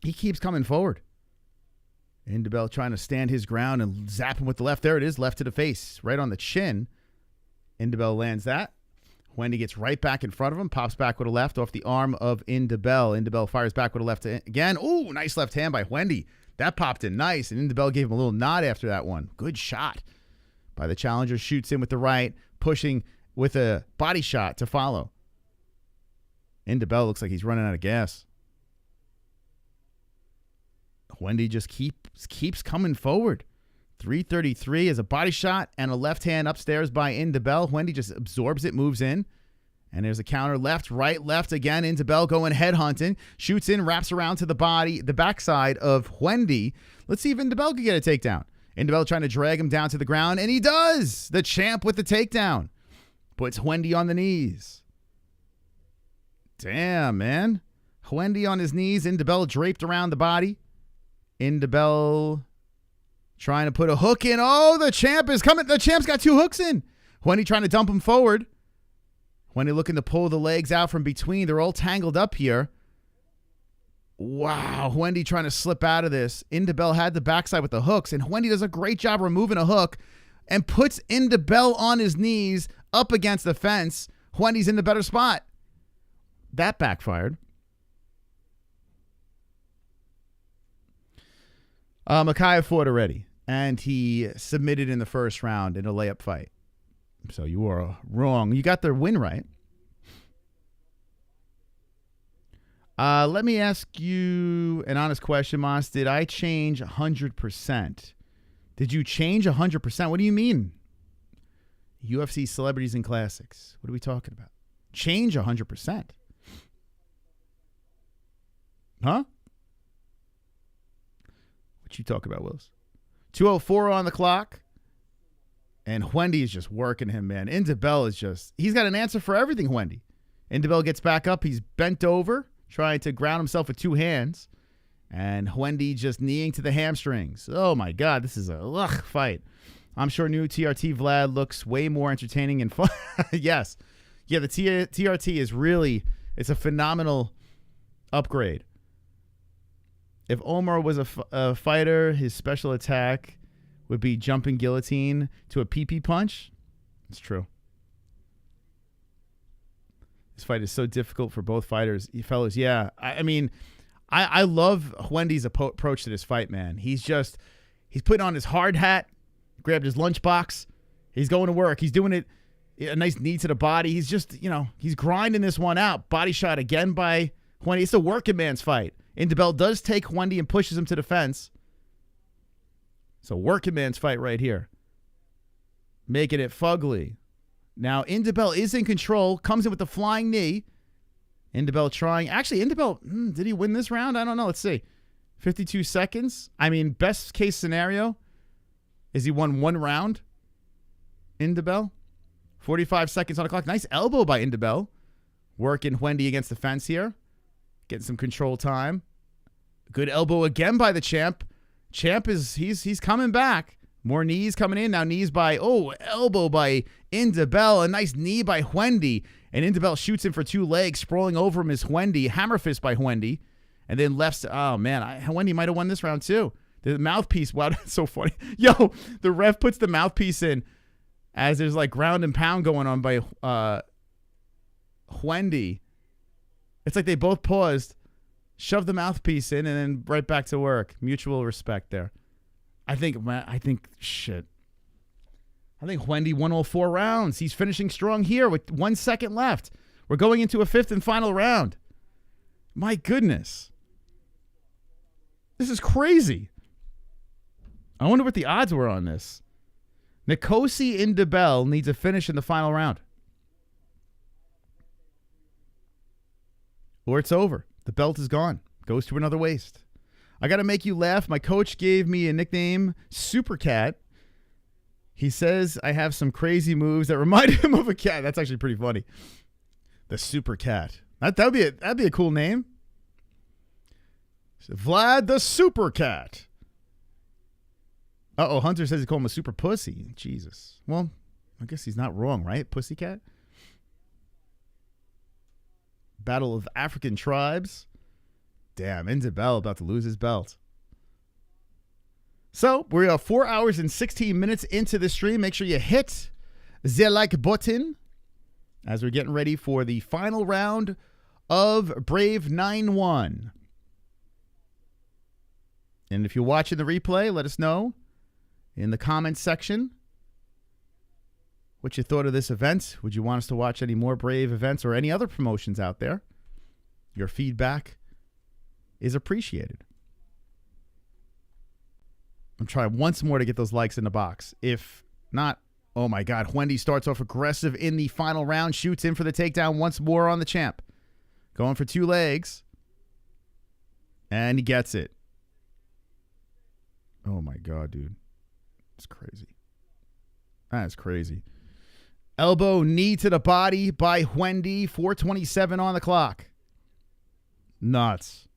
He keeps coming forward. Ndebele trying to stand his ground and zap him with the left. There it is. Left to the face. Right on the chin. Ndebele lands that. Hwende gets right back in front of him. Pops back with a left off the arm of Ndebele. Ndebele fires back with a left again. Ooh, nice left hand by Hwende. That popped in nice. And Ndebele gave him a little nod after that one. Good shot by the challenger. Shoots in with the right. Pushing with a body shot to follow. Ndebele looks like he's running out of gas. Hwende just keeps coming forward. 3:33 is a body shot and a left hand upstairs by Ndebele. Hwende just absorbs it, moves in. And there's a counter left, right, left again. Ndebele going head hunting. Shoots in, wraps around to the backside of Hwende. Let's see if Ndebele can get a takedown. Ndebele trying to drag him down to the ground, and he does. The champ with the takedown. Puts Hwende on the knees. Damn, man. Hwende on his knees. Ndebele draped around the body. Ndebele trying to put a hook in. Oh, the champ is coming. The champ's got 2 hooks in. Hwende trying to dump him forward. Hwende looking to pull the legs out from between. They're all tangled up here. Wow. Hwende trying to slip out of this. Ndebele had the backside with the hooks, and Hwende does a great job removing a hook and puts Ndebele on his knees up against the fence. Hwende's in the better spot. That backfired. Mokaev fought already, and he submitted in the first round in a layup fight. So you were wrong. You got the win right. Let me ask you an honest question, Moss. Did I change 100%? Did you change 100%? What do you mean? UFC celebrities and classics. What are we talking about? Change 100%. Huh? What you talking about, Willis? 2:04 on the clock. And Hwende is just working him, man. Ndebele is just, he's got an answer for everything, Hwende. Ndebele gets back up. He's bent over, trying to ground himself with 2 hands. And Hwende just kneeing to the hamstrings. Oh, my God. This is a fight. I'm sure new TRT Vlad looks way more entertaining and fun. Yes. Yeah, the TRT is really, it's a phenomenal upgrade. If Omar was a fighter, his special attack would be jumping guillotine to a pee-pee punch. It's true. This fight is so difficult for both fighters. Fellas, yeah. I mean, I love Hwende's approach to this fight, man. He's putting on his hard hat, grabbed his lunchbox. He's going to work. He's doing it, a nice knee to the body. He's just, he's grinding this one out. Body shot again by Hwende. It's a working man's fight. Ndebele does take Hwende and pushes him to the fence. It's a working man's fight right here. Making it fugly. Now, Ndebele is in control. Comes in with the flying knee. Ndebele trying. Actually, Ndebele, did he win this round? I don't know. Let's see. 52 seconds. I mean, best case scenario is he won 1 round. Ndebele. 45 seconds on the clock. Nice elbow by Ndebele. Working Hwende against the fence here. Getting some control time. Good elbow again by the champ. Champ he's coming back. More knees coming in. Now knees by, elbow by Ndebele. A nice knee by Hwende. And Ndebele shoots him for 2 legs. Sprawling over him is Hwende. Hammer fist by Hwende. And then left, Hwende might have won this round too. The mouthpiece, wow, that's so funny. Yo, the ref puts the mouthpiece in as there's like ground and pound going on by Hwende. It's like they both paused, shoved the mouthpiece in, and then right back to work. Mutual respect there. I think Hwende won all 4 rounds. He's finishing strong here with 1 second left. We're going into a 5th and final round. My goodness. This is crazy. I wonder what the odds were on this. Nkosi Ndebelethe needs a finish in the final round. Or it's over. The belt is gone. Goes to another waist. I got to make you laugh. My coach gave me a nickname, Super Cat. He says I have some crazy moves that remind him of a cat. That's actually pretty funny. The Super Cat. That'd be a cool name. Vlad the Super Cat. Hunter says he called him a super pussy. Jesus. Well, I guess he's not wrong, right? Pussycat? Battle of African tribes. Damn, Ndebele about to lose his belt. So, we're 4 hours and 16 minutes into the stream. Make sure you hit the like button as we're getting ready for the final round of Brave 9-1. And if you're watching the replay, let us know in the comments section what you thought of this event. Would you want us to watch any more Brave events or any other promotions out there? Your feedback is appreciated. I'm trying once more to get those likes in the box. If not, oh my God, Hwende starts off aggressive in the final round, shoots in for the takedown once more on the champ. Going for 2 legs. And he gets it. Oh my God, dude. It's crazy. That's crazy. Elbow, knee to the body by Hwende. 4:27 on the clock. Nuts.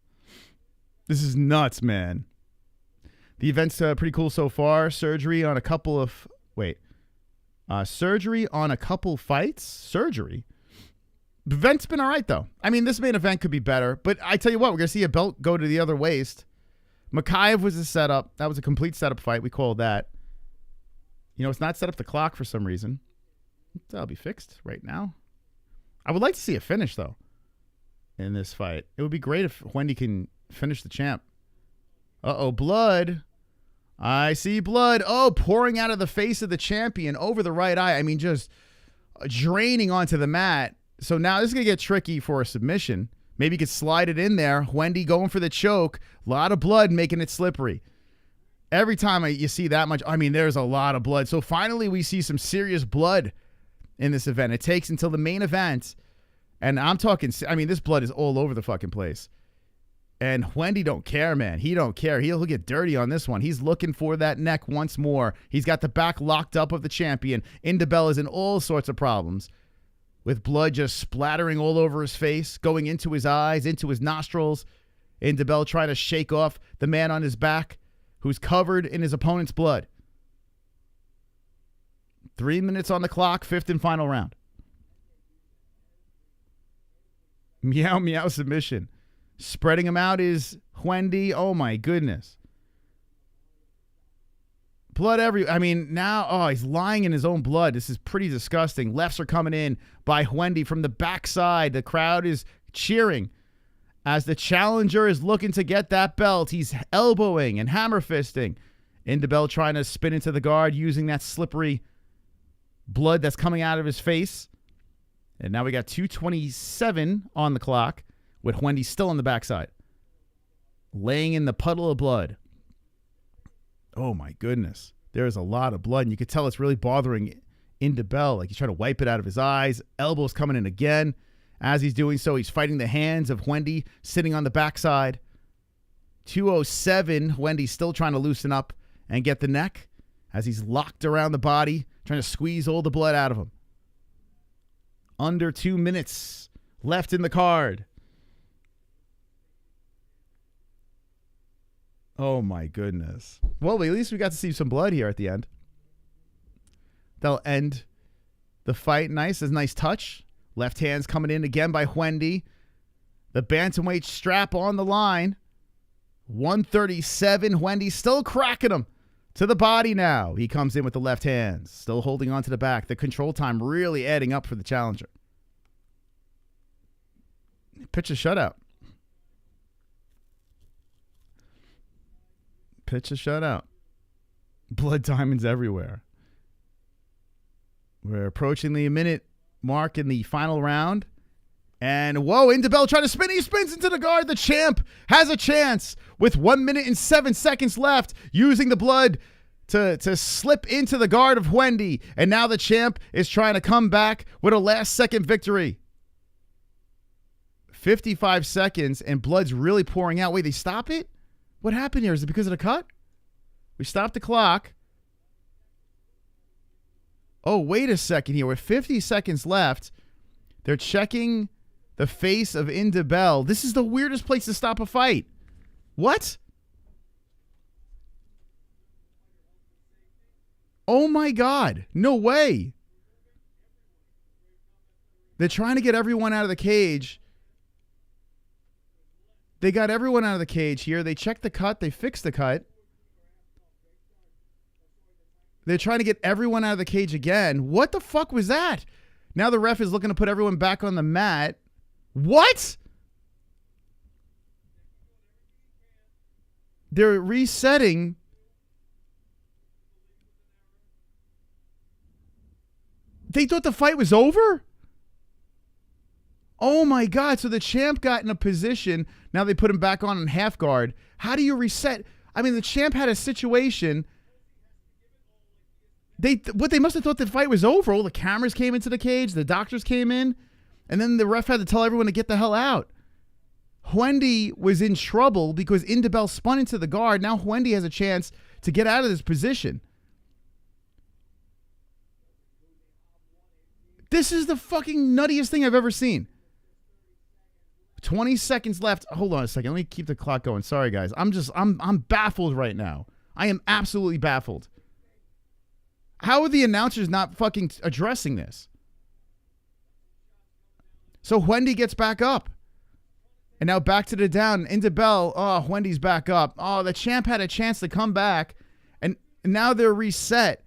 This is nuts, man. The event's pretty cool so far. Surgery on a couple fights? Surgery? The event's been all right, though. I mean, this main event could be better. But I tell you what, we're going to see a belt go to the other waist. Mokaev was a setup. That was a complete setup fight. We called that. You know, it's not set up the clock for some reason. That'll be fixed right now. I would like to see a finish, though, in this fight. It would be great if Hwende can finish the champ. Uh-oh, blood. I see blood. Oh, pouring out of the face of the champion over the right eye. I mean, just draining onto the mat. So now this is going to get tricky for a submission. Maybe you could slide it in there. Hwende going for the choke. A lot of blood making it slippery. Every time you see that much, I mean, there's a lot of blood. So finally we see some serious blood in this event. It takes until the main event. And I'm talking, I mean, this blood is all over the fucking place. And Hwende don't care, man. He don't care. He'll get dirty on this one. He's looking for that neck once more. He's got the back locked up of the champion. Ndebele is in all sorts of problems, with blood just splattering all over his face, going into his eyes, into his nostrils. Ndebele trying to shake off the man on his back who's covered in his opponent's blood. 3 minutes on the clock, 5th and final round. Meow, meow submission. Spreading him out is Hwende. Oh, my goodness. Blood I mean, now, he's lying in his own blood. This is pretty disgusting. Lefts are coming in by Hwende from the backside. The crowd is cheering as the challenger is looking to get that belt. He's elbowing and hammer fisting. Ndebele trying to spin into the guard using that slippery blood that's coming out of his face. And now we got 2:27 on the clock with Hwende still on the backside, laying in the puddle of blood. Oh, my goodness. There is a lot of blood, and you could tell it's really bothering Ndebele. Like he's trying to wipe it out of his eyes. Elbows coming in again. As he's doing so, he's fighting the hands of Hwende sitting on the backside. 2:07, Hwende still trying to loosen up and get the neck as he's locked around the body, trying to squeeze all the blood out of him. Under 2 minutes left in the card. Oh, my goodness. Well, at least we got to see some blood here at the end. They'll end the fight. Nice. There's a nice touch. Left hand's coming in again by Hwende. The bantamweight strap on the line. 137. Hwende still cracking him to the body now. He comes in with the left hand. Still holding on to the back. The control time really adding up for the challenger. Pitch a shutout. Pitch a shutout. Blood diamonds everywhere. We're approaching the minute mark in the final round. And whoa, Ndebele trying to spin. He spins into the guard. The champ has a chance with 1 minute and 7 seconds left, using the blood to slip into the guard of Hwende. And now the champ is trying to come back with a last second victory. 55 seconds and blood's really pouring out. Wait, they stop it? What happened here? Is it because of the cut? We stopped the clock. Oh, wait a second here. With 50 seconds left, they're checking the face of Ndebele. This is the weirdest place to stop a fight. What? Oh, my God. No way. They're trying to get everyone out of the cage. They got everyone out of the cage here. They checked the cut. They fixed the cut. They're trying to get everyone out of the cage again. What the fuck was that? Now the ref is looking to put everyone back on the mat. What? They're resetting. They thought the fight was over? Oh my God. So the champ got in a position. Now they put him back on in half guard. How do you reset? I mean, the champ had a situation. They must have thought the fight was over. All the cameras came into the cage. The doctors came in. And then the ref had to tell everyone to get the hell out. Hwende was in trouble because Ndebele spun into the guard. Now Hwende has a chance to get out of this position. This is the fucking nuttiest thing I've ever seen. 20 seconds left. Hold on a second. Let me keep the clock going. Sorry, guys. I'm baffled right now. I am absolutely baffled. How are the announcers not fucking addressing this? So Hwende gets back up. And now back to the down. Ndebele, oh, Hwende's back up. Oh, the champ had a chance to come back. And now they're reset.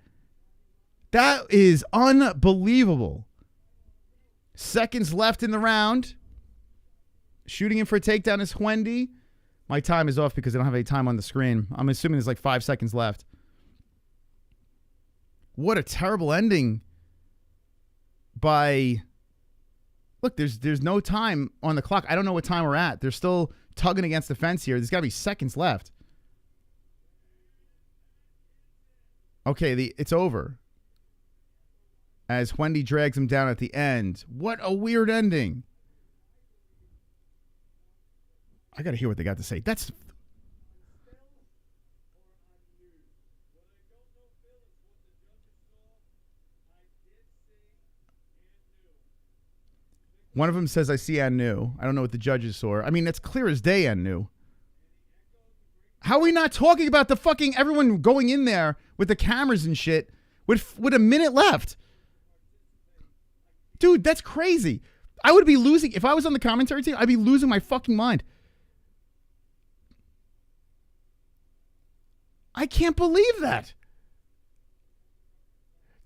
That is unbelievable. Seconds left in the round. Shooting in for a takedown is Hwende. My time is off because I don't have any time on the screen. I'm assuming there's like 5 seconds left. What a terrible ending by... Look, there's no time on the clock. I don't know what time we're at. They're still tugging against the fence here. There's got to be seconds left. Okay, it's over. As Hwende drags him down at the end. What a weird ending. I got to hear what they got to say. That's... One of them says, I see and knew. I don't know what the judges saw. I mean, it's clear as day and knew. How are we not talking about the fucking everyone going in there with the cameras and shit with a minute left? Dude, that's crazy. I would be losing. If I was on the commentary team, I'd be losing my fucking mind. I can't believe that.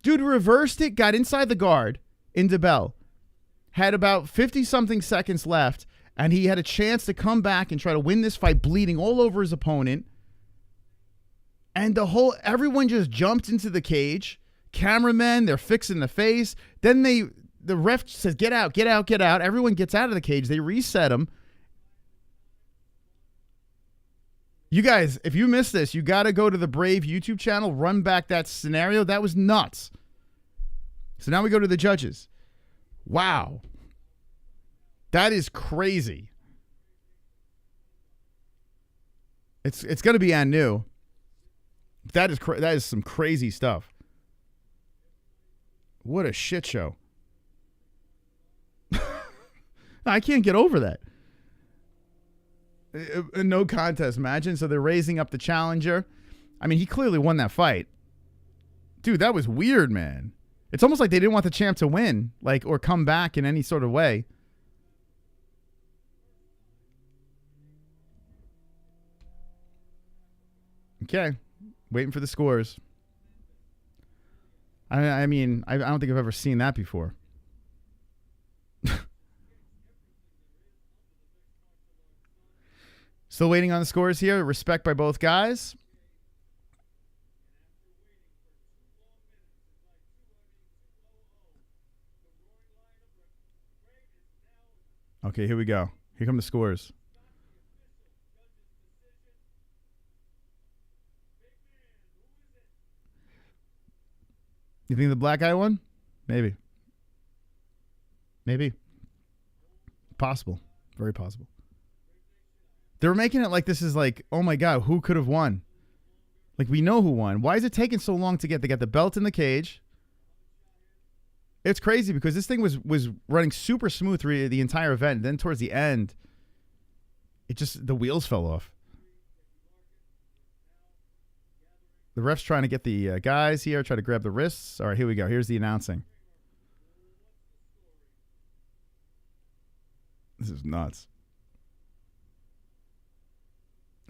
Dude reversed it, got inside the guard, Ndebele. Had about 50-something seconds left, and he had a chance to come back and try to win this fight, bleeding all over his opponent. And everyone just jumped into the cage. Cameramen, they're fixing the face. Then the ref says, get out, get out, get out. Everyone gets out of the cage. They reset him. You guys, if you missed this, you got to go to the Brave YouTube channel, run back that scenario. That was nuts. So now we go to the judges. Wow. That is crazy. It's going to be Anu. That is some crazy stuff. What a shit show. I can't get over that. A no contest match. And so they're raising up the challenger. I mean, he clearly won that fight. Dude, that was weird, man. It's almost like they didn't want the champ to win, like, or come back in any sort of way. Okay. Waiting for the scores. I mean, I don't think I've ever seen that before. Still waiting on the scores here. Respect by both guys. Okay, here we go. Here come the scores. You think the black guy won? Maybe. Maybe. Possible. Very possible. They were making it like this is like, oh my God, who could have won? Like, we know who won. Why is it taking so long to get? They got the belt in the cage. It's crazy because this thing was running super smooth through the entire event. Then towards the end, the wheels fell off. The ref's trying to get the guys here, try to grab the wrists. All right, here we go. Here's the announcing. This is nuts.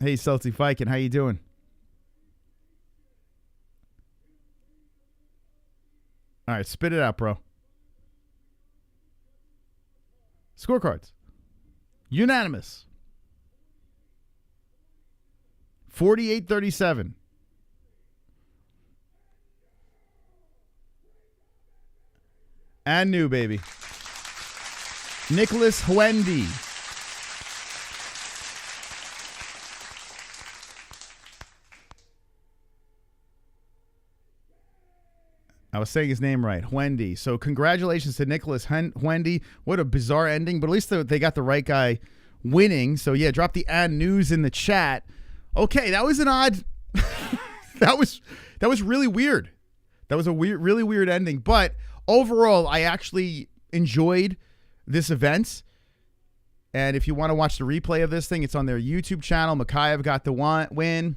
Hey, Celtic Viking, how you doing? All right, spit it out, bro. Scorecards. Unanimous. 48-37. And new, baby. Nicholas Hwende. I was saying his name right, Hwende. So congratulations to Nicholas Hwende. What a bizarre ending, but at least they got the right guy winning. So yeah, drop the ad news in the chat. Okay, that was an odd. that was really weird. That was a really weird ending. But overall, I actually enjoyed this event. And if you want to watch the replay of this thing, it's on their YouTube channel. Mokaev got the win.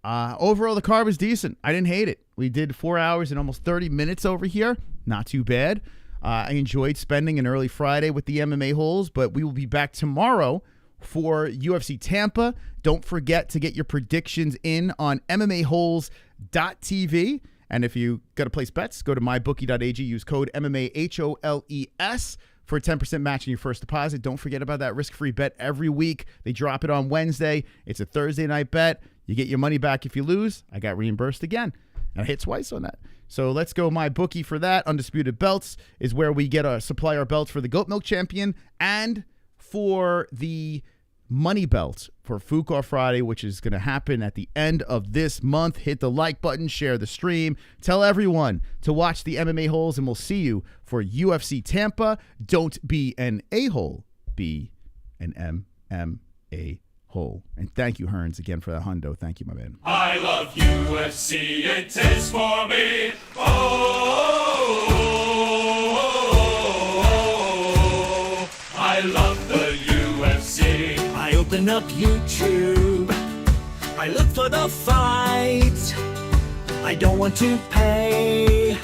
Overall, the card was decent. I didn't hate it. We did 4 hours and almost 30 minutes over here. Not too bad. I enjoyed spending an early Friday with the MMA-Holes, but we will be back tomorrow for UFC Tampa. Don't forget to get your predictions in on MMAHoles.tv. And if you got to place bets, go to mybookie.ag. Use code MMA-HOLES for a 10% match in your first deposit. Don't forget about that risk-free bet every week. They drop it on Wednesday. It's a Thursday night bet. You get your money back if you lose. I got reimbursed again. And I hit twice on that. So let's go my bookie for that. Undisputed Belts is where we get supply our belts for the Goat Milk Champion and for the money belt for Fuqar Friday, which is going to happen at the end of this month. Hit the like button, share the stream, tell everyone to watch the MMA-Holes, and we'll see you for UFC Tampa. Don't be an a-hole, be an MMA-Hole. And thank you, Hearns, again for that hundo. Thank you, my man. I love UFC, it is for me. I love the UFC. I open up YouTube, I look for the fight. I don't want to pay,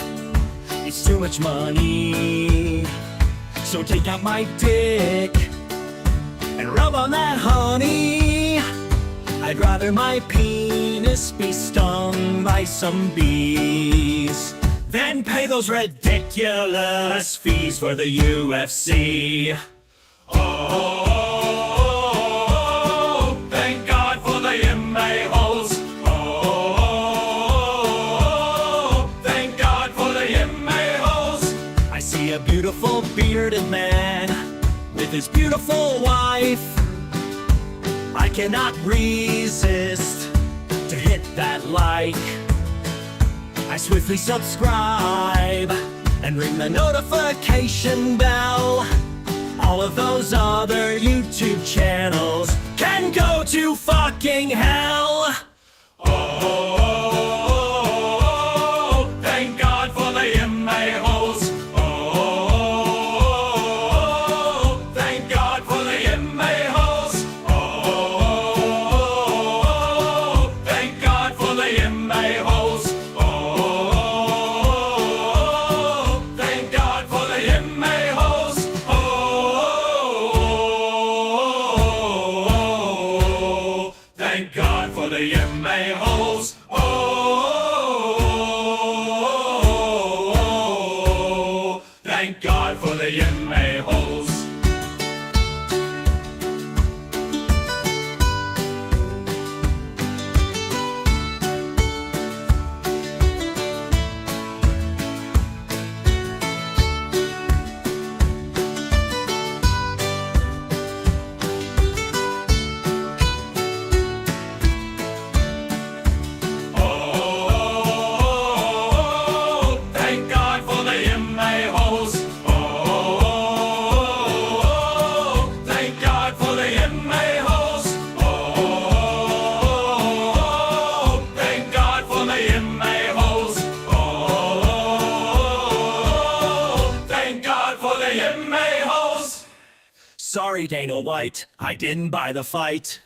it's too much money. So take out my dick and rub on that honey. I'd rather my penis be stung by some bees than pay those ridiculous fees for the UFC. Oh, thank God for the MMA-Holes. Oh, thank God for the MMA-Holes. I see a beautiful bearded man with his beautiful wife. I cannot resist to hit that like. I swiftly subscribe and ring the notification bell. All of those other YouTube channels can go to fucking hell. Oh, thank God for the MMA-Holes. Oh, thank God for the MMA-Holes. thank God for the MMA-Holes. Sorry, Dana White, I didn't buy the fight.